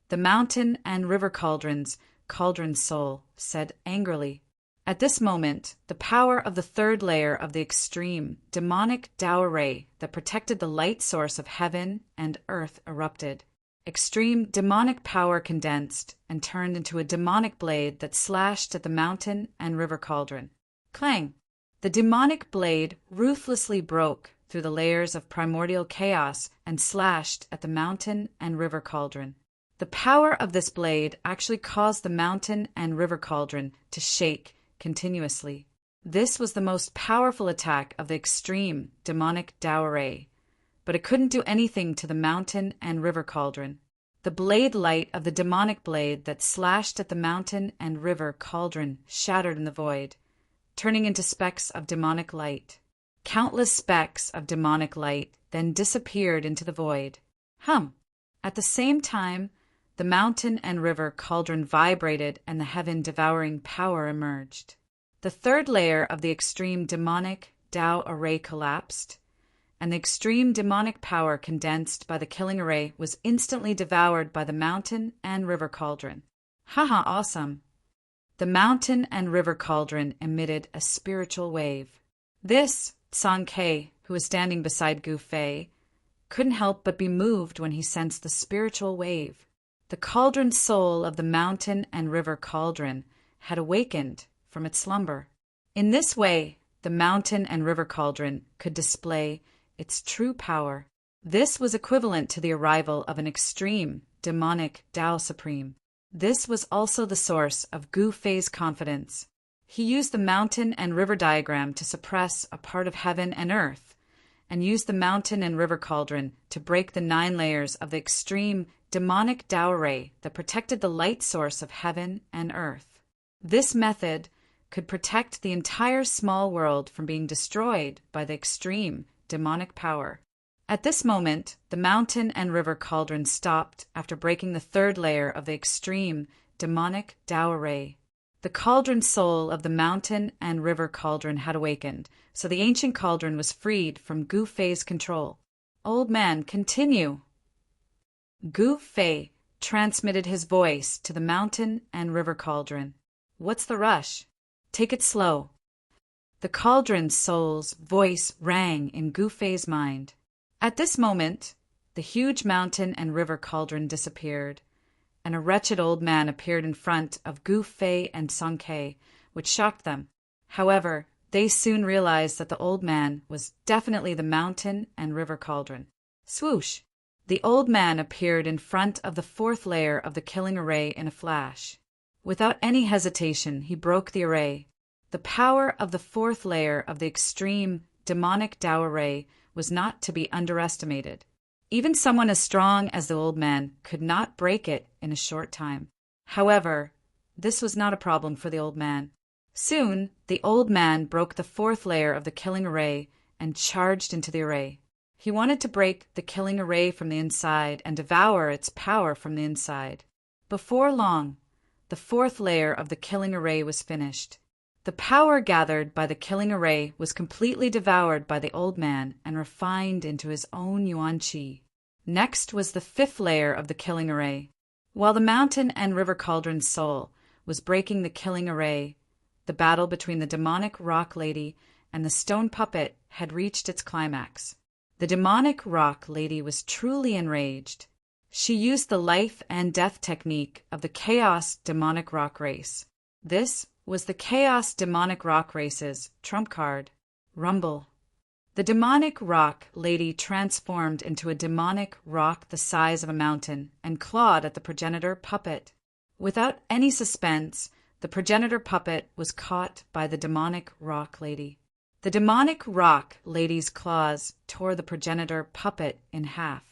The mountain and river cauldron's cauldron soul said angrily. At this moment, the power of the third layer of the extreme demonic Tao array that protected the light source of heaven and earth erupted. Extreme demonic power condensed and turned into a demonic blade that slashed at the mountain and river cauldron. Clang! The demonic blade ruthlessly broke through the layers of primordial chaos and slashed at the mountain and river cauldron. The power of this blade actually caused the mountain and river cauldron to shake continuously. This was the most powerful attack of the extreme demonic Tao array, but it couldn't do anything to the mountain and river cauldron. The blade light of the demonic blade that slashed at the mountain and river cauldron shattered in the void, turning into specks of demonic light. Countless specks of demonic light then disappeared into the void. At the same time, the mountain and river cauldron vibrated and the heaven-devouring power emerged. The third layer of the extreme demonic Tao array collapsed, and the extreme demonic power condensed by the killing array was instantly devoured by the mountain and river cauldron. Haha, awesome! The mountain and river cauldron emitted a spiritual wave. This, Song Ke, who was standing beside Gu Fei, couldn't help but be moved when he sensed the spiritual wave. The cauldron soul of the mountain and river cauldron had awakened from its slumber. In this way, the mountain and river cauldron could display its true power. This was equivalent to the arrival of an extreme, demonic Tao Supreme. This was also the source of Gu Fei's confidence. He used the mountain and river diagram to suppress a part of heaven and earth, and used the mountain and river cauldron to break the 9 layers of the extreme, demonic Tao ray that protected the light source of heaven and earth. This method could protect the entire small world from being destroyed by the extreme, demonic power. At this moment, the mountain and river cauldron stopped after breaking the 3rd layer of the extreme, demonic Tao ray. The cauldron soul of the mountain and river cauldron had awakened, so the ancient cauldron was freed from Gu Fei's control. Old man, continue. Gu Fei transmitted his voice to the mountain and river cauldron. What's the rush? Take it slow. The cauldron soul's voice rang in Gu Fei's mind. At this moment, the huge mountain and river cauldron disappeared, and a wretched old man appeared in front of Gu Fei and Song Ke, which shocked them. However, they soon realized that the old man was definitely the mountain and river cauldron. Swoosh! The old man appeared in front of the 4th layer of the killing array in a flash. Without any hesitation, he broke the array. The power of the 4th layer of the extreme, demonic Tao array was not to be underestimated. Even someone as strong as the old man could not break it in a short time. However, this was not a problem for the old man. Soon, the old man broke the 4th layer of the killing array and charged into the array. He wanted to break the killing array from the inside and devour its power from the inside. Before long, the 4th layer of the killing array was finished. The power gathered by the killing array was completely devoured by the old man and refined into his own yuan qi. Next was the 5th layer of the killing array. While the mountain and river cauldron soul was breaking the killing array, the battle between the demonic rock lady and the stone puppet had reached its climax. The demonic rock lady was truly enraged. She used the life and death technique of the chaos demonic rock race. This was the Chaos Demonic Rock Race's trump card, Rumble. The demonic rock lady transformed into a demonic rock the size of a mountain and clawed at the progenitor puppet. Without any suspense, the progenitor puppet was caught by the demonic rock lady. The demonic rock lady's claws tore the progenitor puppet in half.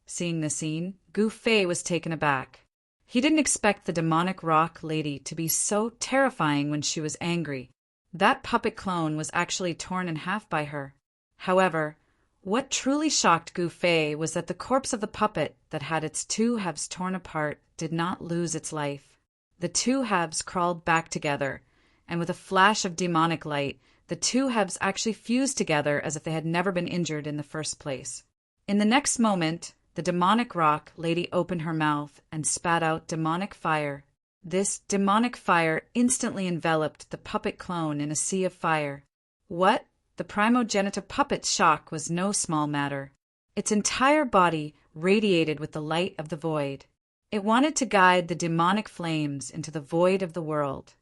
Seeing the scene, Gu Fei was taken aback. He didn't expect the demonic rock lady to be so terrifying when she was angry. That puppet clone was actually torn in half by her. However, what truly shocked Gu Fei was that the corpse of the puppet that had its 2 halves torn apart did not lose its life. The 2 halves crawled back together, and with a flash of demonic light, the 2 halves actually fused together as if they had never been injured in the first place. In the next moment, the demonic rock lady opened her mouth and spat out demonic fire. This demonic fire instantly enveloped the puppet clone in a sea of fire. What? The primogenitor puppet's shock was no small matter. Its entire body radiated with the light of the void. It wanted to guide the demonic flames into the void of the world.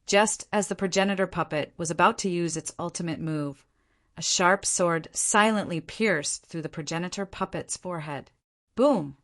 Just as the progenitor puppet was about to use its ultimate move, a sharp sword silently pierced through the progenitor puppet's forehead. Boom!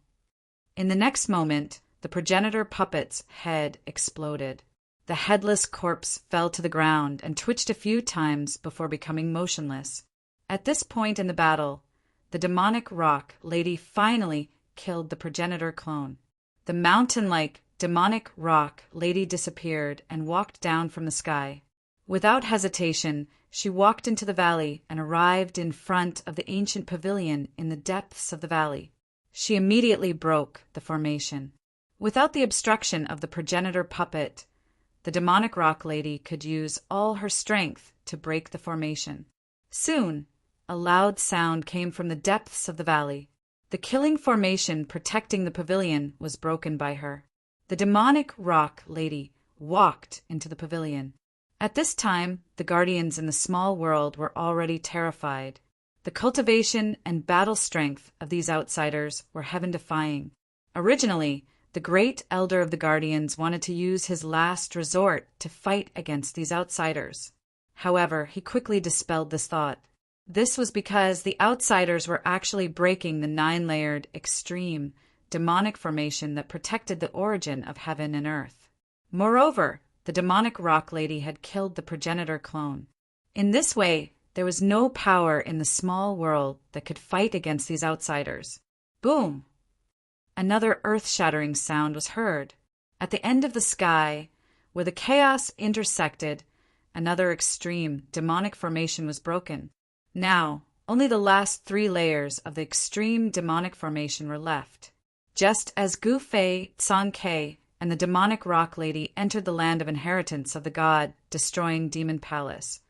In the next moment, the progenitor puppet's head exploded. The headless corpse fell to the ground and twitched a few times before becoming motionless. At this point in the battle, the demonic rock lady finally killed the progenitor clone. The mountain-like demonic rock lady disappeared and walked down from the sky. Without hesitation, she walked into the valley and arrived in front of the ancient pavilion in the depths of the valley. She immediately broke the formation. Without the obstruction of the progenitor puppet, the demonic rock lady could use all her strength to break the formation. Soon, a loud sound came from the depths of the valley. The killing formation protecting the pavilion was broken by her. The demonic rock lady walked into the pavilion. At this time, the guardians in the small world were already terrified. The cultivation and battle strength of these outsiders were heaven-defying. Originally, the great elder of the Guardians wanted to use his last resort to fight against these outsiders. However, he quickly dispelled this thought. This was because the outsiders were actually breaking the 9-layered, extreme, demonic formation that protected the origin of heaven and earth. Moreover, the demonic rock lady had killed the progenitor clone. In this way, there was no power in the small world that could fight against these outsiders. Boom! Another earth-shattering sound was heard. At the end of the sky, where the chaos intersected, another extreme, demonic formation was broken. Now, only the last 3 layers of the extreme demonic formation were left. Just as Gu Fei, Tsang Ke, and the demonic rock lady entered the land of inheritance of the god, destroying Demon Palace,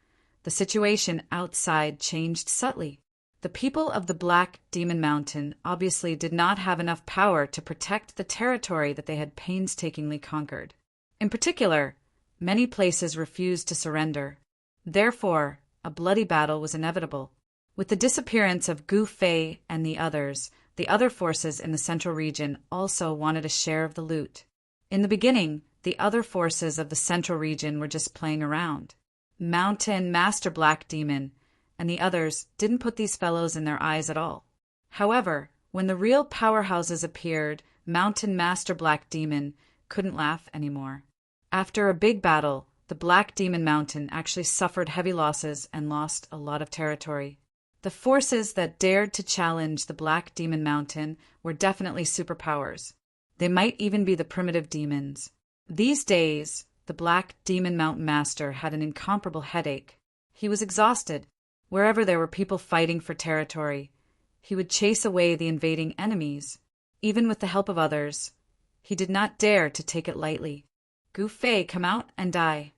the situation outside changed subtly. The people of the Black Demon Mountain obviously did not have enough power to protect the territory that they had painstakingly conquered. In particular, many places refused to surrender. Therefore, a bloody battle was inevitable. With the disappearance of Gu Fei and the other forces in the central region also wanted a share of the loot. In the beginning, the other forces of the central region were just playing around. Mountain Master Black Demon and the others didn't put these fellows in their eyes at all. However, when the real powerhouses appeared, Mountain Master Black Demon couldn't laugh anymore. After a big battle, the Black Demon Mountain actually suffered heavy losses and lost a lot of territory. The forces that dared to challenge the Black Demon Mountain were definitely superpowers. They might even be the primitive demons. These days, the Black Demon Mountain Master had an incomparable headache. He was exhausted. Wherever there were people fighting for territory, he would chase away the invading enemies. Even with the help of others, he did not dare to take it lightly. Gu Fei, come out and die.